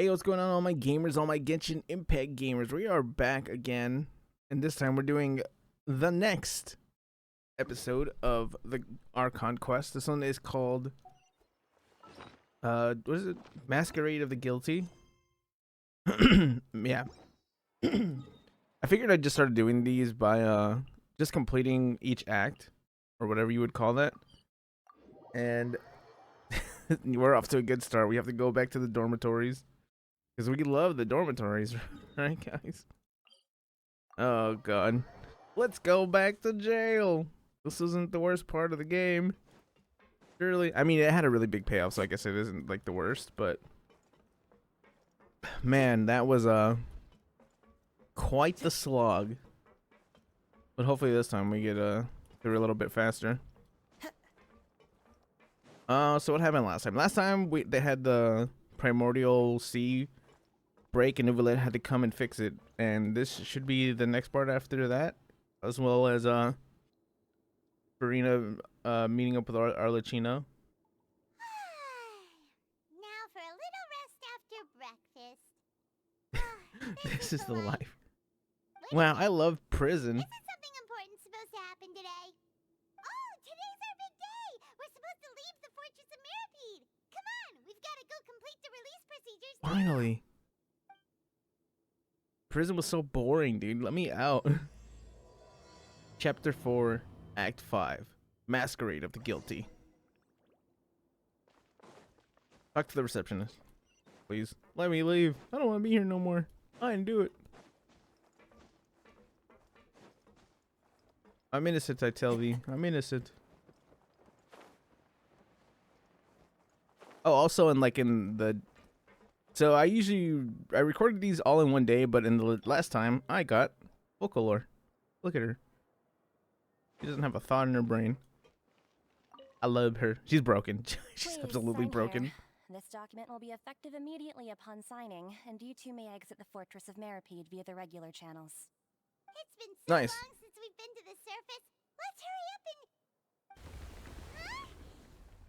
Hey, what's going on, all my gamers, all my Genshin Impact gamers? We are back again, and this time we're doing the next episode of the Archon quest. This one is called, what is it? Masquerade of the Guilty. Yeah. I figured I'd just start doing these by, just completing each act, or whatever you would call that. And we're off to a good start. We have to go back to the dormitories. Because we love the dormitories, right, guys? Oh, God. Let's go back to jail. This isn't the worst part of the game. Surely. I mean, it had a really big payoff, so I guess it isn't, like, the worst, but... Man, that was, quite the slog. But hopefully this time we get, through a little bit faster. So what happened last time? Last time, they had the Primordial Sea break, and Uvalet had to come and fix it, and this should be the next part after that, as well as Furina meeting up with Arlecchino. Now for a little rest after breakfast. This is the life. Wow, I love prison. Isn't something important supposed to happen today? Oh, today's our big day! We're supposed to leave the Fortress of Mirapede! Come on, we've got to go complete the release procedures now. Finally. Prison was so boring, dude. Let me out. Chapter 4, Act 5. Masquerade of the Guilty. Talk to the receptionist. Please. Let me leave. I don't want to be here no more. I didn't do it. I'm innocent, I tell thee. I'm innocent. Oh, also in the... So I recorded these all in one day, but in the last time I got Folklore. Look at her. She doesn't have a thought in her brain. I love her. She's broken. She's Please absolutely sign broken. here. This document will be effective immediately upon signing, and you two may exit the Fortress of Mirapede via the regular channels. It's been so Nice. long since we've been to the surface. Let's hurry up and...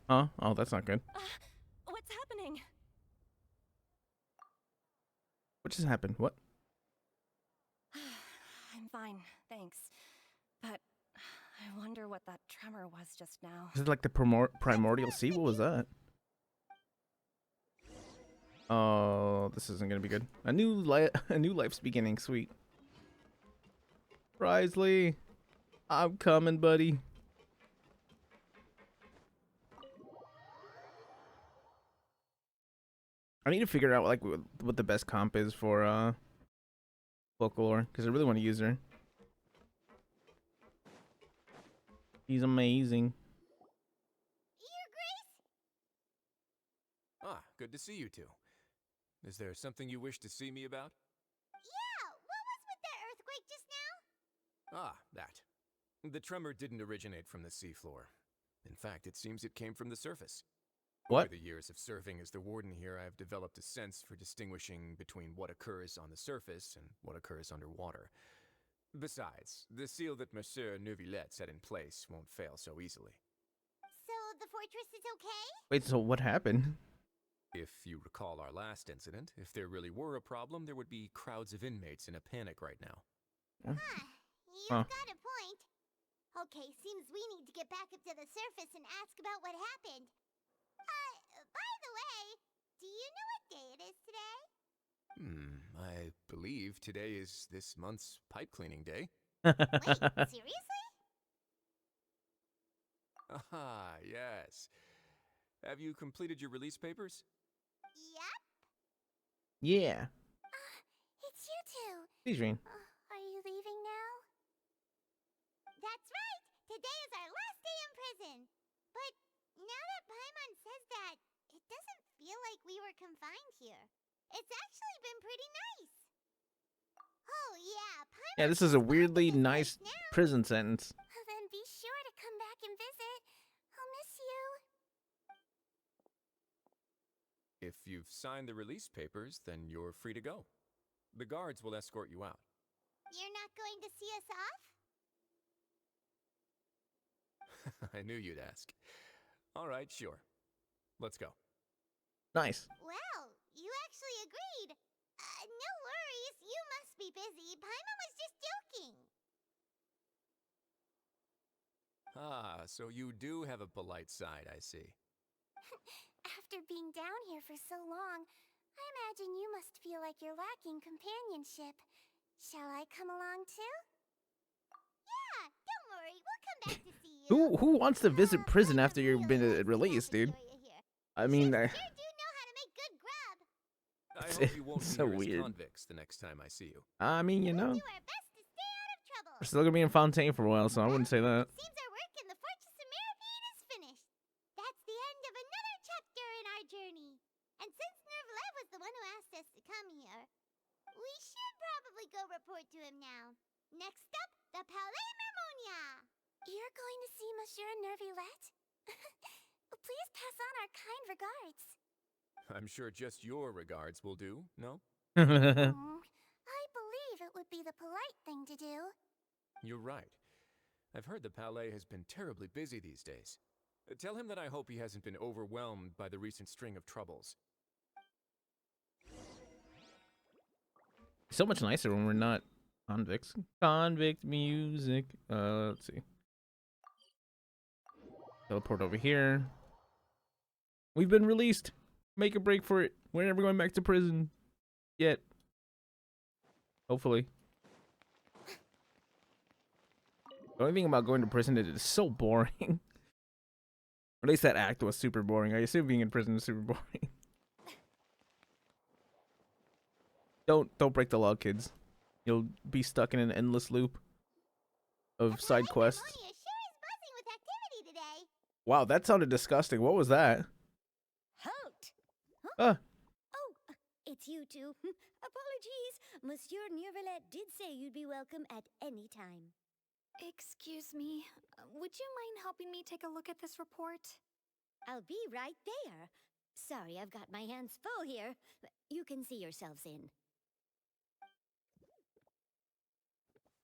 Huh? Huh? Oh, that's not good. What's happening? What just happened? What? I'm fine, thanks. But I wonder what that tremor was just now. Is it like the Primordial Sea? What was that? Oh, this isn't gonna be good. A new life's beginning. Sweet. Risley, I'm coming, buddy. I need to figure out like what the best comp is for Folklore, because I really want to use her. He's amazing. Your Grace? Ah, good to see you two. Is there something you wish to see me about? Yeah, what was with that earthquake just now? Ah, that. The tremor didn't originate from the seafloor. In fact, it seems it came from the surface. What? Over the years of serving as the warden here, I have developed a sense for distinguishing between what occurs on the surface and what occurs underwater. Besides, the seal that Monsieur Neuvillette set in place won't fail so easily. So the fortress is okay? Wait, so what happened? If you recall our last incident, if there really were a problem, there would be crowds of inmates in a panic right now. You've Huh. got a point. Okay, seems we need to get back up to the surface and ask about what happened. By the way, do you know what day it is today? I believe today is this month's pipe cleaning day. Wait, seriously? Ah, yes. Have you completed your release papers? Yep. Yeah. It's you two. Adrian. Are you leaving now? That's right. Today is our last day in prison. But now that Paimon says that, it doesn't feel like we were confined here. It's actually been pretty nice. Oh yeah, Paimon. Yeah, this is a just weirdly wanted this nice place now. prison sentence. Then be sure to come back and visit. I'll miss you. If you've signed the release papers, then you're free to go. The guards will escort you out. You're not going to see us off? I knew you'd ask. All right, sure. Let's go. Nice. Well, you actually agreed. No worries, you must be busy. Paimon was just joking. Ah, so you do have a polite side, I see. After being down here for so long, I imagine you must feel like you're lacking companionship. Shall I come along too? Yeah, don't worry, we'll come back to see you. Who wants to visit prison Paimon after you've really been likes the released, dude? cafeteria here. I mean, Sure do know how to make good grub. I hope you won't be so here as weird. convicts the next time I see you. I mean, you know, Do our best to stay out of trouble. we're still gonna be in Fontaine for a while, so I wouldn't say that. It seems our work in the Fortress of Meripede is finished. That's the end of another chapter in our journey. And since Nervlev was the one who asked us to come here, we should probably go report to him now. Next up, the Palais Mermonia. You're going to see Monsieur Nervilette? Please pass on our kind regards. I'm sure just your regards will do, no? I believe it would be the polite thing to do. You're right. I've heard the Palais has been terribly busy these days. Tell him that I hope he hasn't been overwhelmed by the recent string of troubles. So much nicer when we're not convicts. Convict music. Let's see. Teleport over here. We've been released. Make a break for it. We're never going back to prison. Yet. Hopefully. The only thing about going to prison is it's so boring. At least that act was super boring. I assume being in prison is super boring. Don't break the law, kids. You'll be stuck in an endless loop of The side Palais quests. Mermonia sure is buzzing with activity today. Wow, that sounded disgusting. What was that? Halt! Ah, Oh, it's you two. Apologies. Monsieur Nervilette did say you'd be welcome at any time. Excuse me, would you mind helping me take a look at this report? I'll be right there. Sorry, I've got my hands full here. You can see yourselves in.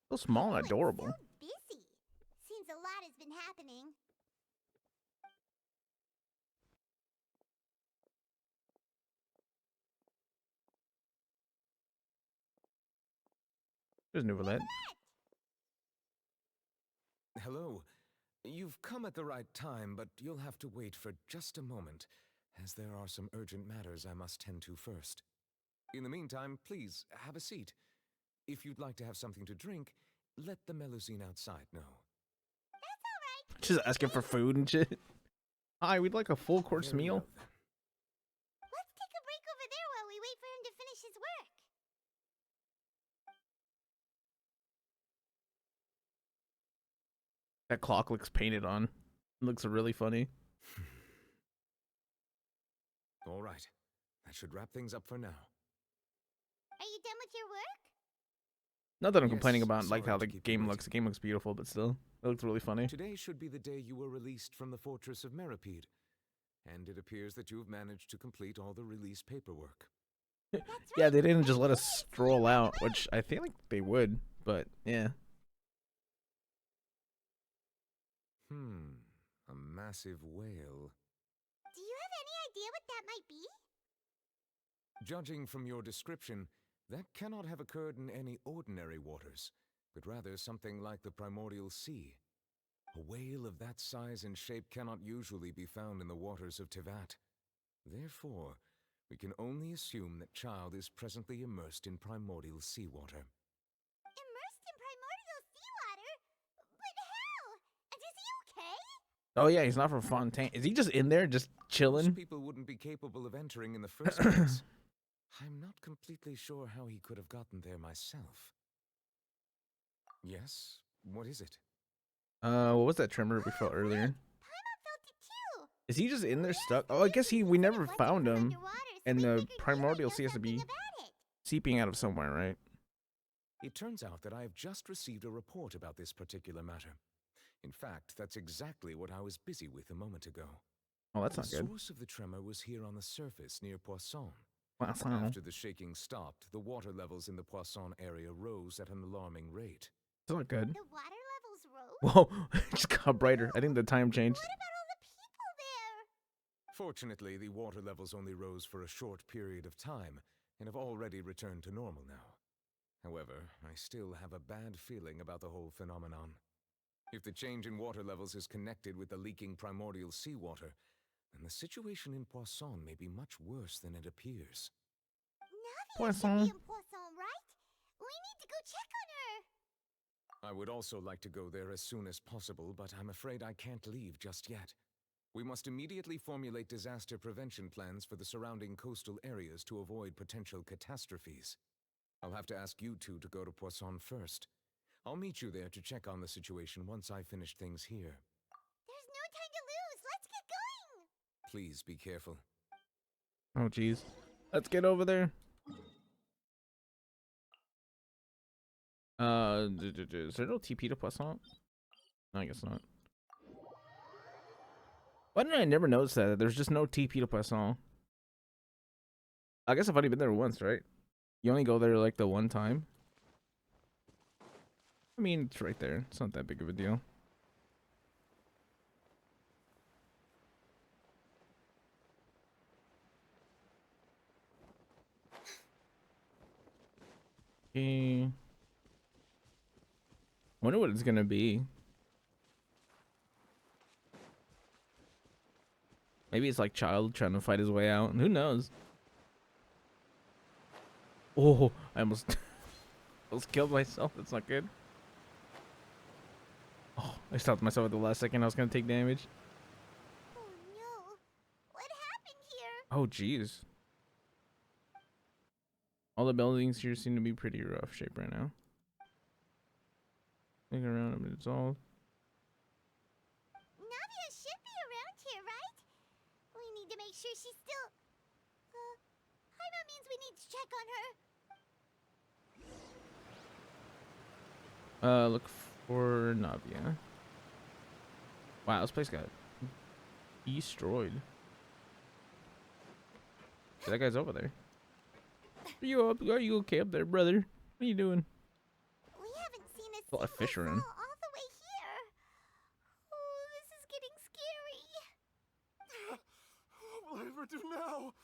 so small and It's adorable. so busy. Seems a lot has been happening. There's Nouvellette. Hello. You've come at the right time, but you'll have to wait for just a moment, as there are some urgent matters I must tend to first. In the meantime, please, have a seat. If you'd like to have something to drink, let the Melusine outside know. That's all right. Just asking for food and shit. Hi, we'd like a full course Very meal. well, then. Let's take a break over there while we wait for him to finish his work. That clock looks painted on. It looks really funny. All right. That should wrap things up for now. Are you done with your work? Not that I'm Yes, complaining about like sorry how to the keep you game waiting. looks. The game looks beautiful, but still, it looks really funny. Today should be the day you were released from the Fortress of Meripede, and it appears that you've managed to complete all the release paperwork. That's Yeah, right. they didn't just let us Please, stroll you out, remember? which I feel like they would, but yeah. A massive whale. Do you have any idea what that might be? Judging from your description, that cannot have occurred in any ordinary waters, but rather something like the primordial sea. A whale of that size and shape cannot usually be found in the waters of Tevat. Therefore, we can only assume that Child is presently immersed in primordial seawater. Immersed in primordial seawater? But how? And is he okay? Oh yeah, he's not from Fontaine. Is he just in there, just Most chilling? people wouldn't be capable of entering in the first place. I'm not completely sure how he could have gotten there myself. Yes? What is it? What was that tremor we felt earlier? Paimon felt it too. Is he just in there We stuck? asked Oh, I guess Furina, we said it never wasn't found from him, underwater, so and we the figured you might primordial know sea has to be something about it. seeping out of somewhere, right? It turns out that I have just received a report about this particular matter. In fact, that's exactly what I was busy with a moment ago. Oh, that's The not good. source of the tremor was here on the surface near Poisson. Wow, After the shaking stopped, the water levels in the Poisson area rose at an alarming rate. that's not good. The water levels rose? Whoa, it just got brighter. I think the time changed. What about all the people there? Fortunately, the water levels only rose for a short period of time and have already returned to normal now. However, I still have a bad feeling about the whole phenomenon. If the change in water levels is connected with the leaking primordial seawater, then the situation in Poisson may be much worse than it appears. Navia should be in Poisson, right? We need to go check on her. I would also like to go there as soon as possible, but I'm afraid I can't leave just yet. We must immediately formulate disaster prevention plans for the surrounding coastal areas to avoid potential catastrophes. I'll have to ask you two to go to Poisson first. I'll meet you there to check on the situation once I finish things here. There's no time to lose. Let's get going. Please be careful. Oh, jeez. Let's get over there. Is there no TP to Poisson? No, I guess not. Why didn't I never notice that? There's just no TP to Poisson. I guess I've only been there once, right? You only go there like the one time. I mean, it's right there. It's not that big of a deal. Okay. Wonder what it's gonna be. Maybe it's like Child trying to fight his way out. Who knows? Oh, I almost, almost killed myself. That's not good. Oh, I stopped myself at the last second. I was gonna take damage. Oh no. What happened here? Oh, jeez. All the buildings here seem to be pretty rough shape right now. Looking around, I'm dissolved. Navia should be around here, right? We need to make sure she's still... Paimon means we need to check on her. Look for Navia. Wow, this place got destroyed. That guy's over there. Are you okay up there, brother? What are you doing? We haven't seen a A lot of fish around. all the way here. Oh, this is getting scary. What will I ever do now?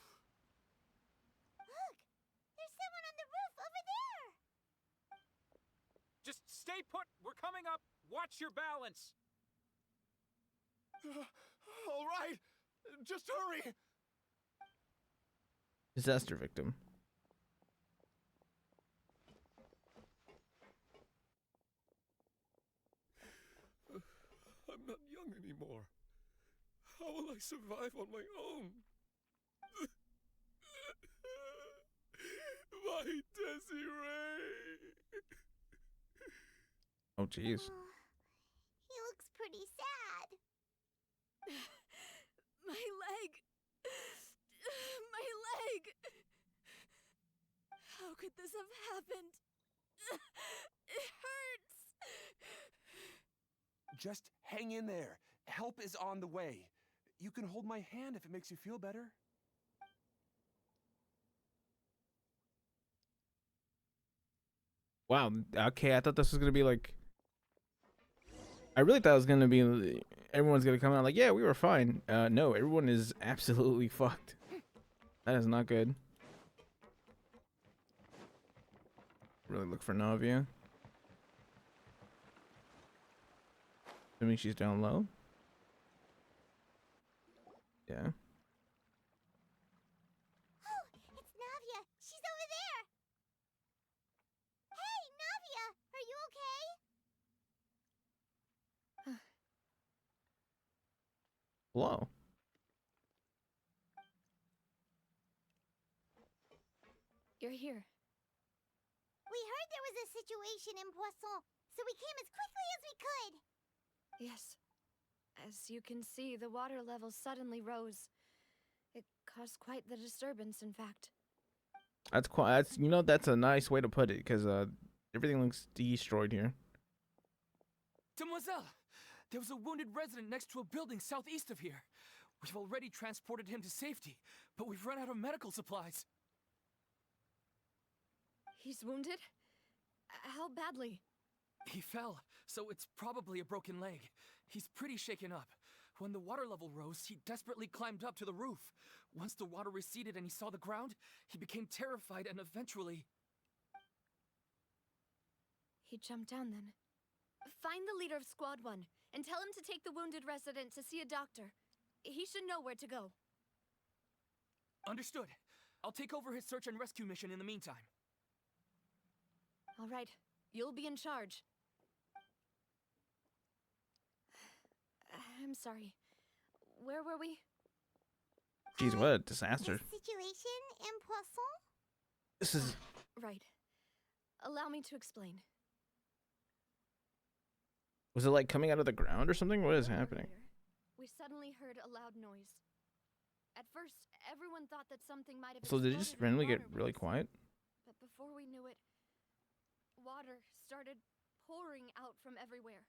Look, there's someone on the roof over there. Just stay put. We're coming up. Watch your balance. All right, just hurry. Disaster victim. I'm not young anymore. How will I survive on my own? My Desiree! Oh, jeez. He looks pretty sad. My leg! My leg! How could this have happened? It hurts! Just hang in there. Help is on the way. You can hold my hand if it makes you feel better. Wow. Okay, I thought this was gonna be like. I really thought it was gonna be. Everyone's gonna come out like, yeah, we were fine. No, everyone is absolutely fucked. That is not good. Really look for Navia. Assuming she's down low. Yeah. Oh, it's Navia. She's over there. Hey, Navia, are you okay? Hello. You're here. We heard there was a situation in Poisson, so we came as quickly as we could. Yes. As you can see, the water levels suddenly rose. It caused quite the disturbance, in fact. That's quite. That's that's a nice way to put it, because everything looks destroyed here. Demoiselle, there was a wounded resident next to a building southeast of here. We've already transported him to safety, but we've run out of medical supplies. He's wounded? How badly? He fell, so it's probably a broken leg. He's pretty shaken up, When the water level rose, he desperately climbed up to the roof. Once the water receded and he saw the ground, he became terrified and eventually... He jumped down then. Find the leader of Squad 1 and tell him to take the wounded resident to see a doctor. He should know where to go. Understood. I'll take over his search and rescue mission in the meantime. All right, you'll be in charge. I'm sorry. Where were we? Jeez, what a disaster. The situation in Poisson? This is... Right. Allow me to explain. Was it like coming out of the ground or something? What is happening? We suddenly heard a loud noise. At first, everyone thought that something might have So did it just exploded in the randomly get water really waves. quiet? But before we knew it, water started pouring out from everywhere.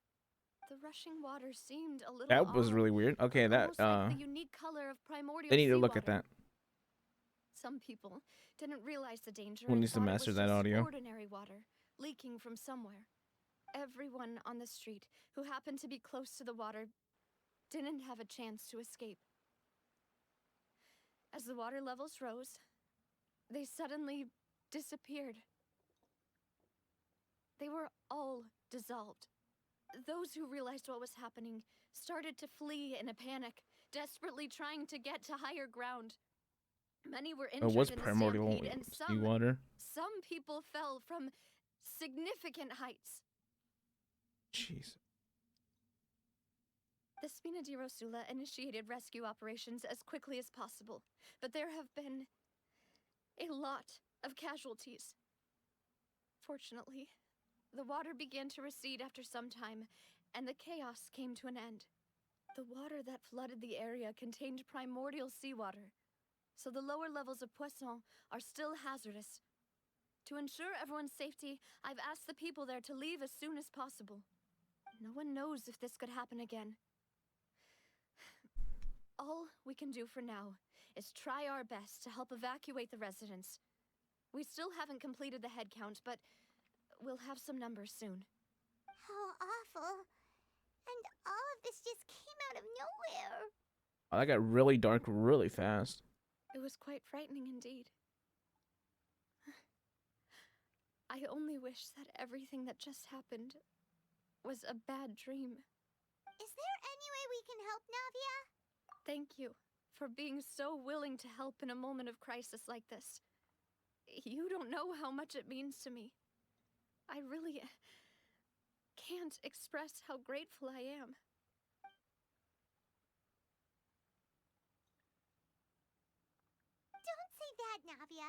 The rushing water seemed a little That was odd, really weird. Okay, that almost like the unique color of primordial they need to look at seawater. that. Some people didn't realize the danger Who and needs to thought it master was that just audio? ordinary water leaking from somewhere. Everyone on the street who happened to be close to the water didn't have a chance to escape. As the water levels rose, they suddenly disappeared. They were all dissolved. Those who realized what was happening started to flee in a panic, desperately trying to get to higher ground. Many were It injured was in the primordial stampede, and seawater. some people fell from significant heights. Jeez. The Spina di Rosula initiated rescue operations as quickly as possible, but there have been a lot of casualties. Fortunately, the water began to recede after some time, and the chaos came to an end. The water that flooded the area contained primordial seawater, so the lower levels of Poisson are still hazardous. To ensure everyone's safety, I've asked the people there to leave as soon as possible. No one knows if this could happen again. All we can do for now is try our best to help evacuate the residents. We still haven't completed the head count, but we'll have some numbers soon. How awful. And all of this just came out of nowhere. Oh, that got really dark really fast. It was quite frightening indeed. I only wish that everything that just happened was a bad dream. Is there any way we can help, Navia? Thank you for being so willing to help in a moment of crisis like this. You don't know how much it means to me. I really can't express how grateful I am. Don't say that, Navia.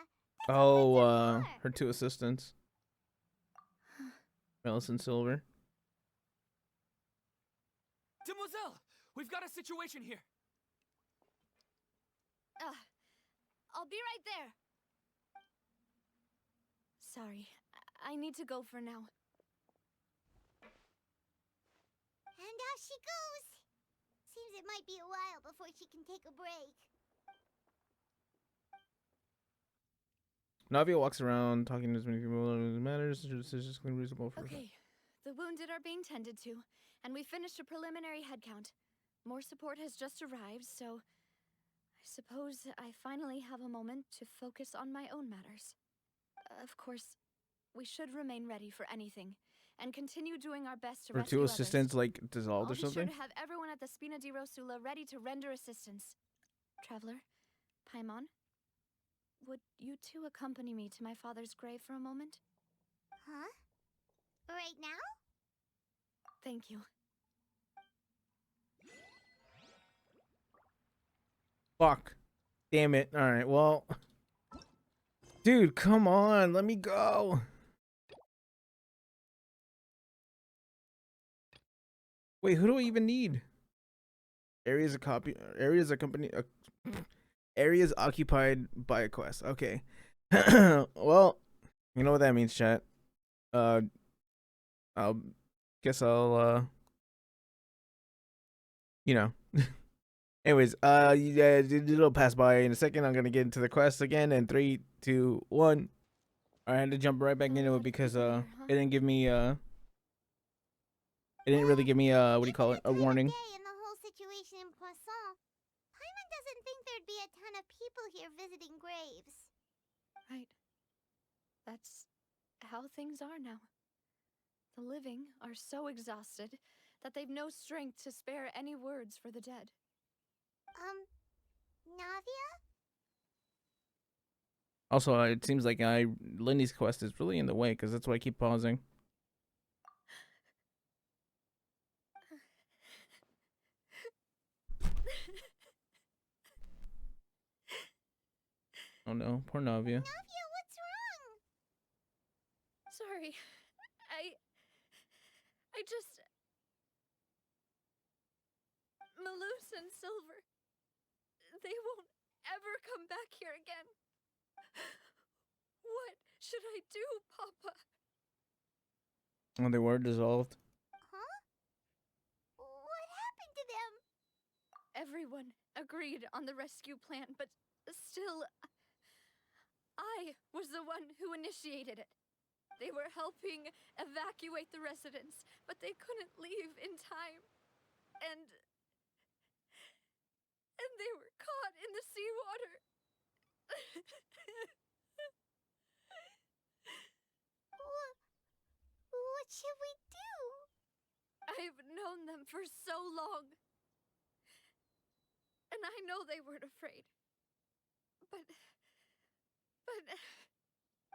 Oh, her two assistants. Melissa Silver. Demoiselle, we've got a situation here. I'll be right there. Sorry, I need to go for now. And off she goes. Seems it might be a while before she can take a break. Navia walks around talking to as many people as matters. It's just reasonable for her. Okay, the wounded are being tended to, and we finished a preliminary head count. More support has just arrived, so I suppose I finally have a moment to focus on my own matters. Of course, we should remain ready for anything, and continue doing our best to Her rescue two others. assistants like dissolved I'll or be something. sure to have everyone at the Spina di Rosula ready to render assistance. Traveler, Paimon, would you two accompany me to my father's grave for a moment? Huh? Right now? Thank you. Fuck. Damn it. Alright, well. Dude, come on. Let me go. Wait, who do I even need? Areas occupied by a quest. Okay. Well, you know what that means, chat. I'll guess I'll you know. Anyways, yeah, it'll pass by in a second. I'm gonna get into the quest again in 3, 2, 1. I had to jump right back into it because it didn't give me it didn't really give me what do you call it, a warning. And the whole situation in still here visiting graves. Right. That's how things are now. The living are so exhausted that they've no strength to spare any words for the dead. Navia? Also, it seems like Lindy's quest is really in the way because that's why I keep pausing. Oh no, poor Navia. Navia, what's wrong? Sorry. I just... Maloose and Silver. They won't ever come back here again. What should I do, Papa? Oh, they were dissolved. Huh? What happened to them? Everyone agreed on the rescue plan, but still, I was the one who initiated it. They were helping evacuate the residents, but they couldn't leave in time. And they were caught in the seawater. What should we do? I've known them for so long. And I know they weren't afraid. But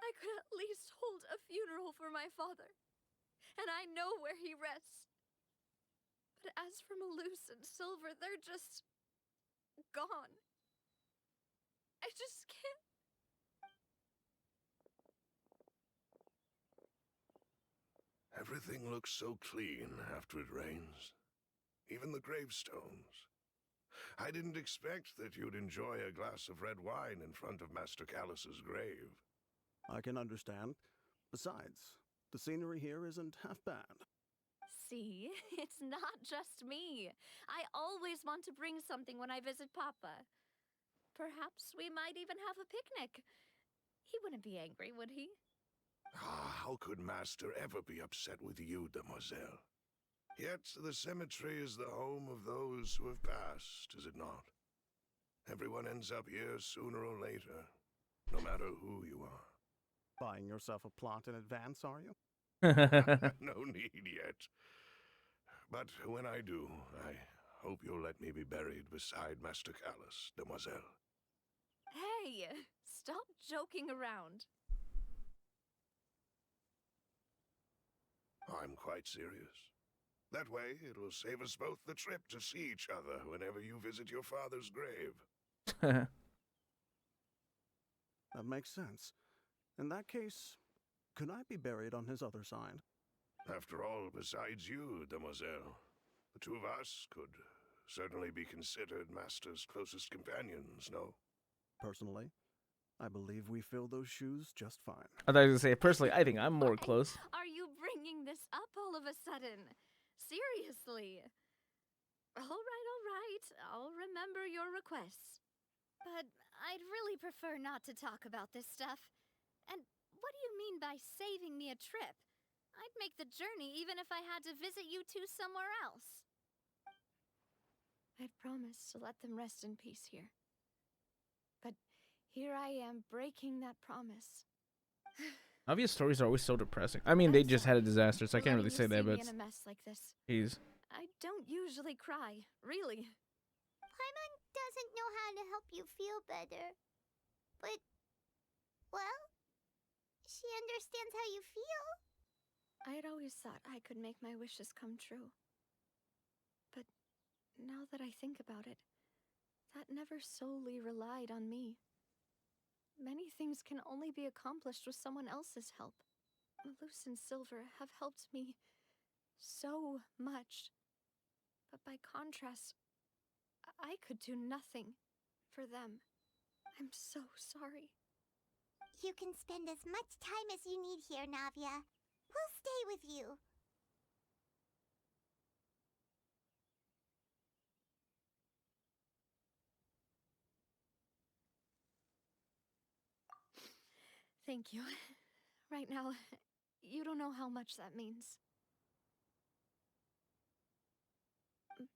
I could at least hold a funeral for my father. And I know where he rests. But as for Maloose and Silver, they're just gone. I just can't. Everything looks so clean after it rains. Even the gravestones. I didn't expect that you'd enjoy a glass of red wine in front of Master Callus's grave. I can understand. Besides, the scenery here isn't half bad. See, it's not just me. I always want to bring something when I visit Papa. Perhaps we might even have a picnic. He wouldn't be angry, would he? Ah, how could Master ever be upset with you, demoiselle? Yet the cemetery is the home of those who have passed, is it not? Everyone ends up here sooner or later, no matter who you are. Buying yourself a plot in advance, are you? No need yet. But when I do, I hope you'll let me be buried beside Master Callus, demoiselle. Hey, stop joking around. I'm quite serious. That way, it'll save us both the trip to see each other whenever you visit your father's grave. That makes sense. In that case, could I be buried on his other side? After all, besides you, demoiselle, the two of us could certainly be considered Master's closest companions, no? Personally, I believe we fill those shoes just fine. I thought you were gonna say, personally, I think I'm more Why close. are you bringing this up all of a sudden? Seriously. All right. I'll remember your requests. But I'd really prefer not to talk about this stuff. And what do you mean by saving me a trip? I'd make the journey even if I had to visit you two somewhere else. I'd promised to let them rest in peace here. But here I am breaking that promise. Obvious stories are always so depressing. I mean, they just had a disaster, so I can't really say that, but in a mess like this. jeez. I don't usually cry, really. Paimon doesn't know how to help you feel better. But, well, she understands how you feel. I had always thought I could make my wishes come true. But now that I think about it, that never solely relied on me. Many things can only be accomplished with someone else's help. Maloose and Silver have helped me so much. But by contrast, I could do nothing for them. I'm so sorry. You can spend as much time as you need here, Navia. We'll stay with you. Thank you. Right now, you don't know how much that means.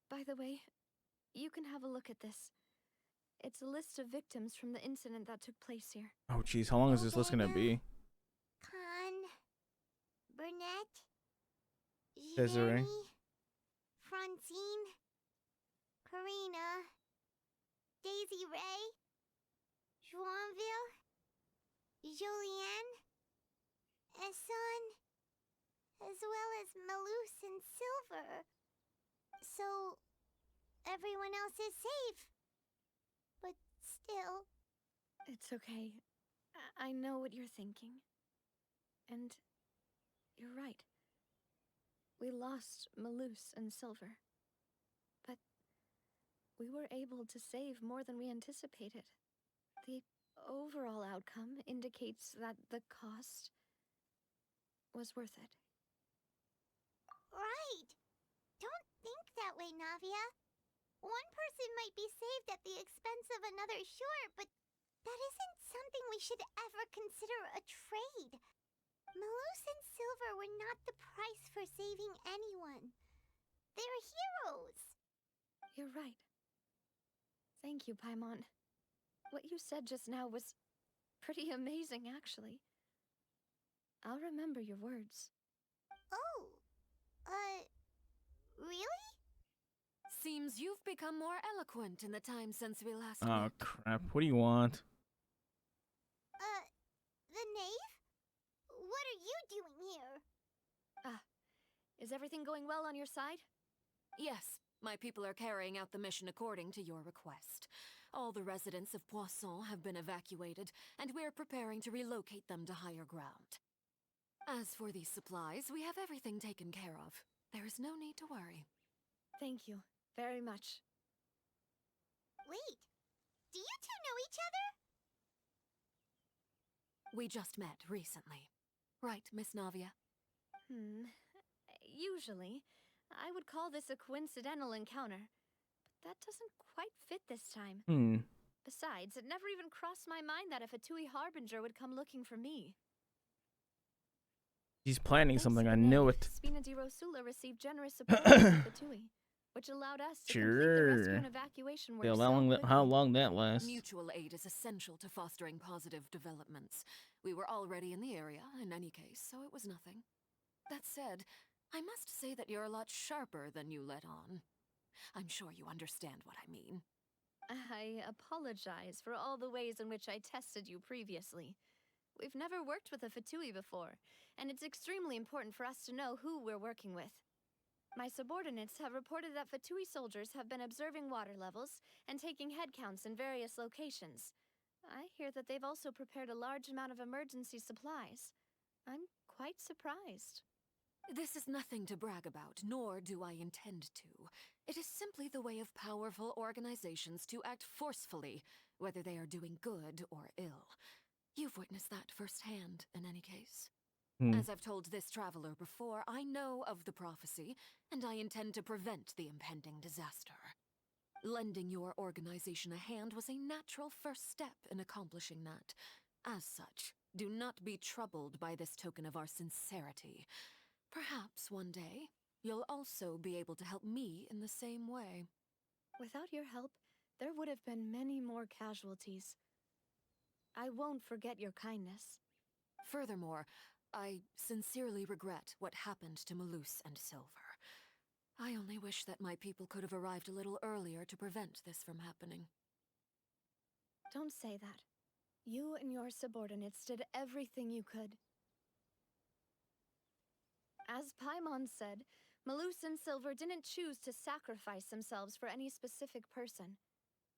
By the way, you can have a look at this. It's a list of victims from the incident that took place here. Oh, jeez. How long is this list gonna be? Khan, Burnett, Desiree. Jenny, Francine, Karina, Daisy Ray, Joinville, Julianne, Esson, as well as Malus and Silver. So, everyone else is safe. But still... It's okay. I know what you're thinking. And you're right. We lost Malus and Silver. But we were able to save more than we anticipated. The overall outcome indicates that the cost was worth it. Right! Don't think that way, Navia. One person might be saved at the expense of another, sure, but that isn't something we should ever consider a trade. Malus and Silver were not the price for saving anyone. They're heroes. You're right. Thank you, Paimon. What you said just now was pretty amazing, actually. I'll remember your words. Oh, really? Seems you've become more eloquent in the time since we last Oh, met. crap. What do you want? The knave? What are you doing here? Is everything going well on your side? Yes, my people are carrying out the mission according to your request. All the residents of Poisson have been evacuated, and we're preparing to relocate them to higher ground. As for these supplies, we have everything taken care of. There is no need to worry. Thank you very much. Wait, do you two know each other? We just met recently. Right, Miss Navia? Usually, I would call this a coincidental encounter, but that doesn't quite fit this time. Besides, it never even crossed my mind that a Fatui Harbinger would come looking for me. He's planning Thanks something, to I the knew knave, it. Spina di Rosula received generous support from Fatui, which allowed us to complete the rescue and evacuation work Yeah, so how quickly. long that lasts? Mutual aid is essential to fostering positive developments. We were already in the area, in any case, so it was nothing. That said, I must say that you're a lot sharper than you let on. I'm sure you understand what I mean. I apologize for all the ways in which I tested you previously. We've never worked with a Fatui before, and it's extremely important for us to know who we're working with. My subordinates have reported that Fatui soldiers have been observing water levels and taking head counts in various locations. I hear that they've also prepared a large amount of emergency supplies. I'm quite surprised. This is nothing to brag about, nor do I intend to. It is simply the way of powerful organizations to act forcefully, whether they are doing good or ill. You've witnessed that firsthand, in any case. As I've told this traveler before, I know of the prophecy, and I intend to prevent the impending disaster. Lending your organization a hand was a natural first step in accomplishing that. As such, do not be troubled by this token of our sincerity. Perhaps one day, you'll also be able to help me in the same way. Without your help, there would have been many more casualties. I won't forget your kindness. Furthermore, I sincerely regret what happened to Malus and Silver. I only wish that my people could have arrived a little earlier to prevent this from happening. Don't say that. You and your subordinates did everything you could. As Paimon said, Malus and Silver didn't choose to sacrifice themselves for any specific person.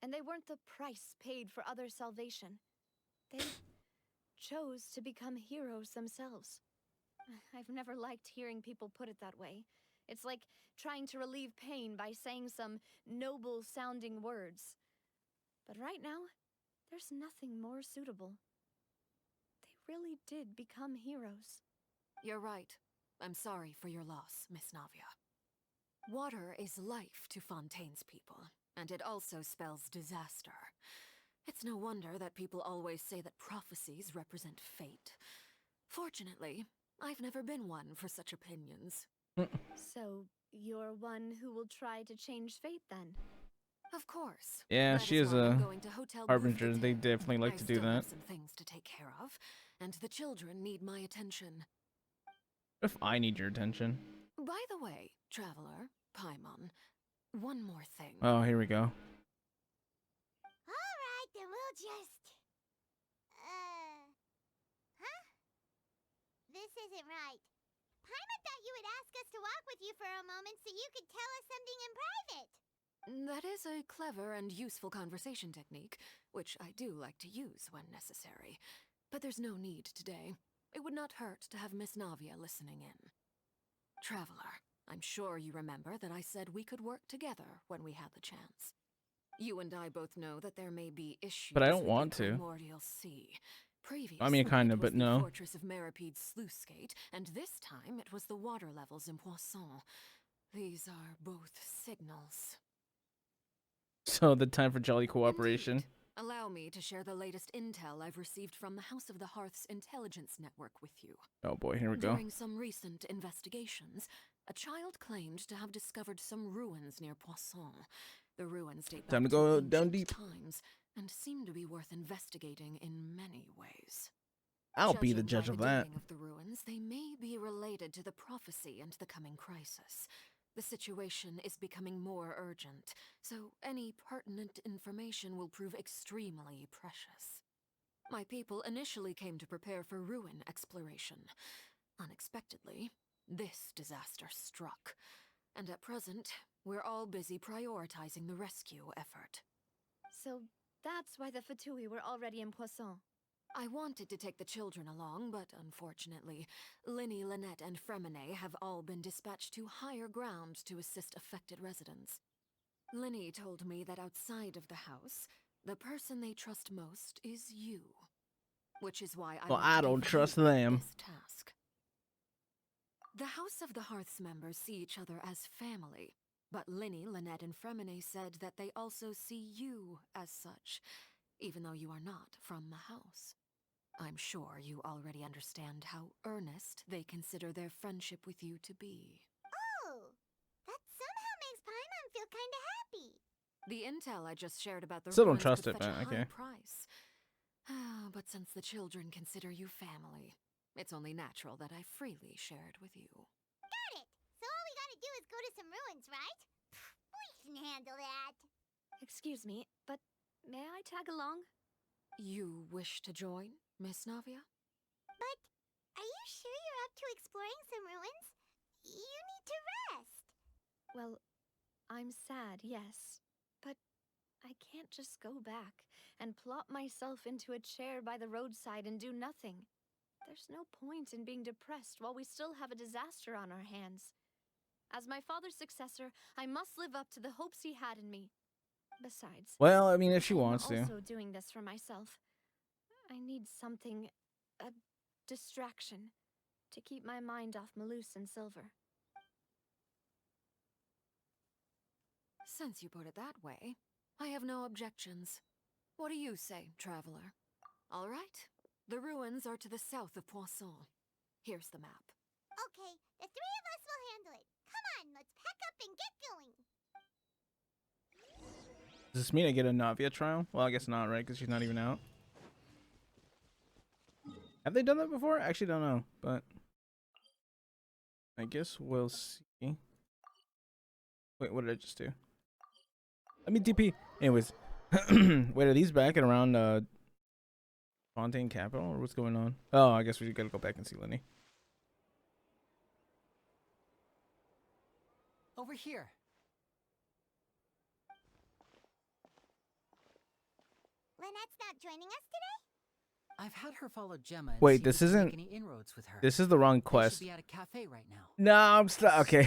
And they weren't the price paid for other salvation. They chose to become heroes themselves. I've never liked hearing people put it that way. It's like trying to relieve pain by saying some noble-sounding words. But right now, there's nothing more suitable. They really did become heroes. You're right. I'm sorry for your loss, Miss Navia. Water is life to Fontaine's people, and it also spells disaster. It's no wonder that people always say that prophecies represent fate. Fortunately, I've never been one for such opinions. So, you're one who will try to change fate, then? Of course. Yeah, That she is is why I'm a going to Hotel harbinger. They Bouffletaire. definitely like I to do still that. have some things to take care of, and the children need my attention. What if I need your attention? By the way, Traveler, Paimon, one more thing. Oh, here we go. Alright, then we'll just... Huh? This isn't right. Paimon thought you would ask us to walk with you for a moment so you could tell us something in private. That is a clever and useful conversation technique, which I do like to use when necessary. But there's no need today. It would not hurt to have Miss Navia listening in. Traveler, I'm sure you remember that I said we could work together when we had the chance. You and I both know that there may be issues But I don't with want the to. Primordial Sea. Previously, I mean, kind it of, was but the no. fortress of Maripede's sluice gate, and this time it was the water levels in Poisson. These are both signals. So the time for jolly cooperation. Indeed. Allow me to share the latest intel I've received from the House of the Hearth's intelligence network with you. Oh boy, here we go. During some recent investigations, a child claimed to have discovered some ruins near Poisson. The ruins date back Time to go ancient down deep. times and seem to be worth investigating in many ways. I'll be the Judging judge by of the that. dating of the ruins, they may be related to the prophecy and the coming crisis. The situation is becoming more urgent, so any pertinent information will prove extremely precious. My people initially came to prepare for ruin exploration. Unexpectedly, this disaster struck, and at present, we're all busy prioritizing the rescue effort. So that's why the Fatui were already in Poisson. I wanted to take the children along, but unfortunately, Linny, Lynette, and Fremine have all been dispatched to higher ground to assist affected residents. Linny told me that outside of the house, the person they trust most is you. Which is why Well, want I to don't give trust you them. this task. The House of the Hearth's members see each other as family, but Linny, Lynette, and Fremine said that they also see you as such, even though you are not from the house. I'm sure you already understand how earnest they consider their friendship with you to be. Oh, that somehow makes Paimon feel kinda happy. The intel I just shared about the Still don't ruins trust could it, fetch but a high okay. price. But since the children consider you family, it's only natural that I freely share it with you. Got it! So all we gotta do is go to some ruins, right? We can handle that. Excuse me, but may I tag along? You wish to join, Miss Navia? But are you sure you're up to exploring some ruins? You need to rest. Well, I'm sad, yes. But I can't just go back and plop myself into a chair by the roadside and do nothing. There's no point in being depressed while we still have a disaster on our hands. As my father's successor, I must live up to the hopes he had in me. Besides, Well, I mean, if she I'm wants to. also doing this for myself. I need something, a distraction, to keep my mind off Malus and Silver. Since you put it that way, I have no objections. What do you say, traveler? All right. The ruins are to the south of Poisson. Here's the map. Okay, the three of us will handle it. Come on, let's pack up and get going. Does this mean I get a Navia trial? Well, I guess not, right? Because she's not even out. Have they done that before? I actually don't know, but I guess we'll see. Wait, what did I just do? Let me DP. Anyways, wait, are these back at around Fontaine Capital, or what's going on? Oh, I guess we gotta go back and see Lenny. Over here. Lynette's not joining us today? I've had her follow Gemma. And Wait, see this if we can isn't. make any inroads with her. This is the wrong They quest. should be at a cafe right now. No, I'm stuck. Okay.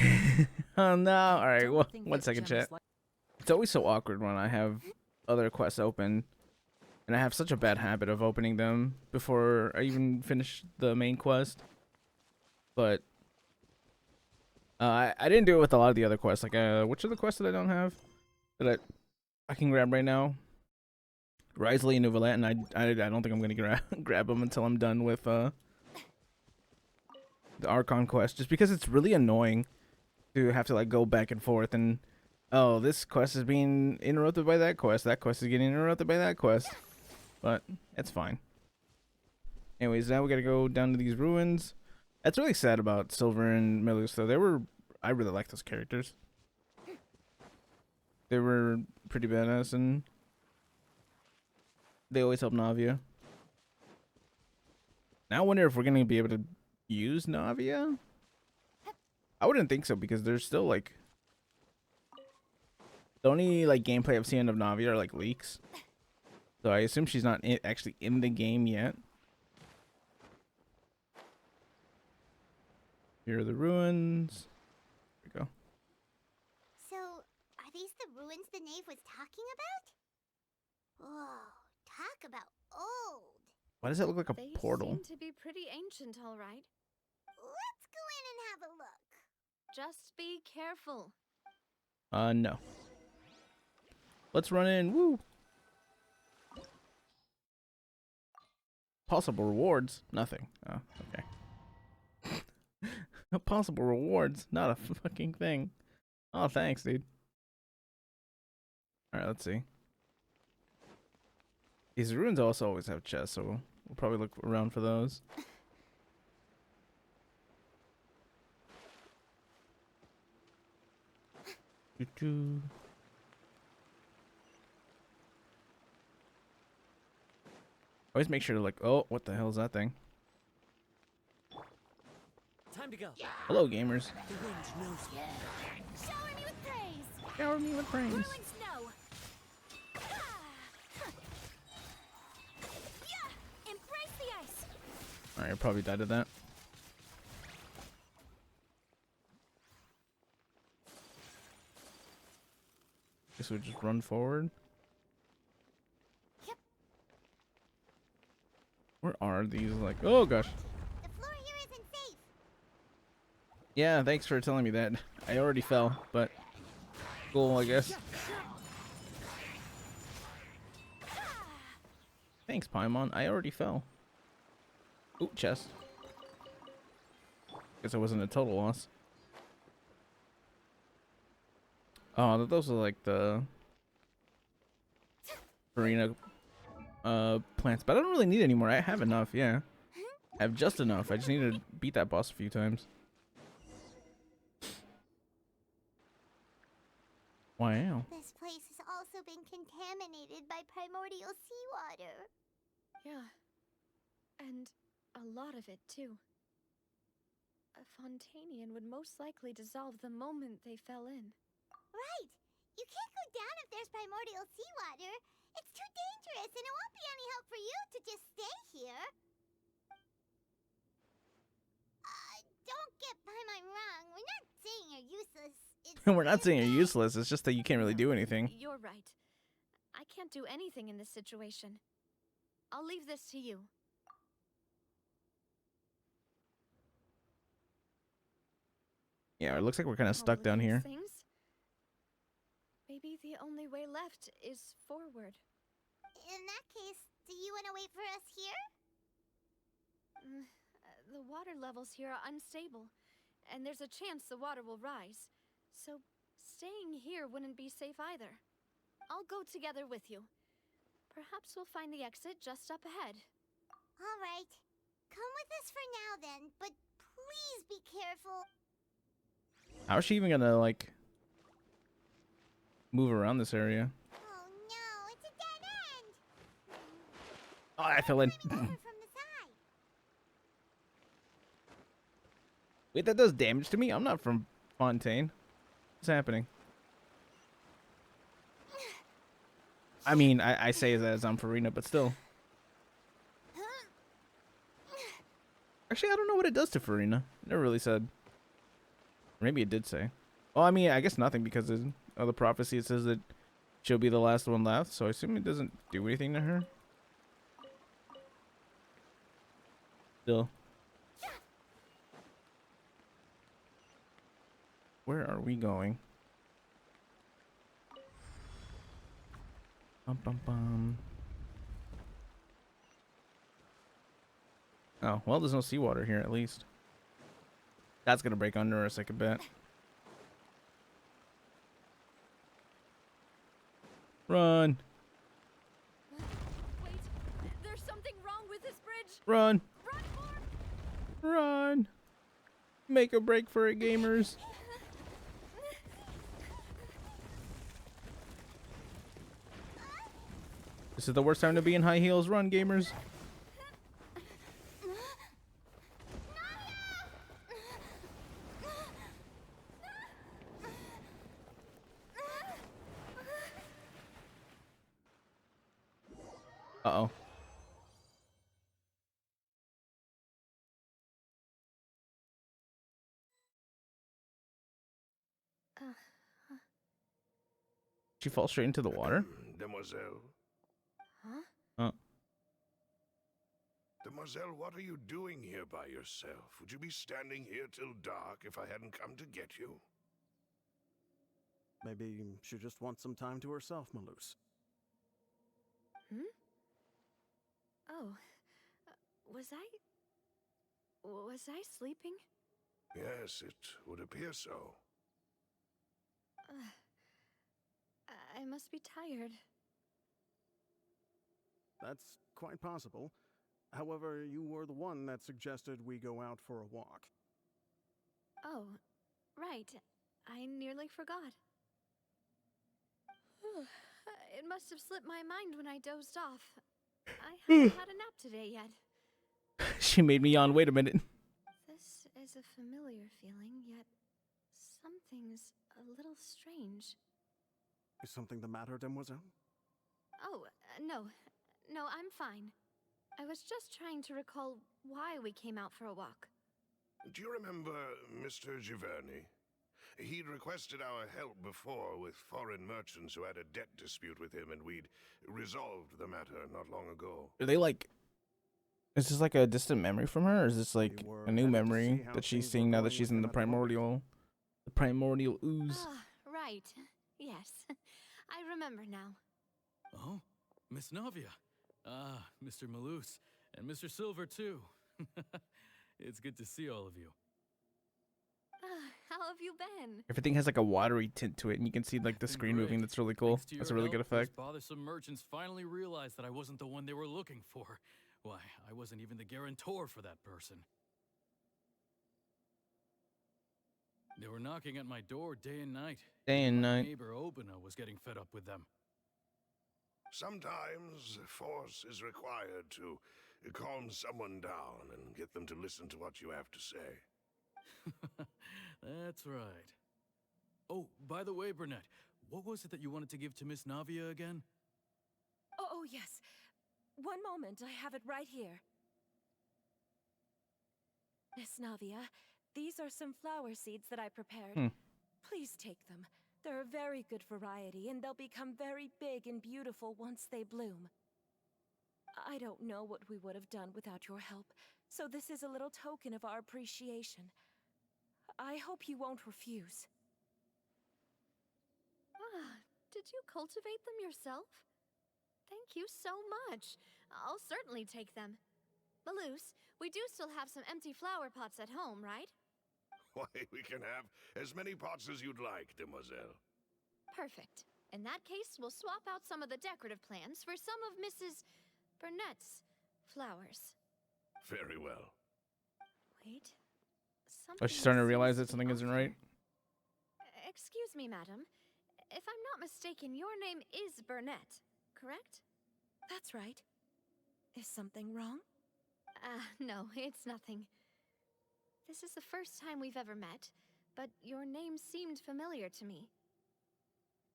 Oh no. All right. Don't Well, think one that second, Gemma's chat. It's always so awkward when I have other quests open, and I have such a bad habit of opening them before I even finish the main quest. But I didn't do it with a lot of the other quests. Like, which are the quests that I don't have that I can grab right now? Risley and Nouvellette, and I don't think I'm gonna grab them until I'm done with the Archon quest, just because it's really annoying to have to like go back and forth and Oh, this quest is being interrupted by that quest. That quest is getting interrupted by that quest. But it's fine. Anyways, now we gotta go down to these ruins. That's really sad about Silver and Melus, though. I really like those characters. They were pretty badass, and they always help Navia. Now I wonder if we're gonna be able to use Navia. I wouldn't think so, because there's still like the only like gameplay I've seen of Navia are like leaks. So I assume she's not actually in the game yet. Here are the ruins. There we go. So, are these the ruins the knave was talking about? Whoa, talk about old. Why does that look like a They portal? seem to be pretty ancient, all right. Let's go in and have a look. Just be careful. No. Let's run in. Woo. Possible rewards? Nothing. Oh, okay. Possible rewards? Not a fucking thing. Oh, thanks, dude. Alright, let's see. These ruins also always have chests, so we'll probably look around for those. Doo-doo. Always make sure to like, oh, what the hell is that thing? Time to go. Hello, gamers. The wind knows you. Shower me with praise! Shower me with praise. Whirling snow! Yeah! Embrace the ice! Alright, I probably died of that. Guess we just run forward. Yep. Where are these? Like, oh gosh. The floor here isn't safe. Yeah, thanks for telling me that. I already fell, but cool, I guess. Thanks, Paimon. I already fell. Ooh, chest. Guess it wasn't a total loss. Oh, those are like the Furina plants, but I don't really need any more. I have enough, yeah. I have just enough. I just need to beat that boss a few times. Wow. This place has also been contaminated by primordial seawater. Yeah. And a lot of it, too. A Fontainian would most likely dissolve the moment they fell in. Right. You can't go down if there's primordial seawater. It's too dangerous, and it won't be any help for you to just stay here. Don't get Paimon wrong. We're not saying you're useless. We're not saying you're useless. It's just that you can't really do anything. You're right. I can't do anything in this situation. I'll leave this to you. Yeah, it looks like we're kind of All stuck of down these here. things? Maybe the only way left is forward. In that case, do you want to wait for us here? The water levels here are unstable, and there's a chance the water will rise. So staying here wouldn't be safe either. I'll go together with you. Perhaps we'll find the exit just up ahead. All right. Come with us for now then, but please be careful. How's she even gonna, like, move around this area? Oh no, it's a dead end. Oh, I fell in. Climbing over from the side. Wait, that does damage to me? I'm not from Fontaine. What's happening? I mean, I say that as I'm Furina, but still. Actually, I don't know what it does to Furina. It never really said. Maybe it did say. Well, I mean, I guess nothing, because of the prophecy. It says that she'll be the last one left, so I assume it doesn't do anything to her. Still. Where are we going? Bum, bum, bum. Oh, well, there's no seawater here, at least. That's gonna break under us, I could bet. Run. Wait, there's something wrong with this bridge. Run. Run, Morb! Run. Make a break for it, gamers. This is the worst time to be in high heels. Run, gamers. Uh-oh. She falls straight into the water? Demoiselle. Huh? Oh. Demoiselle, what are you doing here by yourself? Would you be standing here till dark if I hadn't come to get you? Maybe she just wants some time to herself, Maloose. Hmm? Oh. Was I sleeping? Yes, it would appear so. I must be tired. That's quite possible. However, you were the one that suggested we go out for a walk. Oh, right. I nearly forgot. It must have slipped my mind when I dozed off. I haven't had a nap today yet. She made me yawn. Wait a minute. This is a familiar feeling, yet something's a little strange. Is something the matter, Demoiselle? Oh, no. No, I'm fine. I was just trying to recall why we came out for a walk. Do you remember Mr. Giverny? He'd requested our help before with foreign merchants who had a debt dispute with him, and we'd resolved the matter not long ago. Are they like... Is this like a distant memory from her? Or is this like a new memory that she's seeing now that she's in the primordial ooze? Ah, right. Yes. I remember now. Oh, Miss Navia. Ah, Mr. Maloose. And Mr. Silver, too. It's good to see all of you. How have you been? Everything has like a watery tint to it, and you can see like the screen moving. That's really cool. That's a really good effect. Those bothersome merchants finally realized that I wasn't the one they were looking for. Why, I wasn't even the guarantor for that person. They were knocking at my door day and night. Day and My night. neighbor Obina was getting fed up with them. Sometimes force is required to calm someone down and get them to listen to what you have to say. That's right. Oh, by the way, Burnett, what was it that you wanted to give to Miss Navia again? Oh, yes. One moment, I have it right here. Miss Navia, these are some flower seeds that I prepared. Please take them. They're a very good variety, and they'll become very big and beautiful once they bloom. I don't know what we would have done without your help, so this is a little token of our appreciation. I hope you won't refuse. Ah, did you cultivate them yourself? Thank you so much. I'll certainly take them. Maloose, we do still have some empty flower pots at home, right? Why, we can have as many pots as you'd like, demoiselle. Perfect. In that case, we'll swap out some of the decorative plants for some of Mrs. Burnett's flowers. Very well. Wait. Oh, she's starting to realize that something isn't right. Excuse me, madam. If I'm not mistaken, your name is Burnett, correct? That's right. Is something wrong? No, it's nothing. This is the first time we've ever met, but your name seemed familiar to me.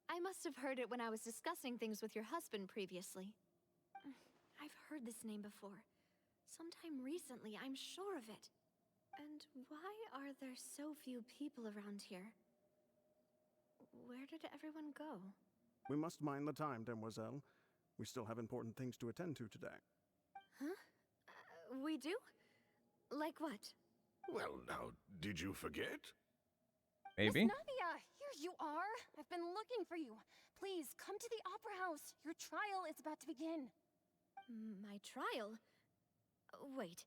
I must have heard it when I was discussing things with your husband previously. I've heard this name before. Sometime recently, I'm sure of it. And why are there so few people around here? Where did everyone go? We must mind the time, demoiselle. We still have important things to attend to today. Huh? We do? Like what? Well, now, did you forget? Maybe. Miss Navia, here you are. I've been looking for you. Please, come to the Opera House. Your trial is about to begin. My trial? Wait,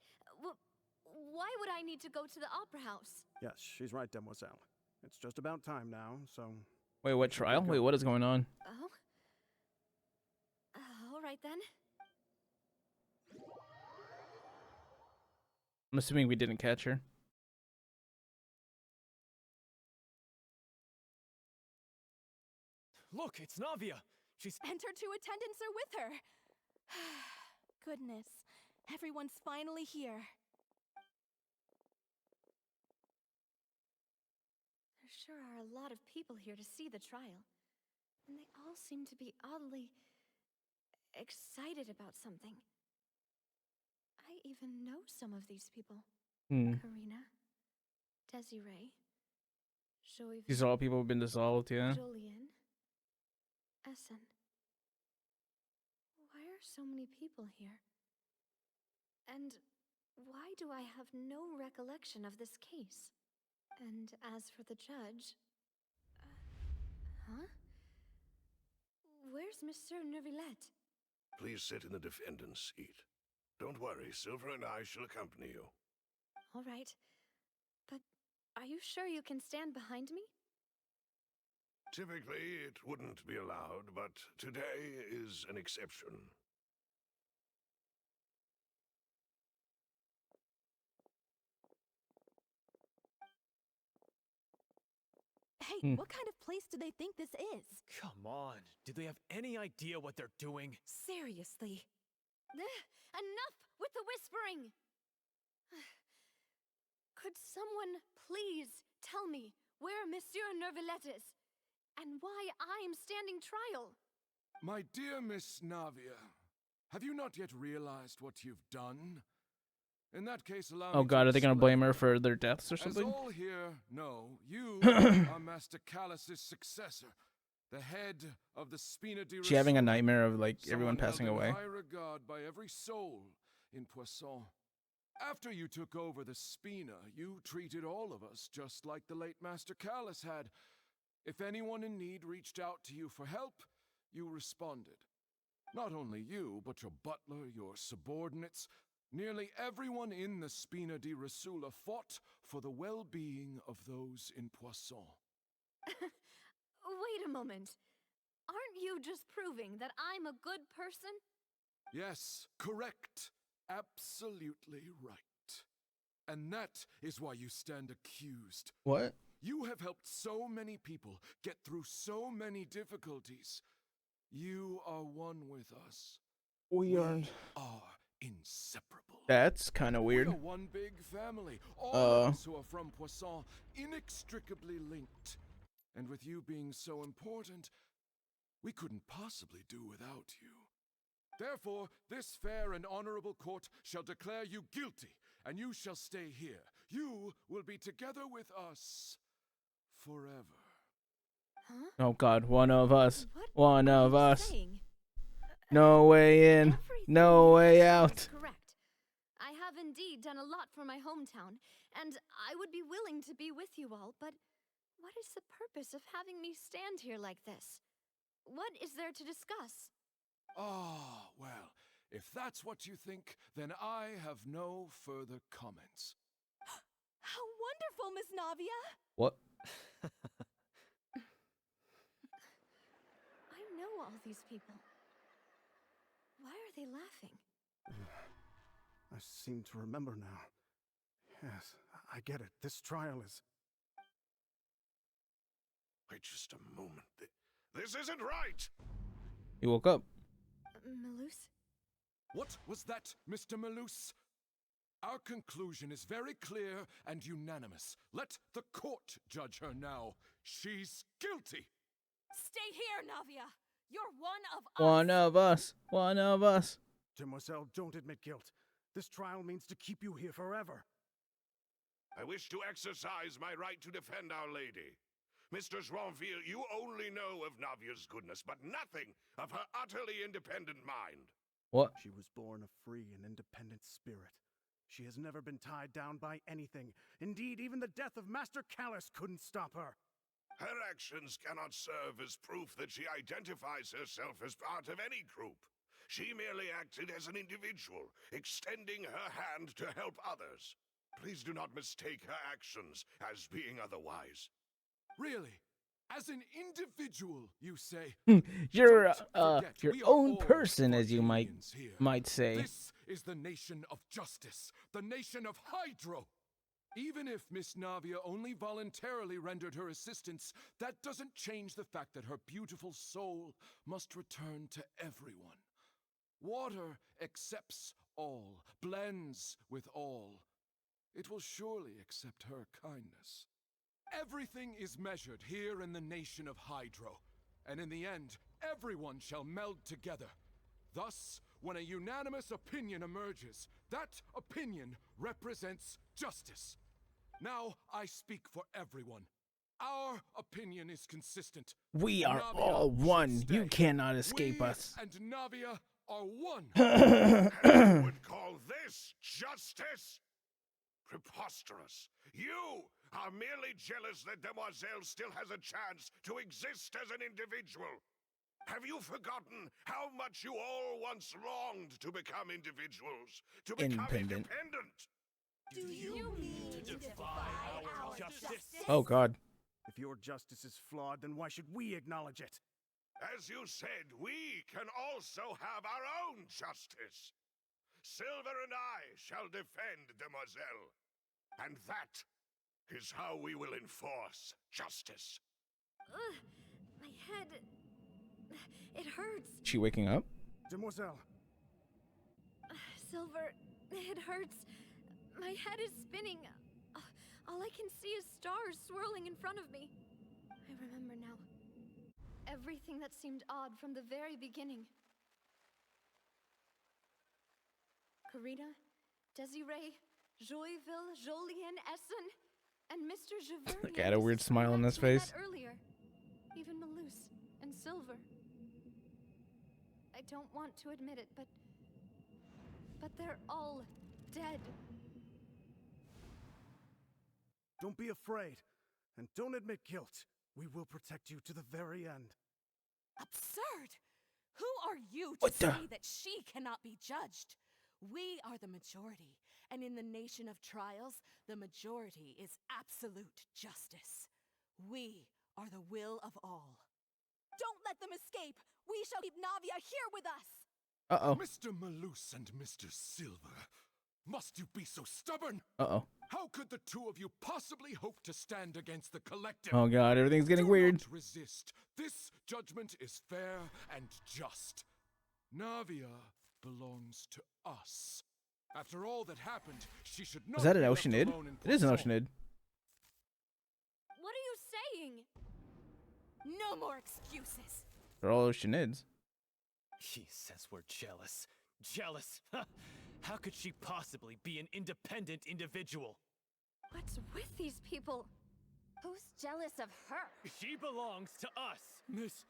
why would I need to go to the Opera House? Yes, she's right, demoiselle. It's just about time now, so... Wait, what trial? Wait, what is going on? Oh? right then. I'm assuming we didn't catch her. Look, it's Navia. She's... And her two attendants are with her. Goodness, everyone's finally here. There sure are a lot of people here to see the trial. And they all seem to be oddly excited about something. I even know some of these people. Karina, Desiree, Joyve, These are all people who've been dissolved, yeah. Julian, Essen. Why are so many people here? And why do I have no recollection of this case? And as for the judge... huh? Where's Monsieur Neuvillette? Please sit in the defendant's seat. Don't worry, Silver and I shall accompany you. All right. But are you sure you can stand behind me? Typically, it wouldn't be allowed, but today is an exception. Hey, what kind of place do they think this is? Come on. Do they have any idea what they're doing? Seriously. Enough with the whispering! Could someone please tell me where Monsieur Neuvillette is? And why I'm standing trial? My dear Miss Navia, have you not yet realized what you've done? In that case, allow Oh me god, to are they gonna explain. blame her for their deaths or something? As all here know, you are Master Callus's successor, the head of the Spina di She having a Rosula, nightmare of like everyone someone held passing in away. high regard by every soul in Poisson. After you took over the Spina, you treated all of us just like the late Master Callus had. If anyone in need reached out to you for help, you responded. Not only you, but your butler, your subordinates, nearly everyone in the Spina di Rosula fought for the well-being of those in Poisson. Wait a moment. Aren't you just proving that I'm a good person? Yes, correct. Absolutely right. And that is why you stand accused. What? You have helped so many people get through so many difficulties. You are one with us. We are inseparable. That's kind of weird. We are one big family. All of us who are from Poisson, inextricably linked. And with you being so important, we couldn't possibly do without you. Therefore, this fair and honorable court shall declare you guilty, and you shall stay here. You will be together with us forever. Huh? Oh god, one of us. What One are of you us. saying? No way in. No way out. That's correct. I have indeed done a lot for my hometown, and I would be willing to be with you all, but what is the purpose of having me stand here like this? What is there to discuss? Ah, well, if that's what you think, then I have no further comments. How wonderful, Miss Navia! What? I know all these people. Why are they laughing? I seem to remember now. Yes, I get it. This trial is... Wait just a moment. This isn't right! He woke up. Malus? What was that, Mr. Malus? Our conclusion is very clear and unanimous. Let the court judge her now. She's guilty! Stay here, Navia! You're one of us! One of us. One of us. Demoiselle, don't admit guilt. This trial means to keep you here forever. I wish to exercise my right to defend Our Lady. Mr. Joinville, you only know of Navia's goodness, but nothing of her utterly independent mind. What? She was born a free and independent spirit. She has never been tied down by anything. Indeed, even the death of Master Callus couldn't stop her. Her actions cannot serve as proof that she identifies herself as part of any group. She merely acted as an individual, extending her hand to help others. Please do not mistake her actions as being otherwise. Really? As an individual, you say. You're Don't forget, your we are own all person, as you Fontainians here. might say. This is the nation of justice, the nation of Hydro. Even if Miss Navia only voluntarily rendered her assistance, that doesn't change the fact that her beautiful soul must return to everyone. Water accepts all, blends with all. It will surely accept her kindness. Everything is measured here in the nation of Hydro, and in the end, everyone shall meld together. Thus, when a unanimous opinion emerges, that opinion represents justice. Now I speak for everyone. Our opinion is consistent. We are Navia all should one. stay. You cannot escape We us. and Navia are one. And you would call this justice? Preposterous. You are merely jealous that Demoiselle still has a chance to exist as an individual. Have you forgotten how much you all once longed to become individuals? To become Independent. independent? Do you mean to defy our justice? Oh God. If your justice is flawed, then why should we acknowledge it? As you said, we can also have our own justice. Silver and I shall defend Demoiselle. And that is how we will enforce justice. My head... It hurts. She waking up? Demoiselle. Silver, it hurts. My head is spinning. All I can see is stars swirling in front of me. I remember now. Everything that seemed odd from the very beginning. Karina, Desiree, Joyville, Jolien, Essen, and Mr. Javert. Got a weird smile on his face. Earlier, even Malus and Silver. I don't want to admit it, but they're all dead. Don't be afraid, and don't admit guilt. We will protect you to the very end. Absurd! Who are you to What the- say that she cannot be judged? We are the majority, and in the nation of trials, the majority is absolute justice. We are the will of all. Don't let them escape! We shall keep Navia here with us! Uh-oh. Mr. Malus and Mr. Silver, must you be so stubborn? Uh-oh. How could the two of you possibly hope to stand against the collective? Oh God, everything's getting Do weird. not resist. This judgment is fair and just. Navia belongs to us. After all that happened, she should not Is that an be left Oceanid? alone in It is an Poisson. Oceanid. What are you saying? No more excuses! They're all Oceanids. He says we're jealous. Jealous? How could she possibly be an independent individual? What's with these people? Who's jealous of her? She belongs to us. Miss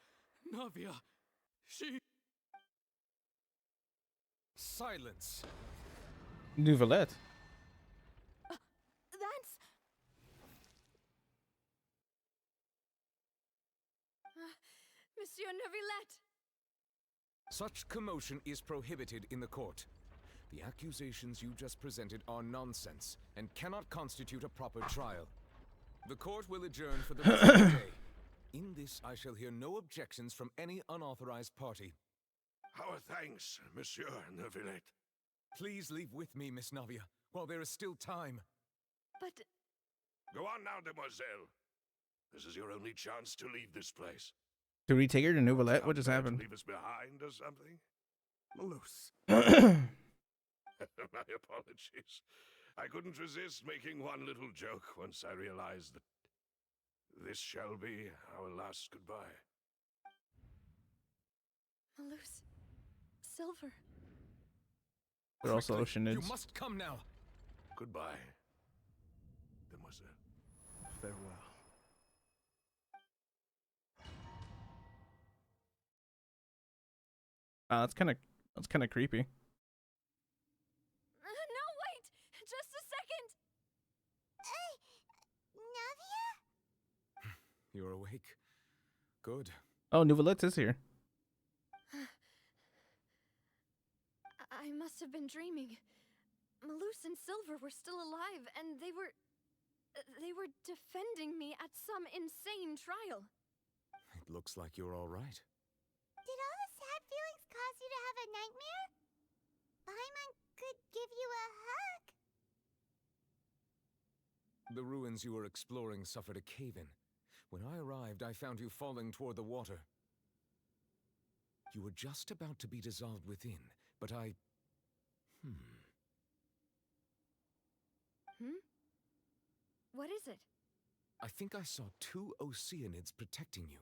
Navia, she... Silence. Nouvellette. That's... Monsieur Neuvillette! Such commotion is prohibited in the court. The accusations you just presented are nonsense and cannot constitute a proper trial. The court will adjourn for the rest of the day. In this, I shall hear no objections from any unauthorized party. Our thanks, Monsieur Neuvillette. Please leave with me, Miss Navia, while there is still time. But... Go on now, Demoiselle. This is your only chance to leave this place. Did we take her to Nouvellette? What just Plan to happened? Leave us behind or something? Malus. My apologies. I couldn't resist making one little joke once I realized that this shall be our last goodbye. Malus. Silver. They're also Quickly, Oceanids. you must come now. Goodbye, Demoiselle. Farewell. That's kind of creepy. No, wait! Just a second! Navia? You're awake. Good. Oh, Nouvellette is here. I must have been dreaming. Malus and Silver were still alive, and they were defending me at some insane trial. looks like you're all right. Did all the sad feelings cause you to have a nightmare? Paimon could give you a hug. The ruins you were exploring suffered a cave-in. When I arrived, I found you falling toward the water. You were just about to be dissolved within, but I... What is it? I think I saw 2 Oceanids protecting you.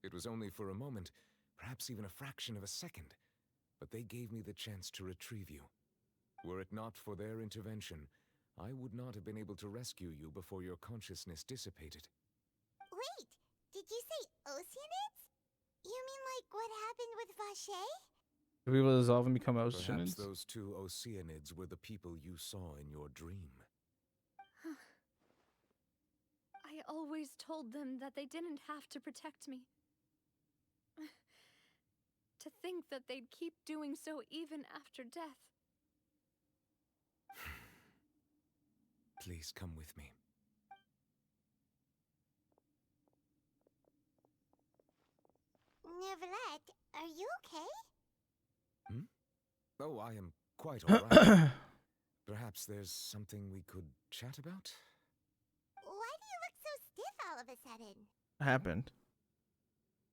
It was only for a moment, perhaps even a fraction of a second, but they gave me the chance to retrieve you. Were it not for their intervention, I would not have been able to rescue you before your consciousness dissipated. Wait, did you say Oceanids? You mean like what happened with Vache? Do people dissolve and become Perhaps oceanids? those 2 Oceanids were the people you saw in your dream. I always told them that they didn't have to protect me. To think that they'd keep doing so even after death. Please come with me. Neverlet, are you okay? Oh, I am quite all right. Perhaps there's something we could chat about? Why do you look so stiff all of a sudden? What happened?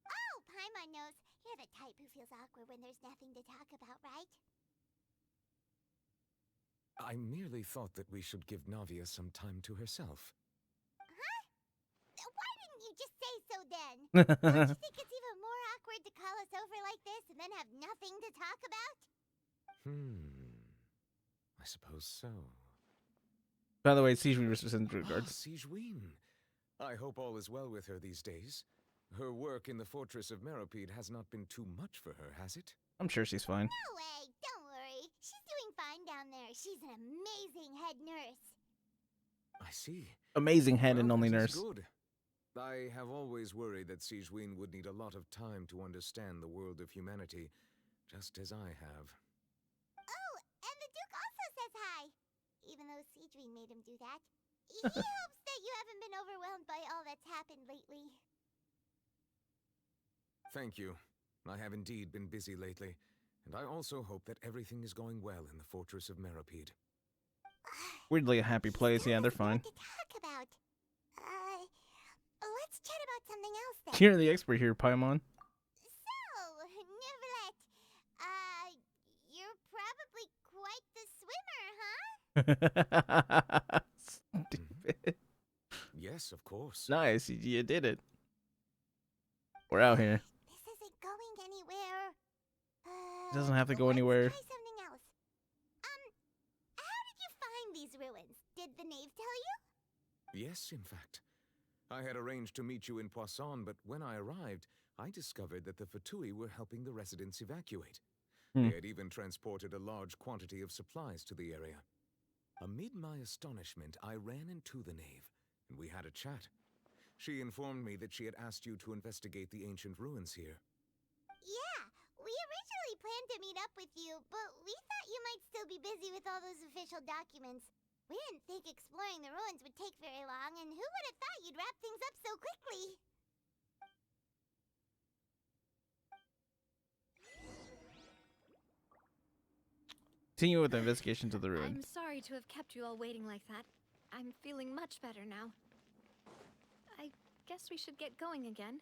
Oh, Paimon knows. You're the type who feels awkward when there's nothing to talk about, right? I merely thought that we should give Navia some time to herself. Huh? Why didn't you just say so then? Don't you think it's even more awkward to call us over like this and then have nothing to talk about? I suppose so. By the way, Siege Weaver sends regards. Sigewin. I hope all is well with her these days. Her work in the Fortress of Meropide has not been too much for her, has it? I'm sure she's fine. No way, don't worry. She's doing fine down there. She's an amazing head nurse. I see. Amazing head and Well, only that is nurse. Good. I have always worried that Sigewin would need a lot of time to understand the world of humanity, just as I have. Oh, and the Duke also says hi. Even though Sigewin made him do that. He hopes that you haven't been overwhelmed by all that's happened lately. Thank you. I have indeed been busy lately, and I also hope that everything is going well in the Fortress of Meropide. Weirdly a happy place. Yeah, they're fine. To talk about. Let's chat about something else then. You're the expert here, Paimon. So, Neverlet, you're probably quite the swimmer, huh? Stupid. Yes, of course. Nice, you did it. We're out here. This isn't going anywhere. It doesn't have to go anywhere. Let's try something else. How did you find these ruins? Did the knave tell you? Yes, in fact. I had arranged to meet you in Poisson, but when I arrived, I discovered that the Fatui were helping the residents evacuate. They had even transported a large quantity of supplies to the area. Amid my astonishment, I ran into the knave, and we had a chat. She informed me that she had asked you to investigate the ancient ruins here. Yeah, we originally planned to meet up with you, but we thought you might still be busy with all those official documents. We didn't think exploring the ruins would take very long, and who would have thought you'd wrap things up so quickly? Continue with the investigation to the ruin. I'm sorry to have kept you all waiting like that. I'm feeling much better now. I guess we should get going again.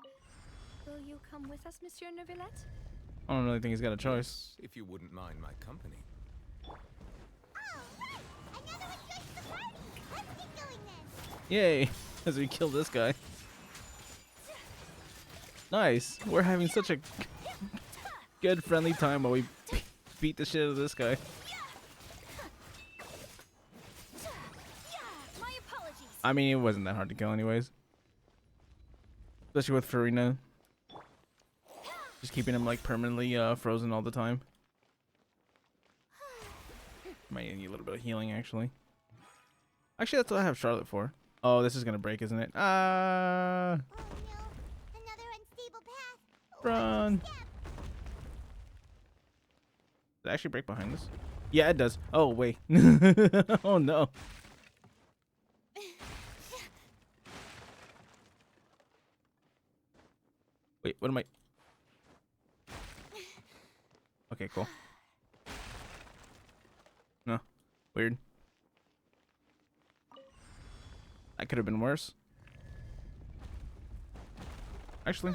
Will you come with us, Monsieur Neuvillette? I don't really think he's got a choice. If you wouldn't mind my company. Yay! As we kill this guy. Nice. We're having such a good friendly time while we beat the shit out of this guy. I mean, it wasn't that hard to kill anyways. Especially with Furina. Just keeping him like permanently frozen all the time. Might need a little bit of healing actually. Actually, that's what I have Charlotte for. Oh, this is gonna break, isn't it? Ah! Oh no, another unstable path. Run! Does it actually break behind us? Yeah, it does. Oh wait. Oh no. Wait, what am I? Okay, cool. No, weird. That could have been worse. Actually.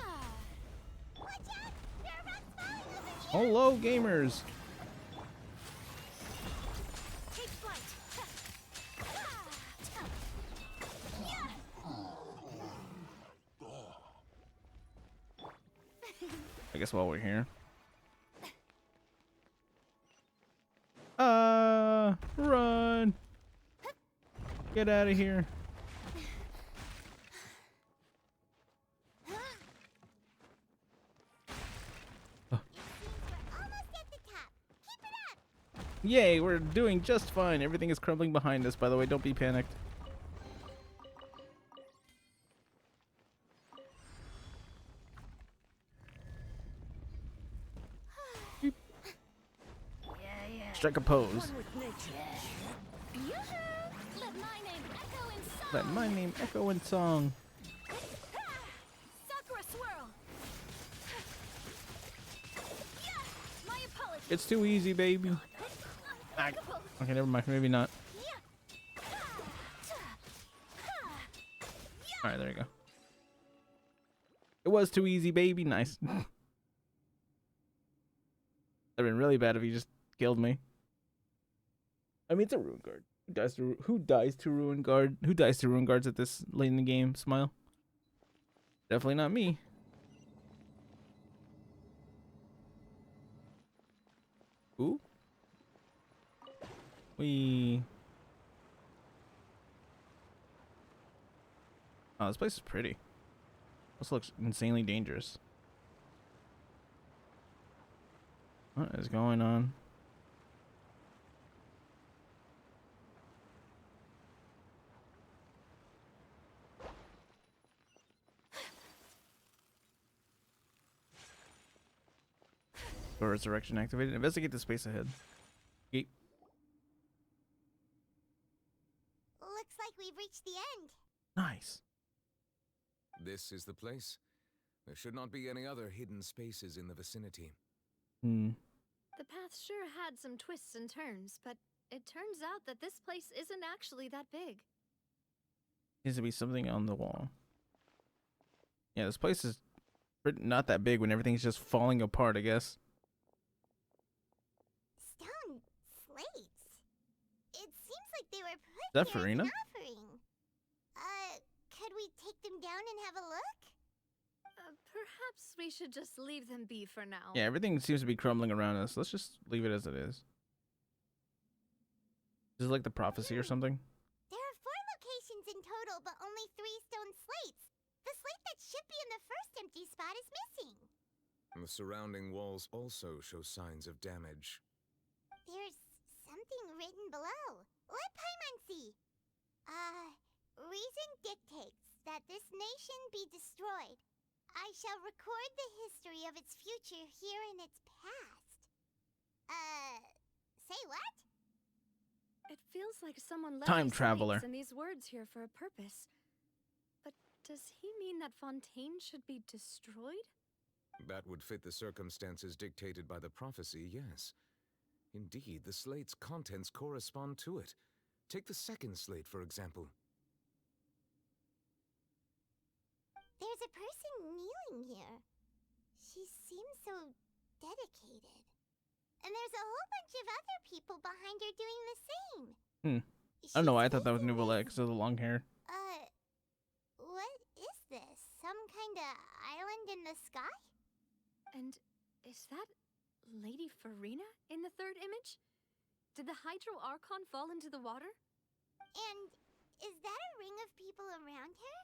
Hello, gamers. I guess while we're here. Run. Get out of here. Yay, we're doing just fine. Everything is crumbling behind us, by the way. Don't be panicked. Beep. Strike a pose. Let my name echo in song. It's too easy, baby. Okay, never mind. Maybe not. Alright, there you go. It was too easy, baby. Nice. That'd been really bad if you just killed me. I mean, it's a ruin guard. Who dies to ruin guard? Who dies to ruin guards at this late in the game? Smile. Definitely not me. Ooh. Oh, this place is pretty. This looks insanely dangerous. What is going on? Door resurrection activated. Investigate the space ahead. Yeet. Looks like we've reached the end. Nice. This is the place. There should not be any other hidden spaces in the vicinity. The path sure had some twists and turns, but it turns out that this place isn't actually that big. Needs to be something on the wall. Yeah, this place is not that big when everything's just falling apart, I guess. Stone slates. It seems like they were put Is that here as Furina? an offering. Could we take them down and have a look? Perhaps we should just leave them be for now. Yeah, everything seems to be crumbling around us. Let's just leave it as it is. This is like the prophecy or something. There are 4 locations in total, but only 3 stone slates. The slate that should be in the first empty spot is missing. The surrounding walls also show signs of damage. There's something written below. Let Paimon see. Reason dictates that this nation be destroyed. I shall record the history of its future here in its past. Say what? It feels like someone left Time these traveler. links and these words here for a purpose. But does he mean that Fontaine should be destroyed? That would fit the circumstances dictated by the prophecy, yes. Indeed, the slate's contents correspond to it. Take the second slate, for example. There's a person kneeling here. She seems so dedicated. And there's a whole bunch of other people behind her doing the same. I don't know why I thought that was Nouvelle because of the long hair. What is this? Some kind of island in the sky? And is that Lady Furina in the third image? Did the Hydro Archon fall into the water? And is that a ring of people around her?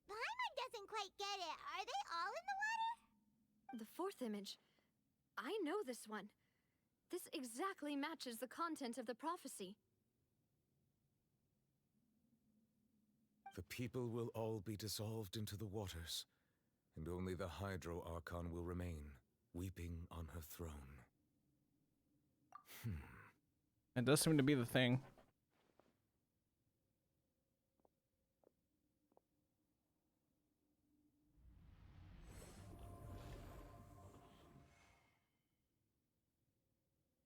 Paimon doesn't quite get it. Are they all in the water? The fourth image. I know this one. This exactly matches the content of the prophecy. The people will all be dissolved into the waters, and only the Hydro Archon will remain, weeping on her throne. It does seem to be the thing.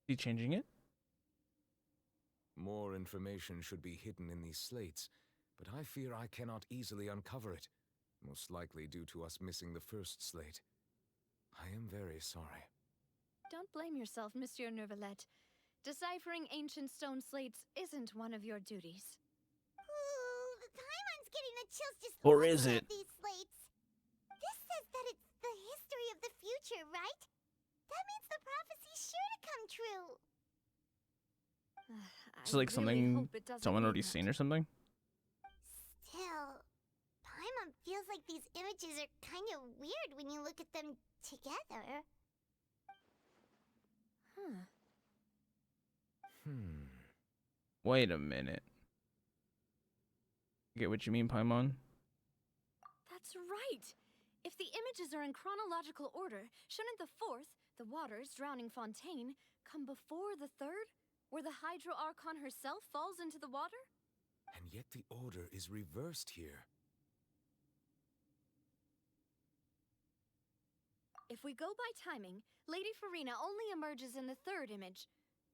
Is he changing it? More information should be hidden in these slates, but I fear I cannot easily uncover it, most likely due to us missing the first slate. I am very sorry. Don't blame yourself, Monsieur Neuvillette. Deciphering ancient stone slates isn't one of your duties. Ooh, Paimon's getting the chills just Or looking is it? at these slates. This says that it's the history of the future, right? That means the prophecy's sure to come true. It's like something someone already seen or something. Still, Paimon feels like these images are kind of weird when you look at them together. Huh. Wait a minute. Get what you mean, Paimon? That's right! If the images are in chronological order, shouldn't the fourth, the waters drowning Fontaine, come before the third, where the Hydro Archon herself falls into the water? And yet the order is reversed here. If we go by timing, Lady Furina only emerges in the third image.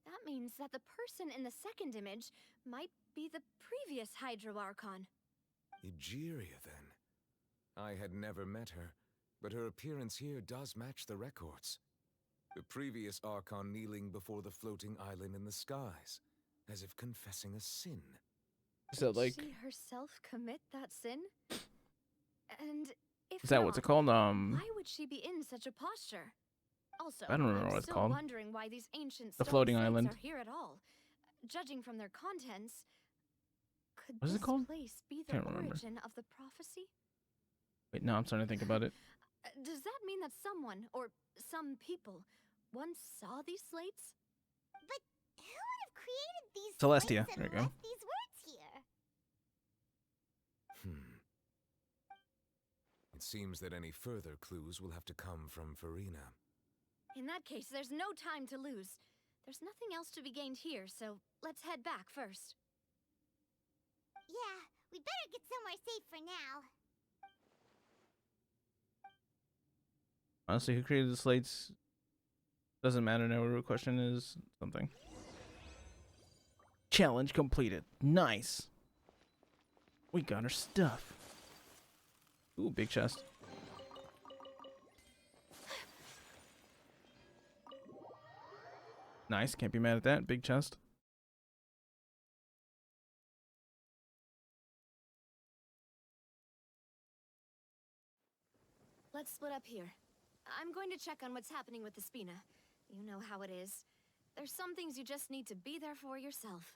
That means that the person in the second image might be the previous Hydro Archon. Egeria, then. I had never met her, but her appearance here does match the records. The previous Archon kneeling before the floating island in the skies, as if confessing a sin. So, like, Did she herself commit that sin? And if is that what's it called? why would she be in such a posture? Also, I don't remember I'm what it's still called. wondering why these ancient The stone floating slates island. are here at all. Judging from their contents, could What is it this called? place be the Can't remember. origin of the prophecy? Wait, no, I'm starting to think about it. Does that mean that someone, or some people, once saw these slates? But who would have created these Celestia, slates there and you go. left these words here? It seems that any further clues will have to come from Furina. In that case, there's no time to lose. There's nothing else to be gained here, so let's head back first. Yeah, we better get somewhere safe for now. Honestly, who created the slates? Doesn't matter now. Our question is something. Challenge completed. Nice. We got our stuff. Ooh, big chest. Nice. Can't be mad at that. Big chest. Let's split up here. I'm going to check on what's happening with the Spina. You know how it is. There's some things you just need to be there for yourself.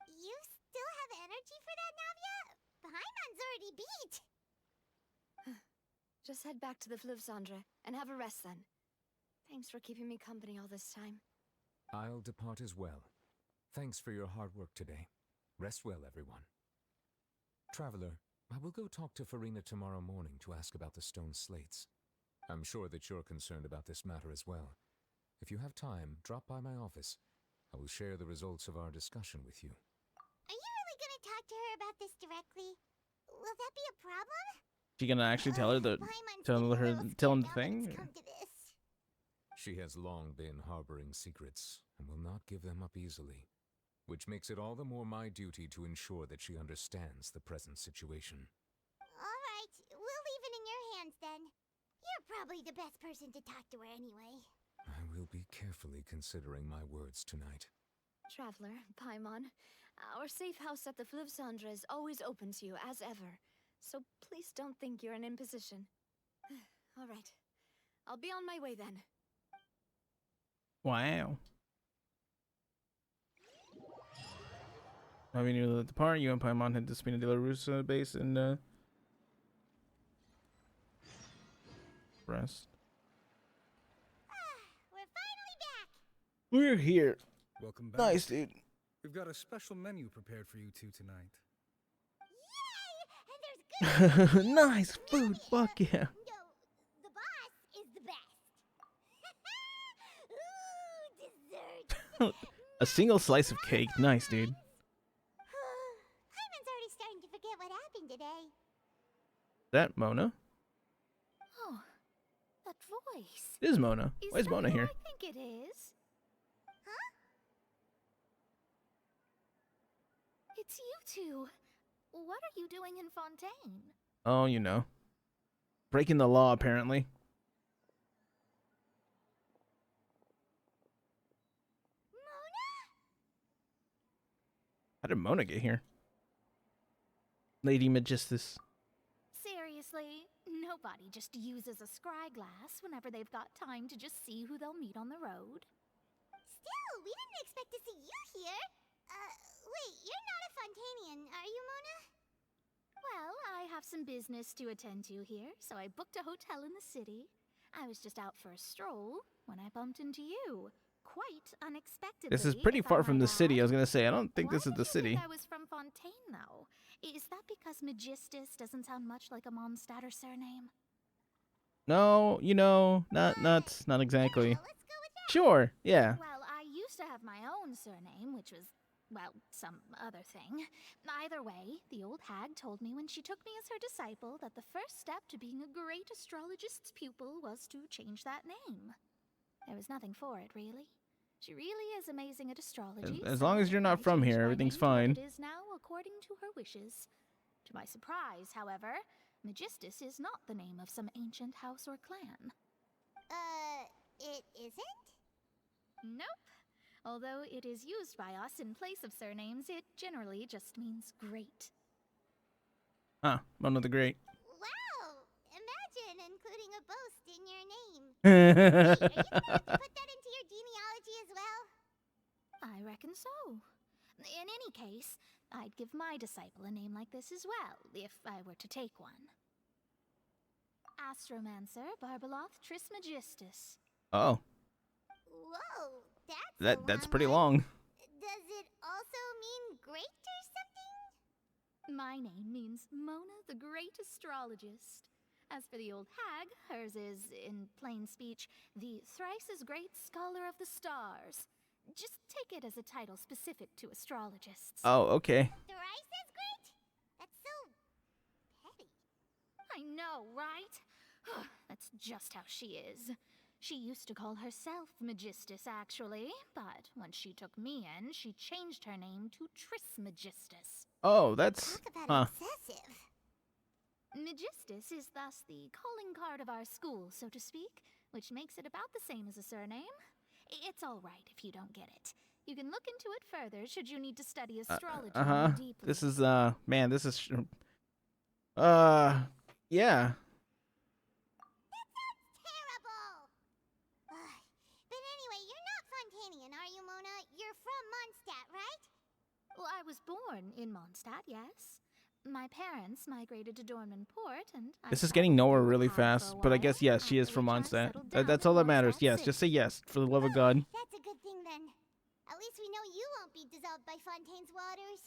You still have energy for that, Navia? Paimon's already beat. Just head back to the Fleuve Cendre and have a rest then. Thanks for keeping me company all this time. I'll depart as well. Thanks for your hard work today. Rest well, everyone. Traveler, I will go talk to Furina tomorrow morning to ask about the stone slates. I'm sure that you're concerned about this matter as well. If you have time, drop by my office. I will share the results of our discussion with you. Are you really gonna talk to her about this directly? Will that be a problem? She gonna actually tell her the tell him the thing? Come to this. She has long been harboring secrets and will not give them up easily, which makes it all the more my duty to ensure that she understands the present situation. All right, we'll leave it in your hands then. You're probably the best person to talk to her anyway. I will be carefully considering my words tonight. Traveler, Paimon, our safe house at the Fleuve Cendre is always open to you as ever, so please don't think you're an imposition. All right, I'll be on my way then. Wow. Having you at the part, you and Paimon hit the Spina de la Russa base and rest. We're finally back. We're here. Welcome back. Nice, dude. We've got a special menu prepared for you two tonight. Yay! And there's good Nice food. Fuck yeah. No, the boss is the best. Ooh, dessert. A single slice of cake. Nice, dude. Paimon's already starting to forget what happened today. That Mona? Oh, that voice. It is Mona. Is Why is that Mona who here? I think it is? Huh? It's you two. What are you doing in Fontaine? Oh, you know. Breaking the law, apparently. How did Mona get here? Lady Magistus. Seriously, nobody just uses a scry glass whenever they've got time to just see who they'll meet on the road. Still, we didn't expect to see you here. Wait, you're not a Fontainian, are you, Mona? Well, I have some business to attend to here, so I booked a hotel in the city. I was just out for a stroll when I bumped into you. Quite unexpectedly. This is pretty if I far from might the city. I add. was gonna say, I don't think Why this is did the you city. think I was from Fontaine, though? Is that because Magistus doesn't sound much like a Mondstadter surname? No, you know, not exactly. Let's go with that. Sure, yeah. Well, I used to have my own surname, which was, well, some other thing. Either way, the old hag told me when she took me as her disciple that the first step to being a great astrologist's pupil was to change that name. There was nothing for it, really. She really is amazing at astrology. As so long as you're not I from changed here, my everything's name to what fine. It is now according to her wishes. To my surprise, however, Magistus is not the name of some ancient house or clan. It isn't? Nope. Although it is used by us in place of surnames, it generally just means great. Huh, Mona the Great. Wow! Imagine including a boast in your name. Wait, are you gonna have to put that into your genealogy as well? I reckon so. In any case, I'd give my disciple a name like this as well, if I were to take one. Astromancer Barbaloth Trismegistus. Oh, Whoa, that's pretty long. Does it also mean great or something? My name means Mona the Great Astrologist. As for the old hag, hers is, in plain speech, the thrice as great scholar of the stars. Just take it as a title specific to astrologists. Oh, okay. Thrice as great? That's so petty. I know, right? That's just how she is. She used to call herself Magistus, actually, but when she took me in, she changed her name to Trismegistus. Oh, that's Talk about excessive. Magistus is thus the calling card of our school, so to speak, which makes it about the same as a surname. It's all right if you don't get it. You can look into it further should you need to study astrology more deeply. This is man, this is yeah. Terrible! But anyway, you're not Fontainian, are you, Mona? You're from Mondstadt, right? Well, I was born in Mondstadt, yes. My parents migrated to Dornman Port, and This is getting nowhere really fast, but I guess yes, she is from Mondstadt. That's all that matters. Yes, just say yes, for the love of God. That's a good thing then. At least we know you won't be dissolved by Fontaine's waters.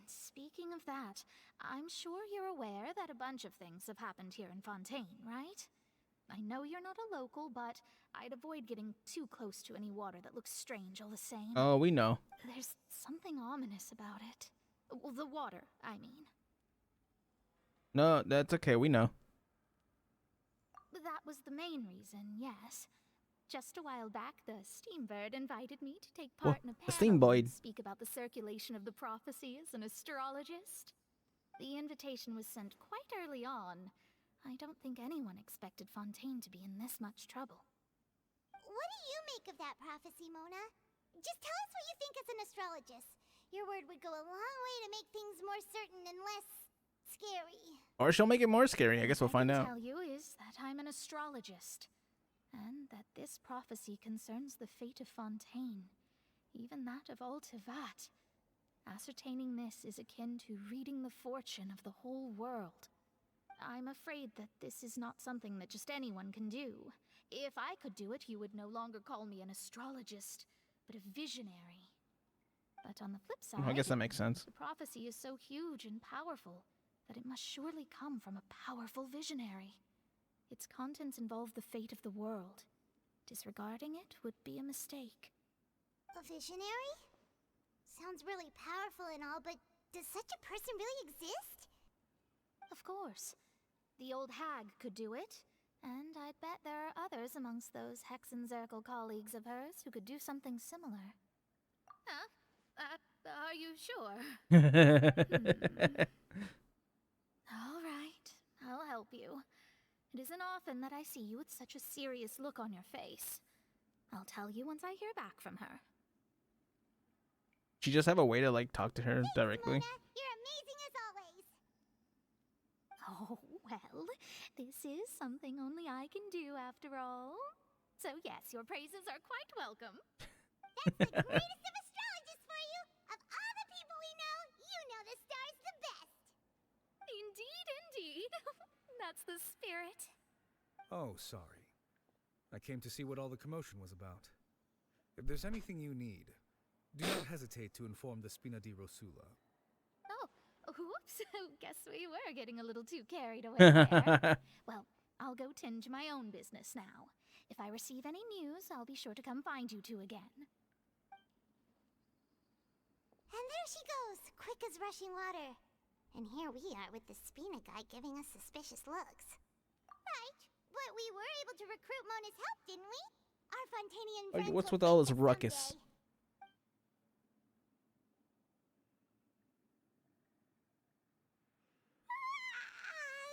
Speaking of that, I'm sure you're aware that a bunch of things have happened here in Fontaine, right? I know you're not a local, but I'd avoid getting too close to any water that looks strange all the same. Oh, we know. There's something ominous about it. Well, the water, I mean. No, that's okay. We know. That was the main reason, yes. Just a while back, the Steambird invited me to take part in a the panel Steambird. and speak about the circulation of the prophecy as an astrologist. The invitation was sent quite early on. I don't think anyone expected Fontaine to be in this much trouble. What do you make of that prophecy, Mona? Just tell us what you think as an astrologist. Your word would go a long way to make things more certain and less scary. Or she'll make it more scary. I guess we'll find What I out. can tell you is that I'm an astrologist, and that this prophecy concerns the fate of Fontaine, even that of Altivat. Ascertaining this is akin to reading the fortune of the whole world. I'm afraid that this is not something that just anyone can do. If I could do it, you would no longer call me an astrologist, but a visionary. But on the flip side, I guess that makes sense. the prophecy is so huge and powerful that it must surely come from a powerful visionary. Its contents involve the fate of the world. Disregarding it would be a mistake. A visionary? Sounds really powerful and all, but does such a person really exist? Of course. The old hag could do it. And I'd bet there are others amongst those Hexenzirkel colleagues of hers who could do something similar. Huh? Are you sure? All right, I'll help you. It isn't often that I see you with such a serious look on your face. I'll tell you once I hear back from her. She just have a way to like talk to her directly. You're amazing as always. Oh, well, this is something only I can do after all. So yes, your praises are quite welcome. That's the greatest of astrologists for you! Of all the people we know, you know the stars the best! Indeed, indeed. That's the spirit. Oh, sorry. I came to see what all the commotion was about. If there's anything you need, do not hesitate to inform the Spina di Rosula. Oh, oops. Guess we were getting a little too carried away there. Well, I'll go tend to my own business now. If I receive any news, I'll be sure to come find you two again. And there she goes, quick as rushing water. And here we are with the Spina guy giving us suspicious looks. Right, but we were able to recruit Mona's help, didn't we? Our Fontanian Like, friends what's will with all thank this us ruckus? someday.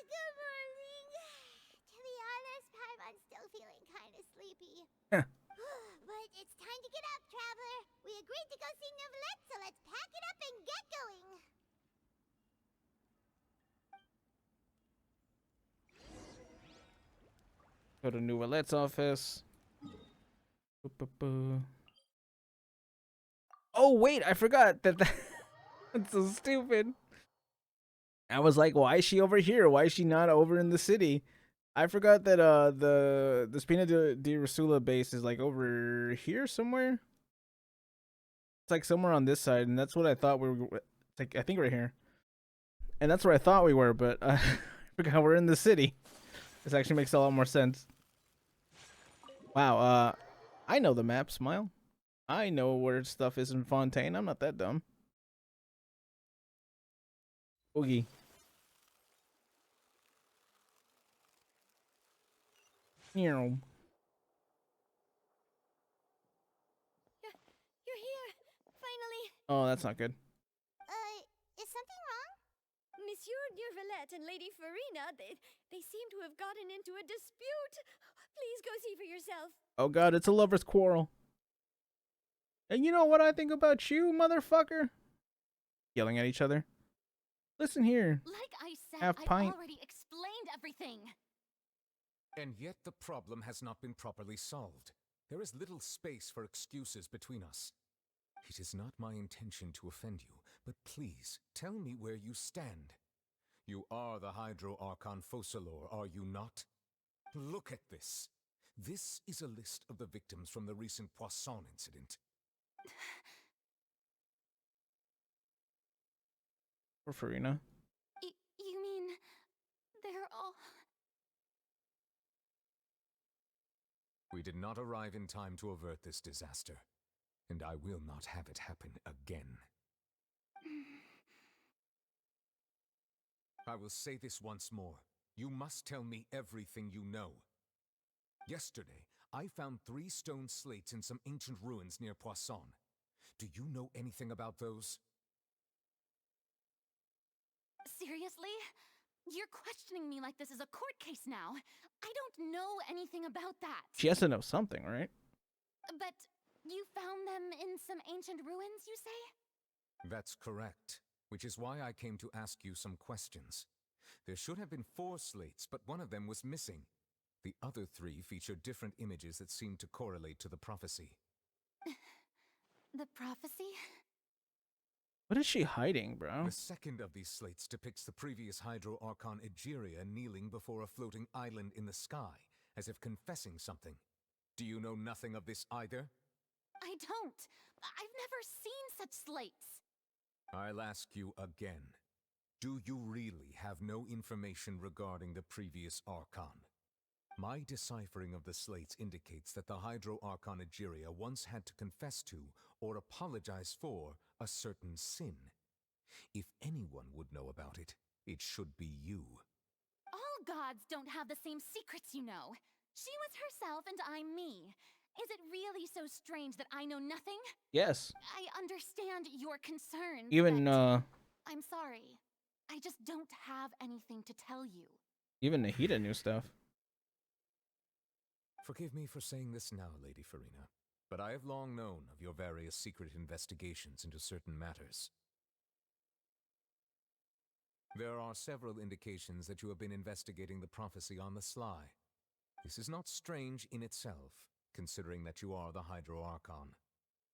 Good morning. To be honest, Paimon's still feeling kind of sleepy. But it's time to get up, traveler. We agreed to go see Novelette, so let's pack it up and get going. Go to Nouvellette's office. Oh wait, I forgot that. That's so stupid. I was like, why is she over here? Why is she not over in the city? I forgot that the Spina di Rosula base is like over here somewhere. It's like somewhere on this side, and that's what I thought we were. Like I think right here, and that's where I thought we were, but I forgot we're in the city. This actually makes a lot more sense. Wow, I know the map, Smile. I know where stuff is in Fontaine. I'm not that dumb. Oogie. You're here, finally. Oh, that's not good. Is something wrong? Monsieur Novelette and Lady Furina, they seem to have gotten into a dispute. Please go see for yourself. Oh god, it's a lover's quarrel. And you know what I think about you, motherfucker? Yelling at each other. Listen here. Like I said, Half I've pint. already explained everything. And yet the problem has not been properly solved. There is little space for excuses between us. It is not my intention to offend you, but please tell me where you stand. You are the Hydro Archon Focalor, are you not? Look at this. This is a list of the victims from the recent Poisson incident. For Furina. You mean they're all... We did not arrive in time to avert this disaster, and I will not have it happen again. I will say this once more. You must tell me everything you know. Yesterday, I found 3 stone slates in some ancient ruins near Poisson. Do you know anything about those? Seriously? You're questioning me like this is a court case now. I don't know anything about that. She has to know something, right? But you found them in some ancient ruins, you say? That's correct, which is why I came to ask you some questions. There should have been 4 slates, but one of them was missing. The other 3 featured different images that seemed to correlate to the prophecy. The prophecy? What is she hiding, bro? The second of these slates depicts the previous Hydro Archon Egeria kneeling before a floating island in the sky, as if confessing something. Do you know nothing of this either? I don't. I've never seen such slates. I'll ask you again. Do you really have no information regarding the previous Archon? My deciphering of the slates indicates that the Hydro Archon Egeria once had to confess to, or apologize for, a certain sin. If anyone would know about it, it should be you. All gods don't have the same secrets, you know. She was herself and I'm me. Is it really so strange that I know nothing? Yes. I understand your concerns, Even but I'm sorry. I just don't have anything to tell you. even Nahida knew stuff. Forgive me for saying this now, Lady Furina, but I have long known of your various secret investigations into certain matters. There are several indications that you have been investigating the prophecy on the sly. This is not strange in itself, considering that you are the Hydro Archon.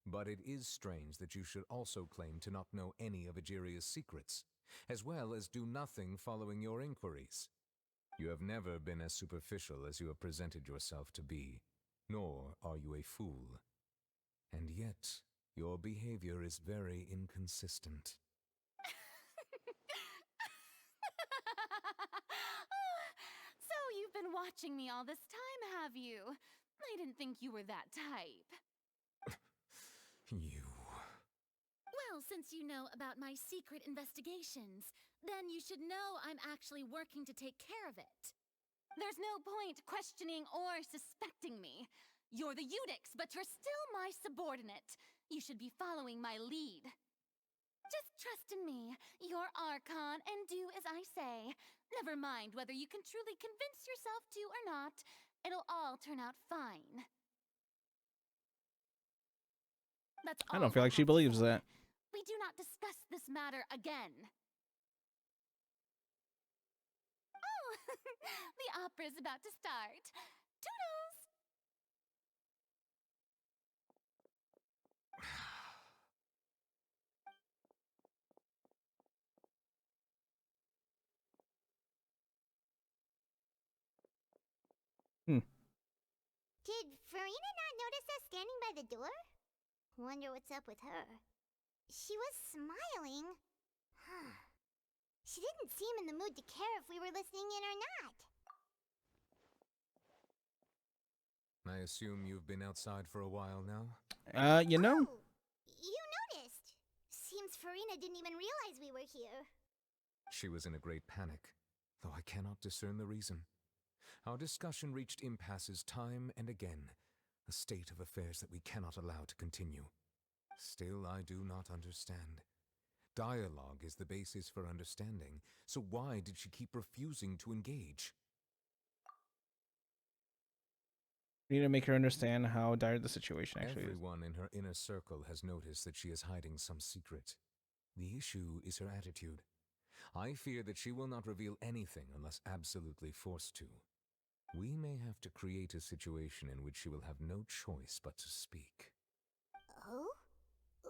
But it is strange that you should also claim to not know any of Egeria's secrets, as well as do nothing following your inquiries. You have never been as superficial as you have presented yourself to be, nor are you a fool. And yet, your behavior is very inconsistent. So you've been watching me all this time, have you? I didn't think you were that type. You... Well, since you know about my secret investigations, then you should know I'm actually working to take care of it. There's no point questioning or suspecting me. You're the Eudix, but you're still my subordinate. You should be following my lead. Just trust in me, you're Archon, and do as I say. Never mind whether you can truly convince yourself to or not. It'll all turn out fine. That's all I don't feel like she have to believes say. that. We do not discuss this matter again. Oh, the opera's about to start. Toodles! Did Furina not notice us standing by the door? Wonder what's up with her. She was smiling. She didn't seem in the mood to care if we were listening in or not. I assume you've been outside for a while now? You know? Oh, you noticed. Seems Furina didn't even realize we were here. She was in a great panic, though I cannot discern the reason. Our discussion reached impasses time and again, a state of affairs that we cannot allow to continue. Still, I do not understand. Dialogue is the basis for understanding, so why did she keep refusing to engage? We need to make her understand how dire the situation actually is. Everyone in her inner circle has noticed that she is hiding some secret. The issue is her attitude. I fear that she will not reveal anything unless absolutely forced to. We may have to create a situation in which she will have no choice but to speak. Oh?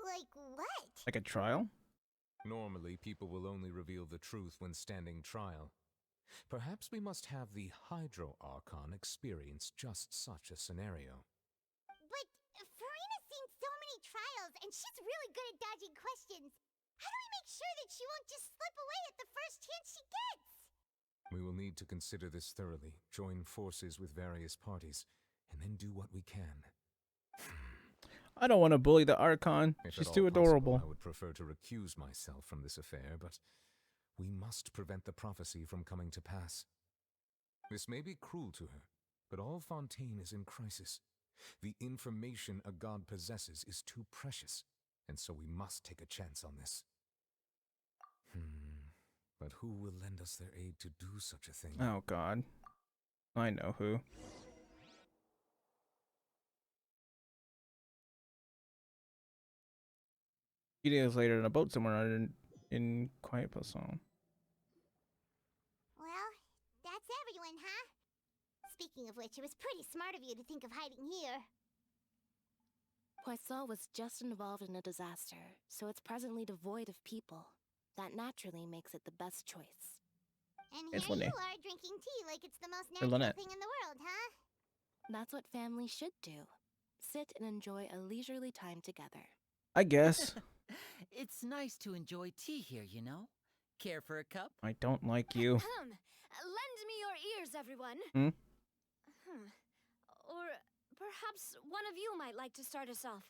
Like what? Like a trial? Normally, people will only reveal the truth when standing trial. Perhaps we must have the Hydro Archon experience just such a scenario. But Furina's seen so many trials, and she's really good at dodging questions. How do we make sure that she won't just slip away at the first chance she gets? We will need to consider this thoroughly, join forces with various parties, and then do what we can. I don't want to bully the Archon. If She's at too all adorable. possible, I would prefer to recuse myself from this affair, but we must prevent the prophecy from coming to pass. This may be cruel to her, but all Fontaine is in crisis. The information a god possesses is too precious, and so we must take a chance on this. But who will lend us their aid to do such a thing? Oh god. I know who. A few days later in a boat somewhere in Quiet Poisson. Well, that's everyone, huh? Speaking of which, it was pretty smart of you to think of hiding here. Poisson was just involved in a disaster, so it's presently devoid of people. That naturally makes it the best choice. And It's here you Lynette. are drinking tea like it's the most Or natural Lynette. thing in the world, huh? That's what family should do. Sit and enjoy a leisurely time together. I guess. It's nice to enjoy tea here, you know? Care for a cup? I don't like you. Lend me your ears, everyone. Or perhaps one of you might like to start us off.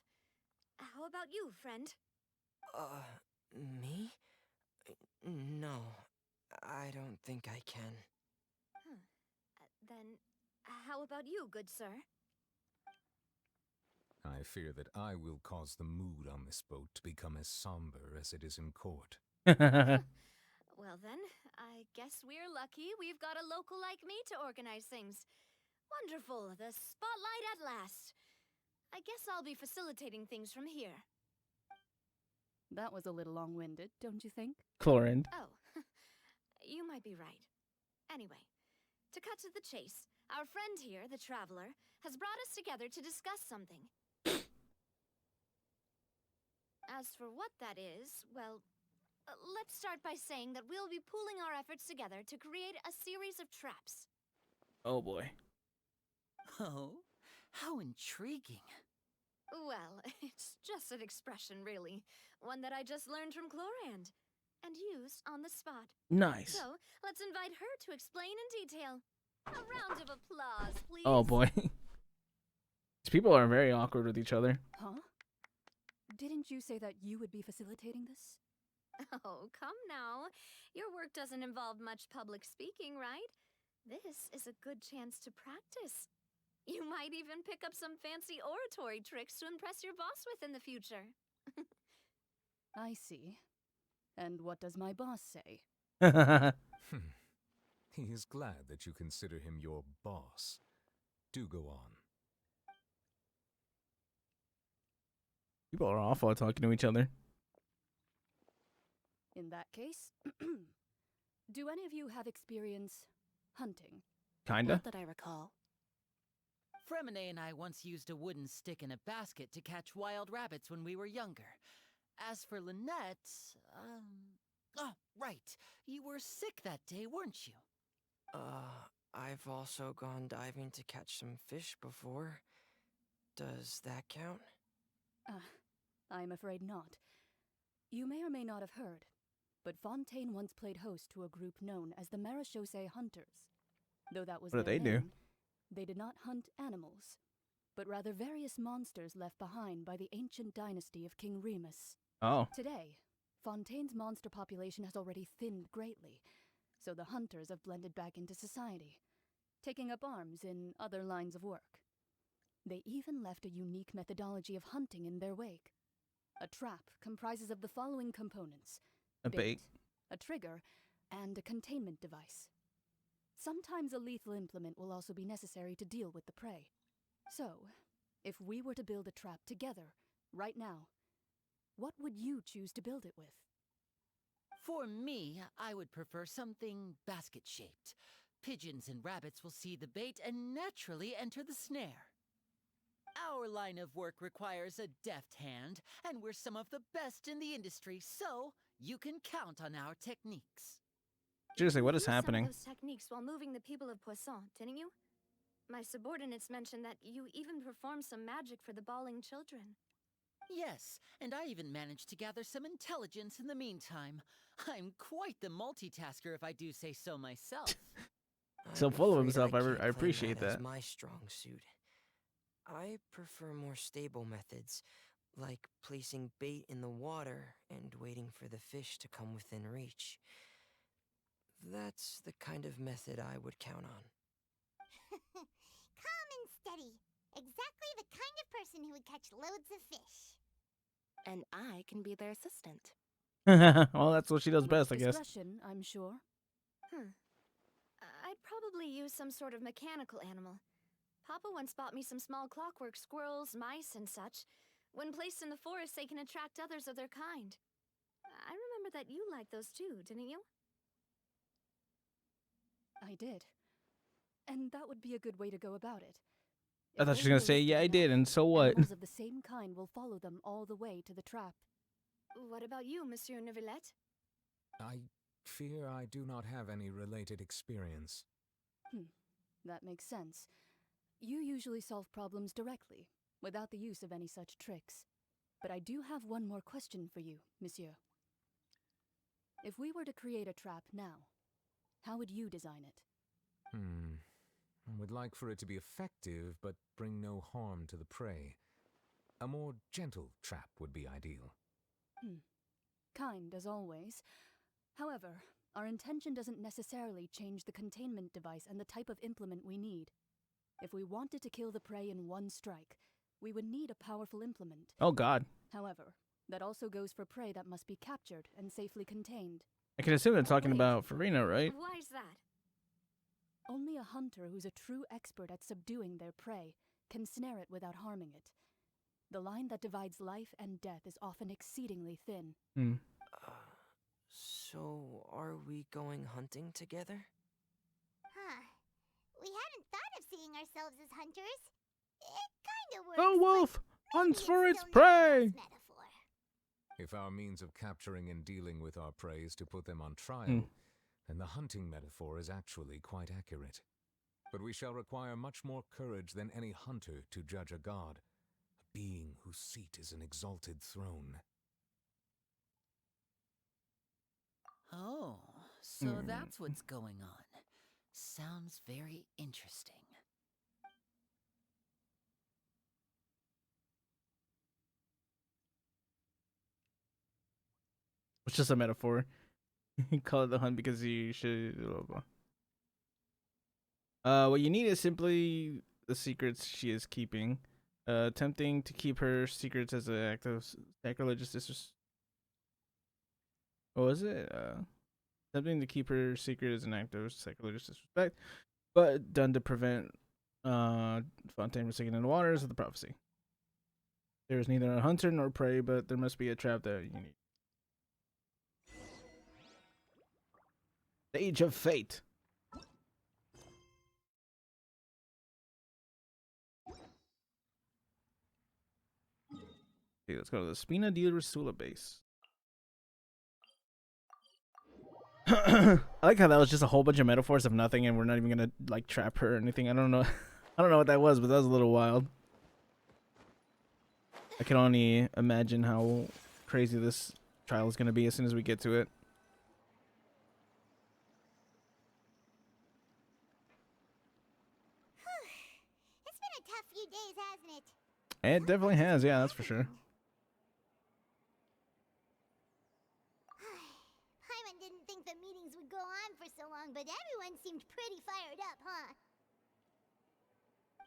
How about you, friend? Me? No, I don't think I can. Then, how about you, good sir? I fear that I will cause the mood on this boat to become as somber as it is in court. Well then, I guess we're lucky we've got a local like me to organize things. Wonderful, the spotlight at last. I guess I'll be facilitating things from here. That was a little long-winded, don't you think? Chlorine. Oh, you might be right. Anyway, to cut to the chase, our friend here, the Traveler, has brought us together to discuss something. As for what that is, well, let's start by saying that we'll be pooling our efforts together to create a series of traps. Oh boy. Oh, how intriguing. Well, it's just an expression, really. One that I just learned from Chlorand and used on the spot. Nice. So, let's invite her to explain in detail. A round of applause, please. Oh boy. These people are very awkward with each other. Huh? Didn't you say that you would be facilitating this? Oh, come now. Your work doesn't involve much public speaking, right? This is a good chance to practice. You might even pick up some fancy oratory tricks to impress your boss with in the future. I see. And what does my boss say? He is glad that you consider him your boss. Do go on. People are awful at talking to each other. In that case, do any of you have experience hunting? Kinda. Not that I recall. Fremine and I once used a wooden stick in a basket to catch wild rabbits when we were younger. As for Lynette, oh, right. You were sick that day, weren't you? I've also gone diving to catch some fish before. Does that count? I'm afraid not. You may or may not have heard, but Fontaine once played host to a group known as the Marechaussee Hunters. Though that was What do their they do? name, they did not hunt animals, but rather various monsters left behind by the ancient dynasty of King Remus. Oh. Today, Fontaine's monster population has already thinned greatly, so the hunters have blended back into society, taking up arms in other lines of work. They even left a unique methodology of hunting in their wake. A trap comprises of the following components: A bait. a trigger, and a containment device. Sometimes a lethal implement will also be necessary to deal with the prey. So, if we were to build a trap together, right now, what would you choose to build it with? For me, I would prefer something basket-shaped. Pigeons and rabbits will see the bait and naturally enter the snare. Our line of work requires a deft hand, and we're some of the best in the industry, so you can count on our techniques. Seriously, what is You used happening? some of those techniques while moving the people of Poisson, didn't you? My subordinates mentioned that you even performed some magic for the bawling children. Yes, and I even managed to gather some intelligence in the meantime. I'm quite the multitasker if I do say so myself. So I'm full of afraid himself. I I can't claim appreciate that as that. my strong suit. I prefer more stable methods, like placing bait in the water and waiting for the fish to come within reach. That's the kind of method I would count on. Calm and steady. Exactly the kind of person who would catch loads of fish. And I can be their assistant. Well, that's what she does best, I guess. Discretion, I'm sure. I'd probably use some sort of mechanical animal. Papa once bought me some small clockwork squirrels, mice, and such. When placed in the forest, they can attract others of their kind. I remember that you liked those too, didn't you? I did. And that would be a good way to go about it. I If thought she they're was gonna say, yeah, I realistic did, enough, and so what? Animals of the same kind will follow them all the way to the trap. What about you, Monsieur Neuvillette? I fear I do not have any related experience. That makes sense. You usually solve problems directly, without the use of any such tricks. But I do have one more question for you, monsieur. If we were to create a trap now, how would you design it? I would like for it to be effective, but bring no harm to the prey. A more gentle trap would be ideal. Kind as always. However, Our intention doesn't necessarily change the containment device and the type of implement we need. If we wanted to kill the prey in one strike, we would need a powerful implement. Oh god. However, that also goes for prey that must be captured and safely contained. I can assume they're talking about Furina, right? Why is that? Only a hunter who's a true expert at subduing their prey can snare it without harming it. The line that divides life and death is often exceedingly thin. Hmm. So, are we going hunting together? Huh. We hadn't thought of seeing ourselves as hunters. It kinda works. The wolf hunts for its still not prey! the best metaphor. If our means of capturing and dealing with our prey is to put them on trial, then the hunting metaphor is actually quite accurate. But we shall require much more courage than any hunter to judge a god, a being whose seat is an exalted throne. Oh, so that's what's going on. Sounds very interesting. It's just a metaphor. You call it the hunt because you should. Blah, blah. What you need is simply the secrets she is keeping. Attempting to keep her secrets as an act of sacrilegious disrespect. What was it? Attempting to keep her secret as an act of sacrilegious disrespect, but done to prevent Fontaine from sinking in the waters of the prophecy. There is neither a hunter nor prey, but there must be a trap that you need. Stage of Fate. Okay, let's go to the Spina di Rosula base. I like how that was just a whole bunch of metaphors of nothing, and we're not even gonna like trap her or anything. I don't know. I don't know what that was, but that was a little wild. I can only imagine how crazy this trial is gonna be as soon as we get to it. It's been a tough few days, hasn't it? It definitely has, yeah, that's for sure. Paimon didn't think the meetings would go on for so long, but everyone seemed pretty fired up, huh?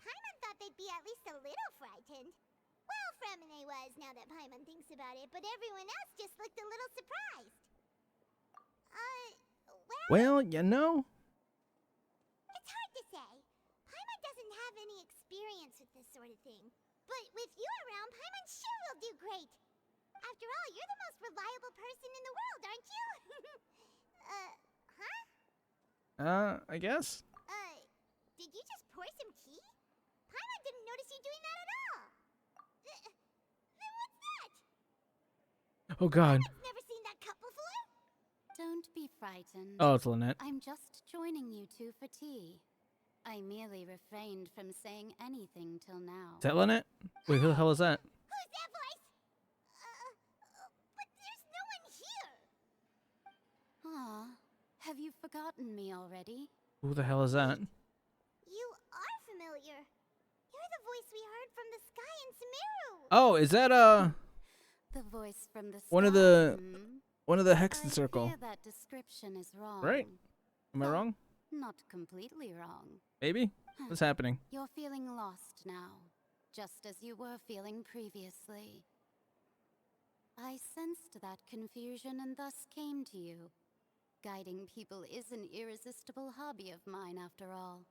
Paimon thought they'd be at least a little frightened. Well, Fremine was, now that Paimon thinks about it, but everyone else just looked a little surprised. Well, you know. It's hard to say. Paimon doesn't have any experience with this sort of thing. But with you around, Paimon sure will do great. After all, you're the most reliable person in the world, aren't you? I guess. Did you just pour some tea? Paimon didn't notice you doing that at all. Then what's that? Oh god. I've never seen that cup before. Don't be frightened. Oh, it's Lynette. I'm just joining you two for tea. I merely refrained from saying anything till now. Is that Lynette? Wait, who the hell is that? Who's that voice? But there's no one here. Aw, have you forgotten me already? Who the hell is that? You are familiar. You're the voice we heard from the sky in Sumeru. Oh, is that The voice from the one of the Hexen Circle? Fear that description is wrong. Right? Am I wrong? Not completely wrong. Maybe? What's happening? You're feeling lost now, just as you were feeling previously. I sensed that confusion and thus came to you. Guiding people is an irresistible hobby of mine, after all.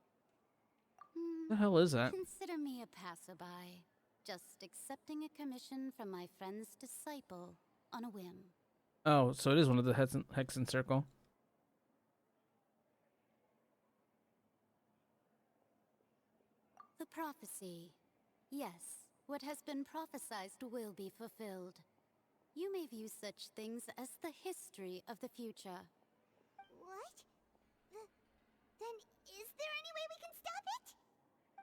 What the hell is that? Consider me a passerby, just accepting a commission from my friend's disciple on a whim. Oh, so it is one of the Hexen Circle. The prophecy. Yes, what has been prophesied will be fulfilled. You may view such things as the history of the future. What? Then is there any way we can stop it?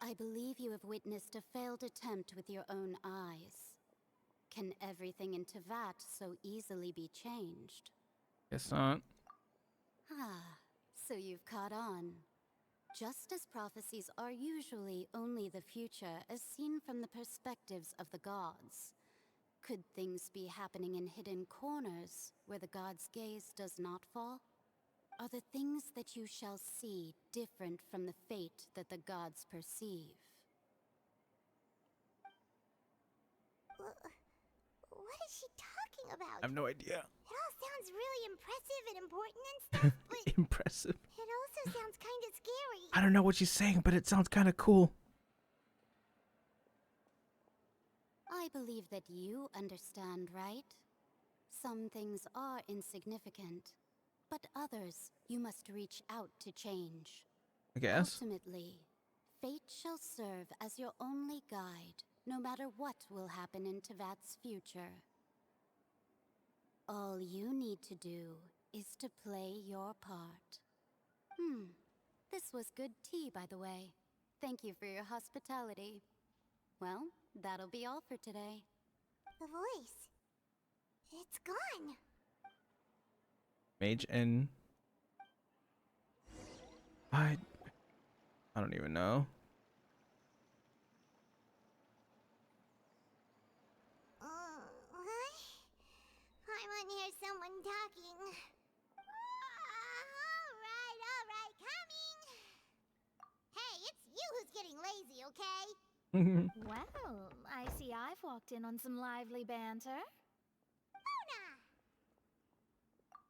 I believe you have witnessed a failed attempt with your own eyes. Can everything in Tevat so easily be changed? Guess not. Ah, so you've caught on. Just as prophecies are usually only the future as seen from the perspectives of the gods, could things be happening in hidden corners where the gods' gaze does not fall? Are the things that you shall see different from the fate that the gods perceive? What is she talking about? I have no idea. It all sounds really impressive and important and stuff, but Impressive. it also sounds kind of scary. I don't know what she's saying, but it sounds kind of cool. I believe that you understand, right? Some things are insignificant, but others you must reach out to change. I guess. Ultimately, fate shall serve as your only guide, no matter what will happen in Tevat's future. All you need to do is to play your part. This was good tea, by the way. Thank you for your hospitality. Well, that'll be all for today. The voice. It's gone. Mage and I don't even know. What? Paimon hears someone talking. Alright, coming. Hey, it's you who's getting lazy, okay? Well, I see I've walked in on some lively banter. Luna!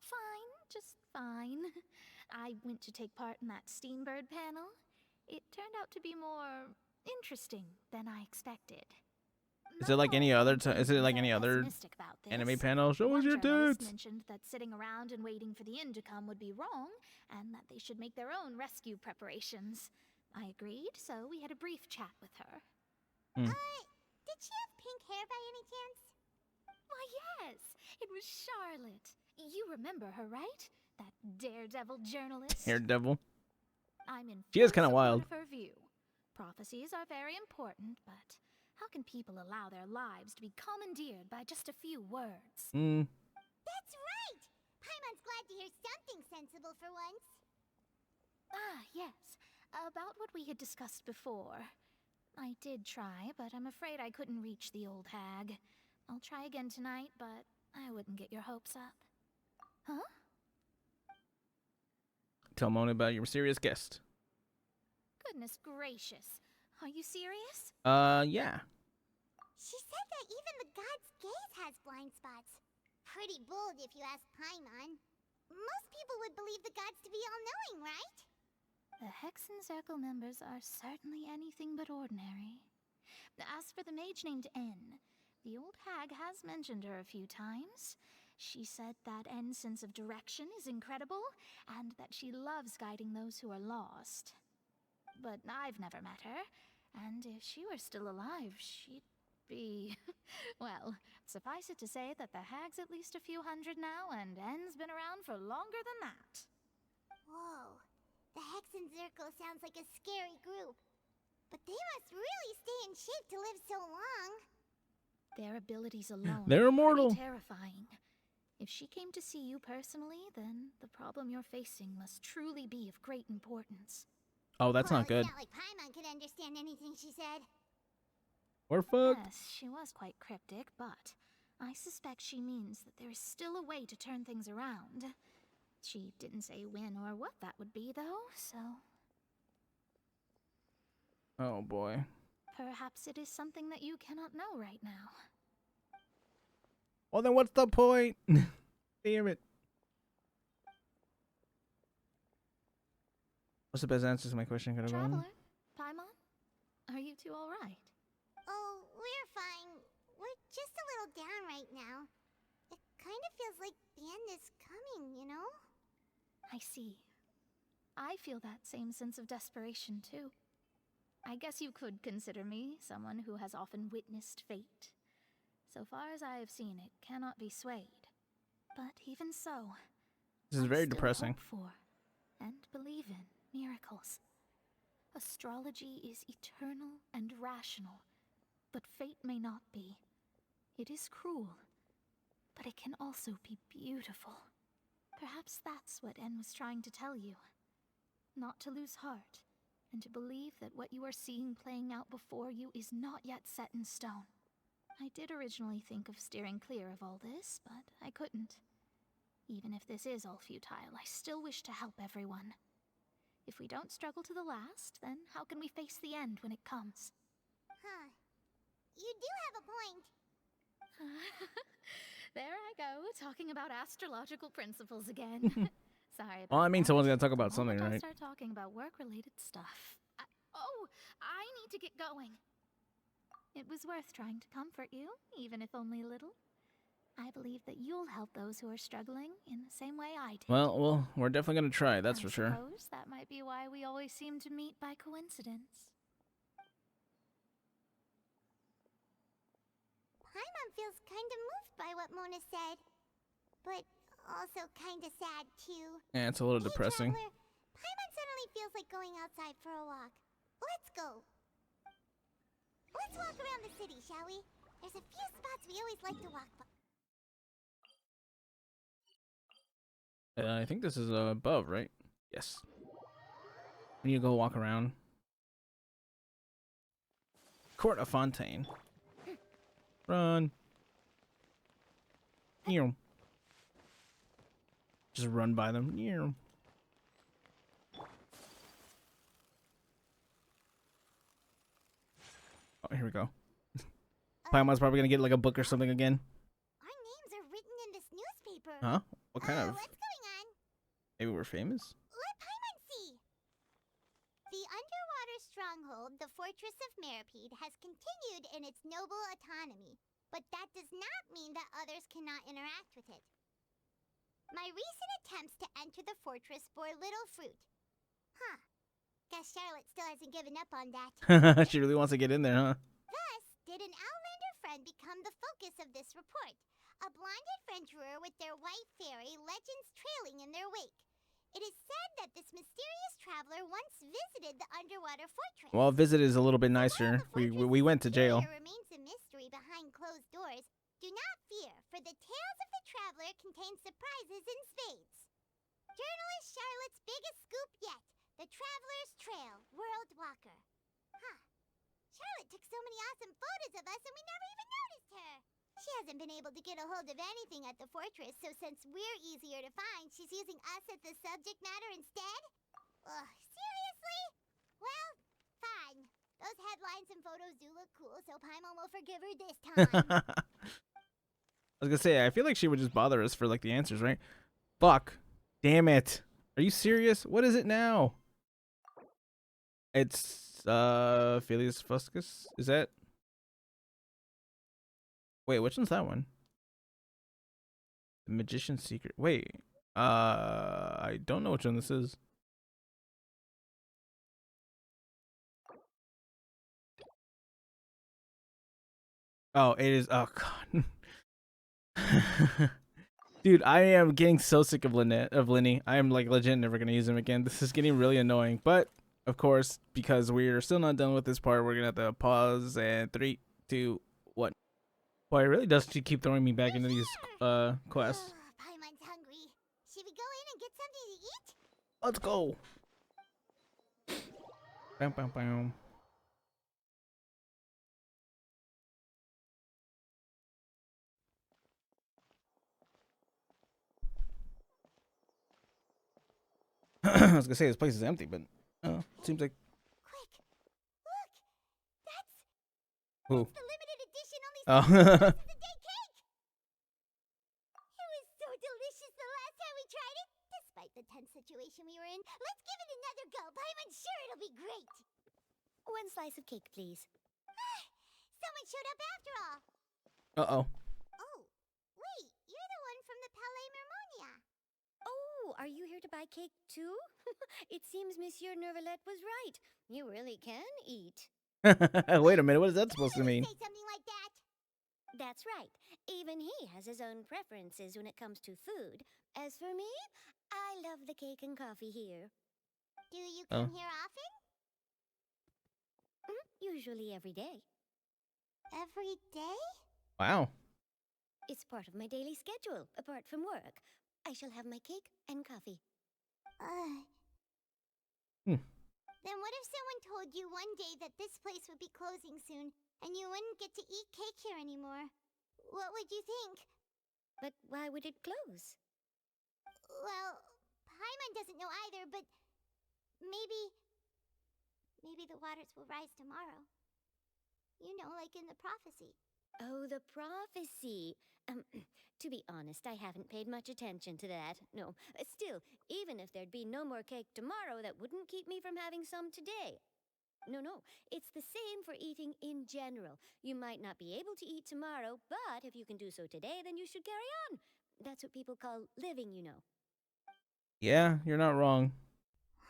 Fine, just fine. I went to take part in that Steambird panel. It turned out to be more interesting than I expected. Is it like any other? Is it like any other anime panel? Show us your tits. Mentioned that sitting around and waiting for the end to come would be wrong, and that they should make their own rescue preparations. I agreed, so we had a brief chat with her. Did she have pink hair by any chance? Why, yes, it was Charlotte. You remember her, right? That daredevil journalist. Daredevil. I'm in She is full kind of wild. support of her view. Prophecies are very important, but how can people allow their lives to be commandeered by just a few words? That's right! Paimon's glad to hear something sensible for once. Ah, yes. About what we had discussed before. I did try, but I'm afraid I couldn't reach the old hag. I'll try again tonight, but I wouldn't get your hopes up. Huh? Tell Mona about your mysterious guest. Goodness gracious. Are you serious? Yeah. She said that even the god's gaze has blind spots. Pretty bold if you ask Paimon. Most people would believe the gods to be all-knowing, right? The Hexen Circle members are certainly anything but ordinary. As for the mage named N, the old hag has mentioned her a few times. She said that N's sense of direction is incredible, and that she loves guiding those who are lost. But I've never met her, and if she were still alive, she'd be... well, suffice it to say that the hag's at least a few hundred now, and N's been around for longer than that. Whoa. The Hexen Circle sounds like a scary group. But they must really stay in shape to live so long. Their abilities alone They're are immortal. pretty terrifying. If she came to see you personally, then the problem you're facing must truly be of great importance. Oh, that's not good. It's not like Paimon could understand anything she said. We're fucked. Yes, she was quite cryptic, but I suspect she means that there is still a way to turn things around. She didn't say when or what that would be, though, so... Oh, boy. perhaps it is something that you cannot know right now. Well, then what's the point? Damn it. What's the best answer to my question? Traveler, Paimon, are you two all right? Oh, we're fine. We're just a little down right now. It kind of feels like the end is coming, you know? I see. I feel that same sense of desperation, too. I guess you could consider me someone who has often witnessed fate. So far as I have seen, it cannot be swayed. But even so, This is I very still depressing. hope for and believe in miracles. Astrology is eternal and rational, but fate may not be. It is cruel, but it can also be beautiful. Perhaps that's what N was trying to tell you. Not to lose heart, and to believe that what you are seeing playing out before you is not yet set in stone. I did originally think of steering clear of all this, but I couldn't. Even if this is all futile, I still wish to help everyone. If we don't struggle to the last, then how can we face the end when it comes? Huh. You do have a point. There I go, talking about astrological principles again. Sorry about Well, I mean, that. someone's gonna talk The about something, moment I right? start talking about work-related stuff. I need to get going. It was worth trying to comfort you, even if only a little. I believe that you'll help those who are struggling in the same way I did. Well, we're definitely gonna try. That's for sure. I suppose that might be why we always seem to meet by coincidence. Paimon feels kinda moved by what Mona said. But also kinda sad, too. Yeah, it's a little depressing. Traveler, Paimon suddenly feels like going outside for a walk. Let's go. Let's walk around the city, shall we? There's a few spots we always like to walk by. I think this is above, right? Yes. We need to go walk around. Court of Fontaine. Run. Meow. Just run by them. Meow. Oh, here we go. Paimon's probably gonna get like a book or something again. Our names are written in this newspaper. Huh? What kind of? What's going on? Maybe we're famous? Let Paimon see. The underwater stronghold, the Fortress of Meripede, has continued in its noble autonomy, but that does not mean that others cannot interact with it. My recent attempts to enter the fortress bore little fruit. Huh. Guess Charlotte still hasn't given up on that. She really wants to get in there, huh? Thus, did an Outlander friend become the focus of this report. A blonde adventurer with their white fairy legends trailing in their wake. It is said that this mysterious traveler once visited the underwater fortress. Well, visit is a little bit nicer. We went to jail. There remains a mystery behind closed doors. Do not fear, for the tales of the traveler contain surprises in spades. Journalist Charlotte's biggest scoop yet. The Traveler's Trail, World Walker. Huh. Charlotte took so many awesome photos of us and we never even noticed her. She hasn't been able to get a hold of anything at the fortress, so since we're easier to find, she's using us as the subject matter instead? Ugh, seriously? Well, fine. Those headlines and photos do look cool, so Paimon will forgive her this time. I was gonna say, I feel like she would just bother us for like the answers, right? Fuck. Damn it. Are you serious? What is it now? It's Phileas Fuscus? Is that? Wait, which one's that one? The Magician's Secret. Wait. I don't know which one this is. Oh, it is. Oh god. Dude, I am getting so sick of Linny. I am like legit never gonna use him again. This is getting really annoying. But of course, because we're still not done with this part, we're gonna have to pause and 3, 2, 1. Boy, it really does keep throwing me back into these quests. Paimon's hungry. Should we go in and get something to eat? Let's go. Bam, bam, bam. I was gonna say this place is empty, but it seems like. Quick, look! That's Who? the limited edition only Oh. the day cake! It was so delicious the last time we tried it. Despite the tense situation we were in, let's give it another go. Paimon's sure it'll be great. One slice of cake, please. Someone showed up after all. Uh-oh. Oh, wait, you're the one from the Palais Mermonia. Oh, are you here to buy cake too? It seems Monsieur Nervalette was right. You really can eat. Wait a minute, what is that supposed to mean? Say something like that. That's right. Even he has his own preferences when it comes to food. As for me, I love the cake and coffee here. Do you come here often? Usually every day. Every day? Wow. It's part of my daily schedule, apart from work. I shall have my cake and coffee. Then what if someone told you one day that this place would be closing soon, and you wouldn't get to eat cake here anymore? What would you think? But why would it close? Well, Paimon doesn't know either, but maybe the waters will rise tomorrow. You know, like in the prophecy. Oh, the prophecy. To be honest, I haven't paid much attention to that. No. Still, even if there'd be no more cake tomorrow, that wouldn't keep me from having some today. No. It's the same for eating in general. You might not be able to eat tomorrow, but if you can do so today, then you should carry on. That's what people call living, you know. Yeah, you're not wrong.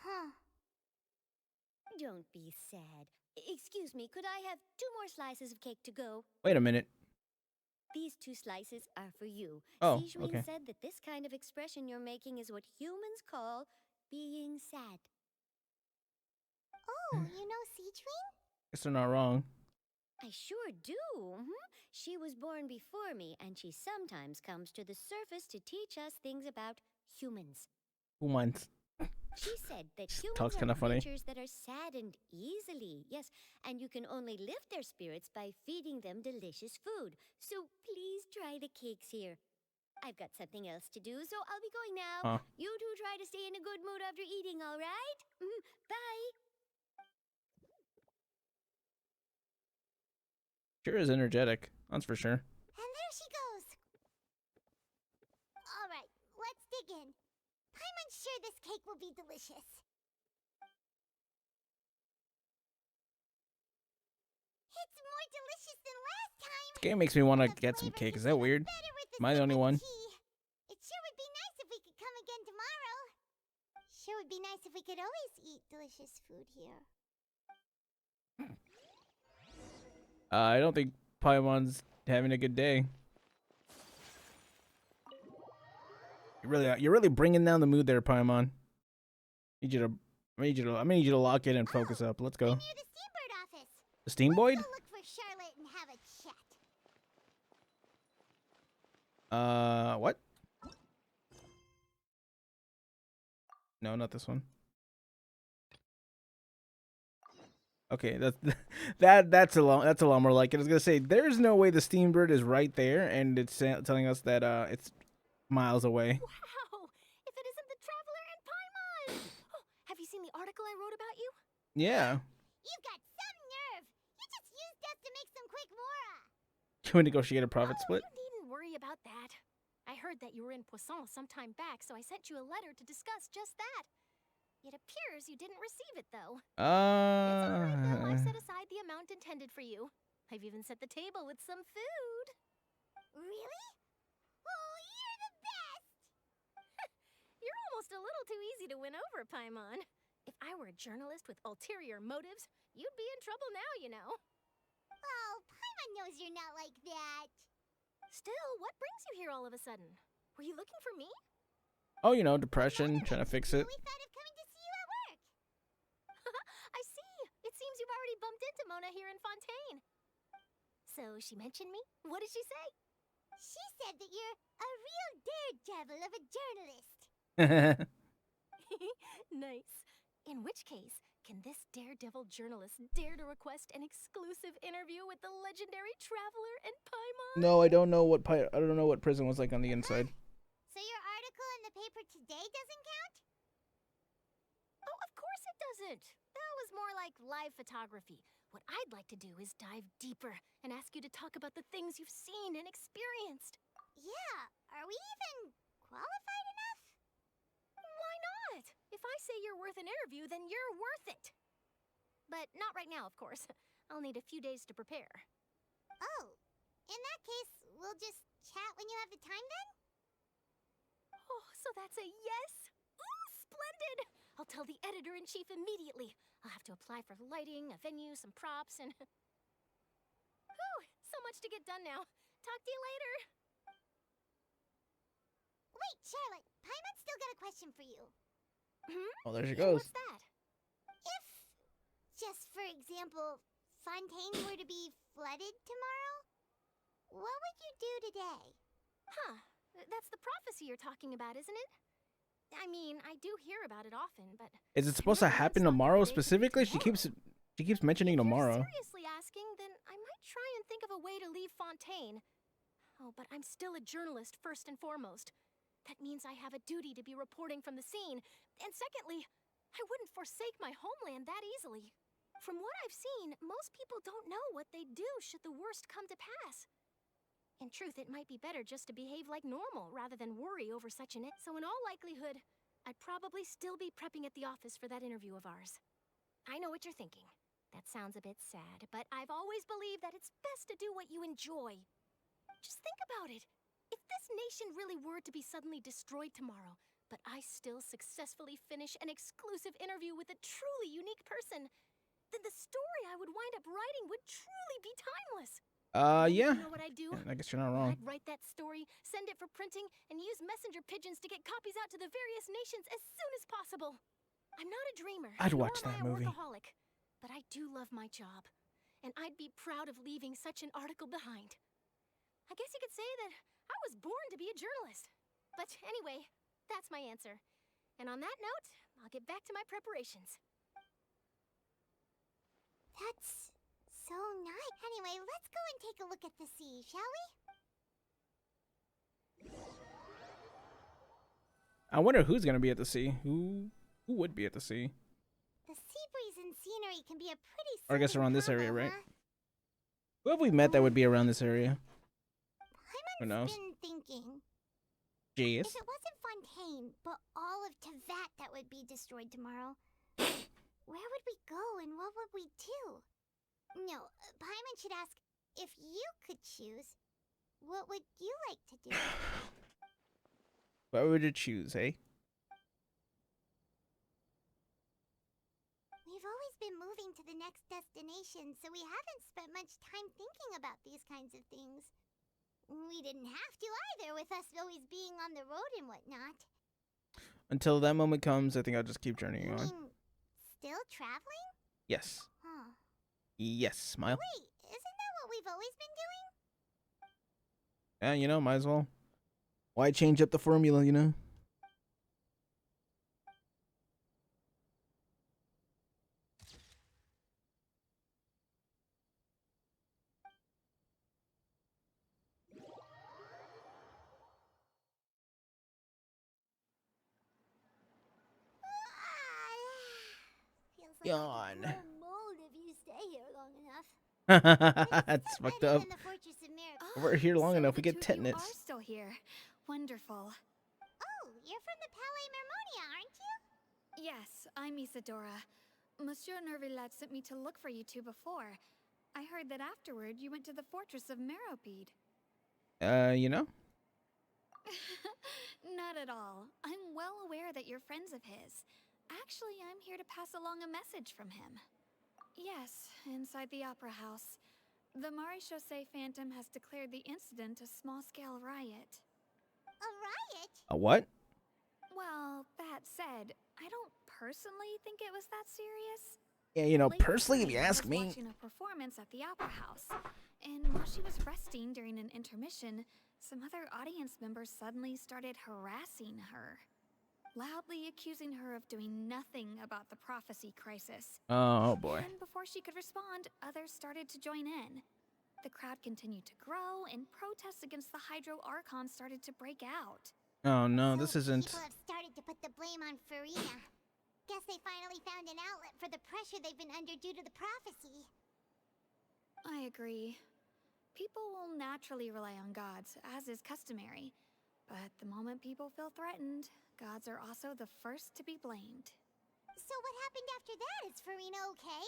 Huh. Don't be sad. Excuse me, could I have 2 more slices of cake to go? Wait a minute. These 2 slices are for you. Oh, Sijuin okay. said that this kind of expression you're making is what humans call being sad. Oh, you know Sijuin? Guess they're not wrong. I sure do. She was born before me, and she sometimes comes to the surface to teach us things about humans. Humans. She said that Talk's humans kinda are funny. creatures that are saddened easily. Yes, and you can only lift their spirits by feeding them delicious food. So please try the cakes here. I've got something else to do, so I'll be going now. Huh. You two try to stay in a good mood after eating, all right? Bye. Sure is energetic. That's for sure. And there she goes. All right, let's dig in. Paimon's sure this cake will be delicious. It's more delicious than last time. This game makes me want to get some cake. Is that weird? Am I the only one? It sure would be nice if we could come again tomorrow. Sure would be nice if we could always eat delicious food here. I don't think Paimon's having a good day. You're really bringing down the mood there, Paimon. I need you to lock in and focus up. Let's go. Near the Steamboat office. The Steamboat? Let's go look for Charlotte and have a chat. What? No, not this one. Okay, that's a lot more like it. I was gonna say there's no way the Steambird is right there, and it's telling us that it's miles away. Wow! If it isn't the Traveler and Paimon! Oh, have you seen the article I wrote about you? Yeah. You've got some nerve. You just used us to make some quick mora. Can we negotiate a profit split? You needn't worry about that. I heard that you were in Poisson some time back, so I sent you a letter to discuss just that. It appears you didn't receive it, though. It's all right, though. I've set aside the amount intended for you. I've even set the table with some food. Really? Oh, you're the best! You're almost a little too easy to win over, Paimon. If I were a journalist with ulterior motives, you'd be in trouble now, you know. Oh, Paimon knows you're not like that. Still, what brings you here all of a sudden? Were you looking for me? Oh, you know, depression, trying to fix it. We thought of coming to see you at work. I see. It seems you've already bumped into Mona here in Fontaine. So she mentioned me? What did she say? She said that you're a real daredevil of a journalist. Nice. In which case, can this daredevil journalist dare to request an exclusive interview with the legendary Traveler and Paimon? No, I don't know what prison was like on the inside. So your article in the paper today doesn't count? Oh, of course it doesn't. That was more like live photography. What I'd like to do is dive deeper and ask you to talk about the things you've seen and experienced. Yeah, are we even qualified enough? Why not? If I say you're worth an interview, then you're worth it. But not right now, of course. I'll need a few days to prepare. Oh, in that case, we'll just chat when you have the time then? Oh, so that's a yes? Ooh, splendid! I'll tell the editor-in-chief immediately. I'll have to apply for lighting, a venue, some props, and... Whew, so much to get done now. Talk to you later. Wait, Charlotte, Paimon's still got a question for you. Oh, there she goes. What's that? If, just for example, Fontaine were to be flooded tomorrow, what would you do today? Huh. That's the prophecy you're talking about, isn't it? I mean, I do hear about it often, but... Is it supposed to happen tomorrow specifically? She keeps mentioning tomorrow. If you're seriously asking, then I might try and think of a way to leave Fontaine. Oh, but I'm still a journalist first and foremost. That means I have a duty to be reporting from the scene. And secondly, I wouldn't forsake my homeland that easily. From what I've seen, most people don't know what they'd do should the worst come to pass. In truth, it might be better just to behave like normal rather than worry over such an... So in all likelihood, I'd probably still be prepping at the office for that interview of ours. I know what you're thinking. That sounds a bit sad, but I've always believed that it's best to do what you enjoy. Just think about it. If this nation really were to be suddenly destroyed tomorrow, but I still successfully finish an exclusive interview with a truly unique person, then the story I would wind up writing would truly be timeless. Yeah. You know what I'd do? I guess you're not wrong. I'd write that story, send it for printing, and use messenger pigeons to get copies out to the various nations as soon as possible. I'm not a dreamer. I'd nor watch am that I a movie. workaholic, but I do love my job, and I'd be proud of leaving such an article behind. I guess you could say that I was born to be a journalist. But anyway, that's my answer. And on that note, I'll get back to my preparations. That's so nice. Anyway, let's go and take a look at the sea, shall we? I wonder who's gonna be at the sea. Who would be at the sea? The sea breeze and scenery can be a pretty. Or I guess around this area, combo, right? huh? Who have we met that would be around this area? Who knows? Been thinking. Jeez. If it wasn't Fontaine, but all of Tevat that would be destroyed tomorrow, where would we go and what would we do? No, Paimon should ask, if you could choose, what would you like to do? What would you choose, eh? We've always been moving to the next destination, so we haven't spent much time thinking about these kinds of things. We didn't have to either, with us always being on the road and whatnot. Until that moment comes, I think I'll just keep journeying You on. mean, still traveling? Yes. Huh. Yes, smile. Wait, isn't that what we've always been doing? Yeah, you know, might as well. Why change up the formula, you know? Feels like Yawn. I could grow mold if you stay here long enough. That's fucked up. In the Fortress of Miracles. If we're here long So enough, we the get two of you tetanus. are still here. Wonderful. Oh, you're from the Palais Mermonia, aren't you? Yes, I'm Isadora. Monsieur Nervillat sent me to look for you two before. I heard that afterward you went to the Fortress of Meropide. You know? Not at all. I'm well aware that you're friends of his. Actually, I'm here to pass along a message from him. Yes, inside the Opera House. The Maréchaussée Phantom has declared the incident a small-scale riot. A riot? A what? Well, that said, I don't personally think it was that serious. Yeah, you know, Lady personally, if you Furina ask was me. watching a performance at the Opera House, and while she was resting during an intermission, some other audience members suddenly started harassing her, loudly accusing her of doing nothing about the prophecy crisis. Oh, boy. And before she could respond, others started to join in. The crowd continued to grow, and protests against the Hydro Archon started to break out. Oh, no, this isn't. People have started to put the blame on Furina. Guess they finally found an outlet for the pressure they've been under due to the prophecy. I agree. People will naturally rely on gods, as is customary. But the moment people feel threatened, gods are also the first to be blamed. So what happened after that? Is Furina okay?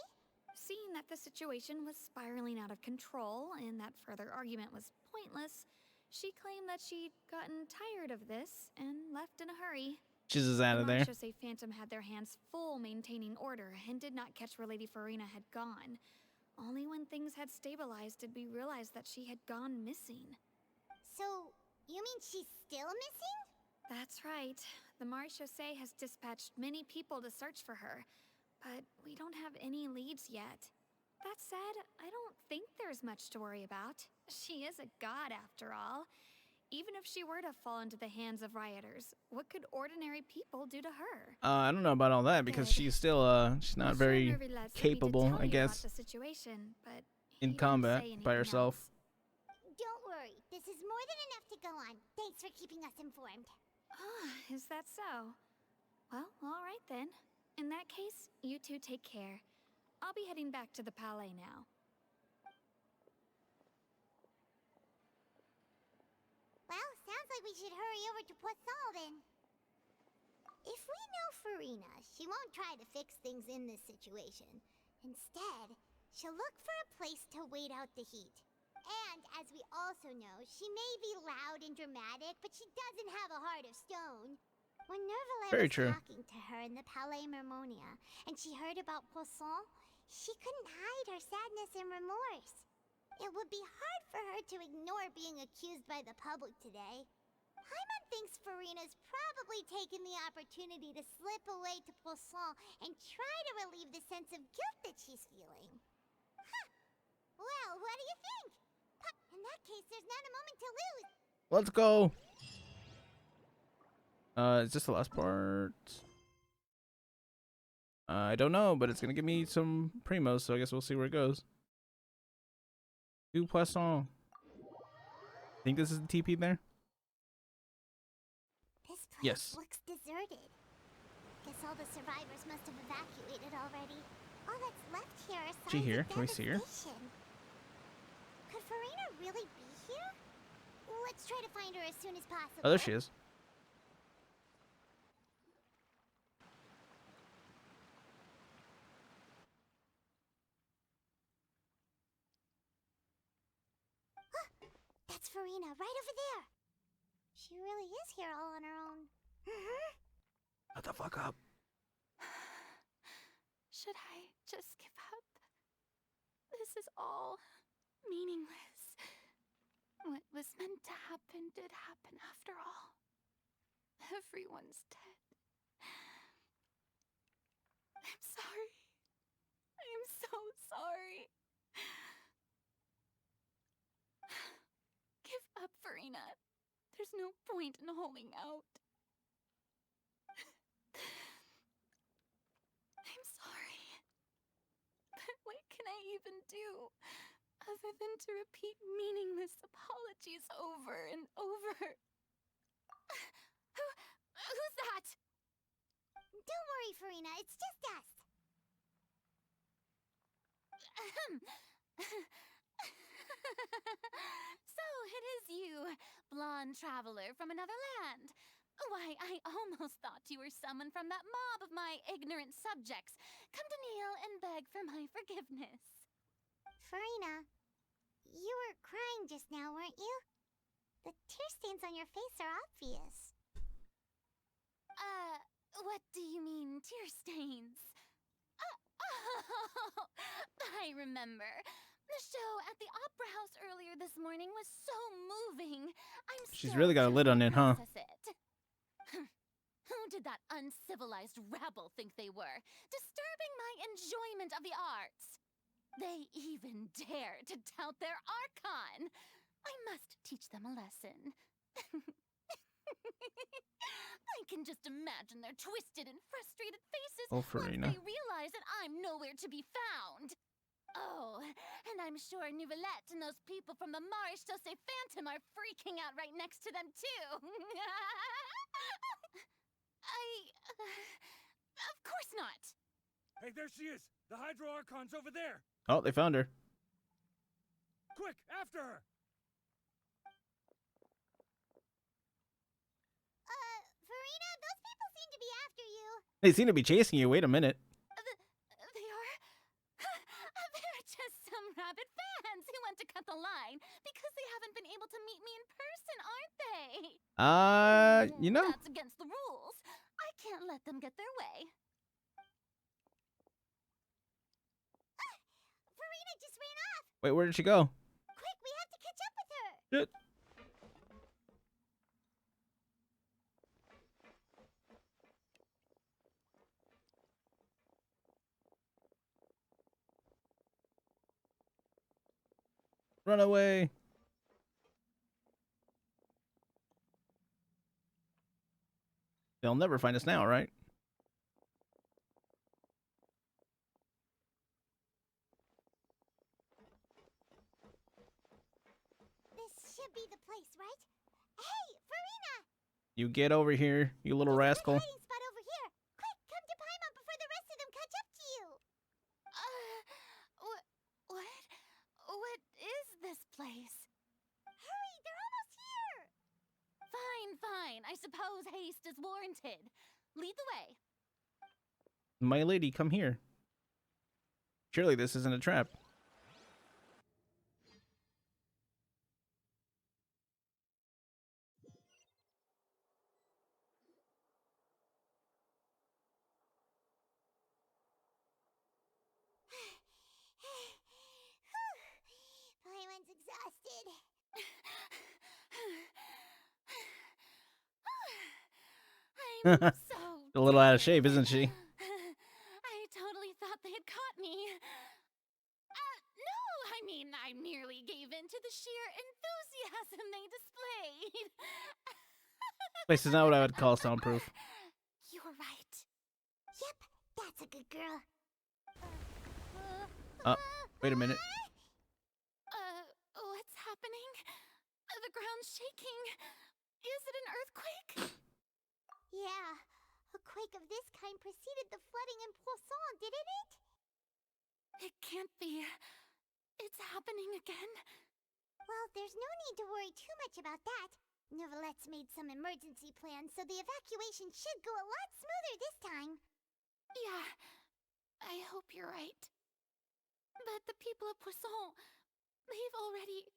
Seeing that the situation was spiraling out of control and that further argument was pointless, she claimed that she'd gotten tired of this and left in a hurry. She's just out of there. The Maréchaussée Phantom had their hands full maintaining order and did not catch where Lady Furina had gone. Only when things had stabilized did we realize that she had gone missing. So, you mean she's still missing? That's right. The Maréchaussée has dispatched many people to search for her, but we don't have any leads yet. That said, I don't think there's much to worry about. She is a god after all. Even if she were to fall into the hands of rioters, what could ordinary people do to her? I don't know about all that because she's still, she's not very capable, I guess, the situation, but in combat by herself. Don't worry, this is more than enough to go on. Thanks for keeping us informed. Is that so? Well, all right then. In that case, you two take care. I'll be heading back to the Palais now. Well, sounds like we should hurry over to Poisson then. If we know Furina, she won't try to fix things in this situation. Instead, she'll look for a place to wait out the heat. And, as we also know, she may be loud and dramatic, but she doesn't have a heart of stone. When Nervalais Very was true. talking to her in the Palais Mermonia, and she heard about Poisson, she couldn't hide her sadness and remorse. It would be hard for her to ignore being accused by the public today. Paimon thinks Furina's probably taken the opportunity to slip away to Poisson and try to relieve the sense of guilt that she's feeling. Huh. Well, what do you think? In that case, there's not a moment to lose. Let's go. Is this the last part? I don't know, but it's gonna give me some primos, so I guess we'll see where it goes. Du Poisson. Think this is the TP there? This place Yes. looks deserted. Guess all the survivors must have evacuated already. All that's left here are signs She here? of Can we see her? devastation. Could Furina really be here? Let's try to find her as soon as possible. Oh, there she is. That's Furina, right over there. She really is here all on her own. Shut the fuck up. Should I just give up? This is all meaningless. What was meant to happen did happen after all. Everyone's dead. I'm sorry. I'm so sorry. Give up, Furina. There's no point in holding out. I'm sorry. But what can I even do other than to repeat meaningless apologies over and over? Who's that? Don't worry, Furina, it's just us. So it is you, blonde traveler from another land. Why, I almost thought you were someone from that mob of my ignorant subjects, come to kneel and beg for my forgiveness. Furina, you were crying just now, weren't you? The tear stains on your face are obvious. What do you mean, tear stains? Oh, I remember. The show at the Opera House earlier this morning was so moving. She's really got a lid on it, huh? Who did that uncivilized rabble think they were, disturbing my enjoyment of the arts? They even dare to tout their Archon. I must teach them a lesson. I can just imagine their twisted and frustrated faces Oh, once Furina. they realize that I'm nowhere to be found. Oh, and I'm sure Nouvellette and those people from the Maréchaussée Phantom are freaking out right next to them, too. Of course not. Hey, there she is! The Hydro Archon's over there! Oh, they found her. Quick, after her! Furina, those people seem to be after you. They seem to be chasing you. Wait a minute. They are... They're just some rabid fans who want to cut the line because they haven't been able to meet me in person, aren't they? You know. That's against the rules. I can't let them get their way. Furina just ran off. Wait, where did she go? Quick, we have to catch up with her. Shit. Run away. They'll never find us now, right? This should be the place, right? Hey, Furina! You get over here, you little rascal. Spot over here. Quick, come to Paimon before the rest of them catch up to you. What is this place? Hurry, they're almost here. Fine. I suppose haste is warranted. Lead the way. My lady, come here. Surely this isn't a trap. Paimon's exhausted. I'm so A little out of shape, isn't she? I totally thought they had caught me. No, I mean, I merely gave in to the sheer enthusiasm they displayed. This is not what I would call soundproof. You were right. Yep, that's a good girl. Wait a minute. What's happening? The ground's shaking. Is it an earthquake? Yeah, a quake of this kind preceded the flooding in Poisson, didn't it? It can't be. It's happening again. Well, there's no need to worry too much about that. Neverlette's made some emergency plans, so the evacuation should go a lot smoother this time. Yeah, I hope you're right. But the people of Poisson, they've already...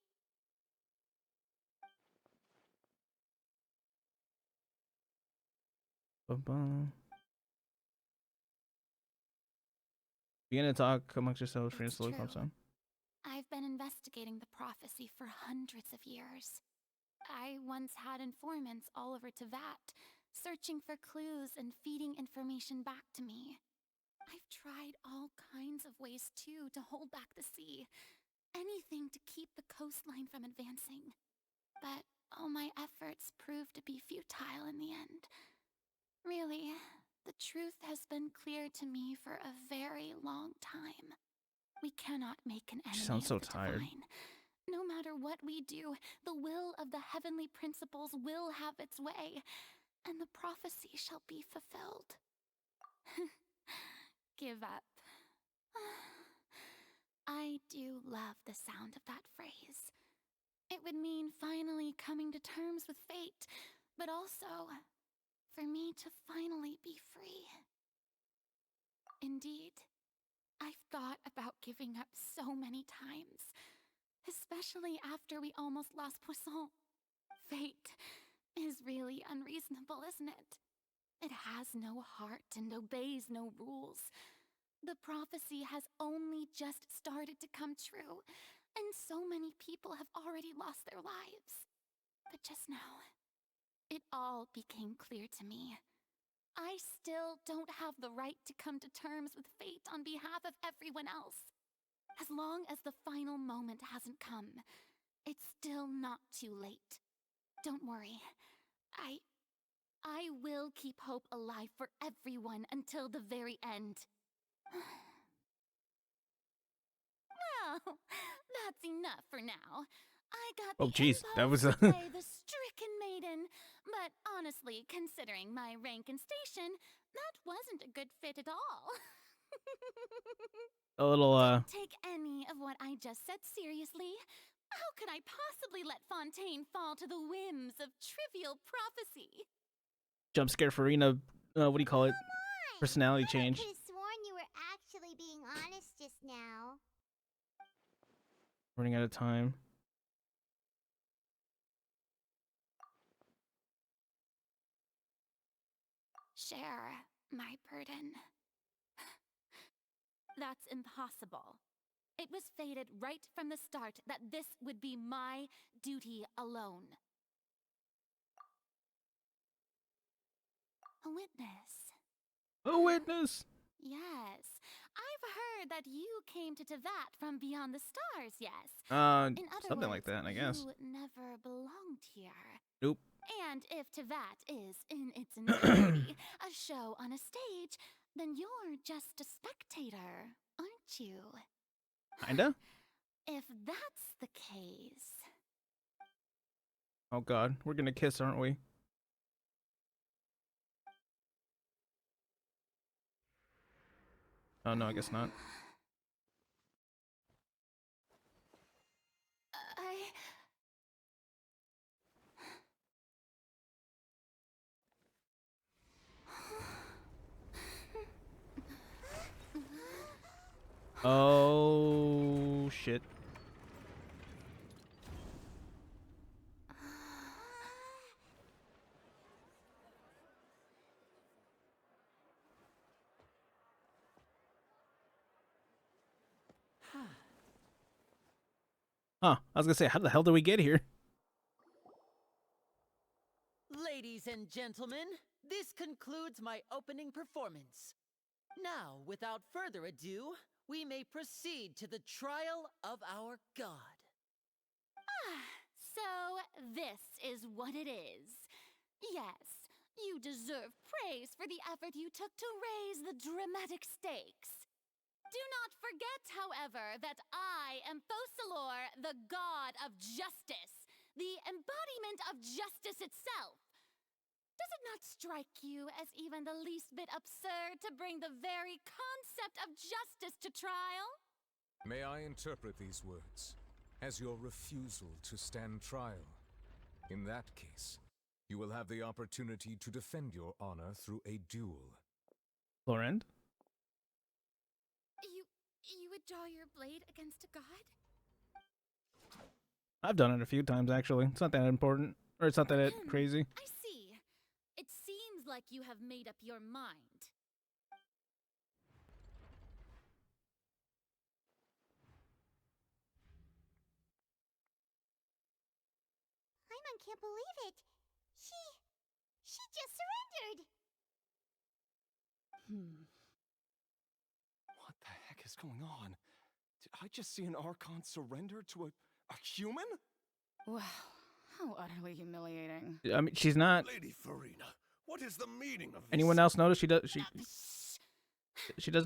Begin to talk amongst yourselves. Furina slowly true. calms down. I've been investigating the prophecy for hundreds of years. I once had informants all over Tevat, searching for clues and feeding information back to me. I've tried all kinds of ways, too, to hold back the sea. Anything to keep the coastline from advancing. But all my efforts proved to be futile in the end. Really, the truth has been clear to me for a very long time. We cannot make an enemy She sounds so of the tired. divine. No matter what we do, the will of the heavenly principles will have its way, and the prophecy shall be fulfilled. Give up. I do love the sound of that phrase. It would mean finally coming to terms with fate, but also for me to finally be free. Indeed, I've thought about giving up so many times, especially after we almost lost Poisson. Fate is really unreasonable, isn't it? It has no heart and obeys no rules. The prophecy has only just started to come true, and so many people have already lost their lives. But just now, it all became clear to me. I still don't have the right to come to terms with fate on behalf of everyone else. As long as the final moment hasn't come, it's still not too late. Don't worry. I will keep hope alive for everyone until the very end. Well, that's enough for now. I got Oh, the jeez, that was impulse a to play the stricken maiden, but honestly, considering my rank and station, that wasn't a good fit at all. a little Don't take any of what I just said seriously. How could I possibly let Fontaine fall to the whims of trivial prophecy? jump scare Furina. What do you call it? Personality change. I could have sworn you were actually being honest just now. Running out of time. Share my burden. That's impossible. It was fated right from the start that this would be my duty alone. A witness. A witness! Yes. I've heard that you came to Tevat from beyond the stars, yes? In other Something like words, that, I guess. You never belonged here. Nope. And if Tevat is, in its entirety, a show on a stage, then you're just a spectator, aren't you? Kinda? If that's the case... Oh god, we're gonna kiss, aren't we? Oh no, I guess not. Oh shit. Huh, I was gonna say, how the hell did we get here? Ladies and gentlemen, this concludes my opening performance. Now, without further ado, we may proceed to the trial of our god. So, this is what it is. Yes, you deserve praise for the effort you took to raise the dramatic stakes. Do not forget, however, that I am Focalor, the god of justice, the embodiment of justice itself. Does it not strike you as even the least bit absurd to bring the very concept of justice to trial? May I interpret these words as your refusal to stand trial? In that case, you will have the opportunity to defend your honor through a duel. Laurent? You would draw your blade against a god? I've done it a few times, actually. It's not that important. Or it's not that crazy. I see. It seems like you have made up your mind. Paimon can't believe it. She just surrendered. What the heck is going on? Did I just see an Archon surrender to a human? Wow, how utterly humiliating. I mean, she's not. Lady Furina, what is the meaning of this? Anyone else notice she doesn't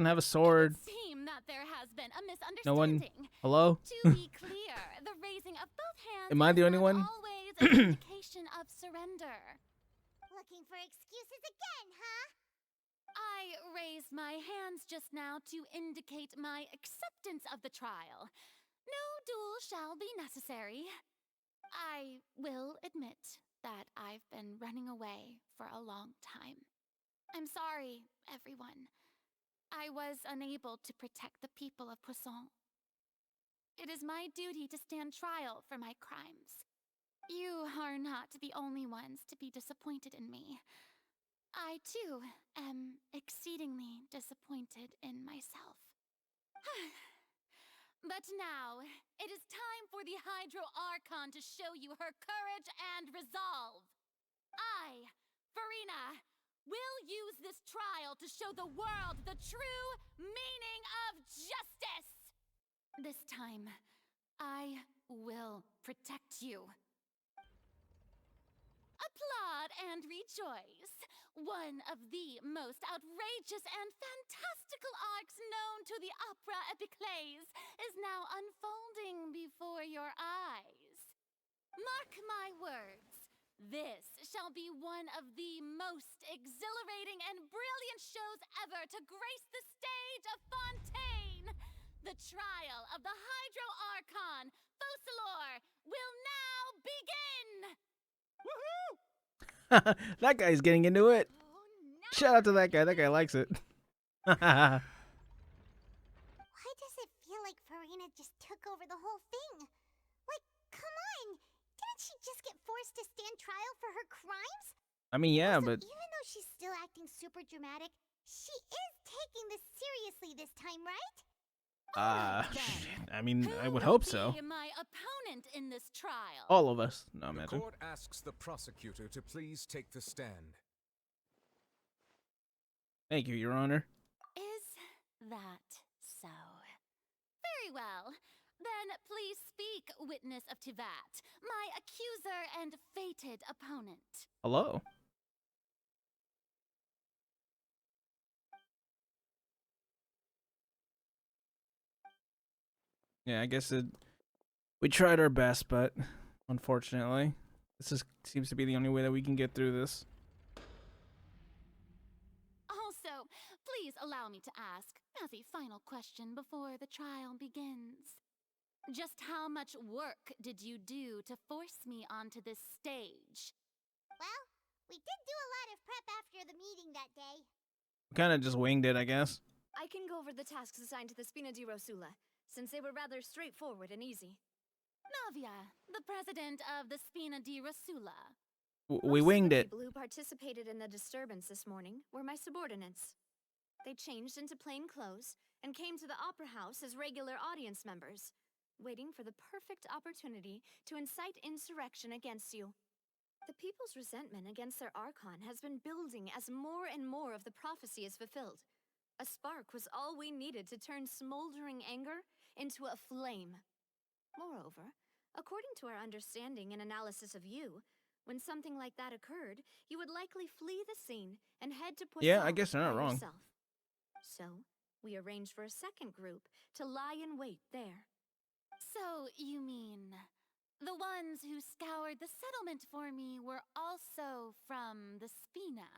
have a sword? Seem that there has been a misunderstanding. No one. Hello? To be clear, the raising of both hands Am I the only is one? not always an indication of surrender. Looking for excuses again, huh? I raised my hands just now to indicate my acceptance of the trial. No duel shall be necessary. I will admit that I've been running away for a long time. I'm sorry, everyone. I was unable to protect the people of Poisson. It is my duty to stand trial for my crimes. You are not the only ones to be disappointed in me. I, too, am exceedingly disappointed in myself. But now, it is time for the Hydro Archon to show you her courage and resolve. I, Furina, will use this trial to show the world the true meaning of justice. This time, I will protect you. Applaud and rejoice. One of the most outrageous and fantastical arcs known to the opera epiclese is now unfolding before your eyes. Mark my words, this shall be one of the most exhilarating and brilliant shows ever to grace the stage of Fontaine. The trial of the Hydro Archon, Focalor, will now begin! That guy's getting into it. Shout out to that guy. That guy likes it. Why does it feel like Furina just took over the whole thing? Like, come on! Didn't she just get forced to stand trial for her crimes? I mean, yeah, Also, but even though she's still acting super dramatic, she is taking this seriously this time, right? shit. I mean, I would hope so. Be my opponent in this trial. All of us. No, The imagine. court asks the prosecutor to please take the stand. Thank you, Your Honor. Is that so? Very well. Then please speak, witness of Tivat, my accuser and fated opponent. Hello. Yeah, I guess we tried our best, but unfortunately, seems to be the only way that we can get through this. Also, So, please allow me to ask, as a final question before the trial begins. Just how much work did you do to force me onto this stage? Well, we did do a lot of prep after the meeting that day. Kind of just winged it, I guess. I can go over the tasks assigned to the Spina di Rosula, since they were rather straightforward and easy. Navia, the president of the Spina di Rosula. We winged it. The people who participated in the disturbance this morning were my subordinates. They changed into plain clothes and came to the Opera House as regular audience members, waiting for the perfect opportunity to incite insurrection against you. The people's resentment against their Archon has been building as more and more of the prophecy is fulfilled. A spark was all we needed to turn smoldering anger into a flame. Moreover, according to our understanding and analysis of you, when something like that occurred, you would likely flee the scene and head to Poisson Yeah, I guess they're not by wrong. yourself. So, we arranged for a second group to lie in wait there. So, you mean the ones who scoured the settlement for me were also from the Spina?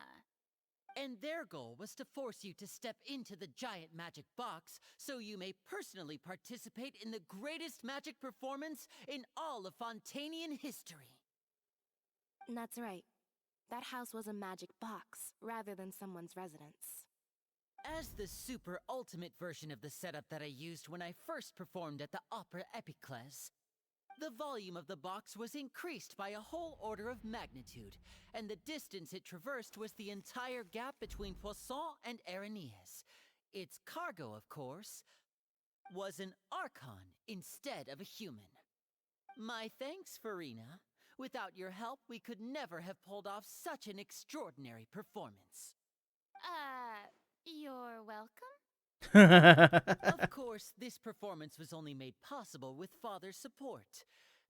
And their goal was to force you to step into the giant magic box so you may personally participate in the greatest magic performance in all of Fontainian history. That's right. That house was a magic box, rather than someone's residence. As the super ultimate version of the setup that I used when I first performed at the Opera Epiclese, the volume of the box was increased by a whole order of magnitude, and the distance it traversed was the entire gap between Poisson and Areneas. Its cargo, of course, was an Archon instead of a human. My thanks, Furina. Without your help, we could never have pulled off such an extraordinary performance. You're welcome? Of course, this performance was only made possible with Father's support.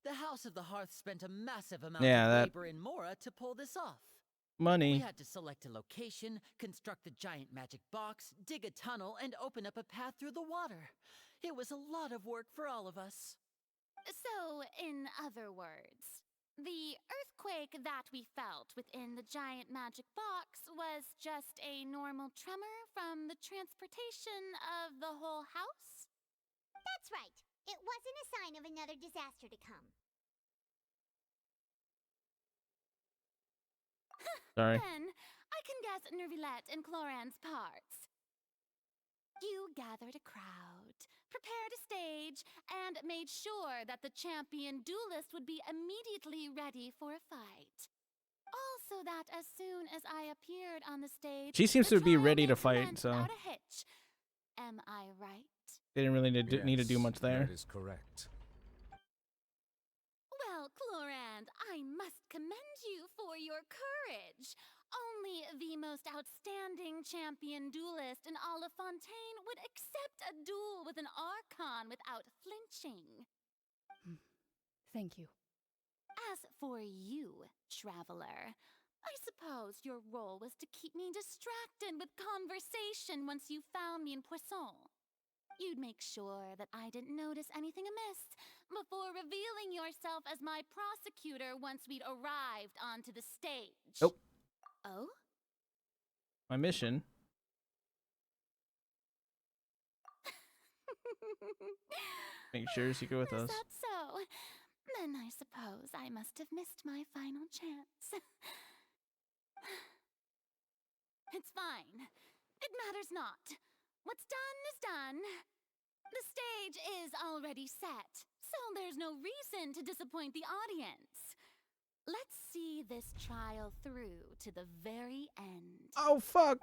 The House of the Hearth spent a massive amount of labor in Mora to pull this off. Money. We had to select a location, construct the giant magic box, dig a tunnel, and open up a path through the water. It was a lot of work for all of us. So, in other words, the earthquake that we felt within the giant magic box was just a normal tremor from the transportation of the whole house? That's right. It wasn't a sign of another disaster to come. Sorry. Then, I can guess Nervilette and Cloran's parts. You gathered a crowd, prepared a stage, and made sure that the champion duelist would be immediately ready for a fight. Also that as soon as I appeared on the stage, She seems the to be trial ready to may fight, commence so without a hitch. Am I right? they didn't really need to do much there. That is correct. Well, Clorand, I must commend you for your courage. Only the most outstanding champion duelist in all of Fontaine would accept a duel with an Archon without flinching. Thank you. As for you, traveler, I suppose your role was to keep me distracted with conversation once you found me in Poisson. You'd make sure that I didn't notice anything amiss before revealing yourself as my prosecutor once we'd arrived onto the stage. Nope. Oh? My mission. Make sure you go with us. Is that so? Then I suppose I must have missed my final chance. It's fine. It matters not. What's done is done. The stage is already set, so there's no reason to disappoint the audience. Let's see this trial through to the very end. Oh, fuck.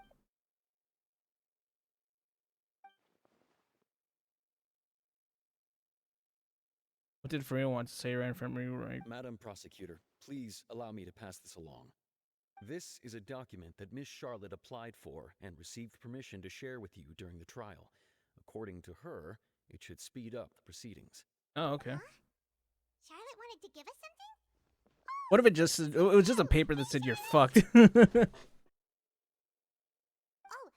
What did Furina want to say right in front of me, right? Madam Prosecutor, please allow me to pass this along. This is a document that Miss Charlotte applied for and received permission to share with you during the trial. According to her, it should speed up the proceedings. Oh, okay. Charlotte wanted to give us something? What if it was just a paper that said you're fucked? Oh,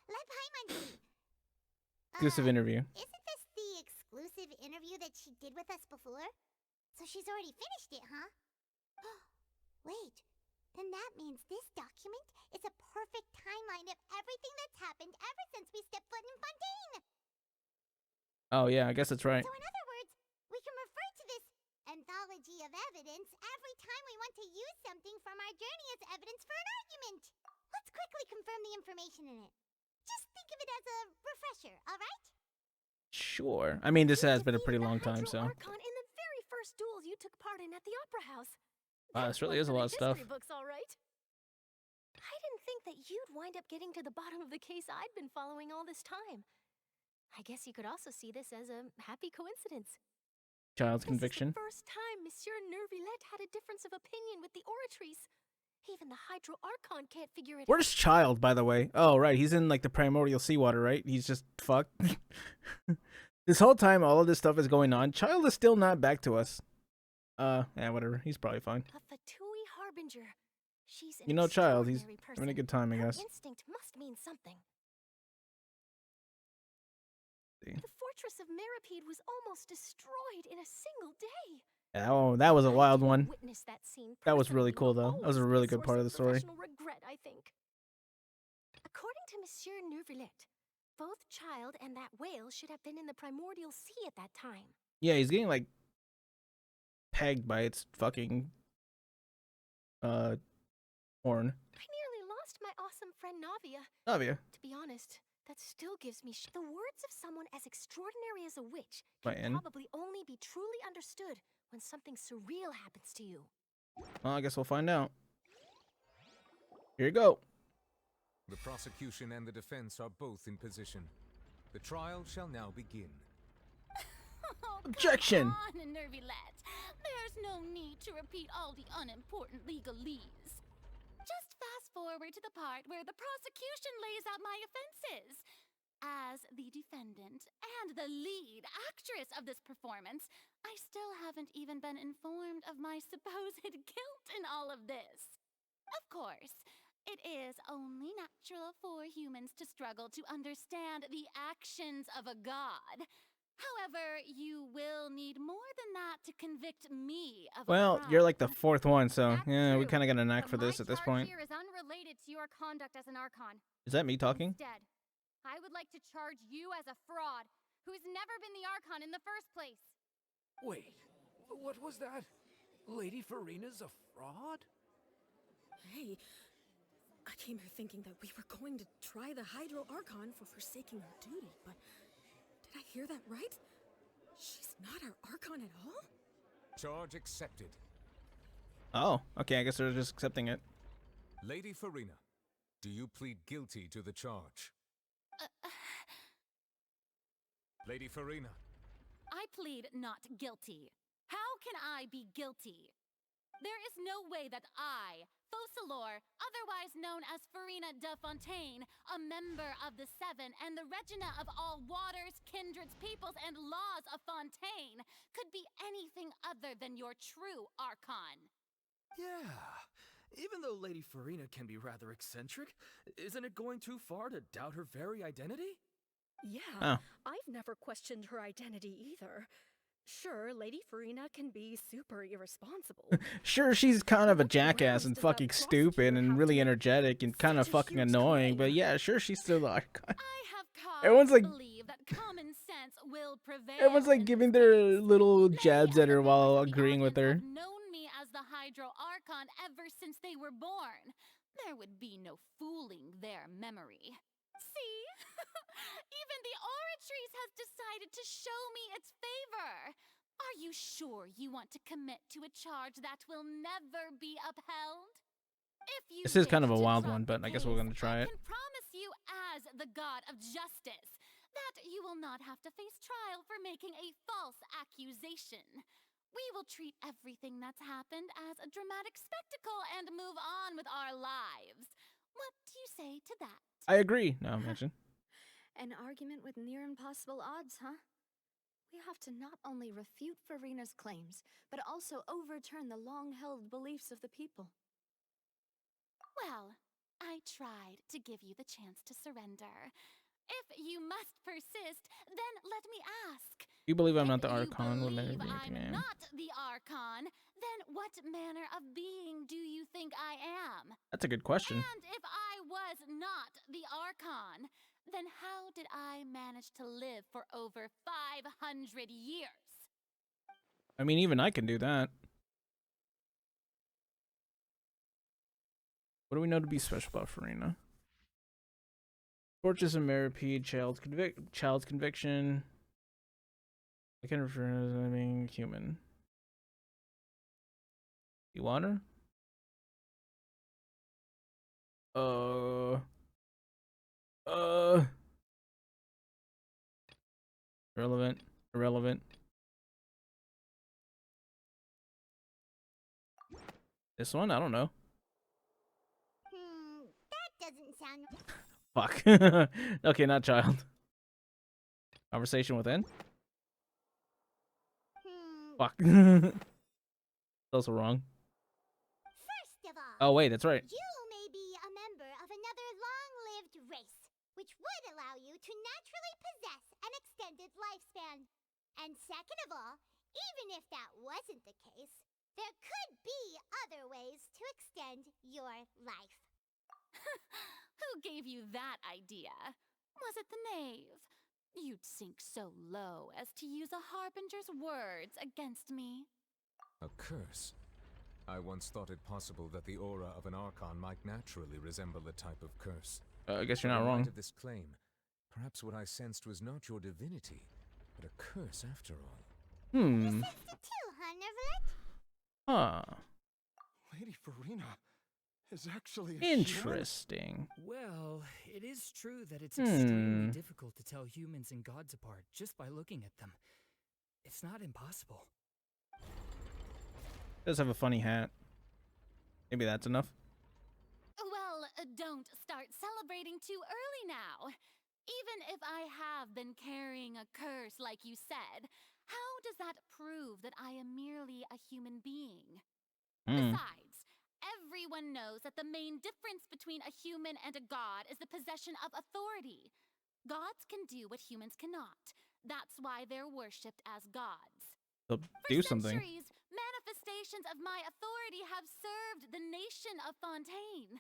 let Paimon see. Exclusive interview. Isn't this the exclusive interview that she did with us before? So she's already finished it, huh? Wait, then that means this document is a perfect timeline of everything that's happened Oh yeah, I guess that's right. So in other words, we can refer to this anthology of evidence every time we want to use something from our journey as evidence for an argument. Let's quickly confirm the information in it. Just think of it as a refresher, alright? Sure. I mean, this has been a pretty long time, so. Archon in the very first duel you took part in at the Opera House. Wow, this really is a lot of stuff. History books, all right. I didn't think that you'd wind up getting to the bottom of the case I'd been following all this time. I guess you could also see this as a happy coincidence. Child's This conviction. is the first time Monsieur Nervillette had a difference of opinion with the Oratories. Even the Hydro Archon can't figure it out. Where's Child, by the way? Oh, right. He's in, like, the primordial seawater, right? He's just fucked. This whole time, all of this stuff is going on. Child is still not back to us. Yeah, whatever. He's probably fine. A Fatui Harbinger. She's an You know, Child, he's extraordinary having a person. good time, I Her guess. instinct must mean something. See. The fortress of Meripede was almost destroyed in a single day. Oh, that was a wild one. Witness that scene. That was really cool, though. That was a really good part of the story. Professional regret, I think. According to Monsieur Nervillette, both Child and that whale should have been in the primordial sea at that time. Yeah, he's getting, like, pegged by its fucking, horn. I nearly lost my awesome friend Navia. Navia. To be honest, that still gives me the words of someone as extraordinary as a witch By can N? probably only be truly understood when something surreal happens to you. Well, I guess we'll find out. Here you go. The prosecution and the defense are both in position. The trial shall now begin. Objection! Come on, Nervillette. There's no need to repeat all the unimportant legalese. Just fast forward to the part where the prosecution lays out my offenses. As the defendant and the lead actress of this performance, I still haven't even been informed of my supposed guilt in all of this. Of course, it is only natural for humans to struggle to understand the actions of a god. However, you will need more than that to convict me of a Well, crime. you're like the fourth one, so yeah, we kind of got a knack for this at this point. Here is unrelated to your conduct as an Archon. Is that me talking? Instead, I would like to charge you as a fraud who's never been the Archon in the first place. Wait, what was that? Lady Furina's a fraud? Hey, I came here thinking that we were going to try the Hydro Archon for forsaking her duty, but did I hear that right? She's not our Archon at all? Charge accepted. Oh, okay, I guess they're just accepting it. Lady Furina, do you plead guilty to the charge? Lady Furina. I plead not guilty. How can I be guilty? There is no way that I, Focalor, otherwise known as Furina de Fontaine, a member of the Seven and the Regina of all waters, kindreds, peoples, and laws of Fontaine, could be anything other than your true Archon. Yeah. Even though Lady Furina can be rather eccentric, isn't it going too far to doubt her very identity? Yeah, I've never questioned her identity either. Sure, Lady Furina can be super irresponsible. Sure, she's kind of a jackass and fucking stupid and really energetic and kind of fucking annoying, but yeah, sure, she's still the Archon. Everyone's like, Believe that common sense will prevail. everyone's like giving their little jabs at her while agreeing with her. Known me as the Hydro Archon ever since they were born. There would be no fooling their memory. See? Even the Oratories has decided to show me its favor. Are you sure you want to commit to a charge that will never be upheld? If you This is kind of a wish to wild drop one, but I guess we're gonna try it. I can promise you as the god of justice that you will not have to face trial for making a false accusation. We will treat everything that's happened as a dramatic spectacle and move on with our lives. What do you say to that? I agree. No, mention. An argument with near impossible odds, huh? We have to not only refute Furina's claims, but also overturn the long-held beliefs of the people. Well, I tried to give you the chance to surrender. If you must persist, then let me ask. You believe I'm not the If Archon? you What believe manner of I'm being I am? not the Archon, then what manner of being do you think I am? That's a good question. And if I was not the Archon, then how did I manage to live for over 500 years? I mean, even I can do that. What do we know to be special about Furina? Torches and Maripede, child's conviction. I can refer to as being human. You want her? Irrelevant. This one? I don't know. That doesn't sound... Fuck. Okay, not child. Conversation with N? Fuck. Also wrong. First of all, Oh, wait, that's right. you may be a member of another long-lived race, which would allow you to naturally possess an extended lifespan. And second of all, even if that wasn't the case, there could be other ways to extend your life. Who gave you that idea? Was it the knave? You'd sink so low as to use a harbinger's words against me. A curse? I once thought it possible that the aura of an Archon might naturally resemble a type of curse. I guess you're But not in wrong. light of this claim, perhaps what I sensed was not your divinity, but a curse after all. Hmm. Too, huh, Neverlet? Huh. Lady Furina is actually a Interesting. Well, it is true that it's Hmm. extremely difficult to tell humans and gods apart just by looking at them. It's not impossible. Does have a funny hat. Maybe that's enough. Well, don't start celebrating too early now. Even if I have been carrying a curse like you said, how does that prove that I am merely a human being? Besides, everyone knows that the main difference between a human and a god is the possession of authority. Gods can do what humans cannot. That's why they're worshipped as gods. They'll do something. Centuries, manifestations of my authority have served the nation of Fontaine.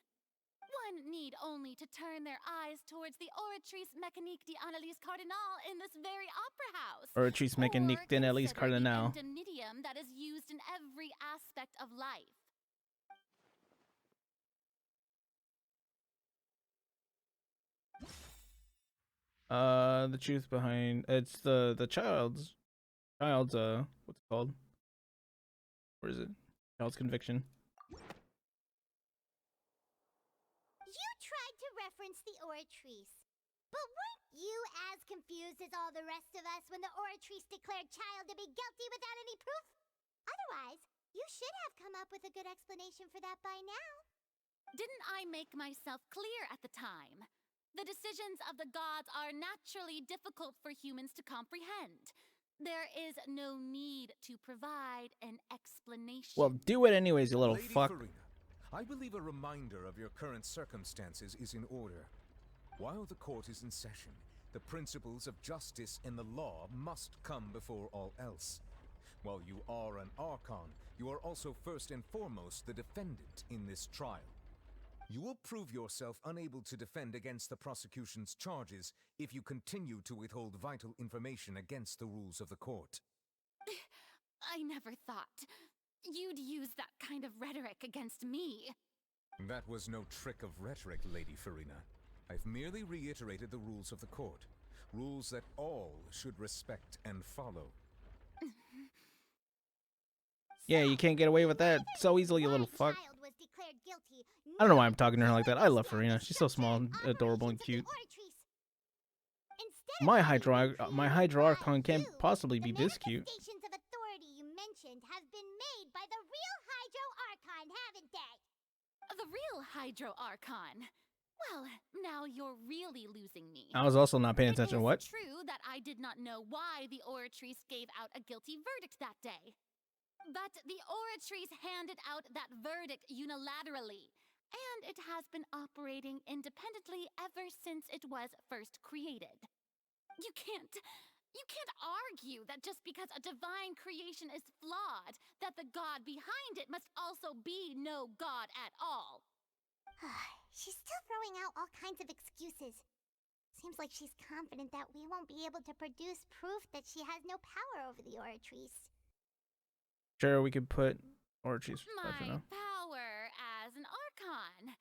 One need only to turn their eyes towards the Oratrice Mécanique d'Analyse Cardinal in this very opera house. Oratrice Mécanique d'Analyse Cardinal. The indemnitium that is used in every aspect of life. The truth behind it's the child's what's it called? Where is it? Child's conviction. You tried to reference the Oratrice, but weren't you as confused as all the rest of us when the Oratrice declared Child to be guilty without any proof? Otherwise, you should have come up with a good explanation for that by now. Didn't I make myself clear at the time? The decisions of the gods are naturally difficult for humans to comprehend. There is no need to provide an explanation. Well, do it anyways, you little Lady fuck. Furina, I believe a reminder of your current circumstances is in order. While the court is in session, the principles of justice and the law must come before all else. While you are an Archon, you are also first and foremost the defendant in this trial. You will prove yourself unable to defend against the prosecution's charges if you continue to withhold vital information against the rules of the court. I never thought you'd use that kind of rhetoric against me. That was no trick of rhetoric, Lady Furina. I've merely reiterated the rules of the court. Rules that all should respect and follow. Yeah, you can't get away with that so easily, you little fuck. I don't know why I'm talking to her like that. I love Furina. She's so small and adorable and cute. My Hydro Archon can't possibly be this cute. Manifestations of authority you mentioned have been made by the real Hydro Archon, haven't they? The real Hydro Archon. Well, now you're really losing me. I was also not paying attention. What? It's true that I did not know why the Oratrice gave out a guilty verdict that day. But the Oratrice handed out that verdict unilaterally, and it has been operating independently ever since it was first created. You can't argue that just because a divine creation is flawed, that the god behind it must also be no god at all. She's still throwing out all kinds of excuses. Seems like she's confident that we won't be able to produce proof that she has no power over the Oratrice. Sure, we could put Orchis back for My now. power as an Archon.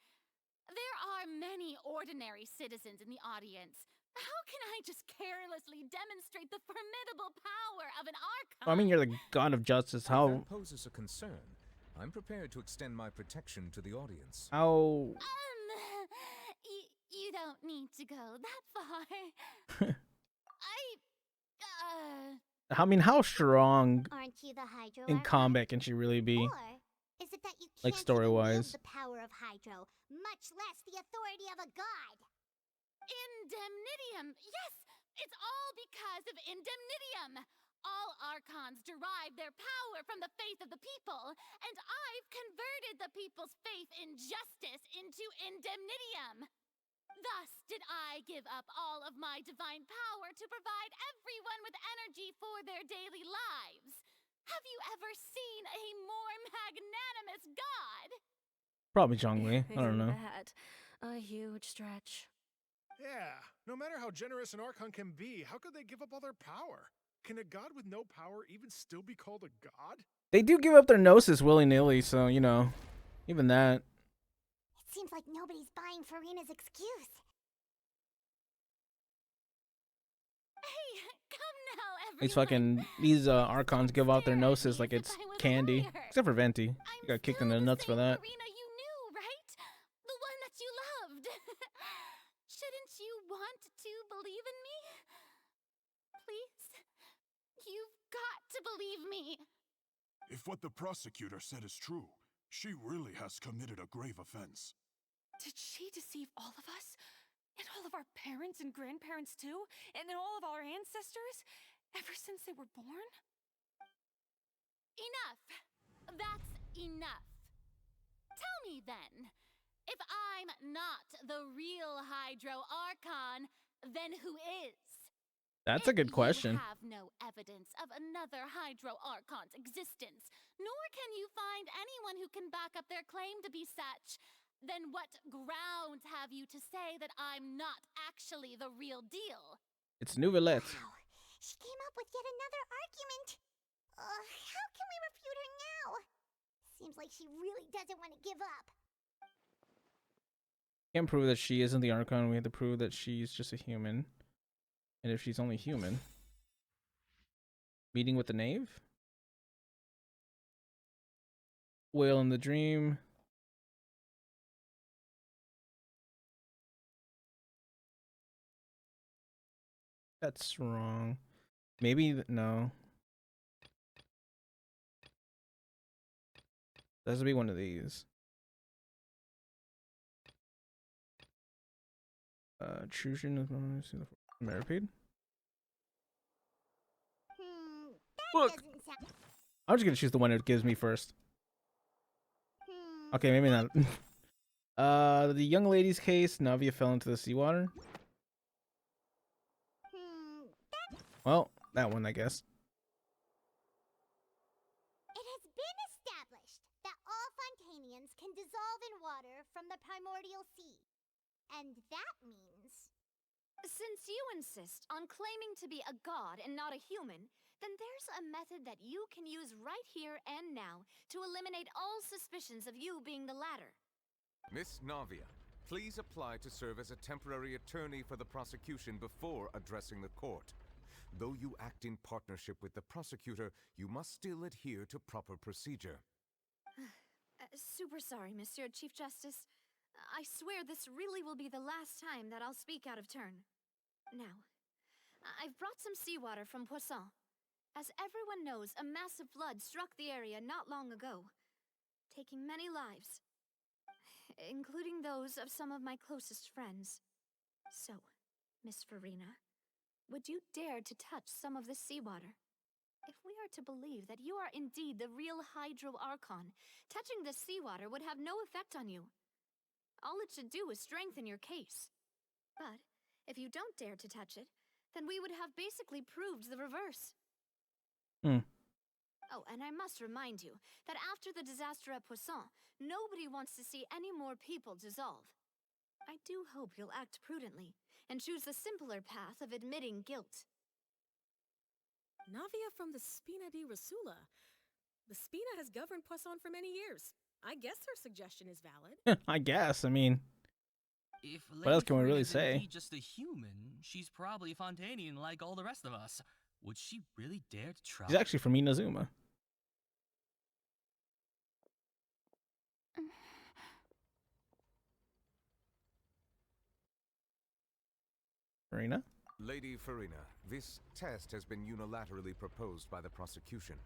There are many ordinary citizens in the audience. How can I just carelessly demonstrate the formidable power of an Archon? I mean, you're the god of justice. If How? that poses a concern, I'm prepared to extend my protection to the audience. How? You don't need to go that far. I mean, how strong Aren't you the Hydro in Archon? combat can she really be? Or is it that you Like can't story even wield wise? the power of Hydro, much less the authority of a god? Indemnitium! Yes! It's all because of Indemnitium! All Archons derive their power from the faith of the people, and I've converted the people's faith in justice into Indemnitium! Thus did I give up all of my divine power to provide everyone with energy for their daily lives. Have you ever seen a more magnanimous god? Probably Zhongli. I don't Isn't know. that a huge stretch? Yeah, no matter how generous an Archon can be, how could they give up all their power? Can a god with no power even still be called a god? They do give up their gnosis willy-nilly, so, you know, even that. It seems like nobody's buying Furina's excuse. Hey, come now, everyone. These Archons give out their gnosis like it's candy. Except for Venti. He got kicked in the nuts for that. Furina you knew, right? The one that you loved. Shouldn't you want to believe in me? Please? You've got to believe me. If what the prosecutor said is true, she really has committed a grave offense. Did she deceive all of us? And all of our parents and grandparents too? And all of our ancestors? Ever since they were born? Enough. That's enough. Tell me then, if I'm not the real Hydro Archon, then who is? That's a good question. You have no evidence of another Hydro Archon's existence, nor can you find anyone who can back up their claim to be such. Then what grounds have you to say that I'm not actually the real deal? It's Nouvellette. Wow, she came up with yet another argument. How can we refute her now? Seems like she really doesn't want to give up. Can't prove that she isn't the Archon. We have to prove that she's just a human. And if she's only human. Meeting with the Knave? Whale in the Dream. That's wrong. Maybe, no. That has to be one of these. Trucian is Maripede? That Look! doesn't sound... I'm just gonna choose the one it gives me first. Okay, maybe not. The young lady's case, Navia fell into the seawater. Well, that one, I guess. It has been established that all Fontainians can dissolve in water from the primordial sea. And that means... Since you insist on claiming to be a god and not a human, then there's a method that you can use right here and now to eliminate all suspicions of you being the latter. Miss Navia, please apply to serve as a temporary attorney for the prosecution before addressing the court. Though you act in partnership with the prosecutor, you must still adhere to proper procedure. Super sorry, Monsieur Chief Justice. I swear this really will be the last time that I'll speak out of turn. Now, I've brought some seawater from Poisson. As everyone knows, a massive flood struck the area not long ago, taking many lives, including those of some of my closest friends. So, Miss Furina, would you dare to touch some of this seawater? If we are to believe that you are indeed the real Hydro Archon, touching this seawater would have no effect on you. All it should do is strengthen your case. But if you don't dare to touch it, then we would have basically proved the reverse. Oh, and I must remind you that after the disaster at Poisson, nobody wants to see any more people dissolve. I do hope you'll act prudently, and choose the simpler path of admitting guilt. Navia from the Spina di Rasula. The Spina has governed Poisson for many years. I guess her suggestion is valid. I guess. I mean, If what else can we really Furina's say? indeed just a human, she's probably Fontainian like all the rest of us. Would she really dare to try? She's actually from Inazuma. Furina? Lady Furina, this test has been unilaterally proposed by the prosecution.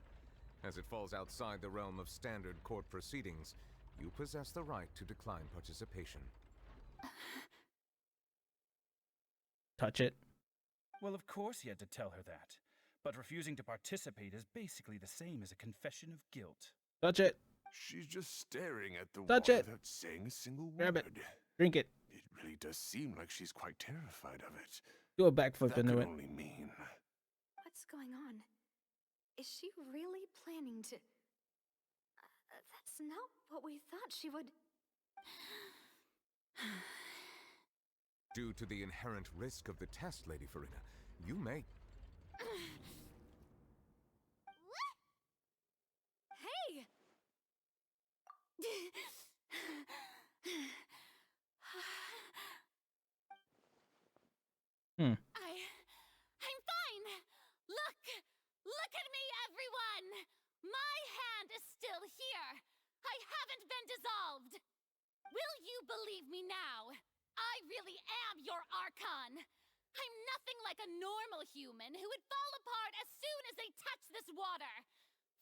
As it falls outside the realm of standard court proceedings, you possess the right to decline participation. Touch it. Well, of course he had to tell her that. But refusing to participate is basically the same as a confession of guilt. Touch it. She's just staring at the Touch water it. without saying a single Grab word. it. Drink it. It really does seem like she's quite terrified of it. Do a backflip That into could it. only mean... What's going on? Is she really planning to... that's not what we thought she would... Due to the inherent risk of the test, Lady Furina, you may... Hey! I'm fine! Look at me, everyone! My hand is still here! I haven't been dissolved! Will you believe me now? I really am your Archon! I'm nothing like a normal human who would fall apart as soon as they touch this water!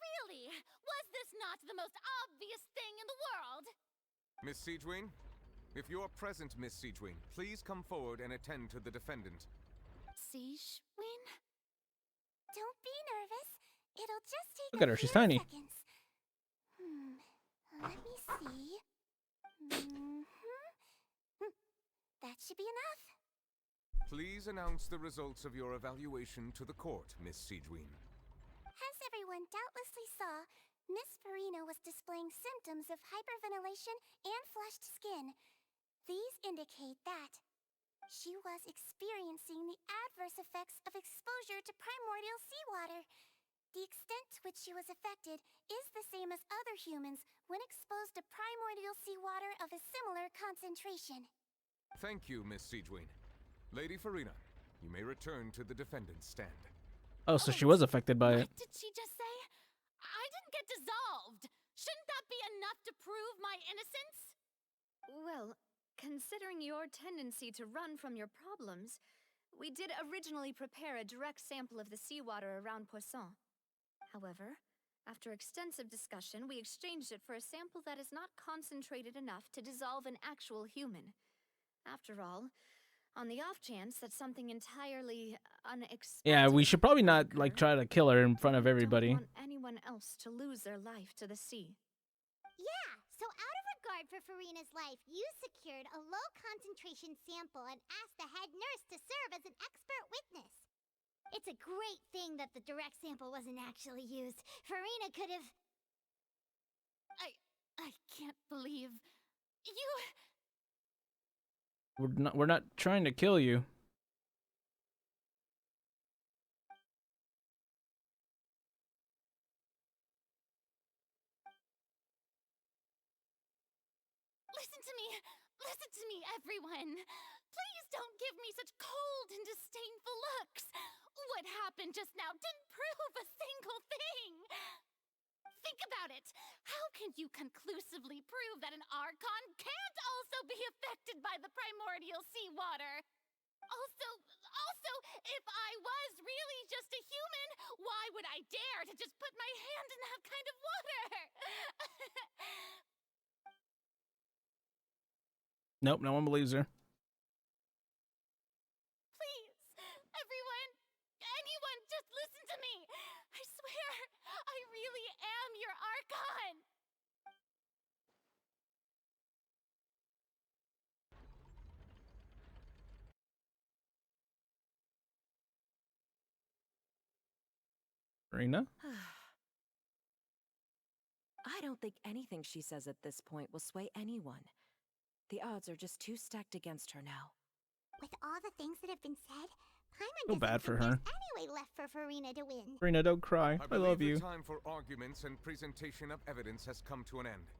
Really, was this not the most obvious thing in the world? Miss Siegewin? If you're present, Miss Siegewin, please come forward and attend to the defendant. Siegewin? Don't be nervous. It'll just take Look at her, she's few tiny. seconds. Let me see. That should be enough. Please announce the results of your evaluation to the court, Miss Siegewin. As everyone doubtlessly saw, Miss Furina was displaying symptoms of hyperventilation and flushed skin. These indicate that she was experiencing the adverse effects of exposure to primordial seawater. The extent to which she was affected is the same as other humans when exposed to primordial seawater of a similar concentration. Thank you, Miss Siegewin. Lady Furina, you may return to the defendant's stand. Oh, so she was affected by it. What did she just say? I didn't get dissolved! Shouldn't that be enough to prove my innocence? Well, considering your tendency to run from your problems, we did originally prepare a direct sample of the seawater around Poisson. However, after extensive discussion, we exchanged it for a sample that is not concentrated enough to dissolve an actual human. After all, on the off chance that something entirely unexpected... Yeah, we should probably not like try to kill her in front of everybody. want anyone else to lose their life to the sea. Yeah, so out of regard for Furina's life, you secured a low-concentration sample and asked the head nurse to serve as an expert witness. It's a great thing that the direct sample wasn't actually used. Furina could have... I can't believe... You... We're not trying to kill you. Listen to me, everyone. Please don't give me such cold and disdainful looks. What happened just now didn't prove a single thing. Think about it. How can you conclusively prove that an Archon can't also be affected by the primordial seawater? Also, if I was really just a human, why would I dare to just put my hand in that kind of water? Nope, no one believes her. Please, everyone, anyone, just listen to me. I swear, I really am your Archon. Furina? I don't think anything she says at this point will sway anyone. The odds are just too stacked against her now. With all the things that have been said, Paimon Feel doesn't bad for think her. there's any way left for Furina to win. Furina, don't cry. I believe love the you. time for arguments and presentation of evidence has come to an end.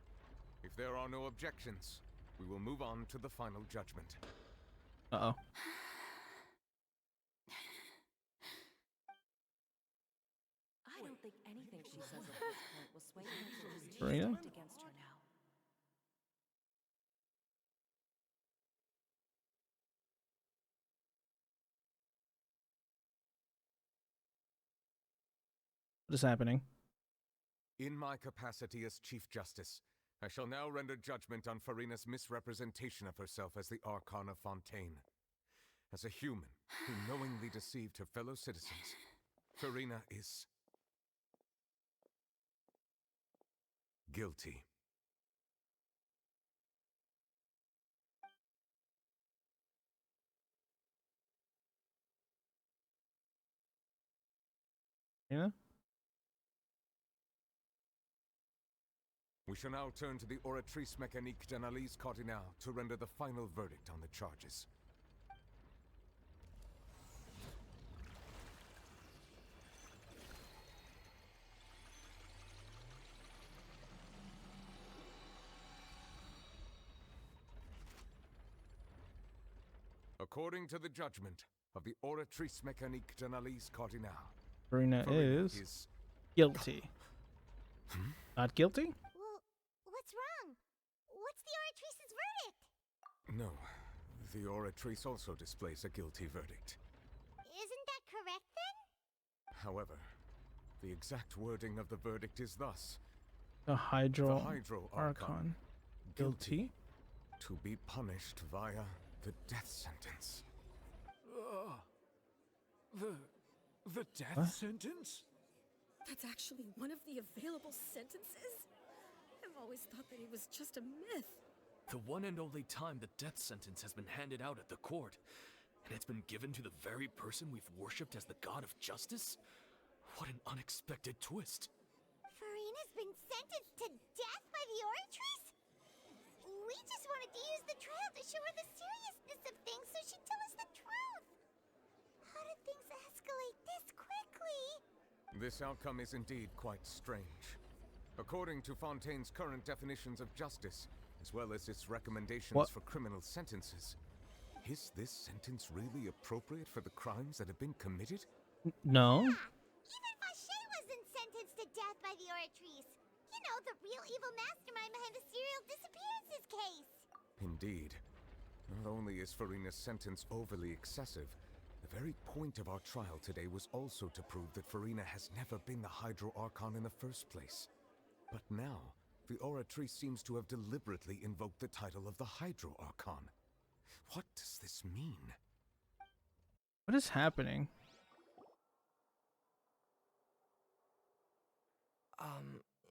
If there are no objections, we will move on to the final judgment. Uh-oh. I don't think anything she says at this point will sway her to just Furina? stand against her now. What is happening? In my capacity as Chief Justice, I shall now render judgment on Furina's misrepresentation of herself as the Archon of Fontaine. As a human who knowingly deceived her fellow citizens, Furina is guilty. Yeah? We shall now turn to the Oratrice Mécanique d'Analyse Cardinale to render the final verdict on the charges. According to the judgment of the Oratrice Mécanique d'Analyse Cardinale, Furina is guilty. Not guilty? Well, what's wrong? What's the Oratrice's verdict? No, the Oratrice also displays a guilty verdict. Isn't that correct then? However, the exact wording of the verdict is thus: The Hydro Hydro Archon. Guilty? to be punished via the death sentence. The death What? sentence? That's actually one of the available sentences? I've always thought that it was just a myth. The one and only time the death sentence has been handed out at the court, and it's been given to the very person we've worshipped as the god of justice? What an unexpected twist. Furina's been sentenced to death by the Oratrice? We just wanted to use the trial to show her the seriousness of things so she'd tell us the truth. How did things escalate this quickly? This outcome is indeed quite strange. According to Fontaine's current definitions of justice, as well as its recommendations for criminal sentences, is this sentence really appropriate for the crimes that have been committed? No. Even Fauché wasn't sentenced to death by the Oratrice. You know, the real evil mastermind behind the serial disappearances case. Indeed. Not only is Furina's sentence overly excessive, the very point of our trial today was also to prove that Furina has never been the Hydro Archon in the first place. But now, the Oratrice seems to have deliberately invoked the title of the Hydro Archon. What does this mean? What is happening?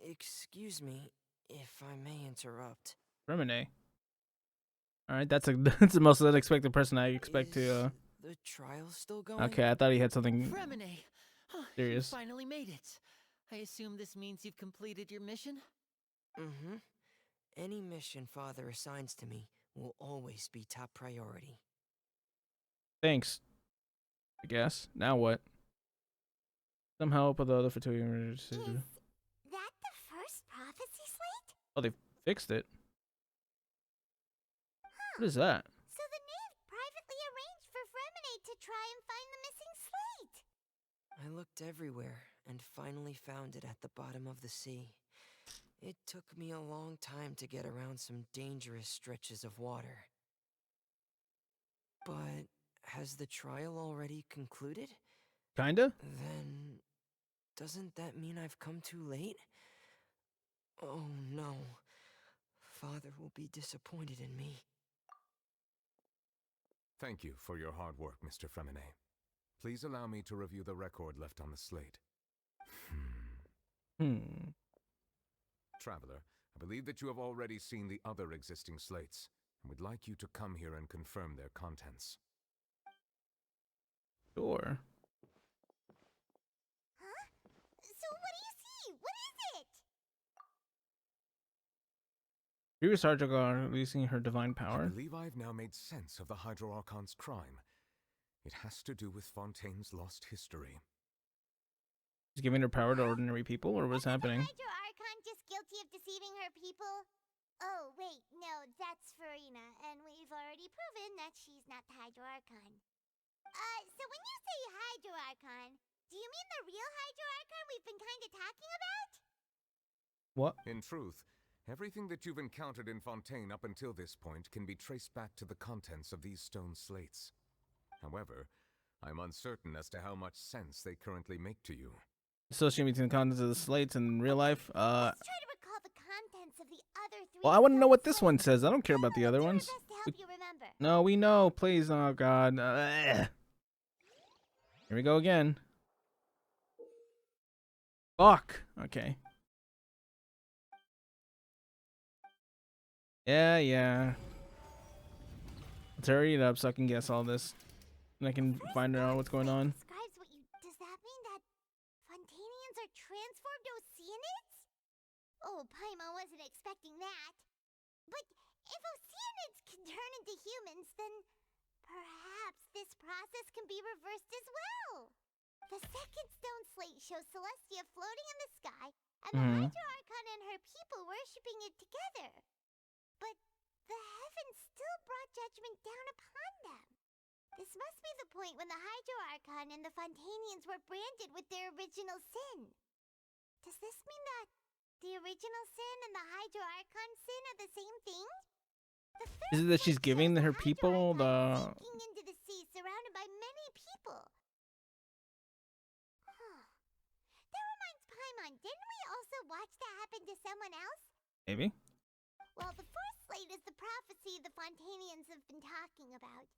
Excuse me, if I may interrupt. Remine. Alright, that's that's the most unexpected person I expect to The trial still going? Okay, I thought he had something Remine! serious. You finally made it. I assume this means you've completed your mission? Mm-hmm. Any mission Father assigns to me will always be top priority. Thanks. I guess. Now what? Some help with the other fertility. Is that the first prophecy slate? Oh, they fixed it. What is that? So the knave privately arranged for Fremine to try and find the missing slate. I looked everywhere and finally found it at the bottom of the sea. It took me a long time to get around some dangerous stretches of water. But has the trial already concluded? Kinda? Then doesn't that mean I've come too late? Oh no. Father will be disappointed in me. Thank you for your hard work, Mr. Fremine. Please allow me to review the record left on the slate. Traveler, I believe that you have already seen the other existing slates, and would like you to come here and confirm their contents. Sure. Huh? So what do you see? What is it? Previous Archon releasing her divine I power. believe I've now made sense of the Hydro Archon's crime. It has to do with Fontaine's lost history. She's giving her power to ordinary people, or what's happening? Hydro Archon just guilty of deceiving her people? Oh, wait, no, that's Furina, and we've already proven that she's not the Hydro Archon. So when you say Hydro Archon, do you mean the real Hydro Archon we've been kinda talking about? What? In truth, everything that you've encountered in Fontaine up until this point can be traced back to the contents of these stone slates. However, I'm uncertain as to how much sense they currently make to you. Associating between the contents of the slates and real life. Let's try to recall the contents of the other three. Well, I want to know what this one says. I don't care about the other ones. To help you remember. No, we know. Please, oh God. Here we go again. Fuck. Okay. Yeah. Let's hurry it up so I can guess all this. And I can find out what's going on. Describes what you. Does that mean that Fontainians are transformed Oceanids? Oh, Paimon wasn't expecting that. But if Oceanids can turn into humans, then perhaps this process can be reversed as well. The second stone slate shows Celestia floating in the sky, and the Hydro Archon and her people worshipping it together. But the heavens still brought judgment down upon them. This must be the point when the Hydro Archon and the Fontainians were branded with their original sin. Does this mean that the original sin and the Hydro Archon sin are the same thing? Is it that she's giving her people the... Sinking into the sea surrounded by many people. That reminds Paimon, didn't we also watch that happen to someone else? Maybe. Well, the fourth slate is the prophecy the Fontainians have been talking about.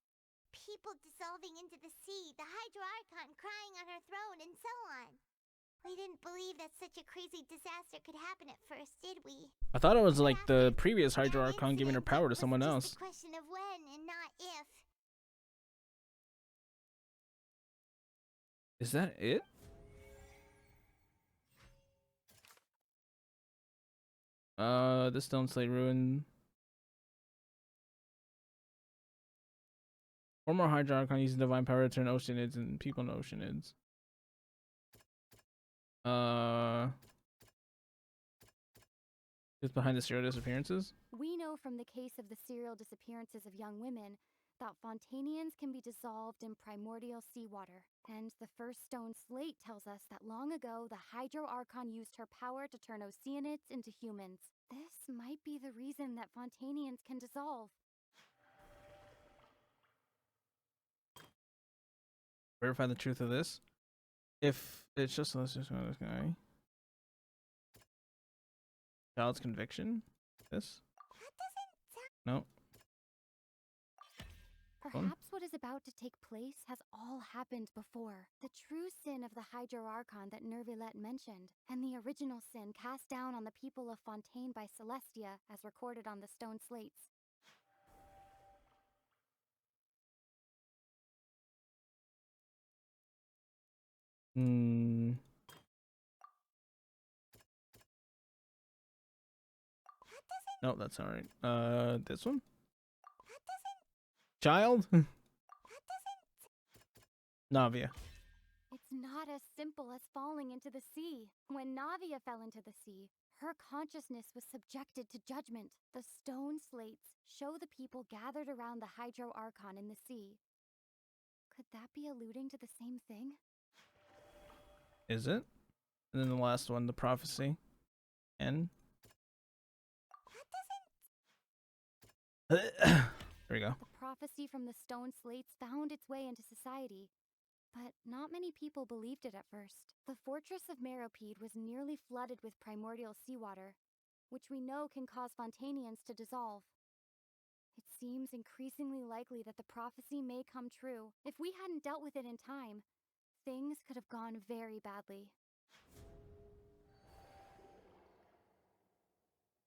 People dissolving into the sea, the Hydro Archon crying on her throne, and so on. We didn't believe that such a crazy disaster could happen at first, did we? I thought it was like the previous Hydro Archon giving her power to someone else. It's a question of when and not if. Is that it? The stone slate ruined. Former Hydro Archon uses divine power to turn Oceanids and people into Oceanids. Who's behind the serial disappearances? We know from the case of the serial disappearances of young women that Fontainians can be dissolved in primordial seawater. And the first stone slate tells us that long ago, the Hydro Archon used her power to turn Oceanids into humans. This might be the reason that Fontainians can dissolve. Verify the truth of this. If it's just this guy. Child's conviction? This? No. Perhaps what is about to take place has all happened before. The true sin of the Hydro Archon that Nervilette mentioned, and the original sin cast down on the people of Fontaine by Celestia, as recorded on the stone slates. No, that's alright. This one? Child? Navia. It's not as simple as falling into the sea. When Navia fell into the sea, her consciousness was subjected to judgment. The stone slates show the people gathered around the Hydro Archon in the sea. Could that be alluding to the same thing? Is it? And then the last one, the prophecy. N. There we go. The prophecy from the stone slates found its way into society, but not many people believed it at first. The fortress of Meropide was nearly flooded with primordial seawater, which we know can cause Fontainians to dissolve. It seems increasingly likely that the prophecy may come true. If we hadn't dealt with it in time, things could have gone very badly.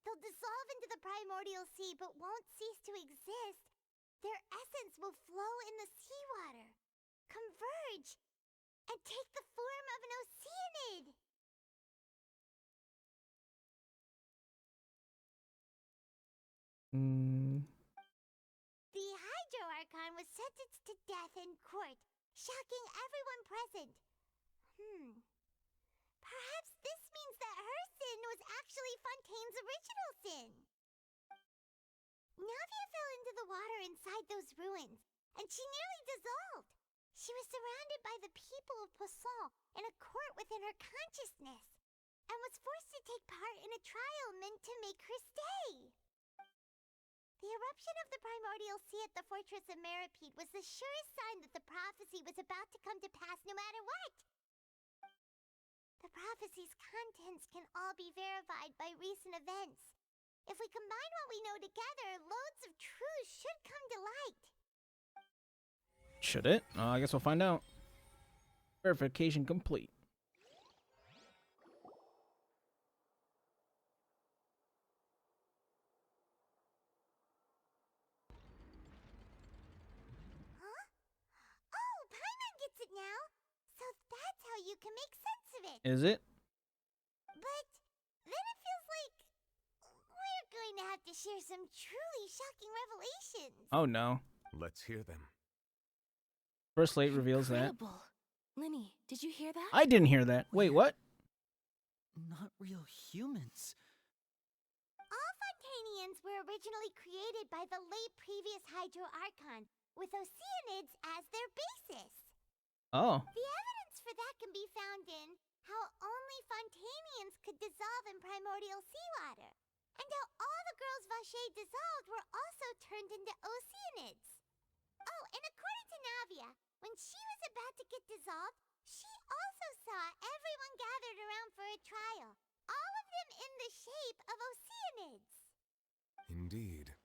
They'll dissolve into the primordial sea, but won't cease to exist. Their essence will flow in the seawater, converge, and take the form of an Oceanid. sentenced to death in court, shocking everyone present. Perhaps this means that her sin was actually Fontaine's original sin. Navia fell into the water inside those ruins, and she nearly dissolved. She was surrounded by the people of Poisson in a court within her consciousness, and was forced to take part in a trial meant to make her stay. The eruption of the primordial sea at the fortress of Meripede was the surest sign that the prophecy was about to come to pass no matter what. The prophecy's contents can all be verified by recent events. If we combine what we know together, loads of truths should come to light. Should it? I guess we'll find out. Verification complete. Huh? Oh, Paimon gets it now! So that's how you can make sense of it! Is it? But then it feels like we're going to have to share some truly shocking revelations. Oh no. Let's hear them. First slate reveals that. Incredible. Linny, did you hear that? I didn't hear that. Wait, what? Not real humans. All Fontainians were originally created by the late previous Hydro Archon, with Oceanids as their basis. Oh. The evidence for that can be found in how only Fontainians could dissolve in primordial seawater, and how all the girls Vacher dissolved were also turned into Oceanids. Oh, and according to Navia, when she was about to get dissolved, she also saw everyone gathered around for a trial, all of them in the shape of Oceanids. Indeed.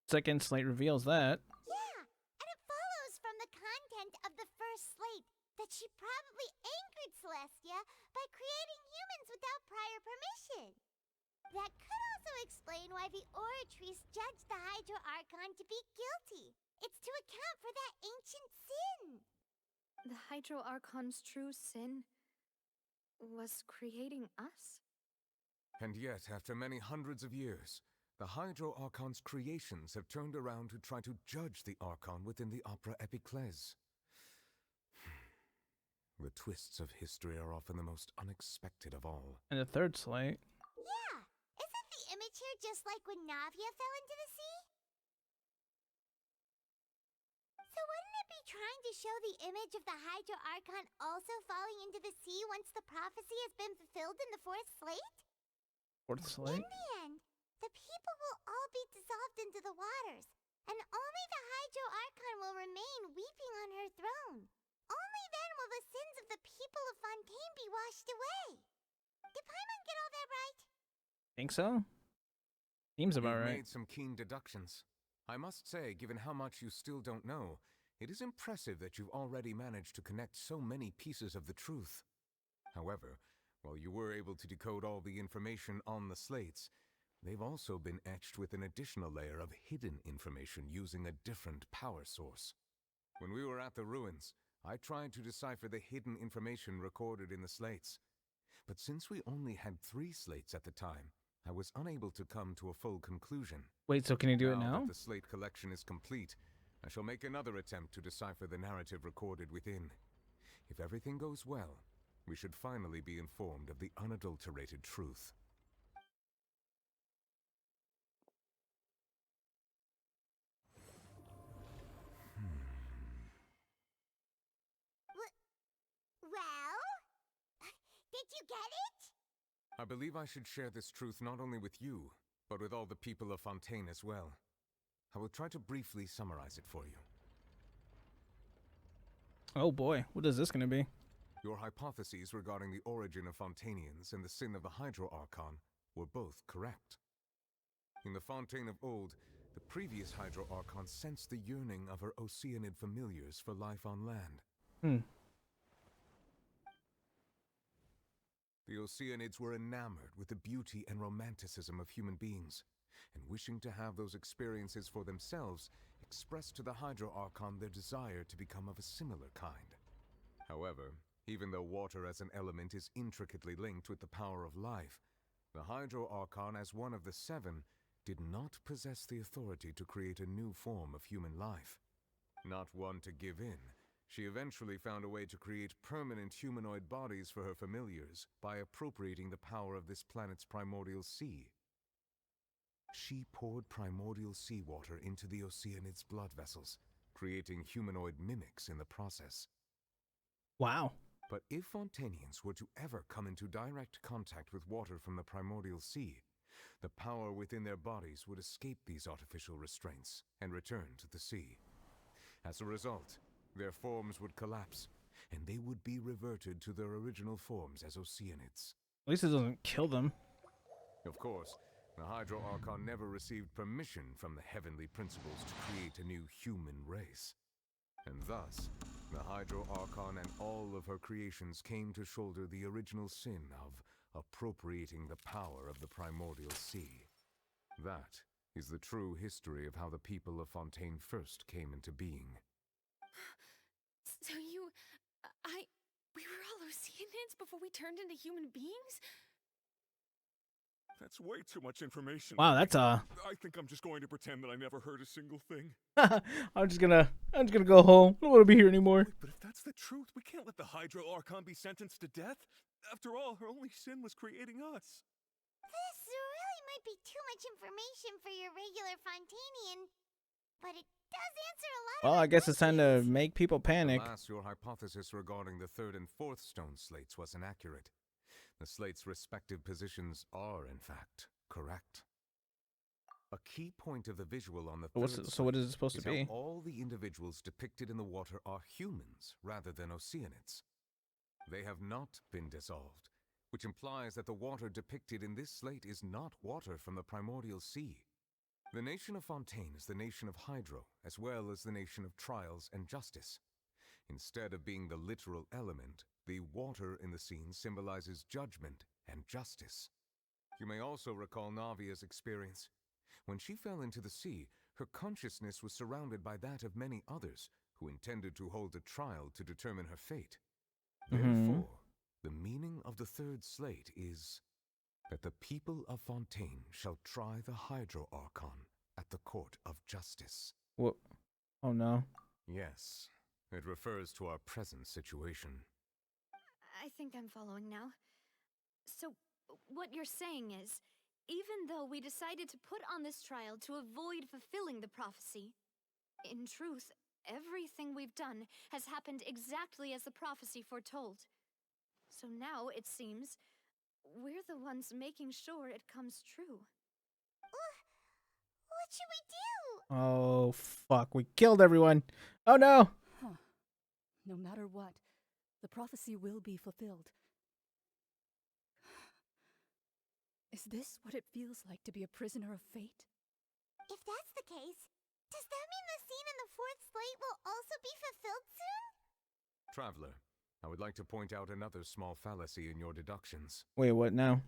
Second slate reveals that. Yeah, and it follows from the content of the first slate that she probably angered Celestia by creating humans without prior permission. That could also explain why the Oratrice judged the Hydro Archon to be guilty. It's to account for that ancient sin. The Hydro Archon's true sin was creating us? And yet, after many hundreds of years, the Hydro Archon's creations have turned around to try to judge the Archon within the Opera Epiclese. The twists of history are often the most unexpected of all. And the third slate. Yeah, isn't the image here just like when Navia fell into the sea? So wouldn't it be trying to show the image of the Hydro Archon also falling into the sea once the prophecy has been fulfilled in the fourth slate? Fourth slate? In the end, the people will all be dissolved into the waters, and only the Hydro Archon will remain weeping on her throne. Only then will the sins of the people of Fontaine be washed away. Did Paimon get all that right? Think so? Seems about You've right. made some keen deductions. I must say, given how much you still don't know, it is impressive that you've already managed to connect so many pieces of the truth. However, while you were able to decode all the information on the slates, they've also been etched with an additional layer of hidden information using a different power source. When we were at the ruins, I tried to decipher the hidden information recorded in the slates. But since we only had 3 slates at the time, I was unable to come to a full conclusion. Wait, so can you do it now? That the slate collection is complete, I shall make another attempt to decipher the narrative recorded within. If everything goes well, we should finally be informed of the unadulterated truth. Well? Did you get it? I believe I should share this truth not only with you, but with all the people of Fontaine as well. I will try to briefly summarize it for you. Oh boy, what is this going to be? Your hypotheses regarding the origin of Fontainians and the sin of the Hydro Archon were both correct. In the Fontaine of old, the previous Hydro Archon sensed the yearning of her Oceanid familiars for life on land. The Oceanids were enamored with the beauty and romanticism of human beings, and wishing to have those experiences for themselves, expressed to the Hydro Archon their desire to become of a similar kind. However, even though water as an element is intricately linked with the power of life, the Hydro Archon, as one of the 7, did not possess the authority to create a new form of human life. Not one to give in, she eventually found a way to create permanent humanoid bodies for her familiars by appropriating the power of this planet's primordial sea. She poured primordial seawater into the Oceanid's blood vessels, creating humanoid mimics in the process. Wow. But if Fontainians were to ever come into direct contact with water from the primordial sea, the power within their bodies would escape these artificial restraints and return to the sea. As a result, their forms would collapse, and they would be reverted to their original forms as Oceanids. At least it doesn't kill them. Of course, the Hydro Archon never received permission from the heavenly principles to create a new human race. And thus, the Hydro Archon and all of her creations came to shoulder the original sin of appropriating the power of the primordial sea. That is the true history of how the people of Fontaine first came into being. So we were all Oceanids before we turned into human beings? That's way too much information. Wow, that's I think I'm just going to pretend that I never heard a single thing. I'm just gonna go home. I don't want to be here anymore. But if that's the truth, we can't let the Hydro Archon be sentenced to death. After all, her only sin was creating us. This really might be too much information for your regular Fontainian, but it does answer a lot Well, of I guess it's time to make people panic. Alas, your hypothesis regarding the third and fourth stone slates was inaccurate. The slates' respective positions are, in fact, correct. A key point of the visual on the third So what is it supposed to be? how all the individuals depicted in the water are humans rather than Oceanids. They have not been dissolved, which implies that the water depicted in this slate is not water from the primordial sea. The nation of Fontaine is the nation of Hydro, as well as the nation of trials and justice. Instead of being the literal element, the water in the scene symbolizes judgment and justice. You may also recall Navia's experience. When she fell into the sea, her consciousness was surrounded by that of many others who intended to hold a trial to determine her fate. Therefore, the meaning of the third slate is that the people of Fontaine shall try the Hydro Archon at the court of justice. What? Oh no. Yes, it refers to our present situation. I think I'm following now. So, what you're saying is, even though we decided to put on this trial to avoid fulfilling the prophecy, in truth, everything we've done has happened exactly as the prophecy foretold. So now, it seems, we're the ones making sure it comes true. What should we do? Oh fuck! We killed everyone. Oh no! Huh. No matter what, the prophecy will be fulfilled. Is this what it feels like to be a prisoner of fate? If that's the case, does that mean the scene in the fourth slate will also be fulfilled soon? Traveler, I would like to point out another small fallacy in your deductions. Wait, what now?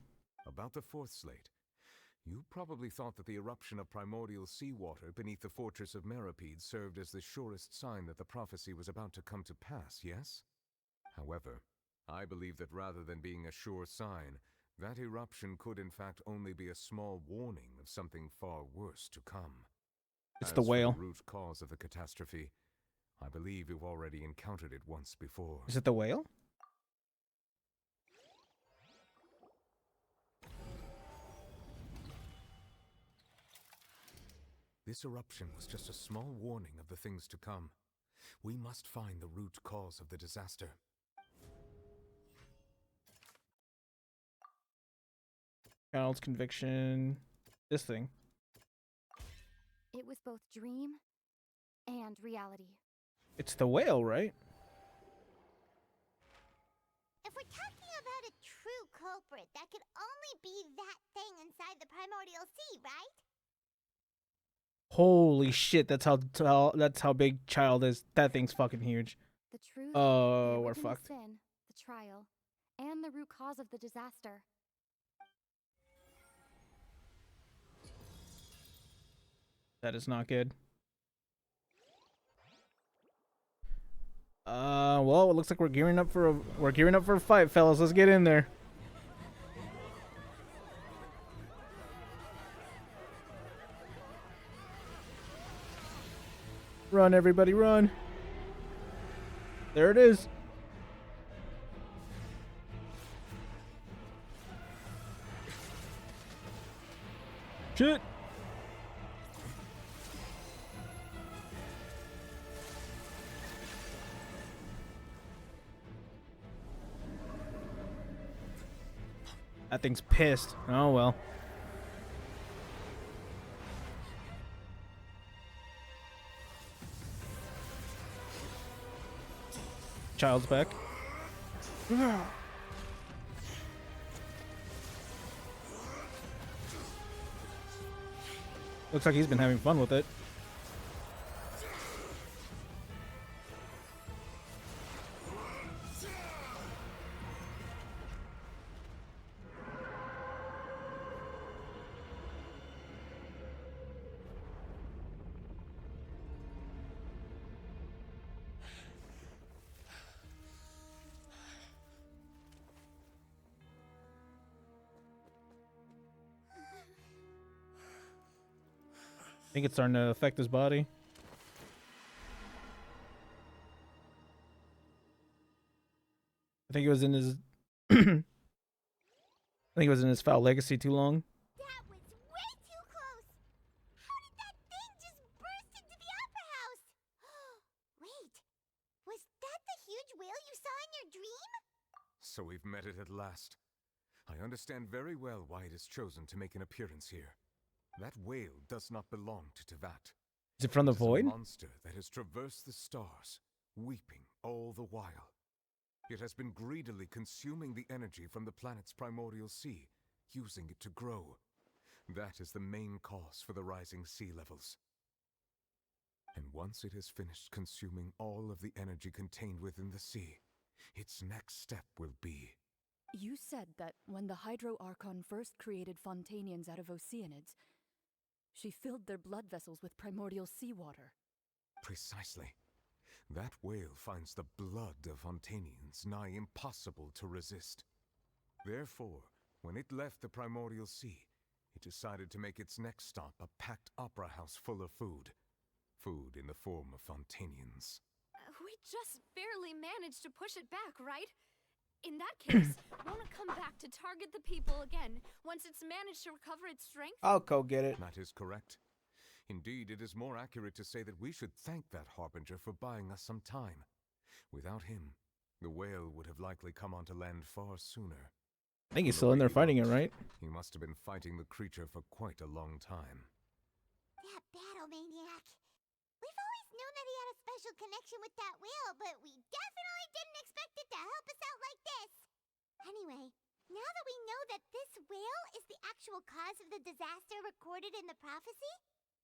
About the fourth slate. You probably thought that the eruption of primordial seawater beneath the fortress of Meripede served as the surest sign that the prophecy was about to come to pass, yes? However, I believe that rather than being a sure sign, that eruption could in fact only be a small warning of something far worse to come. It's As the for whale. the root cause of the catastrophe, I believe you've already encountered it once before. Is it the whale? This eruption was just a small warning of the things to come. We must find the root cause of the disaster. Child's conviction. This thing. It was both dream and reality. It's the whale, right? If we're talking about a true culprit, that could only be that thing inside the primordial sea, right? Holy shit! That's how big Child is. That thing's fucking huge. The truth, Oh, the we're original fucked. sin, the trial, and the root cause of the disaster. That is not good. Well, it looks like we're gearing up for a fight, fellas. Let's get in there. Run, everybody, run. There it is. Shit. That thing's pissed. Oh well. Child's back. Looks like he's been having fun with it. I think it's starting to affect his body. I think it was in his I think it was in his foul legacy too long. That was way too close! How did that thing just burst into the opera house? Wait, was that the huge whale you saw in your dream? So we've met it at last. I understand very well why it has chosen to make an appearance here. That whale does not belong to Tevat. Is it from the It is void? a monster that has traversed the stars, weeping all the while. It has been greedily consuming the energy from the planet's primordial sea, using it to grow. That is the main cause for the rising sea levels. And once it has finished consuming all of the energy contained within the sea, its next step will be... You said that when the Hydro Archon first created Fontainians out of Oceanids, she filled their blood vessels with primordial seawater. Precisely. That whale finds the blood of Fontainians nigh impossible to resist. Therefore, when it left the primordial sea, it decided to make its next stop a packed opera house full of food. Food in the form of Fontainians. We just barely managed to push it back, right? In that case, won't it come back to target the people again once it's managed to recover its strength? I'll go get it. That is correct. Indeed, it is more accurate to say that we should thank that Harbinger for buying us some time. Without him, the whale would have likely come onto land far sooner. I think he's still in there fighting it, right? He must have been fighting the creature for quite a long time. That battle maniac. We've always known that he had a special connection with that whale, but we definitely didn't expect it to help us out like this. Anyway, now that we know that this whale is the actual cause of the disaster recorded in the prophecy,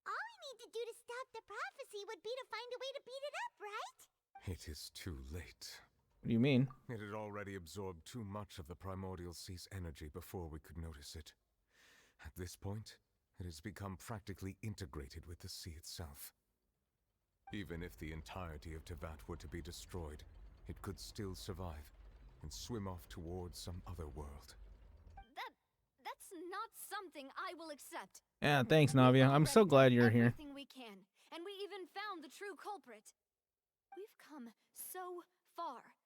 all we need to do to stop the prophecy would be to find a way to beat it up, right? It is too late. What do you mean? It had already absorbed too much of the primordial sea's energy before we could notice it. At this point, it has become practically integrated with the sea itself. Even if the entirety of Tevat were to be destroyed, it could still survive and swim off towards some other world. That's not something I will accept. Yeah, thanks, Navia. I'm so glad you're here. Everything we can, and we even found the true culprit. We've come so far.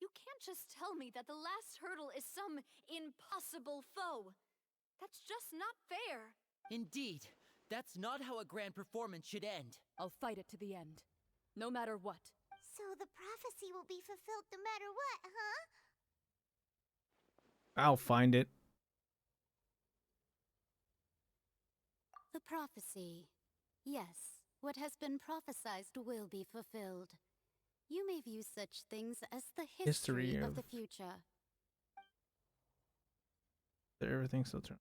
You can't just tell me that the last hurdle is some impossible foe. That's just not fair. Indeed. That's not how a grand performance should end. I'll fight it to the end, no matter what. So the prophecy will be fulfilled no matter what, huh? I'll find it. The prophecy. Yes, what has been prophesied will be fulfilled. You may view such things as the history of the future. Everything's still true.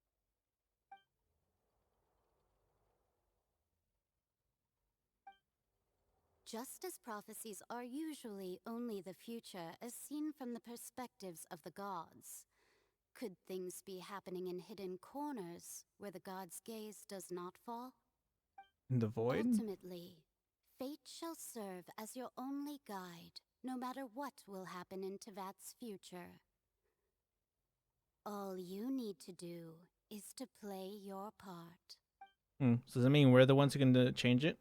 Just as prophecies are usually only the future as seen from the perspectives of the gods, could things be happening in hidden corners where the gods' gaze does not fall? In the void? Ultimately, fate shall serve as your only guide, no matter what will happen in Tevat's future. All you need to do is to play your part. So does that mean we're the ones who can change it?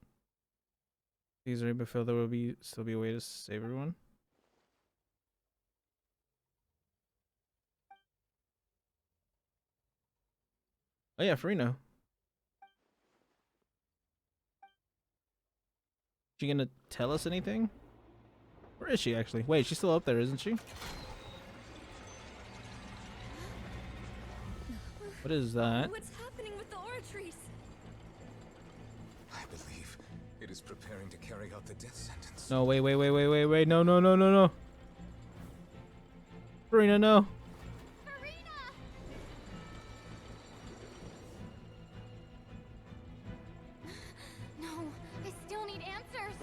Please hurry, but Phil, there will still be a way to save everyone. Oh yeah, Furina. She gonna tell us anything? Where is she actually? Wait, she's still up there, isn't she? What is that? What's happening with the oratories? I believe it is preparing to carry out the death sentence. No, wait. No. Furina, no. No, I still need answers.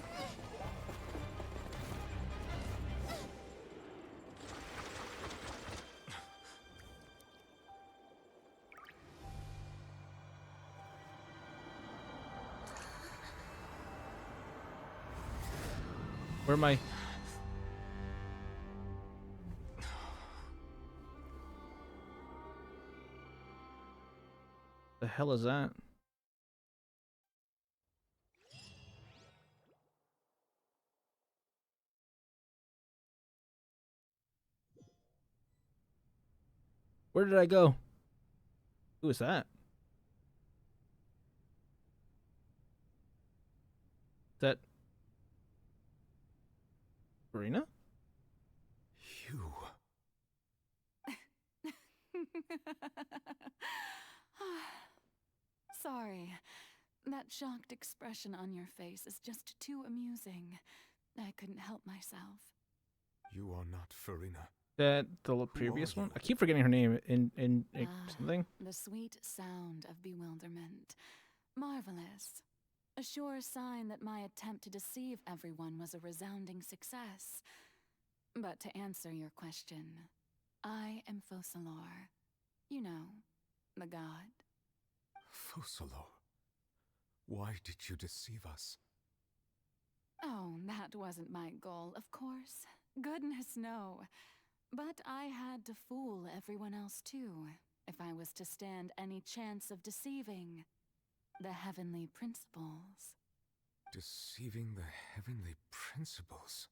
Where am I? The hell is that? Where did I go? Who is that? Is that Furina? You. Sorry. That shocked expression on your face is just too amusing. I couldn't help myself. You are not Furina. That the previous one? I keep forgetting her name in something. The sweet sound of bewilderment. Marvelous. A sure sign that my attempt to deceive everyone was a resounding success. But to answer your question, I am Focalor. You know, the god. Focalor. Why did you deceive us? Oh, that wasn't my goal, of course. Goodness, no. But I had to fool everyone else too, if I was to stand any chance of deceiving the heavenly principles. Deceiving the heavenly principles?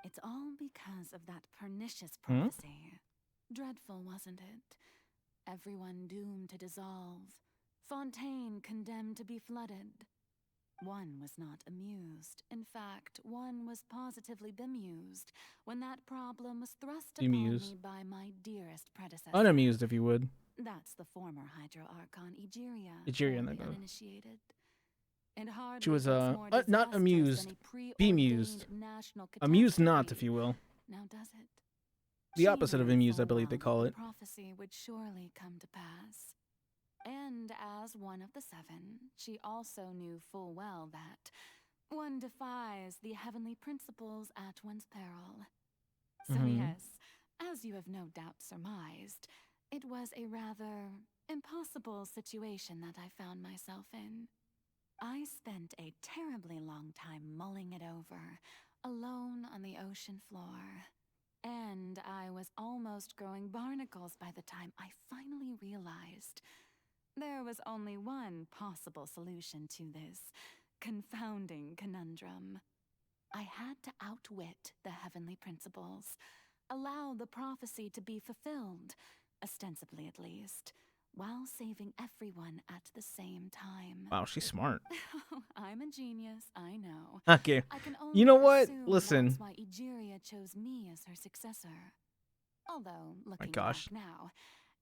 It's all because of that pernicious prophecy. Dreadful, wasn't it? Everyone doomed to dissolve. Fontaine condemned to be flooded. One was not amused. In fact, one was positively bemused when that problem was thrust upon me by my dearest predecessor. Unamused, if you would. That's the former Hydro Archon Egeria. Egeria, the uninitiated. It hardly she was gets more not disastrous amused. than a preordained Bemused. national Amused not, catastrophe. if you will. Now does it? The She opposite of knew amused, I full believe they well call that it. the prophecy would surely come to pass. And as one of the seven, she also knew full well that one defies the heavenly principles at one's peril. So yes, as you have no doubt surmised, it was a rather impossible situation that I found myself in. I spent a terribly long time mulling it over, alone on the ocean floor. And I was almost growing barnacles by the time I finally realized there was only one possible solution to this confounding conundrum. I had to outwit the heavenly principles, allow the prophecy to be fulfilled, ostensibly at least, while saving everyone at the same time. Wow, she's smart. I'm a genius, I know. Okay. I can only You know what? assume Listen. That's why Egeria chose me as her successor. Although, looking gosh. back now,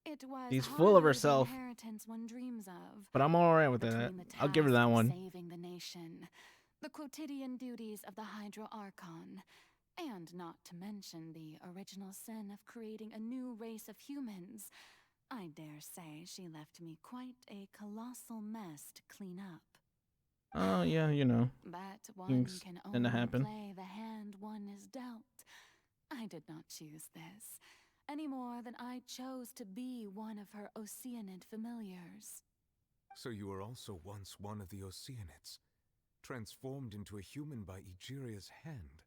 it was She's full of hardly herself. the inheritance one dreams of. But I'm alright with that. Between the I'll give her that task of one. Saving the nation, the quotidian duties of the Hydro Archon, and not to mention the original sin of creating a new race of humans, I dare say she left me quite a colossal mess to clean up. Oh, yeah, you know. But one Things can tend to only happen. play the hand one is dealt. I did not choose this, any more than I chose to be one of her Oceanid familiars. So you were also once one of the Oceanids, transformed into a human by Egeria's hand.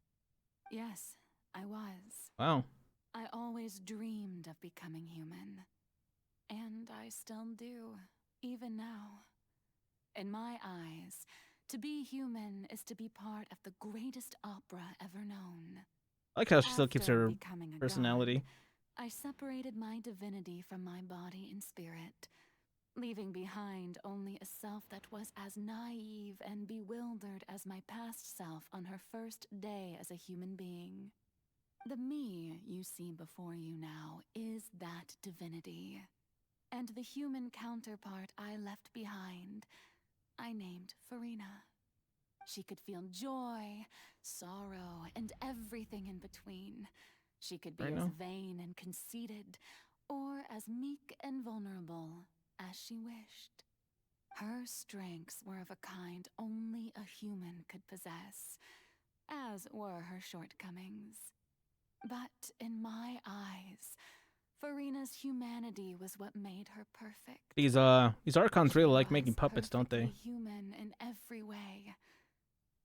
Yes, I was. Wow. I always dreamed of becoming human. And I still do, even now. In my eyes, To be human is to be part of the greatest opera ever known. I like how she still keeps After her becoming a personality. god, I separated my divinity from my body and spirit, leaving behind only a self that was as naive and bewildered as my past self on her first day as a human being. The me you see before you now is that divinity. And the human counterpart I left behind, I named Furina. She could feel joy, sorrow, and everything in between. She could be as vain and conceited, or as meek and vulnerable as she wished. Her strengths were of a kind only a human could possess, as were her shortcomings. But in my eyes, Furina's humanity was what made her perfect. These Archons really like making puppets, don't they? Human in every way.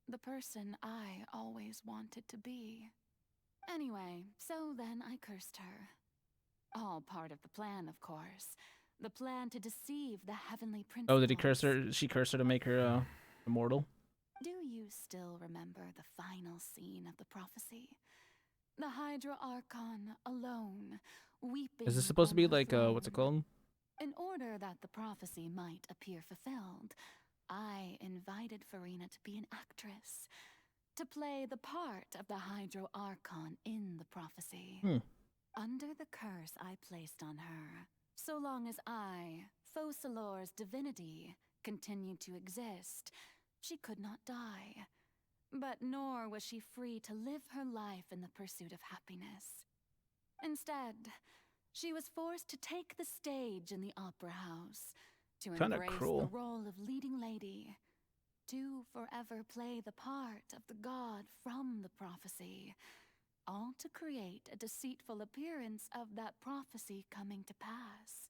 The person I always wanted to be. Anyway, so then I cursed her. All part of the plan, of course. The plan to deceive the heavenly principles. Oh, did he curse her? She cursed her to make her immortal? Do you still remember the final scene of the prophecy? The Hydra Archon alone, weeping. Is this supposed to be like what's it called? In order that the prophecy might appear fulfilled, I invited Furina to be an actress, to play the part of the Hydro Archon in the prophecy. Under the curse I placed on her, so long as I, Focalor's divinity, continued to exist, she could not die. But nor was she free to live her life in the pursuit of happiness. Instead, she was forced to take the stage in the opera house, to embrace the role of leading lady, to forever play the part of the god from the prophecy, all to create a deceitful appearance of that prophecy coming to pass.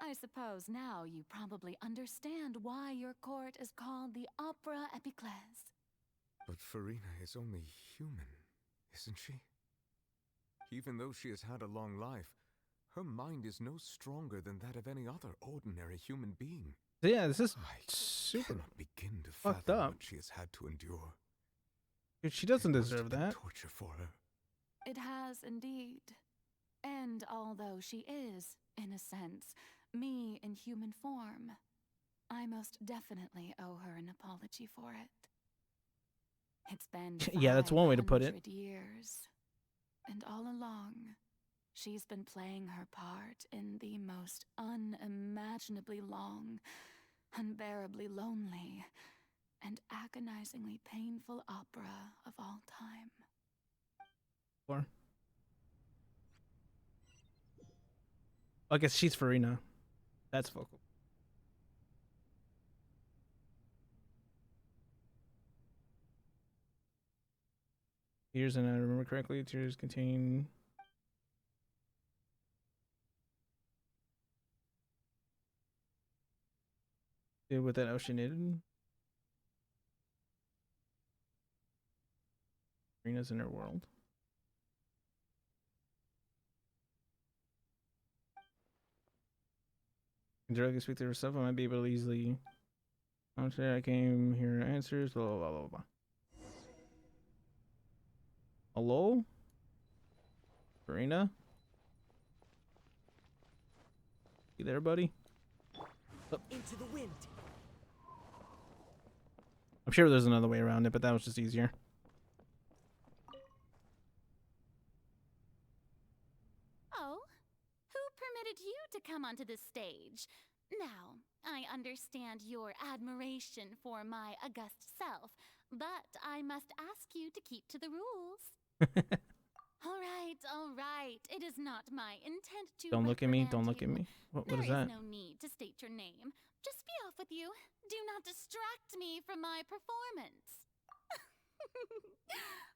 I suppose now you probably understand why your court is called the Opera Epiclese. But Furina is only human, isn't she? Even though she has had a long life, her mind is no stronger than that of any other ordinary human being. Yeah, this is super cannot begin to fucked fathom up. what she has had to endure. Dude, she doesn't deserve that. Torture for her. It has indeed. And although she is, in a sense, me in human form, I most definitely owe her an apology for it. It's been Yeah, that's one way to put it. 500 years, and all along, she's been playing her part in the most unimaginably long, unbearably lonely, and agonizingly painful opera of all time. I guess she's Furina. That's vocal. Tears, and I remember correctly, tears contain with that oceanid. Furina's inner world. Can directly speak to herself. I might be able to easily. I'm sure I came here answers. Blah blah blah blah. Hello, Furina. You there, buddy? Oh. Into the wind. I'm sure there's another way around it, but that was just easier. Oh, who permitted you to come onto this stage? Now, I understand your admiration for my august self, but I must ask you to keep to the rules. All right. It is not my intent to Don't look at me. reprimand Don't look at you. me. What There is that? no need to state your name. Just be off with you. Do not distract me from my performance.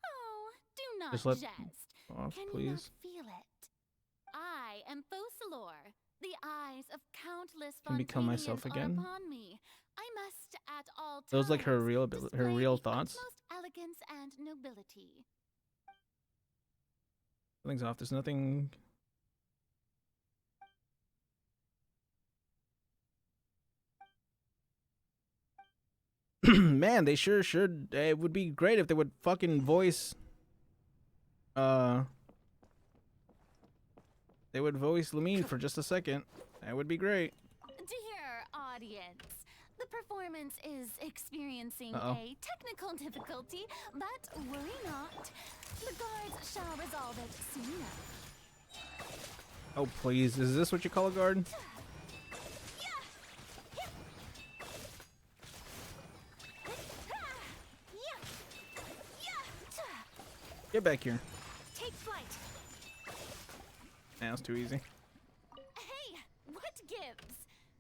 Oh, do not Just let jest. off, Can you not please. feel it? I am Focalor. The eyes of countless Can become myself Fontainians again. are upon me. I must at all times Those like her real display thoughts. the utmost elegance and nobility. Something's off. There's nothing. Man, Man, they sure should. It would be great if they would fucking voice. They would voice Lumine for just a second. That would be great. Dear audience, the performance is experiencing Uh-oh. a technical difficulty, but worry not. The guards shall resolve it soon enough. Oh, please. Is this what you call a guard? Get back here. Take flight. That was too easy. Hey, what gives?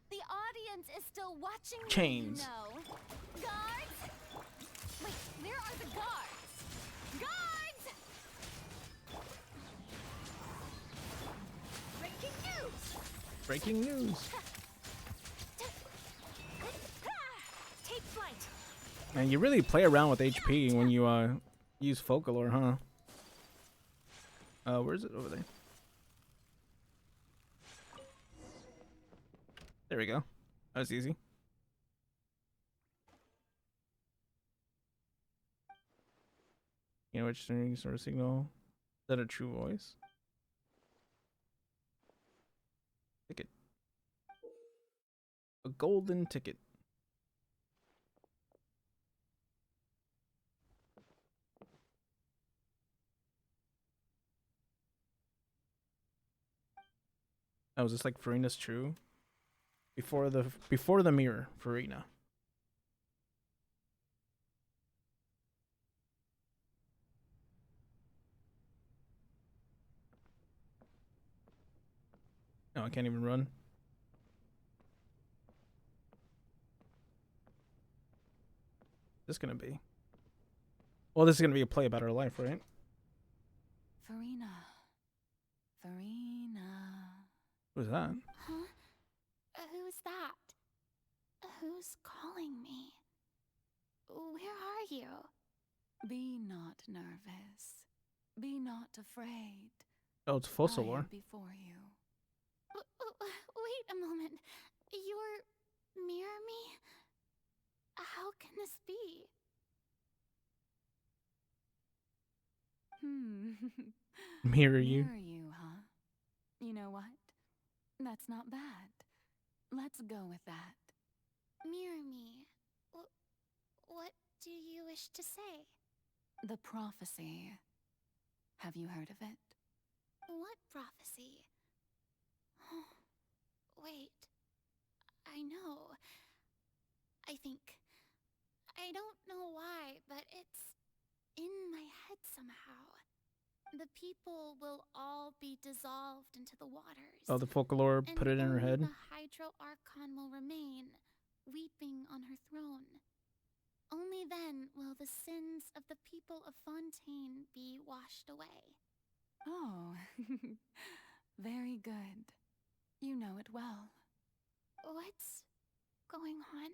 The audience is still watching me, Chains. you know. Guards? Wait, where are the guards? Guards! Breaking news. Breaking news. Take flight. Man, you really play around with HP when you use folklore, huh? Where is it? Over there. There we go. That was easy. You know which sort of signal? Is that a true voice? Ticket. A golden ticket. Oh, is this like Furina's true? Before the mirror, Furina. No, I can't even run. This is gonna be. Well, this is gonna be a play about her life, right? Furina. Furina. Who's that? Huh? Who's that? Who's calling me? Where are you? Be not nervous. Be not afraid. Oh, it's I Fossilor. am before you. Wait a moment. You're mirror me? How can this be? Mirror you. Mirror you, huh? You know what? That's not bad. Let's go with that. Mirror me. What do you wish to say? The prophecy. Have you heard of it? What prophecy? Wait. I know. I think. I don't know why, but it's in my head somehow. The people will all be dissolved into the waters. Oh, the folklore and put it in her only head. The Hydro Archon will remain, weeping on her throne. Only then will the sins of the people of Fontaine be washed away. Oh, very good. You know it well. What's going on?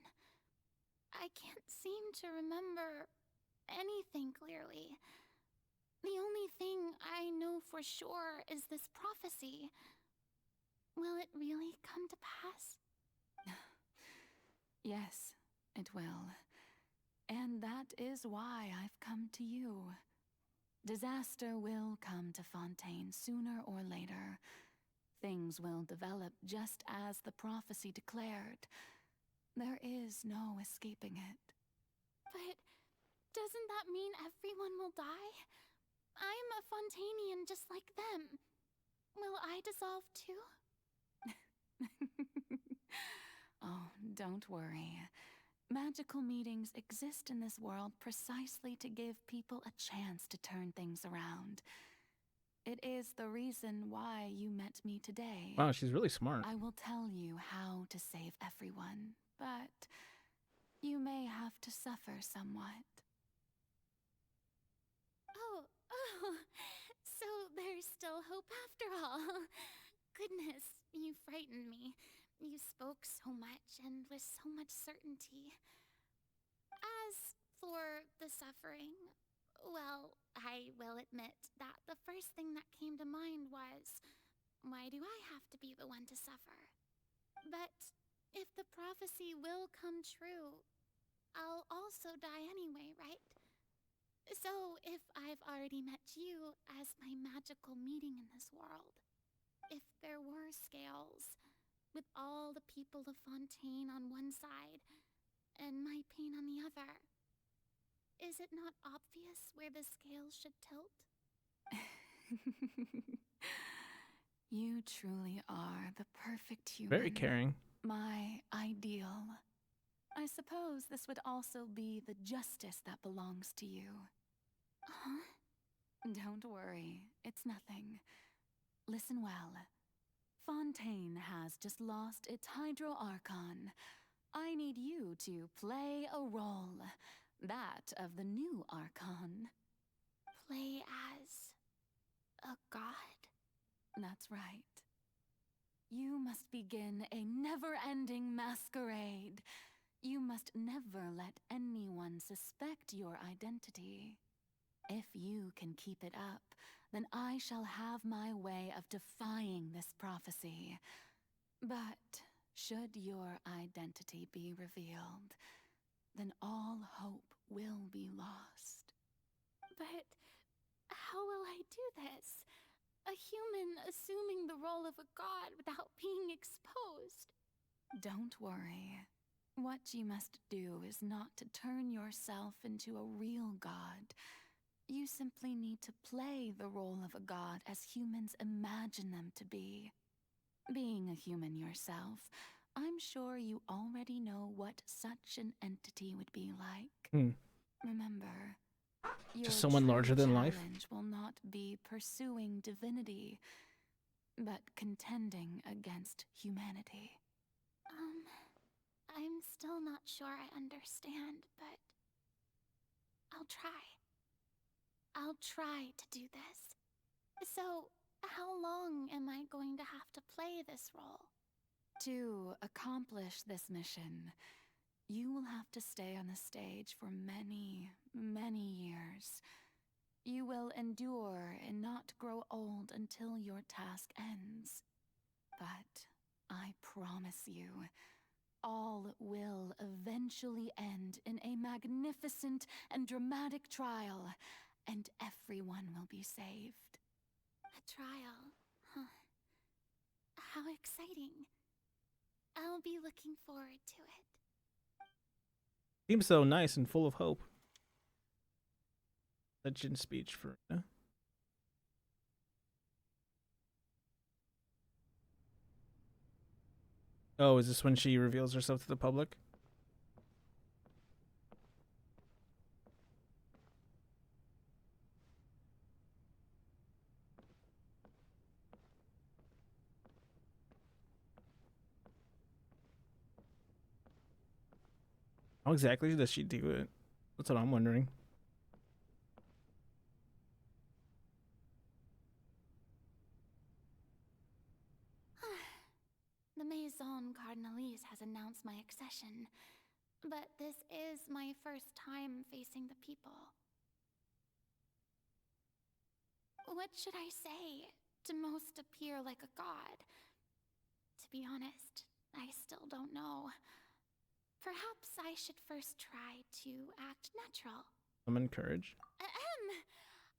I can't seem to remember anything clearly. The only thing I know for sure is this prophecy. Will it really come to pass? Yes, it will. And that is why I've come to you. Disaster will come to Fontaine sooner or later. Things will develop just as the prophecy declared. There is no escaping it. But doesn't that mean everyone will die? I'm a Fontainian just like them. Will I dissolve too? Oh, don't worry. Magical meetings exist in this world precisely to give people a chance to turn things around. It is the reason why you met me today. Wow, she's really smart. I will tell you how to save everyone, but you may have to suffer somewhat. Oh, so there's still hope after all. Goodness, you frightened me. You spoke so much and with so much certainty. As for the suffering, well, I will admit that the first thing that came to mind was, why do I have to be the one to suffer? But if the prophecy will come true, I'll also die anyway, right? So, if I've already met you as my magical meeting in this world, if there were scales, with all the people of Fontaine on one side and my pain on the other, is it not obvious where the scales should tilt? You truly are the perfect human. Very caring. My ideal. I suppose this would also be the justice that belongs to you. Huh? Don't worry, it's nothing. Listen well. Fontaine has just lost its Hydro Archon. I need you to play a role. That of the new Archon. Play as a god? That's right. You must begin a never-ending masquerade. You must never let anyone suspect your identity. If you can keep it up, then I shall have my way of defying this prophecy. But should your identity be revealed, then all hope will be lost. But how will I do this? A human assuming the role of a god without being exposed. Don't worry. What you must do is not to turn yourself into a real god. You simply need to play the role of a god as humans imagine them to be. Being a human yourself, I'm sure you already know what such an entity would be like. Remember, your Just someone larger than life? challenge will not be pursuing divinity, but contending against humanity. I'm still not sure I understand, but I'll try. I'll try to do this. So, how long am I going to have to play this role? To accomplish this mission, you will have to stay on the stage for many, many years. You will endure and not grow old until your task ends. But I promise you, all will eventually end in a magnificent and dramatic trial, and everyone will be saved. A trial, huh? How exciting. I'll be looking forward to it. Seems so nice and full of hope. Legend speech for Furina. Oh, is this when she reveals herself to the public? How exactly does she do it? That's what I'm wondering. The Maison Cardinalise has announced my accession, but this is my first time facing the people. What should I say to most appear like a god? To be honest, I still don't know. Perhaps I should first try to act natural. Summon courage.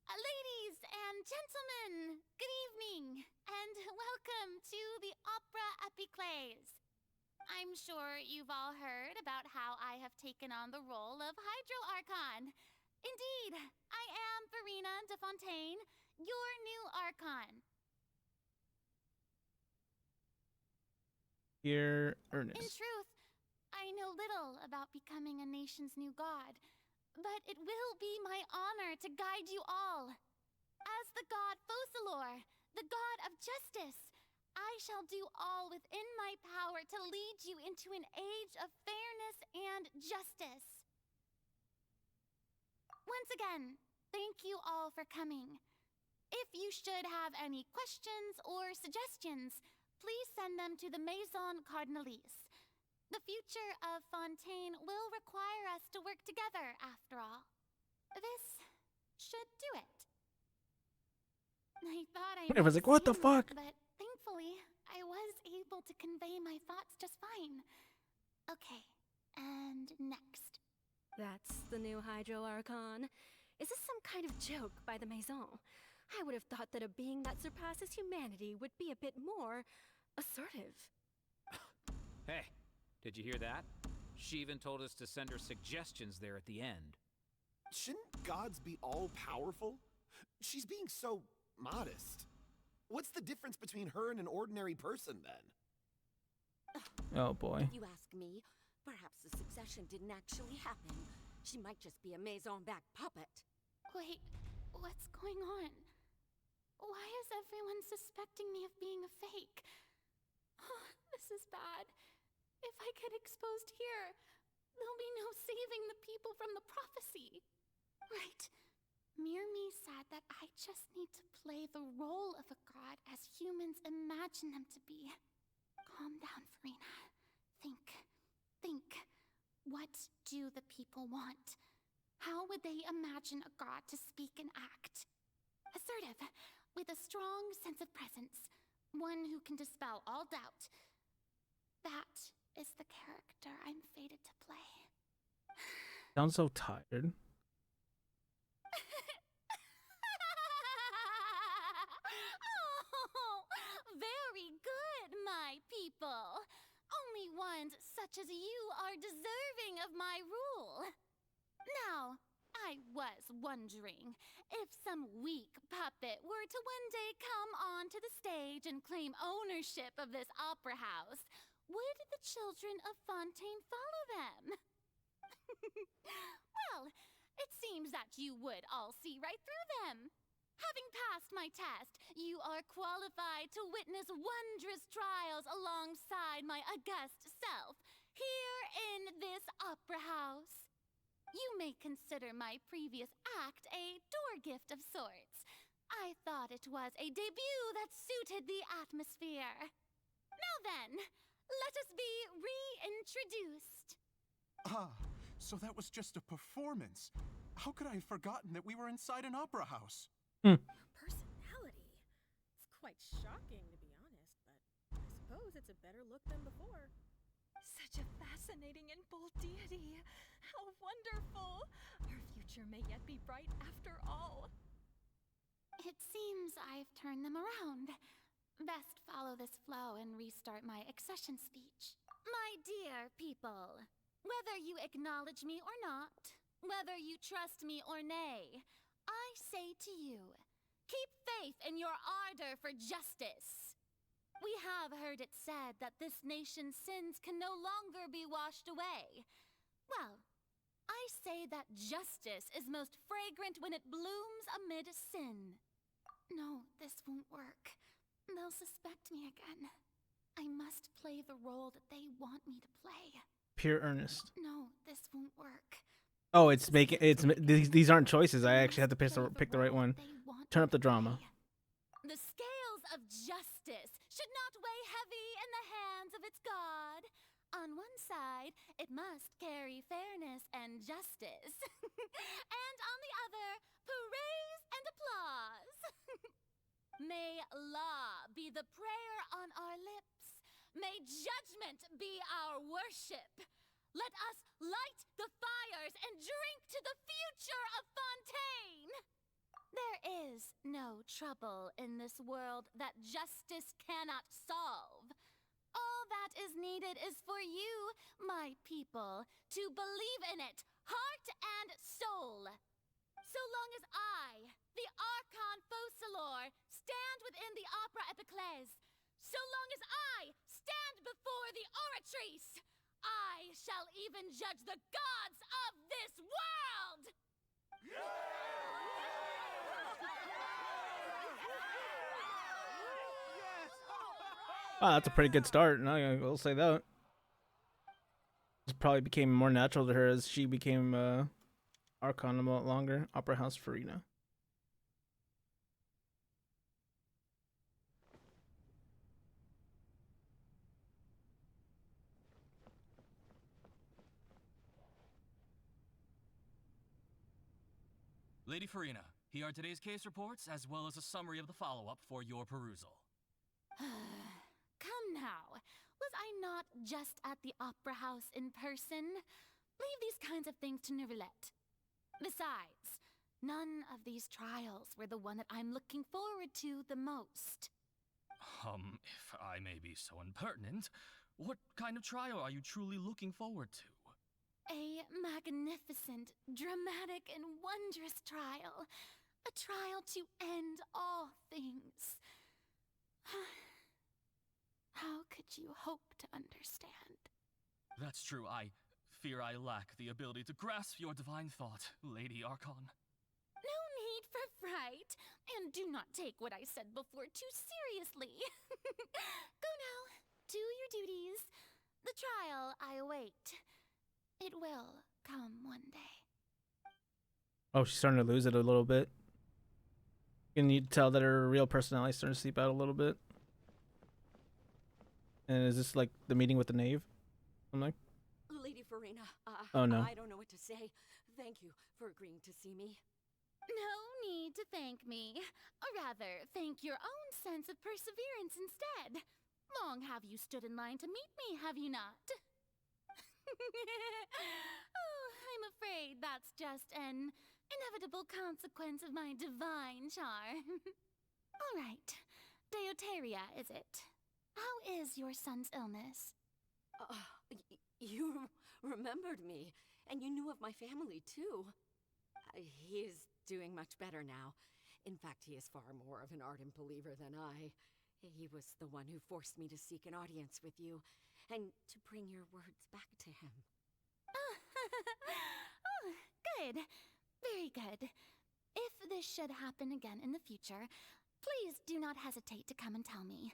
Ladies and gentlemen, good evening, and welcome to the Opera Epiclese. I'm sure you've all heard about how I have taken on the role of Hydro Archon. Indeed, I am Furina de Fontaine, your new Archon. Dear In Ernest. truth, I know little about becoming a nation's new god, but it will be my honor to guide you all. As the god Focalor, the god of justice, I shall do all within my power to lead you into an age of fairness and justice. Once again, thank you all for coming. If you should have any questions or suggestions, please send them to the Maison Cardinalise. The future of Fontaine will require us to work together, after all. This should do it. I thought I I was like, what the fuck? But thankfully, I was able to convey my thoughts just fine. Okay, and next. That's the new Hydro Archon. Is this some kind of joke by the Maison? I would have thought that a being that surpasses humanity would be a bit more assertive. Hey, did you hear that? She even told us to send her suggestions there at the end. Shouldn't gods be all-powerful? She's being so modest. What's the difference between her and an ordinary person, then? Oh boy. If you ask me, perhaps the succession didn't actually happen. She might just be a Maison-back puppet. Wait, what's going on? Why is everyone suspecting me of being a fake? Oh, this is bad. If I get exposed here, there'll be no saving the people from the prophecy. Right. Mirmi said that I just need to play the role of a god as humans imagine them to be. Calm down, Furina. Think. What do the people want? How would they imagine a god to speak and act? Assertive, with a strong sense of presence. One who can dispel all doubt. That is the character I'm fated to play. Sounds so tired. Oh, very good, my people. Only ones such as you are deserving of my rule. Now, I was wondering if some weak puppet were to one day come onto the stage and claim ownership of this opera house, would the children of Fontaine follow them? Well, it seems that you would all see right through them. Having passed my test, you are qualified to witness wondrous trials alongside my august self, here in this opera house. You may consider my previous act a door gift of sorts. I thought it was a debut that suited the atmosphere. Now then, let us be reintroduced. Ah, so that was just a performance. How could I have forgotten that we were inside an opera house? Your personality. It's quite shocking, to be honest, but I suppose it's a better look than before. Such a fascinating and bold deity. How wonderful! Our future may yet be bright after all. It seems I've turned them around. Best follow this flow and restart my accession speech. My dear people, whether you acknowledge me or not, whether you trust me or nay, I say to you, keep faith in your ardor for justice. We have heard it said that this nation's sins can no longer be washed away. Well, I say that justice is most fragrant when it blooms amid sin. No, this won't work. They'll suspect me again. I must play the role that they want me to play. Pure earnest. No, this won't work. Oh, these aren't choices. I actually have to pick the right one. Turn up the drama. The scales of justice should not weigh heavy in the hands of its god. On one side, it must carry fairness and justice. And on the other, praise and applause. May law be the prayer on our lips. May judgment be our worship. Let us light the fires and drink to the future of Fontaine. There is no trouble in this world that justice cannot solve. All that is needed is for you, my people, to believe in it, heart and soul. So long as I, the Archon Focalor, stand within the Opera Epiclese, so long as I stand before the Oratrice, I shall even judge the gods of this world! Wow, that's a pretty good start. No, I will say that. This probably became more natural to her as she became Archon a lot longer. Opera House Furina. Lady Furina, here are today's case reports as well as a summary of the follow-up for your perusal. Come now, was I not just at the Opera House in person? Leave these kinds of things to Neuvillette. Besides, none of these trials were the one that I'm looking forward to the most. If I may be so impertinent, what kind of trial are you truly looking forward to? A magnificent, dramatic, and wondrous trial. A trial to end all things. How could you hope to understand? That's true. I fear I lack the ability to grasp your divine thought, Lady Archon. No need for fright, and do not take what I said before too seriously. Go now, do your duties. The trial I await. It will come one day. Oh, she's starting to lose it a little bit. Can you tell that her real personality is starting to seep out a little bit? And is this like the meeting with the knave? I'm like, Lady Furina, oh no. I don't know what to say. Thank you for agreeing to see me. No need to thank me. Or rather, thank your own sense of perseverance instead. Long have you stood in line to meet me, have you not? Oh, I'm afraid that's just an inevitable consequence of my divine charm. All right. Deuteria, is it? How is your son's illness? You remembered me, and you knew of my family, too. He is doing much better now. In fact, he is far more of an ardent believer than I. He was the one who forced me to seek an audience with you, and to bring your words back to him. Oh, good. Very good. If this should happen again in the future, please do not hesitate to come and tell me.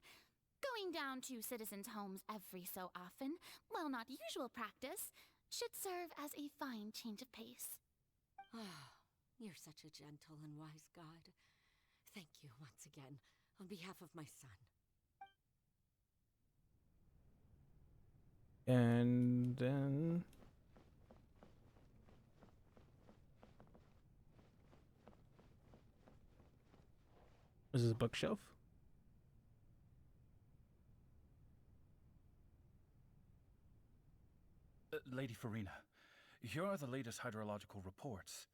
Going down to citizens' homes every so often, while not usual practice, should serve as a fine change of pace. You're such a gentle and wise god. Thank you once again, on behalf of my son. And then this is a bookshelf. Lady Furina, here are the latest hydrological reports.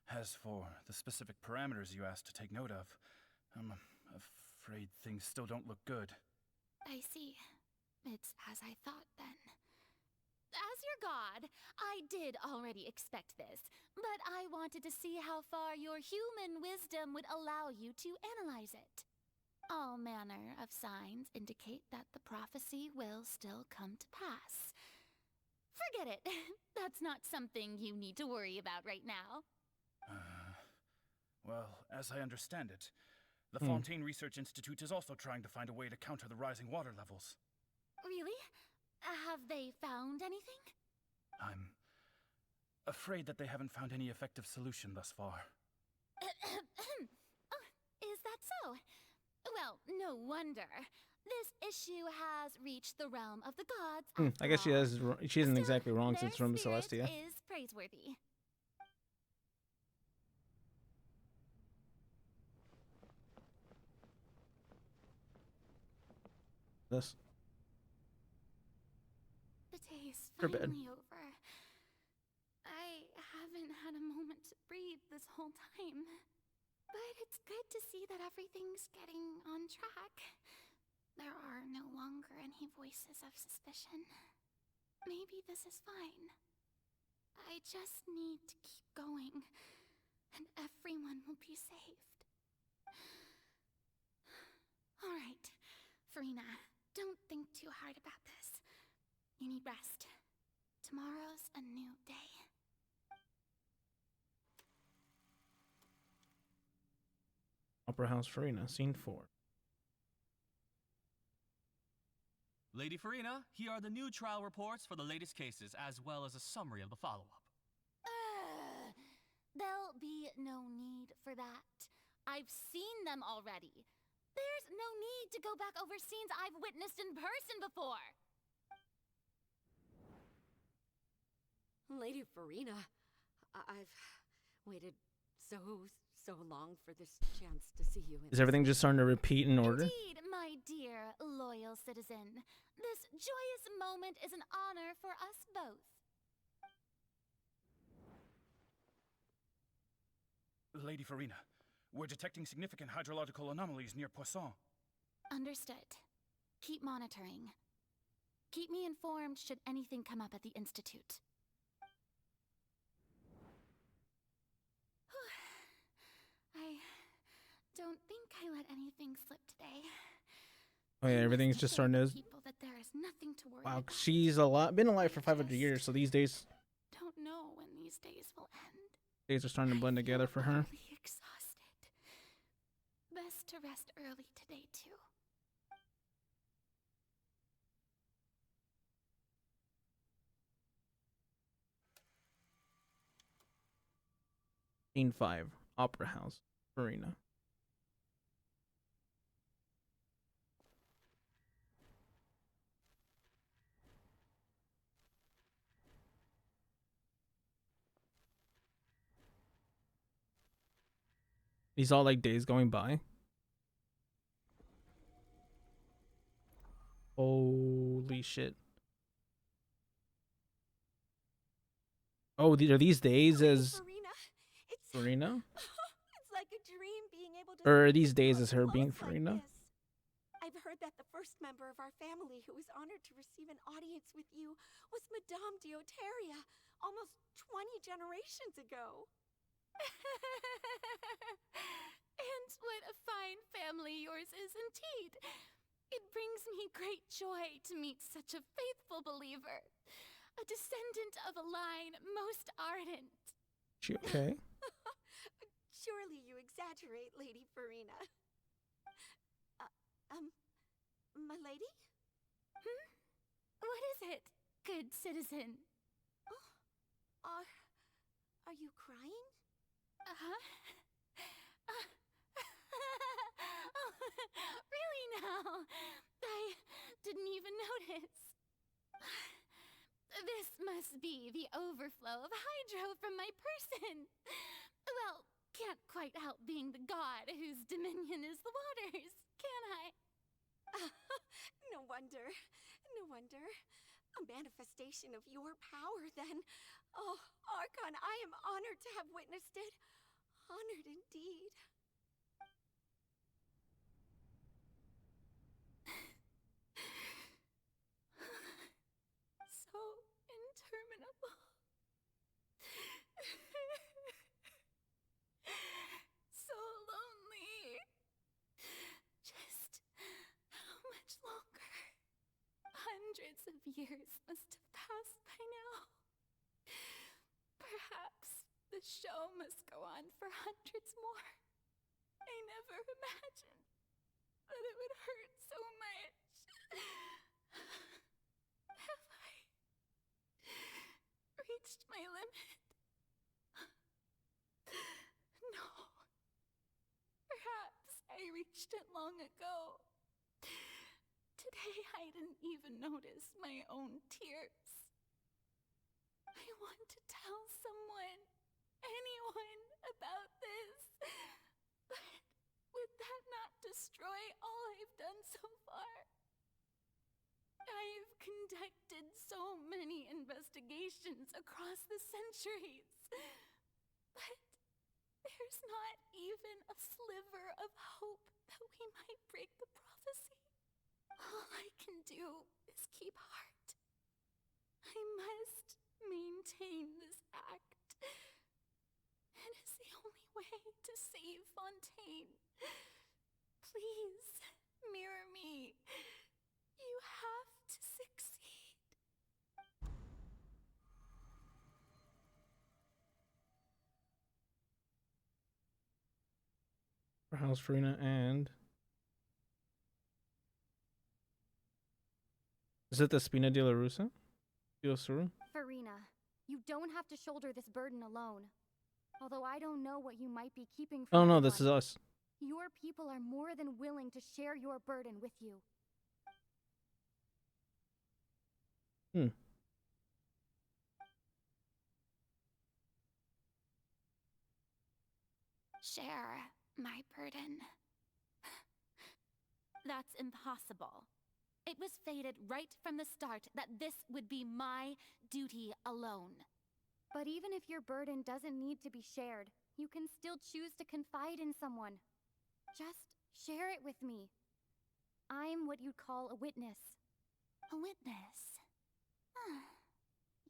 As for the specific parameters you asked to take note of, I'm afraid things still don't look good. I see. It's as I thought, then. As your god, I did already expect this, but I wanted to see how far your human wisdom would allow you to analyze it. All manner of signs indicate that the prophecy will still come to pass. Forget it. That's not something you need to worry about right now. Well, as I understand it, the Fontaine Research Institute is also trying to find a way to counter the rising water levels. Really? Have they found anything? I'm afraid that they haven't found any effective solution thus far. Oh, is that so? Well, no wonder. This issue has reached the realm of the gods. I guess she isn't exactly wrong since from Celestia. Is praiseworthy. This. The day is For bed. finally over. I haven't had a moment to breathe this whole time. But it's good to see that everything's getting on track. There are no longer any voices of suspicion. Maybe this is fine. I just need to keep going, and everyone will be saved. All right, Furina, don't think too hard about this. You need rest. Tomorrow's a new day. Opera House Furina, Scene 4. Lady Furina, here are the new trial reports for the latest cases, as well as a summary of the follow-up. There'll be no need for that. I've seen them already. There's no need to go back over scenes I've witnessed in person before. Lady Furina, I've waited so long for this chance to see you. Is everything just starting to repeat in order? Indeed, my dear, loyal citizen. This joyous moment is an honor for us both. Lady Furina, we're detecting significant hydrological anomalies near Poisson. Understood. Keep monitoring. Keep me informed should anything come up at the Institute. I don't think I let anything slip today. Oh yeah, everything's just starting to. People that there is nothing to worry Wow, about. she's been alive for 500 years, so these days Don't know when these days will end. days are starting to blend together for her. Utterly exhausted. Best to rest early today too. Scene 5, Opera House, Furina. These all like days going by. Holy shit. Oh, are these days as Furina? It's like a dream being able to. Or are these days as her being Furina? I've heard that the first member of our family who was honored to receive an audience with you was Madame Deoteria, almost 20 generations ago. And what a fine family yours is indeed. It brings me great joy to meet such a faithful believer. A descendant of a line most ardent. She okay? Surely you exaggerate, Lady Furina. My lady? What is it, good citizen? Are you crying? Uh-huh. Oh, really now? I didn't even notice. This must be the overflow of hydro from my person. Well, can't quite help being the god whose dominion is the waters, can I? No wonder. No wonder. A manifestation of your power, then. Oh, Archon, I am honored to have witnessed it. Honored indeed. So interminable. So lonely. Just how much longer? Hundreds of years must have passed by now. Perhaps the show must go on for hundreds more. I never imagined that it would hurt so much. Have I reached my limit? No. Perhaps I reached it long ago. Today I didn't even notice my own tears. I want to tell someone, anyone, about this. But would that not destroy all I've done so far? I've conducted so many investigations across the centuries. But there's not even a sliver of hope that we might break the prophecy. All I can do is keep heart. I must maintain this act. It is the only way to save Fontaine. Please, mirror me. You have to succeed. House Furina and is it the Spina de la Rusa? Furina, you don't have to shoulder this burden alone. Although I don't know what you might be keeping from Oh no, everyone, this is us. your people are more than willing to share your burden with you. Share my burden. That's impossible. It was fated right from the start that this would be my duty alone. But even if your burden doesn't need to be shared, You can still choose to confide in someone. Just share it with me. I'm what you'd call a witness. A witness?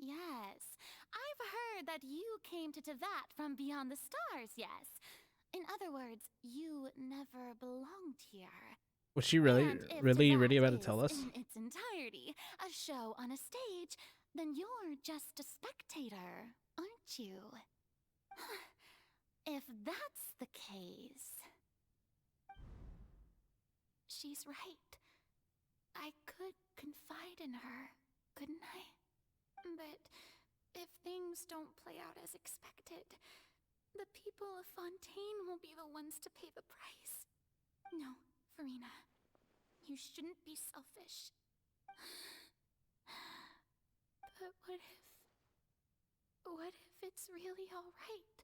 Yes, I've heard that you came to Tevat from beyond the stars, yes. In other words, you never belonged here. Was she really And if ready Tevat about to is, tell us? in its entirety, a show on a stage, then you're just a spectator, aren't you? If that's the case... She's right. I could confide in her, couldn't I? But if things don't play out as expected, the people of Fontaine will be the ones to pay the price. No, Furina, you shouldn't be selfish. But what if it's really all right?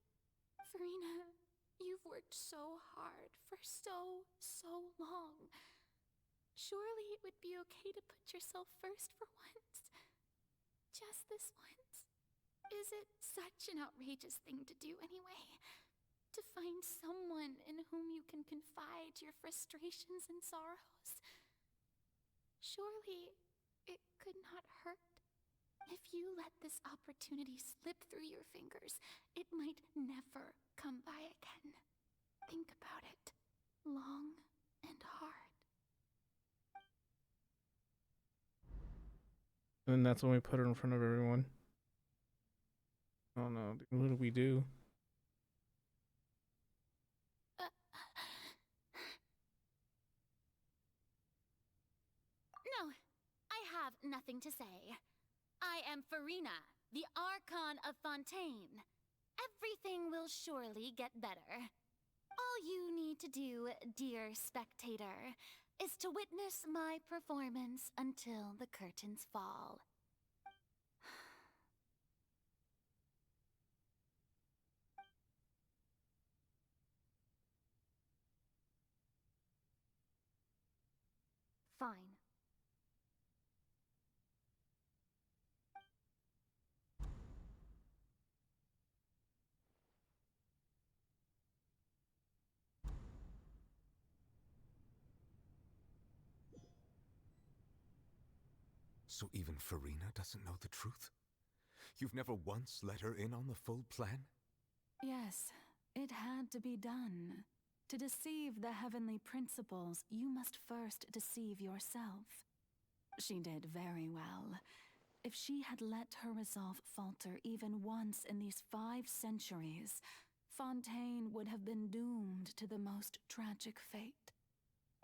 Furina, you've worked so hard for so long. Surely it would be okay to put yourself first for once. Just this once. Is it such an outrageous thing to do anyway? To find someone in whom you can confide your frustrations and sorrows? Surely it could not hurt. If you let this opportunity slip through your fingers, it might never come by again. Think about it long and hard. And that's when we put her in front of everyone. Oh no, what do we do? No, I have nothing to say. I am Furina, the Archon of Fontaine. Everything will surely get better. All you need to do, dear spectator, is to witness my performance until the curtains fall. Fine. So even Furina doesn't know the truth? You've never once let her in on the full plan? Yes, it had to be done. To deceive the heavenly principles, you must first deceive yourself. She did very well. If she had let her resolve falter even once in these 5 centuries, Fontaine would have been doomed to the most tragic fate.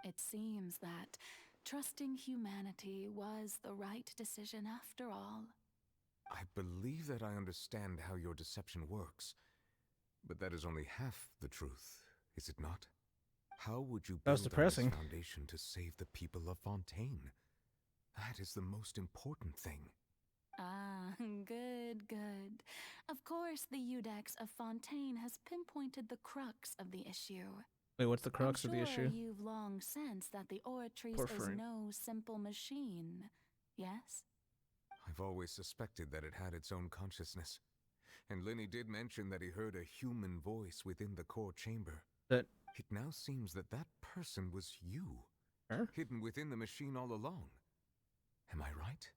It seems that trusting humanity was the right decision after all. I believe that I understand how your deception works, but that is only half the truth, is it not? How would you That was build on this depressing. foundation to save the people of Fontaine? That is the most important thing. Ah, good, good. Of course, the Iudex of Fontaine has pinpointed the crux of the issue. Wait, what's the crux of the I'm issue? sure you've long sensed that the Oratrice Poor is Furina. no simple machine, yes? I've always suspected that it had its own consciousness. And Lenny did mention that he heard a human voice within the core chamber. That it now seems that that person was you, hidden within the machine all along. Am I right?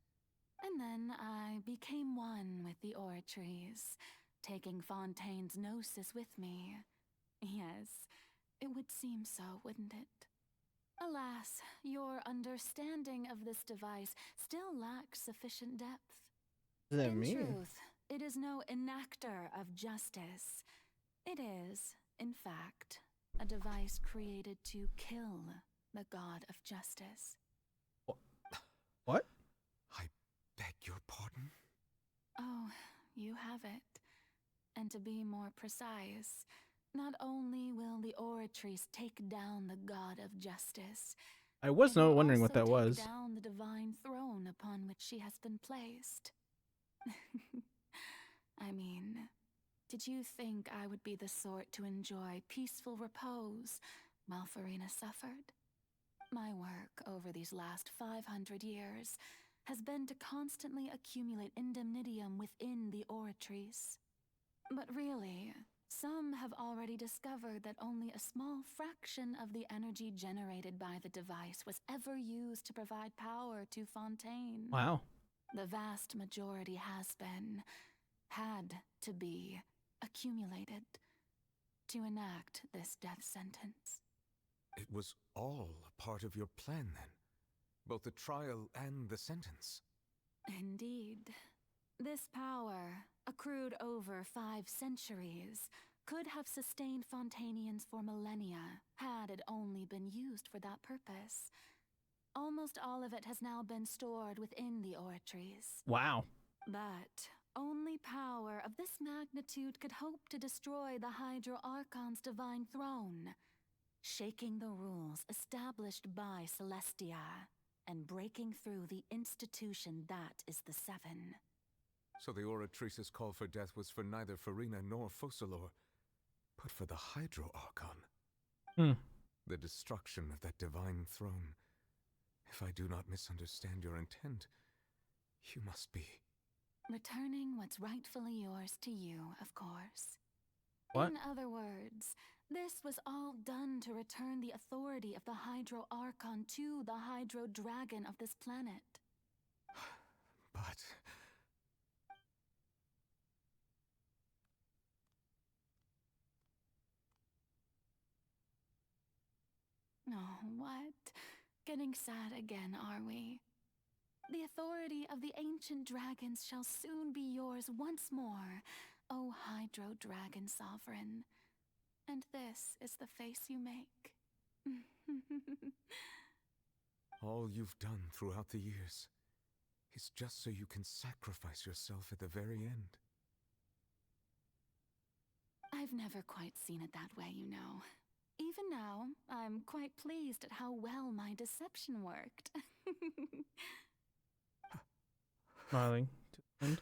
And then I became one with the Oratrice, taking Fontaine's gnosis with me. Yes, it would seem so, wouldn't it? Alas, your understanding of this device still lacks sufficient depth. What does that In mean? truth, it is no enactor of justice. It is, in fact, a device created to kill the god of justice. What? I beg your pardon? Oh, you have it. And to be more precise, not only will the Oratrice take down the god of justice, I was it will wondering what also that was. take down the divine throne upon which she has been placed. I mean, did you think I would be the sort to enjoy peaceful repose while Furina suffered? My work over these last 500 years has been to constantly accumulate indemnitium within the Oratrice. But really, Some have already discovered that only a small fraction of the energy generated by the device was ever used to provide power to Fontaine. Wow. The vast majority had to be, accumulated to enact this death sentence. It was all a part of your plan, then? Both the trial and the sentence? Indeed. This power, accrued over 5 centuries, could have sustained Fontainians for millennia had it only been used for that purpose. Almost all of it has now been stored within the oratories. Wow. But only power of this magnitude could hope to destroy the Hydro Archon's divine throne, shaking the rules established by Celestia and breaking through the institution that is the Seven. So the Oratrice's call for death was for neither Furina nor Focalor, but for the Hydro Archon. The destruction of that divine throne. If I do not misunderstand your intent, you must be... Returning what's rightfully yours to you, of course. What? In other words, this was all done to return the authority of the Hydro Archon to the Hydro Dragon of this planet. But... Oh, what? Getting sad again, are we? The authority of the ancient dragons shall soon be yours once more, O Hydro Dragon Sovereign. And this is the face you make. all you've done throughout the years is just so you can sacrifice yourself at the very end. I've never quite seen it that way, you know. Even now, I'm quite pleased at how well my deception worked. Smiling to the end.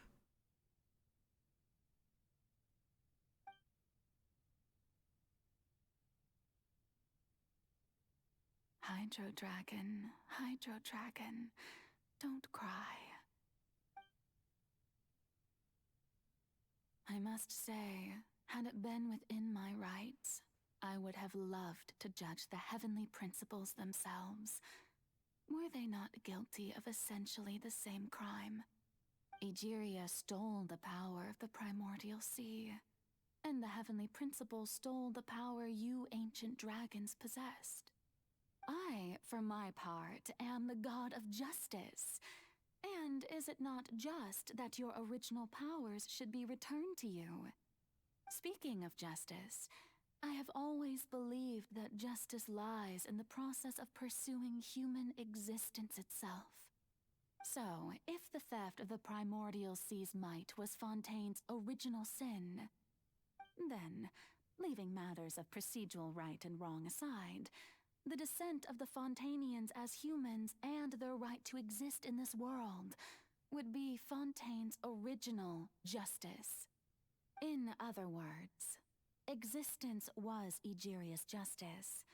Hydro Dragon, don't cry. I must say, had it been within my rights, I would have loved to judge the heavenly principles themselves. Were they not guilty of essentially the same crime? Egeria stole the power of the primordial sea, and the heavenly principles stole the power you ancient dragons possessed. I, for my part, am the god of justice. And is it not just that your original powers should be returned to you? Speaking of justice, I have always believed that justice lies in the process of pursuing human existence itself. So, if the theft of the primordial sea's might was Fontaine's original sin, then, leaving matters of procedural right and wrong aside, the descent of the Fontainians as humans and their right to exist in this world would be Fontaine's original justice. In other words, existence was Egeria's justice,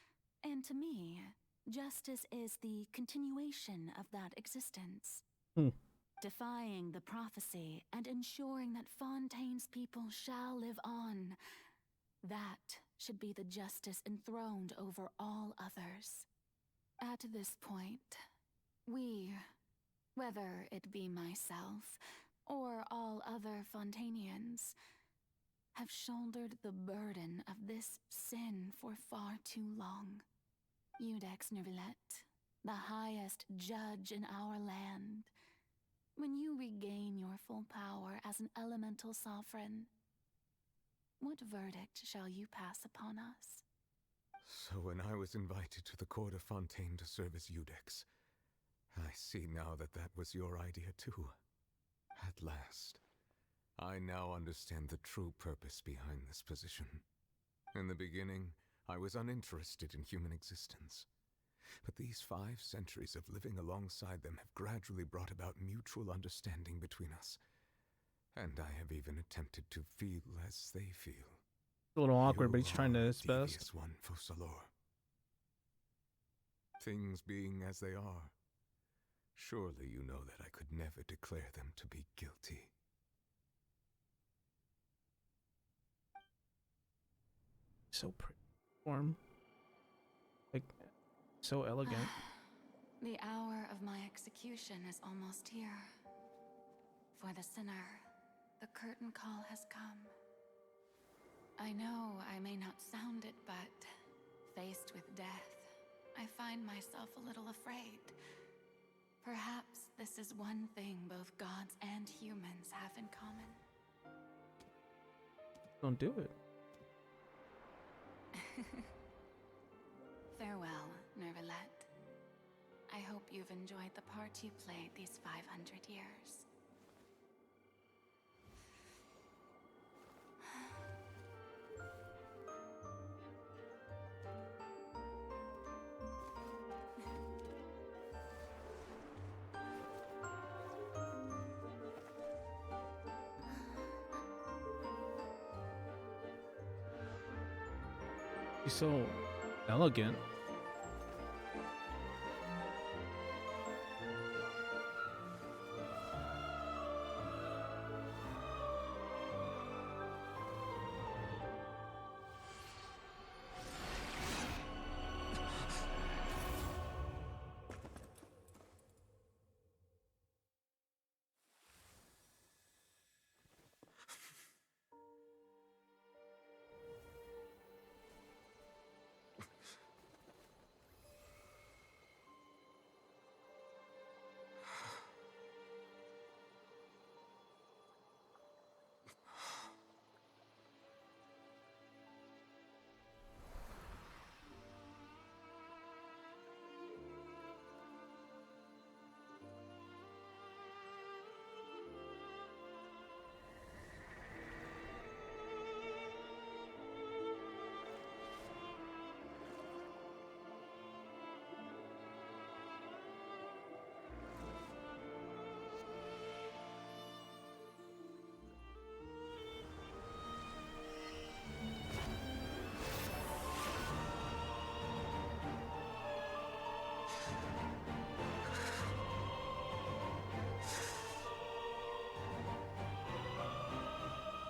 and to me, justice is the continuation of that existence. Defying the prophecy and ensuring that Fontaine's people shall live on. That should be the justice enthroned over all others. At this point, we, whether it be myself or all other Fontainians, have shouldered the burden of this sin for far too long. Iudex Nervillet, the highest judge in our land, when you regain your full power as an elemental sovereign, what verdict shall you pass upon us? So when I was invited to the court of Fontaine to serve as Iudex, I see now that that was your idea too. At last, I now understand the true purpose behind this position. In the beginning, I was uninterested in human existence. But these 5 centuries of living alongside them have gradually brought about mutual understanding between us. And I have even attempted to feel as they feel. A little awkward, You but he's trying to are his the best. devious one, Focalor. Things being as they are, surely you know that I could never declare them to be guilty. So pretty form. Like, so elegant. The hour of my execution is almost here. For the sinner, the curtain call has come. I know I may not sound it, but faced with death, I find myself a little afraid. Perhaps this is one thing both gods and humans have in common. Don't do it. Farewell, Nervalette. I hope you've enjoyed the part you played these 500 years. She's so elegant.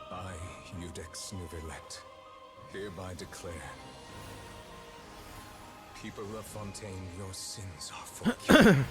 I, Eudex Nouvelet, hereby declare, people of Fontaine, your sins are forgiven.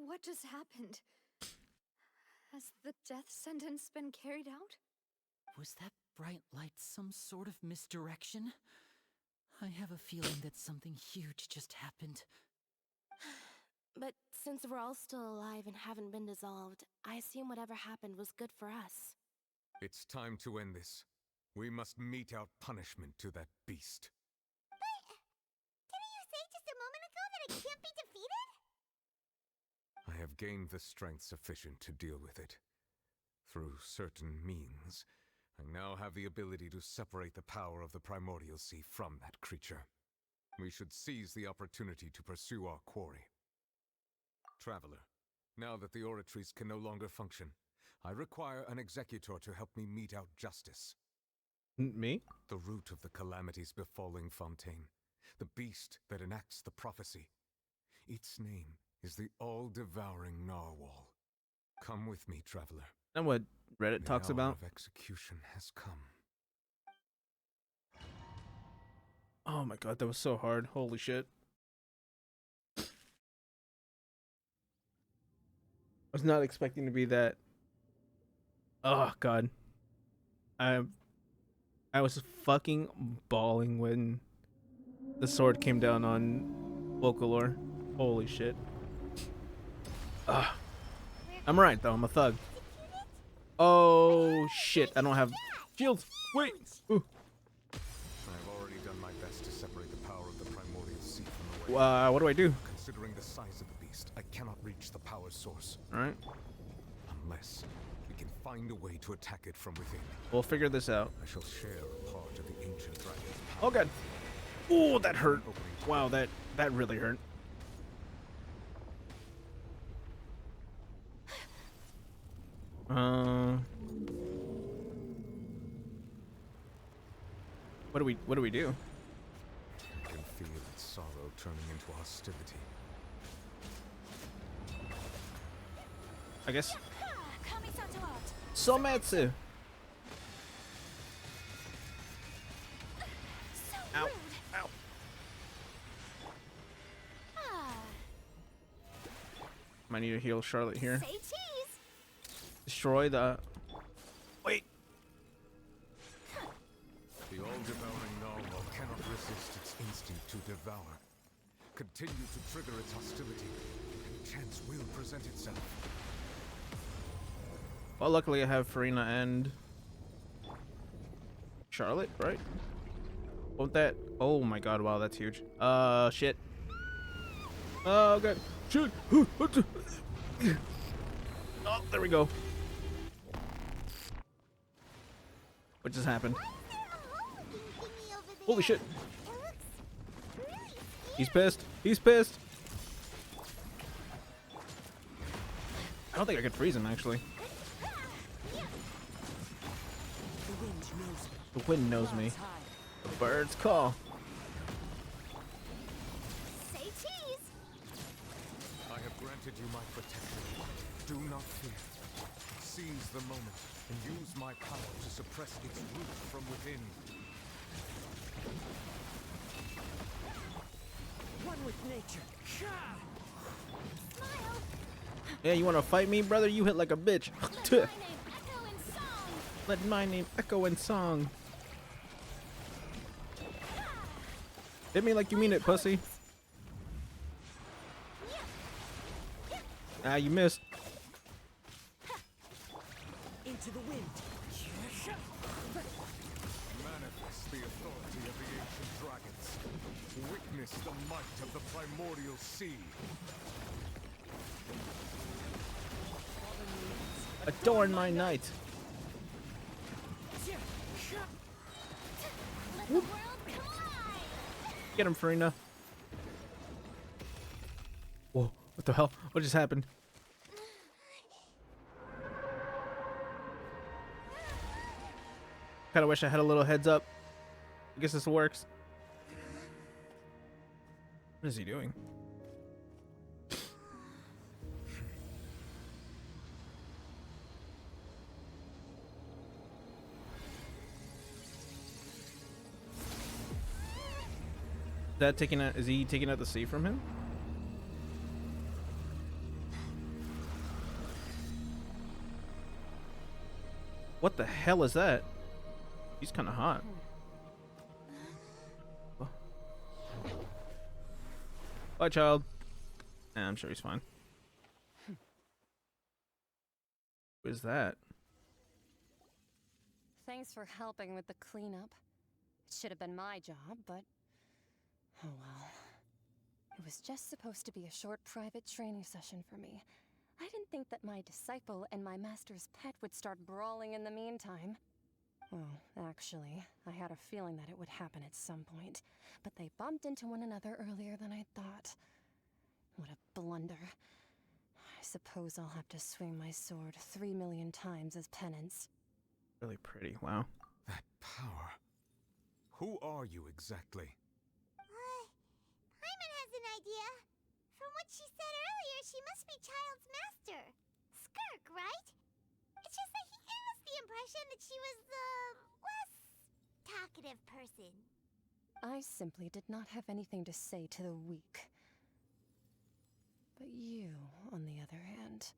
What just happened? Has the death sentence been carried out? Was that bright light some sort of misdirection? I have a feeling that something huge just happened. But since we're all still alive and haven't been dissolved, I assume whatever happened was good for us. It's time to end this. We must mete out punishment to that beast. Didn't you say just a moment ago that it can't be defeated? I have gained the strength sufficient to deal with it. Through certain means, I now have the ability to separate the power of the Primordial Sea from that creature. We should seize the opportunity to pursue our quarry. Traveler, now that the oratories can no longer function, I require an executor to help me mete out justice. Me? The root of the calamities befalling Fontaine. The beast that enacts the prophecy. Its name is the all-devouring Narwhal. Come with me, traveler. And what Reddit talks the hour about. of execution has come. Oh my god, that was so hard. Holy shit. I was not expecting to be that. Oh god. I was fucking bawling when the sword came down on Vocalor. Holy shit. Ugh. I'm right though, I'm a thug. Oh shit, I don't have shields. Wait. Ooh. I've already done my best to separate the power of the Primordial Sea from the way. What do I do? Considering the size of the beast, I cannot reach the power source. Alright. Unless we can find a way to attack it from within. We'll figure this out. I shall share a part of the ancient dragon's power. Oh god. Oh, that hurt. Wow, that really hurt. What do we do? I can feel its sorrow turning into hostility. I guess. Somatsu. Ow. Ow. Might need to heal Charlotte here. Say cheese. Destroy the... Wait. The all-devouring narwhal cannot resist its instinct to devour. Continue to trigger its hostility, and chance will present itself. Well, luckily I have Furina and Charlotte, right? Won't that... Oh my god, wow, that's huge. Shit. Oh, god. Shit. Oh, there we go. What just happened? Holy shit. He's pissed. He's pissed. I don't think I could freeze him, actually. The wind knows me. The birds call. Say cheese. I have granted you my protection. Do not fear. Seize the moment and use my power to suppress its root from within. One with nature. Smile. Yeah, you wanna fight me, brother? You hit like a bitch. Let my name echo in song. Hit me like you mean it, pussy. Ah, you missed. Into the wind. Manifest the authority of the ancient dragons. Witness the might of the primordial sea. Adorn my night. Whoop. Get him, Furina. Whoa, what the hell? What just happened? Kinda wish I had a little heads up. I guess this works. What is he doing? Is he taking out the sea from him? What the hell is that? He's kind of hot. Oh. Bye, child. Nah, I'm sure he's fine. What is that? Thanks for helping with the cleanup. It should have been my job, but oh well. It was just supposed to be a short private training session for me. I didn't think that my disciple and my master's pet would start brawling in the meantime. Well, actually, I had a feeling that it would happen at some point, but they bumped into one another earlier than I thought. What a blunder. I suppose I'll have to swing my sword 3 million times as penance. Really pretty, wow. That power. Who are you exactly? Paimon has an idea. From what she said earlier, she must be Child's master. Skirk, right? It's just that he gave us the impression that she was the less talkative person. I simply did not have anything to say to the weak. But you, on the other hand,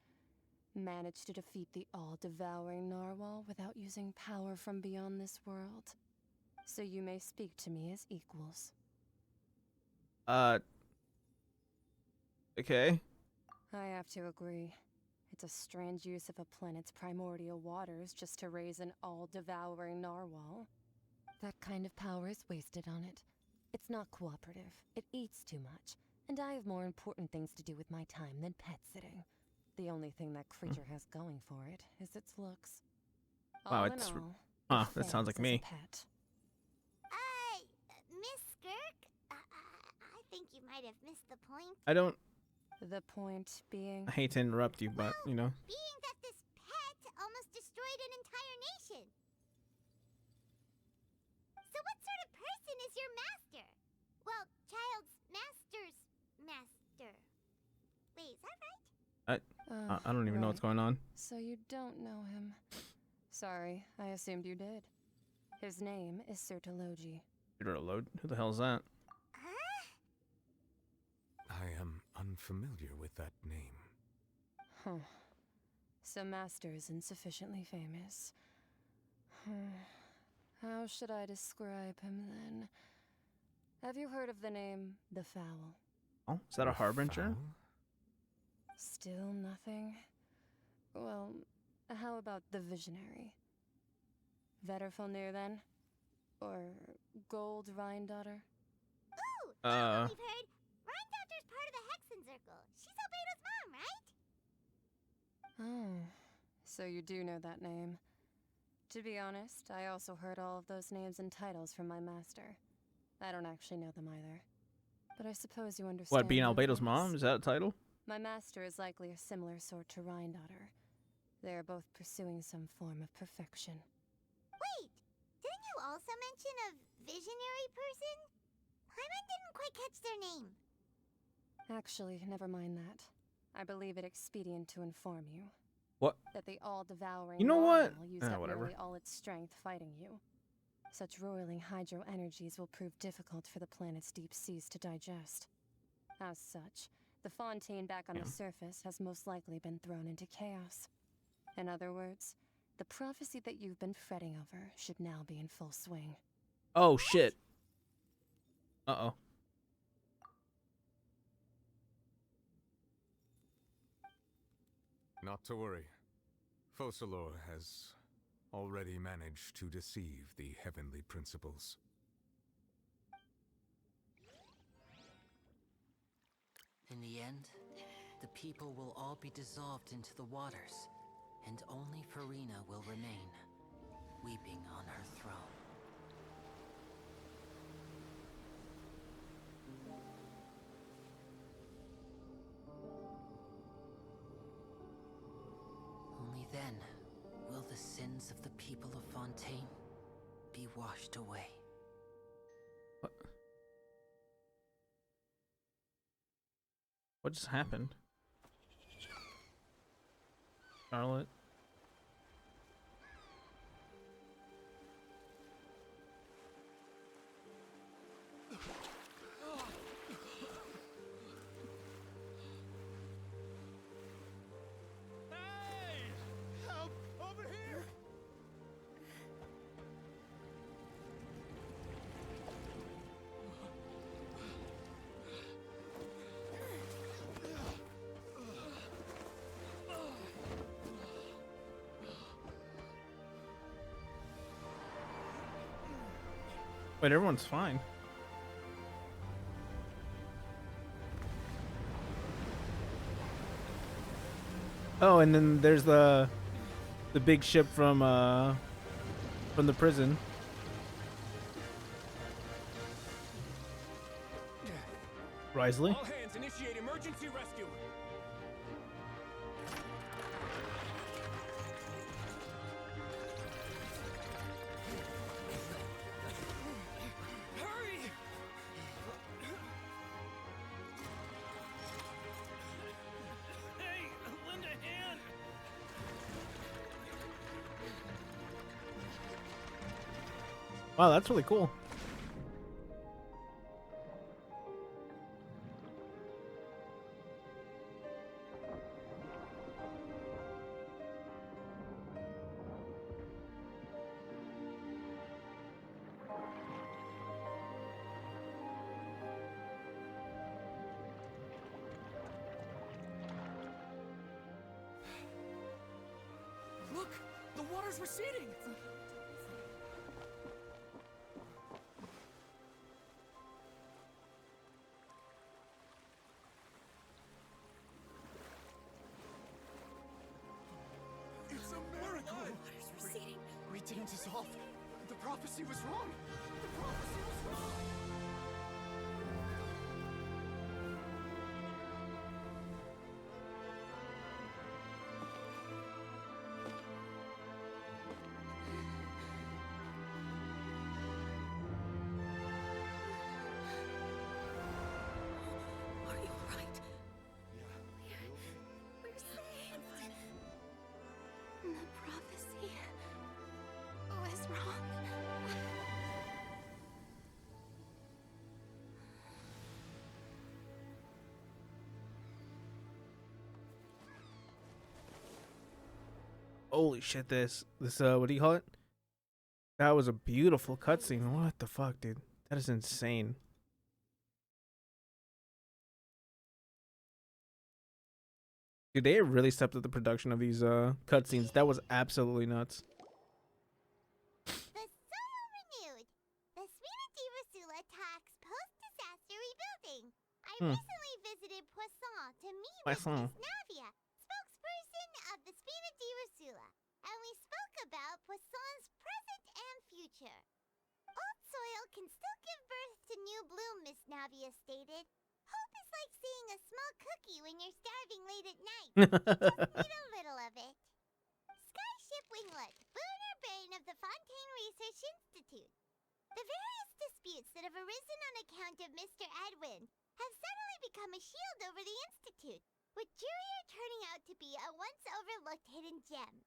managed to defeat the all-devouring narwhal without using power from beyond this world. So you may speak to me as equals. Okay. I have to agree. It's a strange use of a planet's primordial waters just to raise an all-devouring narwhal. That kind of power is wasted on it. It's not cooperative. It eats too much. And I have more important things to do with my time than pet sitting. The only thing that creature has going for it is its looks. Wow, All in it's all, that sounds like me. pet. Miss Skirk? I think you might have missed the point. I don't. The point being? I hate to interrupt you, but you know. Being that this pet almost destroyed an entire nation. So what sort of person is your master? Well, child's master's master. Wait, is that right? I don't even know what's going on. So you don't know him. Sorry, I assumed you did. His name is Sertologi. Load? Who the hell is that? I am unfamiliar with that name. Huh. So Master isn't sufficiently famous. How should I describe him then? Have you heard of the name The Fowl? Oh, is that a harbinger? Still nothing? Well, how about the Visionary? Vetterfilnir then? Or Gold Rhindaughter? Ooh, that's what we've heard. Rhindaughter's part of the Hexen Circle. She's Albedo's mom, right? Oh, so you do know that name. To be honest, I also heard all of those names and titles from my master. I don't actually know them either. But I suppose you understand. What, being how it Albedo's is. mom? Is that a title? My master is likely a similar sort to Rhindaughter. They are both pursuing some form of perfection. Wait, didn't you also mention a visionary person? Paimon didn't quite catch their name. Actually, never mind that. I believe it expedient to inform you. What? That the all-devouring You know what? Warhol used up Whatever. nearly all its strength fighting you. Such roiling hydro energies will prove difficult for the planet's deep seas to digest. As such, the Fontaine back on the surface has most likely been thrown into chaos. In other words, the prophecy that you've been fretting over should now be in full swing. Oh shit. Uh-oh. Not to worry. Focalor has already managed to deceive the heavenly principles. In the end, the people will all be dissolved into the waters, and only Furina will remain, weeping on her throne. Only then will the sins of the people of Fontaine be washed away. What just happened? Charlotte? Help! Over here! Wait, everyone's fine. Oh, and then there's the big ship from the prison. Risley? All hands initiate emergency rescue. Hurry! Hey, lend a hand! Wow, that's really cool. Look! The water's receding! prophecy was wrong! The prophecy was wrong! Are you alright? We're saved. The prophecy was wrong. Holy shit! This what do you call it? That was a beautiful cutscene. What the fuck, dude? That is insane. Dude, they really stepped up the production of these cutscenes. That was absolutely nuts. The soil renewed. The Furina di Rasula talks post-disaster rebuilding. I recently visited Poisson to meet with Miss Navia, spokesperson of the Furina di Rasula, and we spoke about Poisson's present and future. Old soil can still give birth to new bloom, Miss Navia stated. Hope is like seeing a small cookie when you're starving late at night. You just need a little of it. Skyship Winglet, boon or bane of the Fontaine Research Institute. The various disputes that have arisen on account of Mr. Edwin have suddenly become a shield over the Institute, with Jurier turning out to be a once-overlooked hidden gem.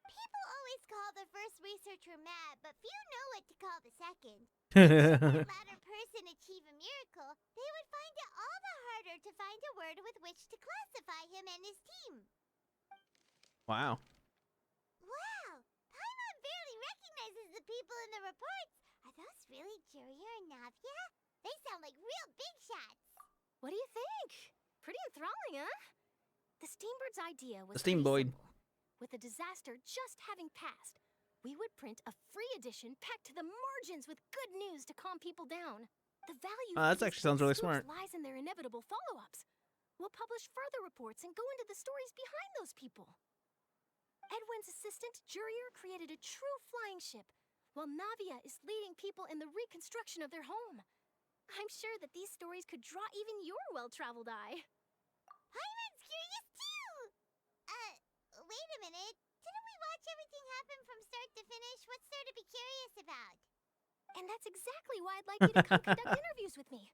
People always call the first researcher mad, but few know what to call the second. Should the latter person achieve a miracle, they would find it all the harder to find a word with which to classify him and his team. Wow. Wow! Paimon barely recognizes the people in the reports. Are those really Jurier and Navia? They sound like real big shots. What do you think? Pretty enthralling, huh? The Steambird's idea was The Steamboid. pretty simple. With the disaster just having passed, we would print a free edition packed to the margins with good news to calm people down. The value of That these actually sounds big really scoops smart. lies in their inevitable follow-ups. We'll publish further reports and go into the stories behind those people. Edwin's assistant, Jurier, created a true flying ship, while Navia is leading people in the reconstruction of their home. I'm sure that these stories could draw even your well-traveled eye. Paimon's curious too! Wait a minute. Didn't we watch everything happen from start to finish? What's there to be curious about? And that's exactly why I'd like you to come conduct interviews with me.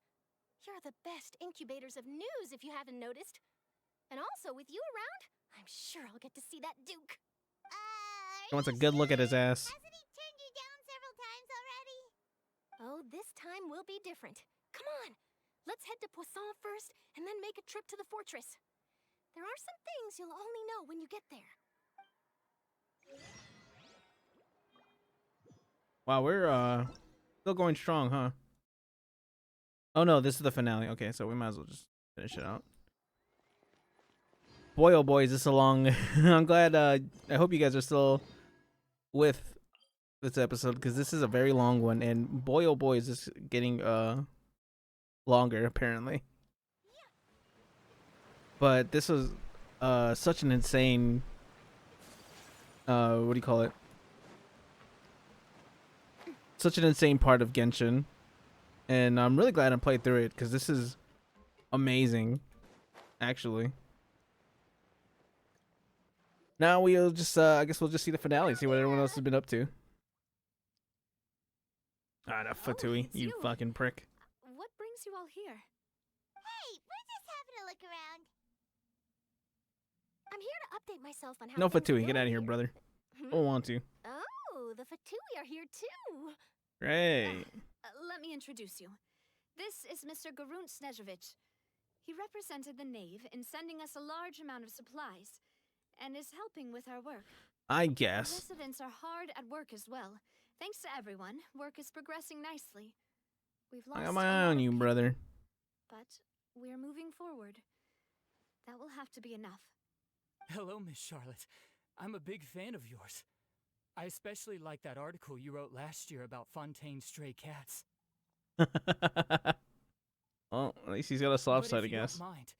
You're the best incubators of news, if you haven't noticed. And also, with you around, I'm sure I'll get to see that Duke. He wants a good look at his ass. Hasn't he turned you down several times already? Oh, this time will be different. Come on, let's head to Poisson first, and then make a trip to the fortress. There are some things you'll only know when you get there. Wow, we're still going strong, huh? Oh no, this is the finale. Okay, so we might as well just finish it out. Boy, oh boy, is this a long... I'm glad, I hope you guys are still with this episode, because this is a very long one, and boy, oh boy, is this getting, longer, apparently. But this was, such an insane, what do you call it? Such an insane part of Genshin. And I'm really glad I played through it, because this is amazing, actually. Now we'll just, I guess we'll just see the finale, see what everyone else has been up to. Ah, no, Fatui, you fucking prick. What brings you all here? Hey, we're just having a look around. I'm here to update myself on how No things are Fatui, get out of going here, brother. Don't want to. Oh, the Fatui are here too. Great. Let me introduce you. This is Mr. Garunt Snezhevich. He represented the Knave in sending us a large amount of supplies, and is helping with our work. I The guess. residents are hard at work as well. Thanks to everyone, work is progressing nicely. We've lost I got my a eye lot on of you, people, brother. but we're moving forward. That will have to be enough. Hello, Miss Charlotte. I'm a big fan of yours. I especially like that article you wrote last year about Fontaine's stray cats. Well, at least he's got a soft But side, I if you guess. don't mind,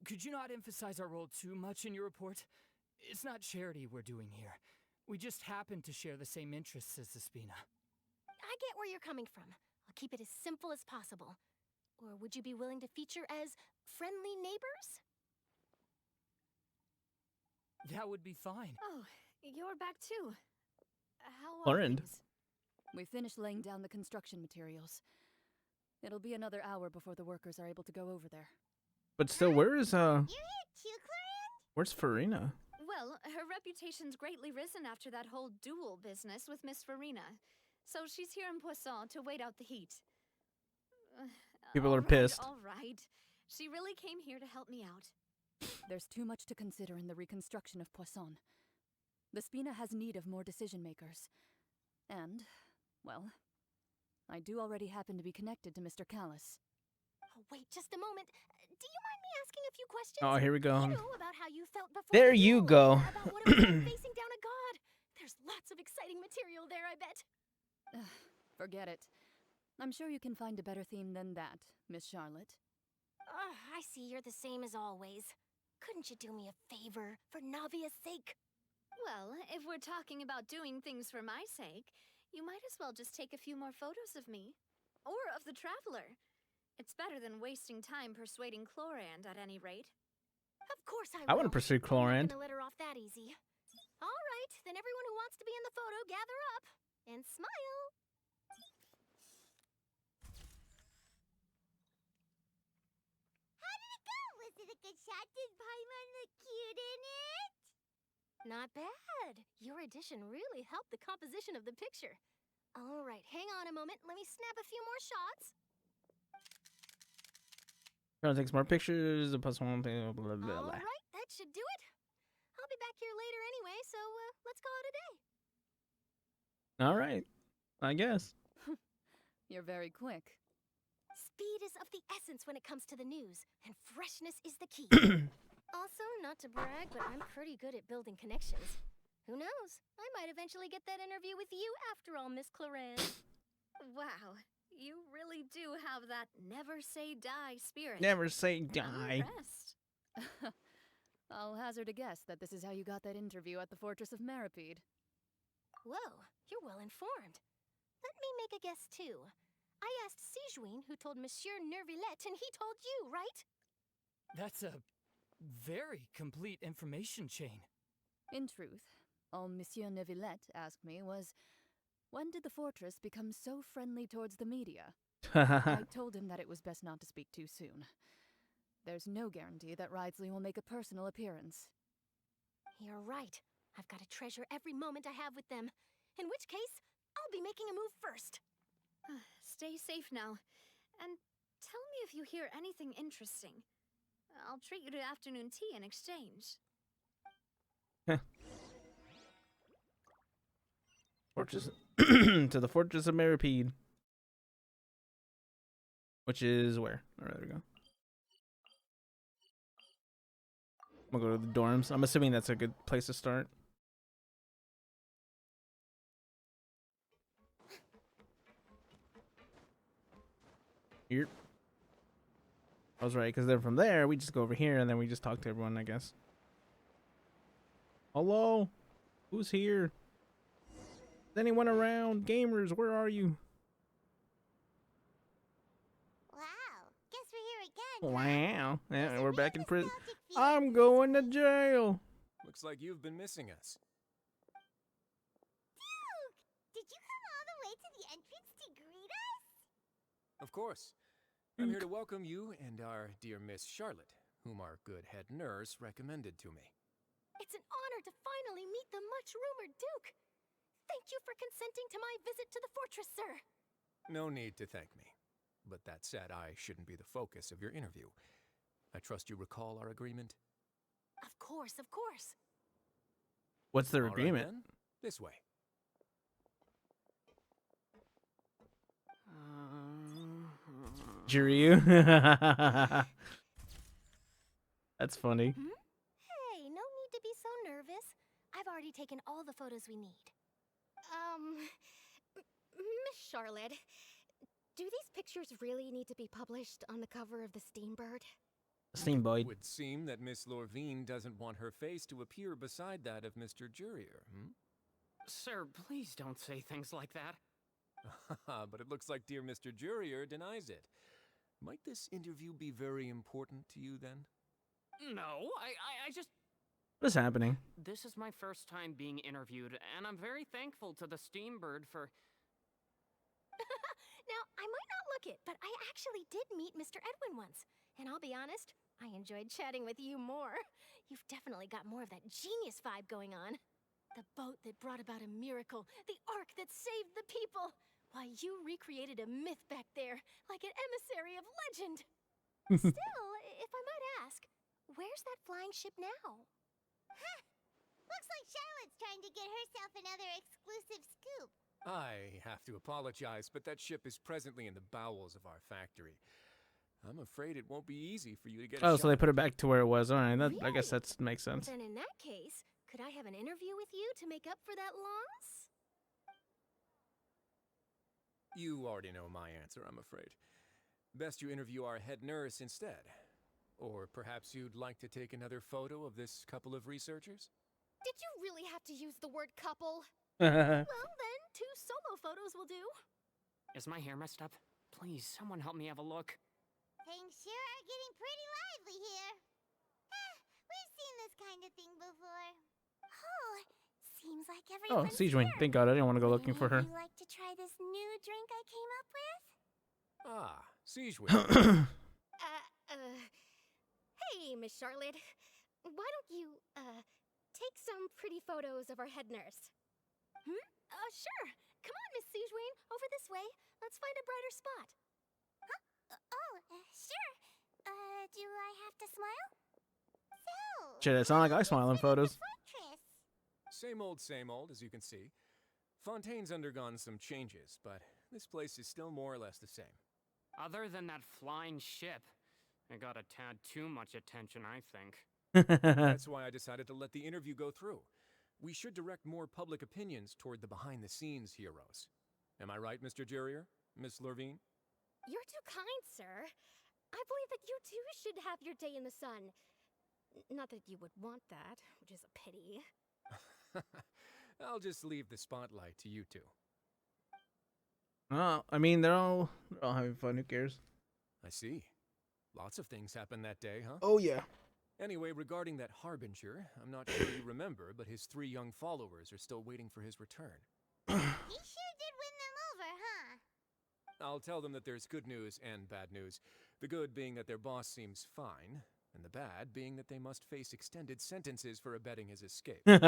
could you not emphasize our role too much in your report? It's not charity we're doing here. We just happen to share the same interests as the Spina. I get where you're coming from. I'll keep it as simple as possible. Or would you be willing to feature as friendly neighbors? That would be fine. Oh, you're back too. How are Learned. things? We finished laying down the construction materials. It'll be another hour before the workers are able to go over there. But still, where is You're here too, Cloran? where's Furina? Well, her reputation's greatly risen after that whole duel business with Miss Furina. So she's here in Poisson to wait out the heat. People are All right, pissed. All right. She really came here to help me out. There's too much to consider in the reconstruction of Poisson. The Spina has need of more decision makers. And, well, I do already happen to be connected to Mr. Callis. Oh, wait just a moment. Do you mind me asking a few questions? Oh, here we go. You know, about how you felt before There the you duel, go. About what it was like facing down a god. There's lots of exciting material there, I bet. Forget it. I'm sure you can find a better theme than that, Miss Charlotte. I see you're the same as always. Couldn't you do me a favor, for Navia's sake? Well, if we're talking about doing things for my sake, you might as well just take a few more photos of me. Or of the traveler. It's better than wasting time persuading Chlorand at any rate. Of course I I will. want to pursue I'm Chlorand. not gonna let her off that easy. All right, then everyone who wants to be in the photo, gather up. And smile. How did it go? Was it a good shot? Did Paimon look cute in it? Not bad. Your addition really helped the composition of the picture. All right, hang on a moment. Let me snap a few more shots. Trying to take some more pictures. Plus one thing. Blah, blah, All blah. right, that should do it. I'll be back here later anyway, so let's call it a day. All right. I guess. You're very quick. Speed is of the essence when it comes to the news, and freshness is the key. Also, not to brag, but I'm pretty good at building connections. Who knows? I might eventually get that interview with you after all, Miss Cloran. Wow, you really do have that never say die spirit. Never say I'm die. impressed. I'll hazard a guess that this is how you got that interview at the Fortress of Maripede. Whoa, you're well informed. Let me make a guess, too. I asked Sijuin, who told Monsieur Nervillette, and he told you, right? That's a very complete information chain. In truth, all Monsieur Neuvillette asked me was, when did the fortress become so friendly towards the media? I told him that it was best not to speak too soon. There's no guarantee that Ridesley will make a personal appearance. You're right. I've got to treasure every moment I have with them. In which case, I'll be making a move first. Stay safe now. And tell me if you hear anything interesting. I'll treat you to afternoon tea in exchange. Fortress to the Fortress of Maripede. Which is where? Alright, there we go. I'm gonna go to the dorms. I'm assuming that's a good place to start. Here. I was right, because then from there, we just go over here, and then we just talk to everyone, I guess. Hello? Who's here? Is anyone around? Gamers, where are you? Wow, guess we're here again. Wow. Yeah, we're back in prison. I'm going to jail. Looks like you've been missing us. Duke, did you come all the way to the entrance to greet us? Of course. I'm here to welcome you and our dear Miss Charlotte, whom our good head nurse recommended to me. It's an honor to finally meet the much-rumored Duke. Thank you for consenting to my visit to the fortress, sir. No need to thank me. But that said, I shouldn't be the focus of your interview. I trust you recall our agreement? Of course, of course. What's their All right, agreement? then. This way. Jiryu. That's funny. Hey, no need to be so nervous. I've already taken all the photos we need. Miss Charlotte, do these pictures really need to be published on the cover of the Steambird? Steamboy. It would seem that Miss Lorvine doesn't want her face to appear beside that of Mr. Jurier, hmm? Sir, please don't say things like that. But it looks like dear Mr. Jurier denies it. Might this interview be very important to you then? No, I just... What is happening? This is my first time being interviewed, and I'm very thankful to the Steambird for... Now, I might not look it, but I actually did meet Mr. Edwin once. And I'll be honest, I enjoyed chatting with you more. You've definitely got more of that genius vibe going on. The boat that brought about a miracle, the ark that saved the people. Why, you recreated a myth back there, like an emissary of legend. Still, if I might ask, where's that flying ship now? Huh. Looks like Charlotte's trying to get herself another exclusive scoop. I have to apologize, but that ship is presently in the bowels of our factory. I'm afraid it won't be easy for you to get a Oh, shot so they put at it back to where it was. All right, that, I Really? guess that makes sense. Then in that case, could I have an interview with you to make up for that loss? You already know my answer, I'm afraid. Best you interview our head nurse instead. Or perhaps you'd like to take another photo of this couple of researchers? Did you really have to use the word couple? Well, Well, then, 2 solo photos will do. Is my hair messed up? Please, someone help me have a look. Things sure are getting pretty lively here. We've seen this kind of thing before. Oh, seems like Oh, everyone's Siegewing. here. Thank God I didn't want to go looking Would for any her. of you like to try this new drink I came up with? Ah, Siegewing. Hey, Miss Charlotte. Why don't you, take some pretty photos of our head nurse? Sure. Come on, Miss Siegewing. Over this way. Let's find a brighter spot. Sure. Do I have to smile? So, Shit, it's not like I smile in photos. Same old, as you can see. Fontaine's undergone some changes, but this place is still more or less the same. Other than that flying ship, it got a tad too much attention, I think. That's why I decided to let the interview go through. We should direct more public opinions toward the behind-the-scenes heroes. Am I right, Mr. Jurier? Miss Lurvine? You're too kind, sir. I believe that you too should have your day in the sun. Not that you would want that, which is a pity. I'll just leave the spotlight to you two. Oh, I mean, they're all having fun. Who cares? I see. Lots of things happened that day, huh? Oh, yeah. Anyway, regarding that Harbinger, I'm not sure you remember, but his 3 young followers are still waiting for his return. He sure did win them over, huh? I'll tell them that there's good news and bad news. The good being that their boss seems fine, and the bad being that they must face extended sentences for abetting his escape. That's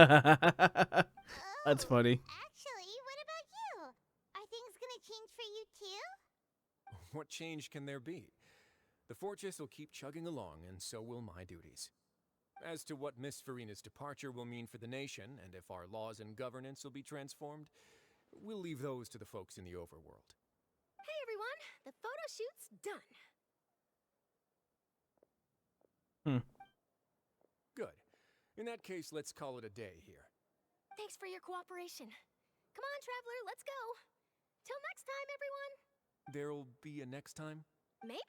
funny. Actually, what about you? Are things gonna change for you too? What change can there be? The fortress will keep chugging along, and so will my duties. As to what Miss Furina's departure will mean for the nation, and if our laws and governance will be transformed, we'll leave those to the folks in the overworld. Hey, everyone. The photo shoot's done. Good. In that case, let's call it a day here. Thanks for your cooperation. Come on, Traveler, let's go. Till next time, everyone. There'll be a next time? Maybe.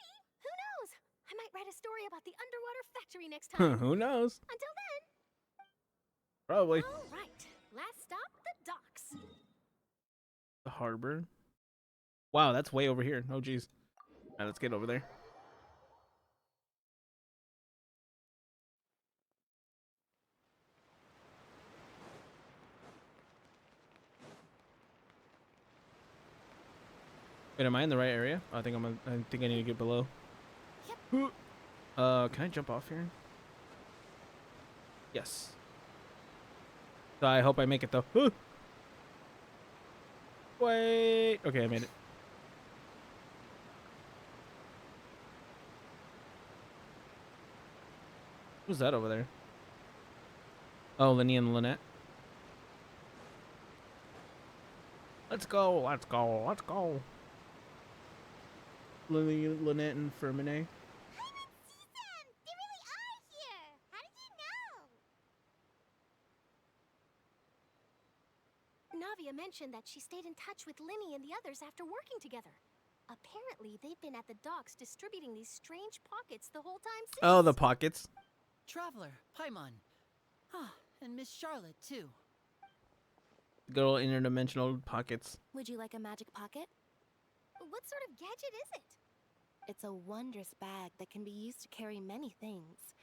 Who knows? I might write a story about the underwater factory next time. Who knows? Until then. Probably. All right. Last stop, the docks. The harbor. Wow, that's way over here. Oh, geez. All right, let's get over there. Wait, am I in the right area? I think I think I need to get below. Yep. Can I jump off here? Yes. So I hope I make it though. Wait. Okay, I made it. Who's that over there? Oh, Lenny and Lynette. Let's go. Let's go. Let's go. Lily, Lynette, and Furina. Navia mentioned that she stayed in touch with Linny and the others after working together. Apparently, they've been at the docks distributing these strange pockets the whole time since. Oh, the pockets. Traveler, Paimon. Ah, and Miss Charlotte, too. Good old interdimensional pockets. Would you like a magic pocket? What sort of gadget is it? It's a wondrous bag that can be used to carry many things.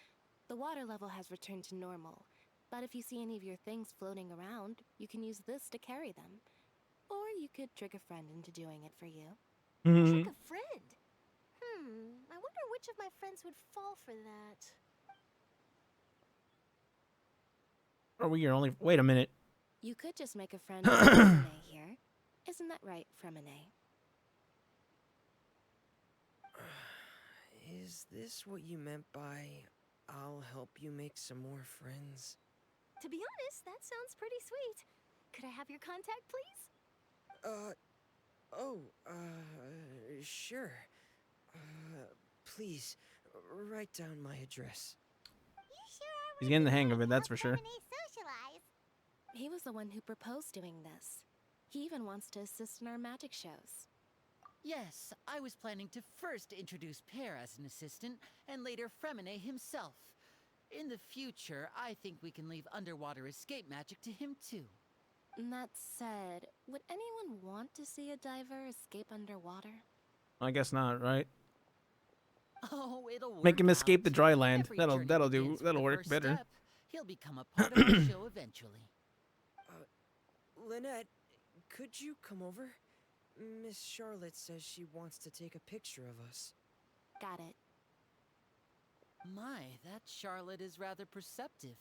The water level has returned to normal, but if you see any of your things floating around, you can use this to carry them. Or you could trick a friend into doing it for you. Mm-hmm. Trick a friend? I wonder which of my friends would fall for that. Are we your only? Wait a minute. You could just make a friend with Fremine here. Isn't that right, Fremine? Is this what you meant by, I'll help you make some more friends? To be honest, that sounds pretty sweet. Could I have your contact, please? Sure. Please, write down my address. He's getting the hang of it, that's for sure. Socialize. He was the one who proposed doing this. He even wants to assist in our magic shows. Yes, I was planning to first introduce Pear as an assistant, and later Fremine himself. In the future, I think we can leave underwater escape magic to him too. That said, would anyone want to see a diver escape underwater? I guess not, right? Oh, it'll work Make him escape out. the dry land. Every That'll journey do. begins with That'll the work first better. step. He'll become a part of our show eventually. Lynette, could you come over? Miss Charlotte says she wants to take a picture of us. Got it. My, that Charlotte is rather perceptive.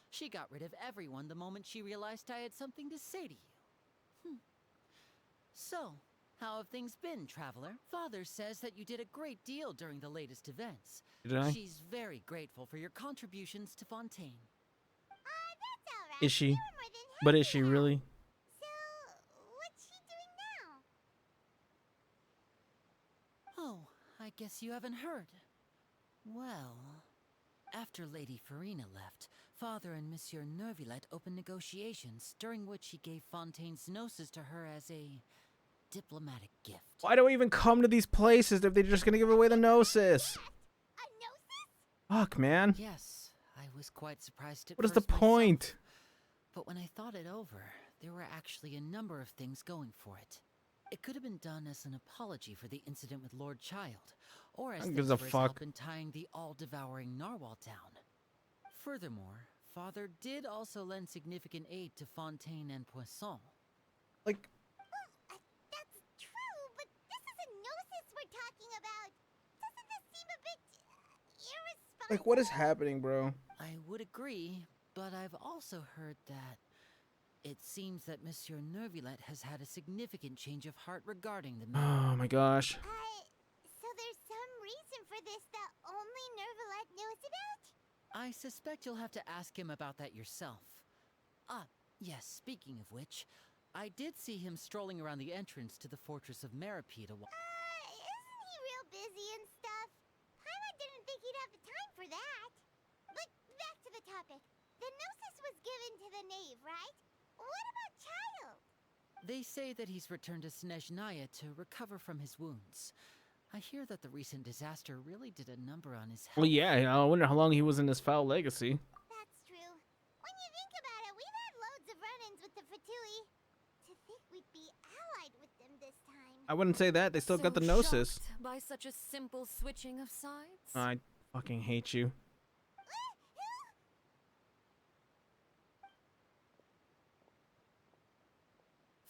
She got rid of everyone the moment she realized I had something to say to you. So, how have things been, Traveler? Father says that you did a great deal during the latest events. Did I? She's very grateful for your contributions to Fontaine. That's all right. Is she? We were more than But happy is she to help. really? So, what's she doing now? Oh, I guess you haven't heard. Well, after Lady Furina left, Father and Monsieur Neuvillette opened negotiations, during which he gave Fontaine's gnosis to her as a diplomatic gift. Why do we even come to these places if they're just gonna give away the gnosis? Fuck, man. Yes, I was quite surprised at What is the first myself, point? but when I thought it over, there were actually a number of things going for it. It could have been done as an apology for the incident with Lord Child, or as Who thanks gives a for his fuck? help in tying the all-devouring narwhal down. Furthermore, Father did also lend significant aid to Fontaine and Poisson. Like, That's true, but this is a gnosis we're talking about. Doesn't this seem a bit irresponsible? like what is happening, bro? I would agree, but I've also heard that it seems that Monsieur Neuvillette has had a significant change of heart regarding the matter. Oh my gosh. So there's some reason for this that only Neuvillette knows about? I suspect you'll have to ask him about that yourself. Ah, yes, speaking of which, I did see him strolling around the entrance to the Fortress of Meripede a while. Isn't he real busy and stuff? Paimon didn't think he'd have the time for that. But back to the topic. The gnosis was given to the knave, right? What about Child? They say that he's returned to Snezhnaya to recover from his wounds. I hear that the recent disaster really did a number on his health. Well, yeah. I wonder how long he was in this foul legacy. That's true. When you think about it, we've had loads of run-ins with the Fatui. To think we'd be allied with them this time. I wouldn't say that. They still got the gnosis. Shocked by such a simple switching of sides? I fucking hate you.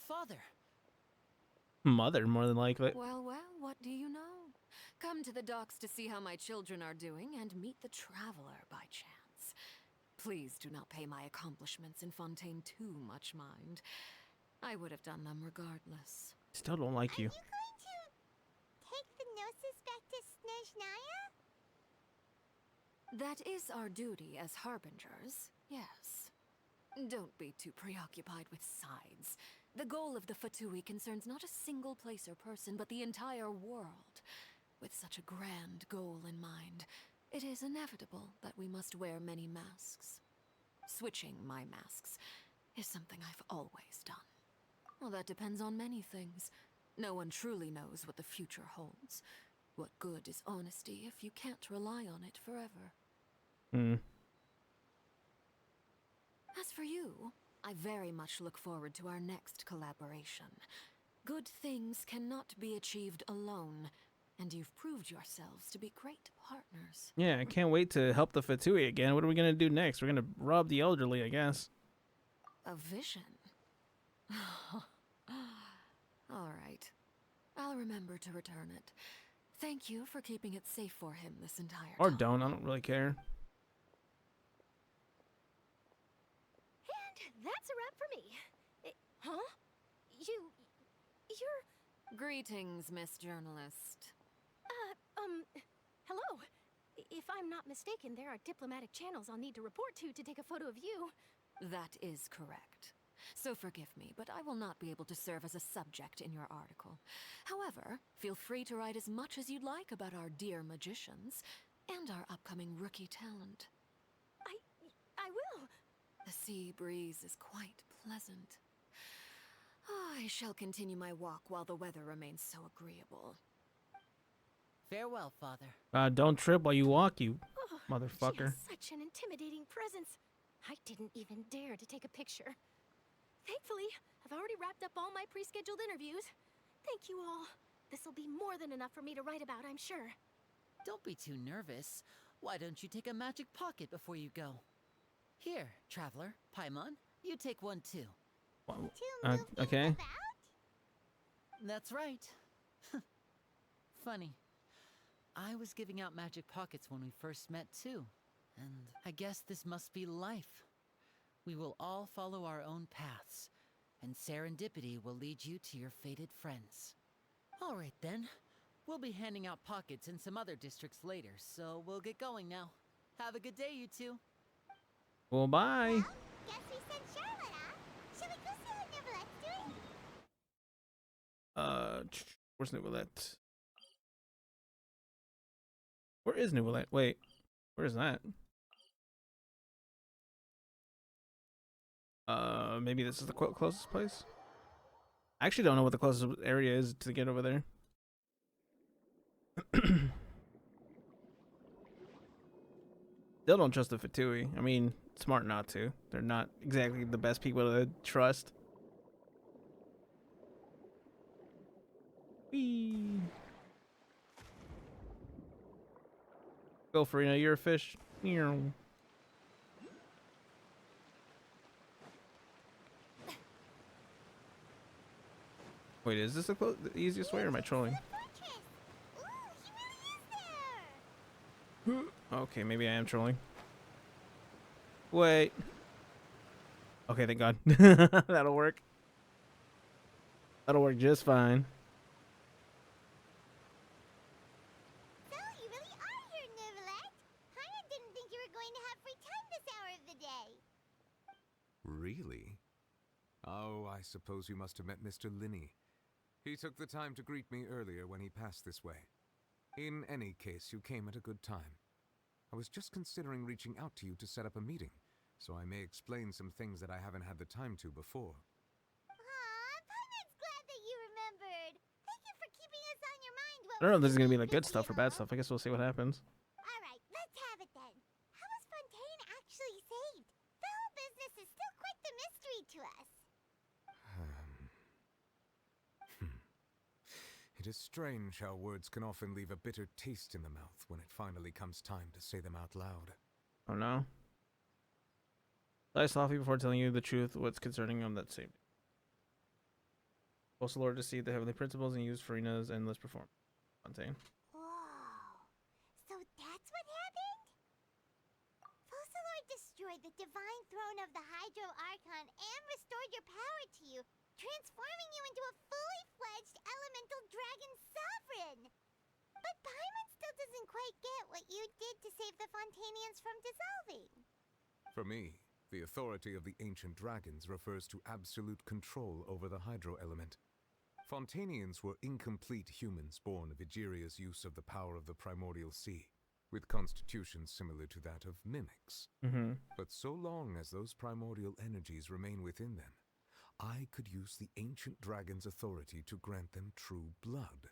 Father! Mother, more than likely. Well, what do you know? Come to the docks to see how my children are doing and meet the traveler by chance. Please do not pay my accomplishments in Fontaine too much mind. I would have done them regardless. Still don't like you. Take the gnosis back to Snezhnaya? That is our duty as harbingers, yes. Don't be too preoccupied with sides. The goal of the Fatui concerns not a single place or person, but the entire world. With such a grand goal in mind, it is inevitable that we must wear many masks. Switching my masks is something I've always done. Well, that depends on many things. No one truly knows what the future holds. What good is honesty if you can't rely on it forever? Hmm. As for you, I very much look forward to our next collaboration. Good things cannot be achieved alone, and you've proved yourselves to be great partners. Yeah, I can't wait to help the Fatui again. What are we gonna do next? We're gonna rob the elderly, I guess. A vision? All right. I'll remember to return it. Thank you for keeping it safe for him this entire Or time. don't. I don't really care. And that's a wrap for me. Huh? You're... Greetings, Miss Journalist. Hello. If I'm not mistaken, there are diplomatic channels I'll need to report to take a photo of you. That is correct. So forgive me, but I will not be able to serve as a subject in your article. However, feel free to write as much as you'd like about our dear magicians and our upcoming rookie talent. I will. The sea breeze is quite pleasant. I shall continue my walk while the weather remains so agreeable. Farewell, Father. Don't trip while you walk, you Oh, motherfucker. She has such an intimidating presence. I didn't even dare to take a picture. Thankfully, I've already wrapped up all my pre-scheduled interviews. Thank you all. This'll be more than enough for me to write about, I'm sure. Don't be too nervous. Why don't you take a magic pocket before you go? Here, Traveler, Paimon, you take one too. Okay. That's right. Funny. I was giving out magic pockets when we first met too. And I guess this must be life. We will all follow our own paths, and serendipity will lead you to your fated friends. All right then. We'll be handing out pockets in some other districts later, so we'll get going now. Have a good day, you two. Well, bye. Guess we sent Charlotte, huh? Shall we go see how Nivolette's doing? Where's Nivolette? Where is Nivolette? Wait, where's that? Maybe this is the closest place? I actually don't know what the closest area is to get over there. Still don't trust the Fatui. I mean, smart not to. They're not exactly the best people to trust. Whee! Go, Furina, you're a fish. Meow. Wait, is this the easiest way, or am I trolling? Okay, maybe I am trolling. Wait. Okay, thank God. That'll work. That'll work just fine. So, you really are here, Nivolette. Paimon didn't think you were going to have free time this hour of the day. Really? Oh, I suppose you must have met Mr. Linney. He took the time to greet me earlier when he passed this way. In any case, you came at a good time. I was just considering reaching out to you to set up a meeting, so I may explain some things that I haven't had the time to before. Aw, Paimon's glad that you remembered. Thank you for keeping us on your mind. I don't know if this is gonna be like good stuff or bad stuff. I guess we'll see what happens. Alright, let's have it then. How was Fontaine actually saved? The whole business is still quite the mystery to us. It is strange how words can often leave a bitter taste in the mouth when it finally comes time to say them out loud. Oh no. I softly before telling you the truth what's concerning him that same day. Postal Lord deceived the heavenly principles and used Furina's endless performance. Fontaine. Whoa. So that's what happened? Fossilord destroyed the divine throne of the Hydro Archon and restored your power to you, transforming you into a fully fledged elemental dragon sovereign. But Paimon still doesn't quite get what you did to save the Fontainians from dissolving. For me, the authority of the ancient dragons refers to absolute control over the hydro element. Fontainians were incomplete humans born of Egeria's use of the power of the primordial sea, with constitutions similar to that of mimics. But so long as those primordial energies remain within them, I could use the ancient dragon's authority to grant them true blood,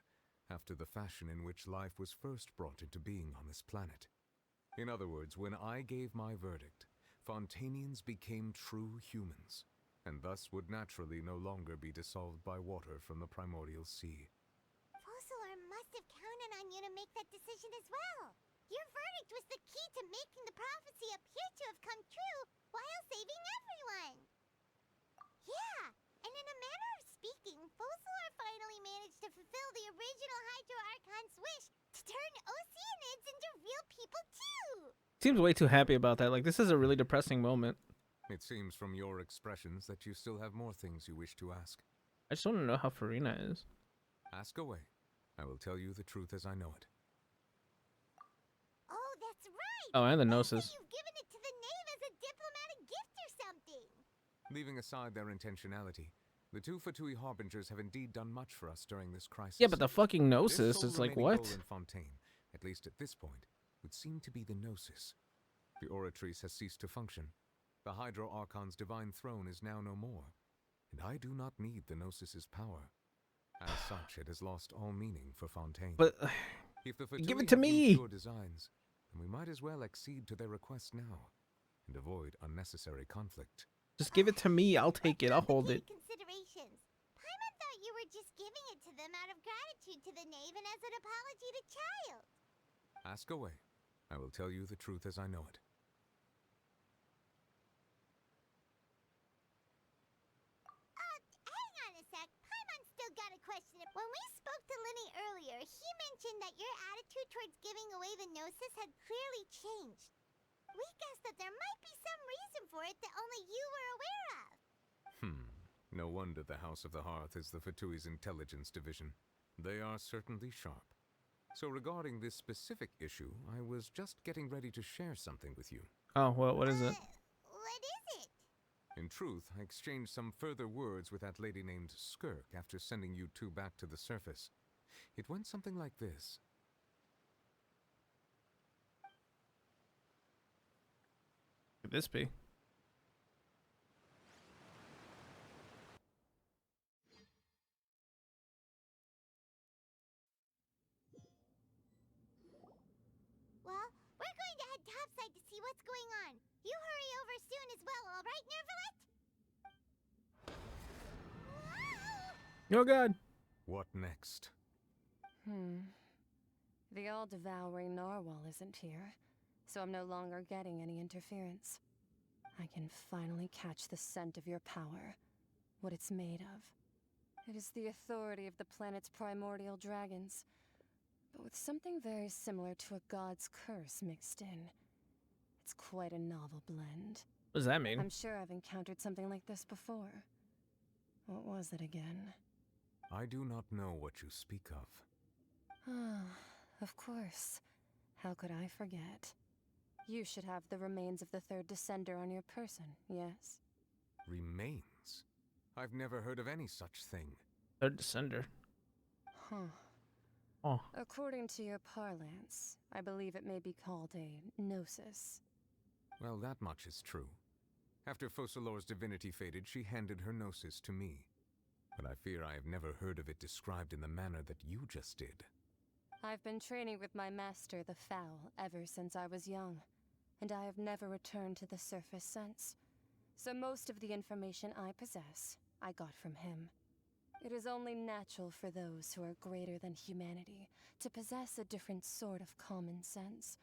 after the fashion in which life was first brought into being on this planet. In other words, when I gave my verdict, Fontainians became true humans, and thus would naturally no longer be dissolved by water from the primordial sea. Fossilor must have counted on you to make that decision as well. Your verdict was the key to making the prophecy appear to have come true while saving everyone. Yeah, and in a manner of speaking, Fossilor finally managed to fulfill the original Hydro Archon's wish to turn Oceanids into real people too. Seems way too happy about that. Like, this is a really depressing moment. It seems from your expressions that you still have more things you wish to ask. I just want to know how Furina is. Ask away. I will tell you the truth as I know it. Oh, that's right. Oh, and the Gnosis. You've given it to the knave as a diplomatic gift or something. Leaving aside their intentionality, the two Fatui Harbingers have indeed done much for us during this crisis. Yeah, but the fucking Their Gnosis sole is like, remaining what? goal in Fontaine, at least at this point, would seem to be the Gnosis. The Oratrice has ceased to function. The Hydro Archon's divine throne is now no more, and I do not need the Gnosis's power. As such, it has lost all meaning for Fontaine. But if the give Fatui it to have me. impure designs, then we might as well accede to their request now and avoid unnecessary conflict. Just give it to me. I'll take it. I'll hold it. Considerations. Paimon thought you were just giving it to them out of gratitude to the knave and as an apology to Child. Ask away. I will tell you the truth as I know it. Hang on a sec. Paimon still got a question. When we spoke to Linny earlier, he mentioned that your attitude towards giving away the Gnosis had clearly changed. We guessed that there might be some reason for it that only you were aware of. No wonder the House of the Hearth is the Fatui's intelligence division. They are certainly sharp. So regarding this specific issue, I was just getting ready to share something with you. Oh, well, what is it? What is it? In truth, I exchanged some further words with that lady named Skirk after sending you two back to the surface. It went something like this. Could this be? Well, we're going to head topside to see what's going on. You hurry over soon as well, all right, Nervalet? Oh, God. What next? The all-devouring narwhal isn't here, so I'm no longer getting any interference. I can finally catch the scent of your power, what it's made of. It is the authority of the planet's primordial dragons, but with something very similar to a god's curse mixed in. It's quite a novel blend. What does that mean? I'm sure I've encountered something like this before. What was it again? I do not know what you speak of. Ah, of course. How could I forget? You should have the remains of the third descender on your person, yes? Remains? I've never heard of any such thing. Third descender. Huh. Oh. According to your parlance, I believe it may be called a gnosis. Well, that much is true. After Fossilor's divinity faded, she handed her gnosis to me. But I fear I have never heard of it described in the manner that you just did. I've been training with my master, the Foul, ever since I was young, and I have never returned to the surface since. So most of the information I possess, I got from him. It is only natural for those who are greater than humanity to possess a different sort of common sense,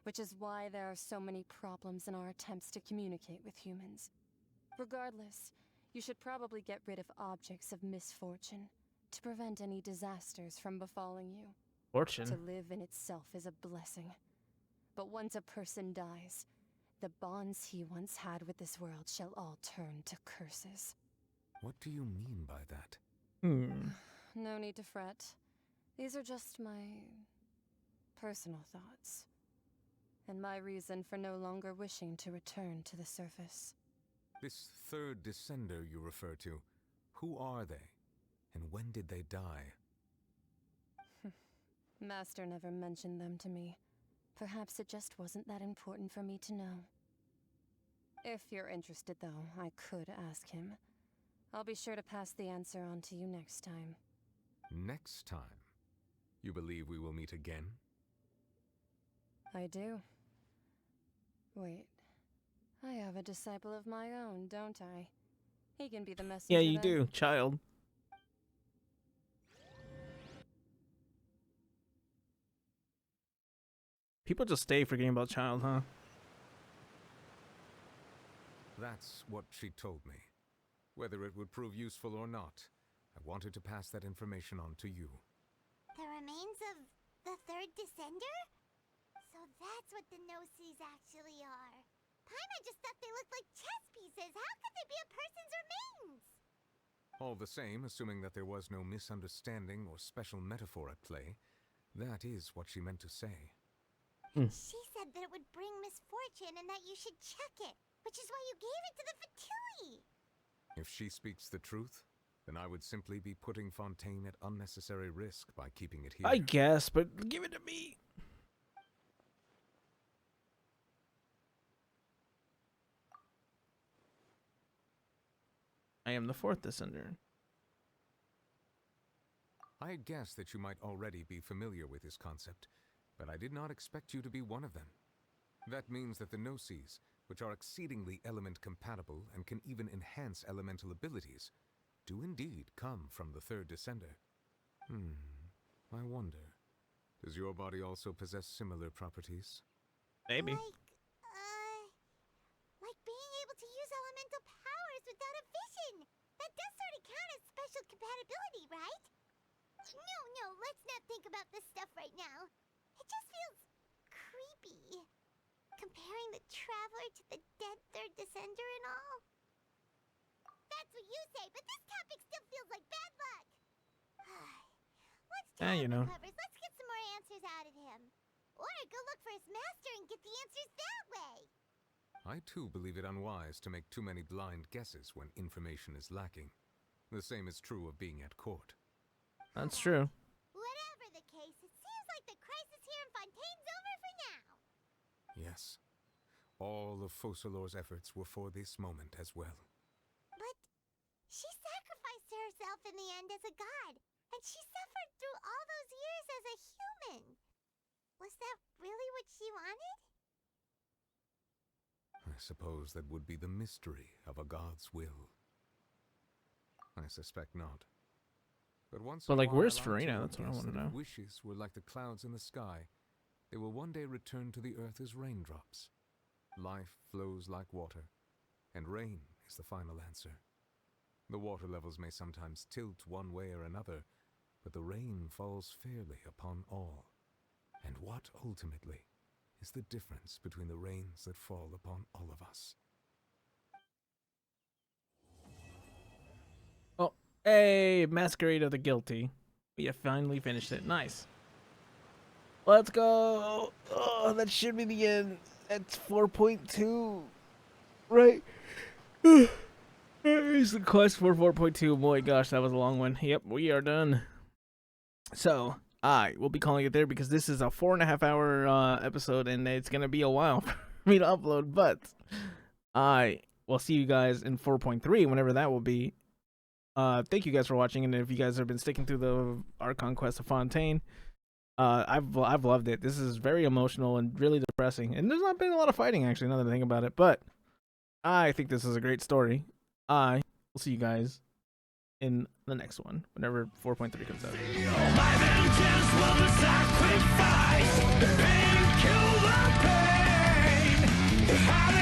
which is why there are so many problems in our attempts to communicate with humans. Regardless, you should probably get rid of objects of misfortune to prevent any disasters from befalling you. Fortune? To live in itself is a blessing. But once a person dies, the bonds he once had with this world shall all turn to curses. What do you mean by that? No need to fret. These are just my personal thoughts, and my reason for no longer wishing to return to the surface. This third descender you refer to, who are they? And when did they die? Master never mentioned them to me. Perhaps it just wasn't that important for me to know. If you're interested, though, I could ask him. I'll be sure to pass the answer on to you next time. Next time? You believe we will meet again? I do. Wait. I have a disciple of my own, don't I? He can be the messenger. Yeah, you then. do, child. People just stay forgetting about child, huh? That's what she told me. Whether it would prove useful or not, I wanted to pass that information on to you. The remains of the third descender? So that's what the no-sees actually are. Paimon just thought they looked like chess pieces. How could they be a person's remains? All the same, assuming that there was no misunderstanding or special metaphor at play, that is what she meant to say. She said that it would bring misfortune and that you should check it, which is why you gave it to the Fatui. If she speaks the truth, then I would simply be putting Fontaine at unnecessary risk by keeping it here. I guess, but give it to me. I am the fourth descender. I had guessed that you might already be familiar with this concept, but I did not expect you to be one of them. That means that the no-sees, which are exceedingly element-compatible and can even enhance elemental abilities, do indeed come from the third descender. I wonder, does your body also possess similar properties? Maybe. Like being able to use elemental powers without a vision. That does sort of count as special compatibility, right? No, let's not think about this stuff right now. It just feels creepy. Comparing the Traveler to the dead third descender and all. That's what you say, but this topic still feels like bad luck. Let's try you know. covers. Let's get some more answers out of him. Or go look for his master and get the answers that way. I too believe it unwise to make too many blind guesses when information is lacking. The same is true of being at court. That's true. Whatever the case, it seems like the crisis here in Fontaine's over for now. Yes. All of Focalor's efforts were for this moment as well. But she sacrificed herself in the end as a god, and she suffered through all those years as a human. Was that really what she wanted? I suppose that would be the mystery of a god's will. I suspect not. But once But, in a like, while, where's I Furina? too That's what I guess wanna that if know. wishes were like the clouds in the sky, they will one day return to the earth as raindrops. Life flows like water, and rain is the final answer. The water levels may sometimes tilt one way or another, but the rain falls fairly upon all. And what, ultimately, is the difference between the rains that fall upon all of us? Oh, hey, Masquerade of the Guilty. We have finally finished it. Nice. Let's go. Oh, that should be the end. That's 4.2. Right. Here's the quest for 4.2. Boy, gosh, that was a long one. Yep, we are done. So, I will be calling it there because this is a 4.5 hour episode and it's going to be a while for me to upload. But I will see you guys in 4.3, whenever that will be. Thank you guys for watching, and if you guys have been sticking through the Archon quest of Fontaine, I've loved it. This is very emotional and really depressing, and there's not been a lot of fighting actually, now that I think about it, but I think this is a great story. I will see you guys in the next one, whenever 4.3 comes out. My vengeance will sacrifice the pain, kill the pain.